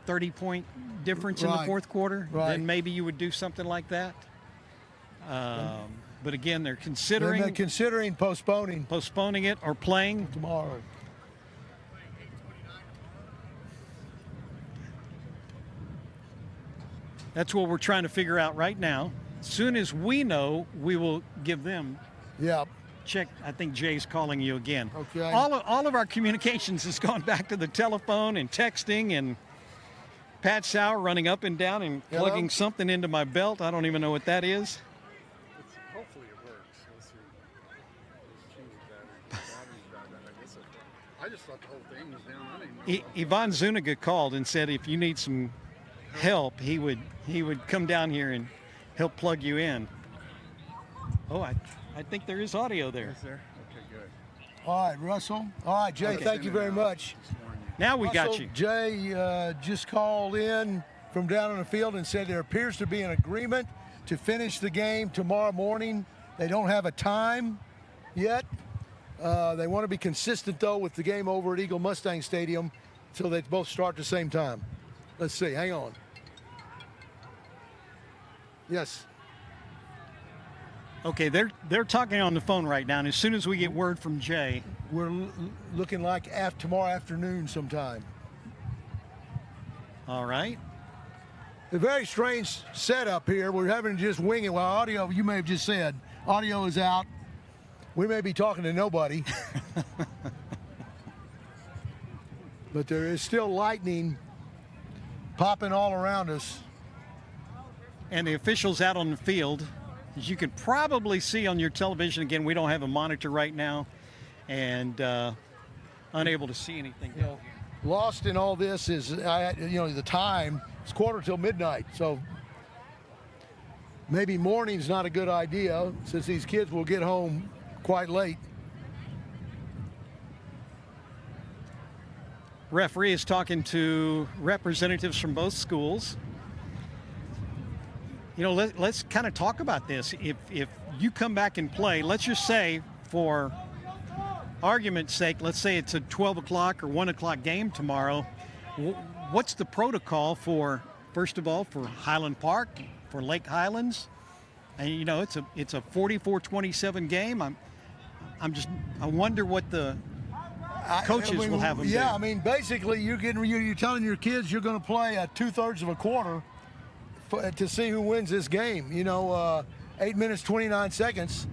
30-point difference in the fourth quarter, then maybe you would do something like that. But again, they're considering postponing it or playing
tomorrow.
That's what we're trying to figure out right now. As soon as we know, we will give them.
Yeah.
Check. I think Jay's calling you again.
Okay.
All of our communications has gone back to the telephone and texting, and Pat Sauer running up and down and plugging something into my belt. I don't even know what that is.
Hopefully it works. Let's see. I just
thought the whole thing was down. I didn't know.
Ivan Zuniga called and said if you need some help, he would come down here and help plug you in. Oh, I think there is audio there.
Is there? Okay, good.
All right, Russell. All right, Jay, thank you very much.
Now we got
Russell,
you.
Jay just called in from down on the field and said there appears to be an agreement to finish the game tomorrow morning. They don't have a time yet. They want to be consistent, though, with the game over at Eagle Mustang Stadium so they both start at the same time. Let's see. Hang on. Yes.
Okay, they're talking on the phone right now, and as soon as we get word from Jay.
We're looking like tomorrow afternoon sometime.
All right.
A very strange setup here. We're having to just wing it. Well, audio, you may have just said, audio is out. We may be talking to nobody. But there is still lightning popping all around us.
And the officials out on the field, as you can probably see on your television, again, we don't have a monitor right now, and unable to see anything.
Lost in all this is, the time. It's 1:45, so maybe morning's not a good idea since these kids will get home quite late.
Referee is talking to representatives from both schools. Let's kind of talk about this. If you come back and play, let's just say, for argument's sake, let's say it's a 12 o'clock or 1 o'clock game tomorrow. What's the protocol for, first of all, for Highland Park, for Lake Highlands? And it's a 44-27 game. I wonder what the coaches will have them do.
Yeah, basically you're telling your kids you're going to play at 2/3 of a quarter to see who wins this game. 8 minutes 29 seconds,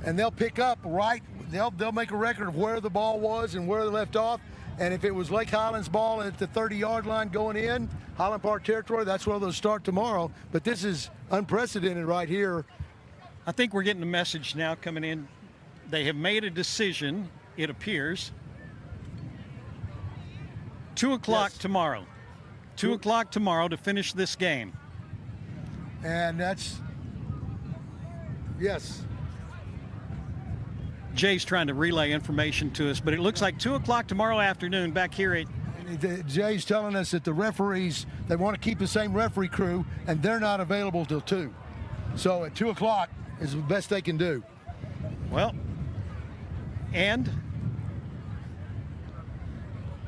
and they'll pick up right. They'll make a record of where the ball was and where they left off. And if it was Lake Highlands ball at the 30-yard line going in, Highland Park territory, that's where they'll start tomorrow. But this is unprecedented right here.
I think we're getting a message now coming in. They have made a decision, it appears. 2 o'clock tomorrow. 2 o'clock tomorrow to finish this game.
And that's, yes.
Jay's trying to relay information to us, but it looks like 2 o'clock tomorrow afternoon back here at...
Jay's telling us that the referees, they want to keep the same referee crew, and they're not available till 2. So at 2 o'clock is the best they can do.
Well, and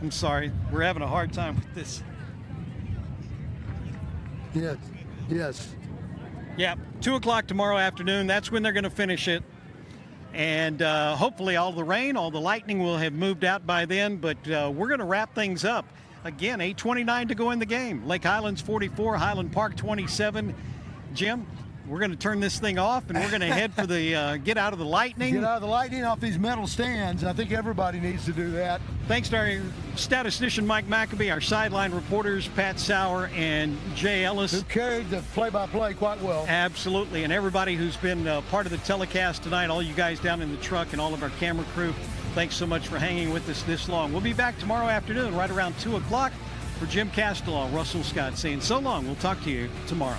I'm sorry, we're having a hard time with this.
Yes.
Yeah, 2 o'clock tomorrow afternoon, that's when they're going to finish it. And hopefully all the rain, all the lightning will have moved out by then. But we're going to wrap things up. Again, 8:29 to go in the game. Lake Highlands 44, Highland Park 27. Jim, we're going to turn this thing off, and we're going to head for the get out of the lightning.
Get out of the lightning off these metal stands. I think everybody needs to do that.
Thanks to our statistician, Mike McAbee, our sideline reporters, Pat Sauer and Jay Ellis.
Who carried the play-by-play quite well.
Absolutely, and everybody who's been part of the telecast tonight, all you guys down in the truck and all of our camera crew, thanks so much for hanging with us this long. We'll be back tomorrow afternoon right around 2 o'clock. For Jim Castellaw, Russell Scott saying so long. We'll talk to you tomorrow.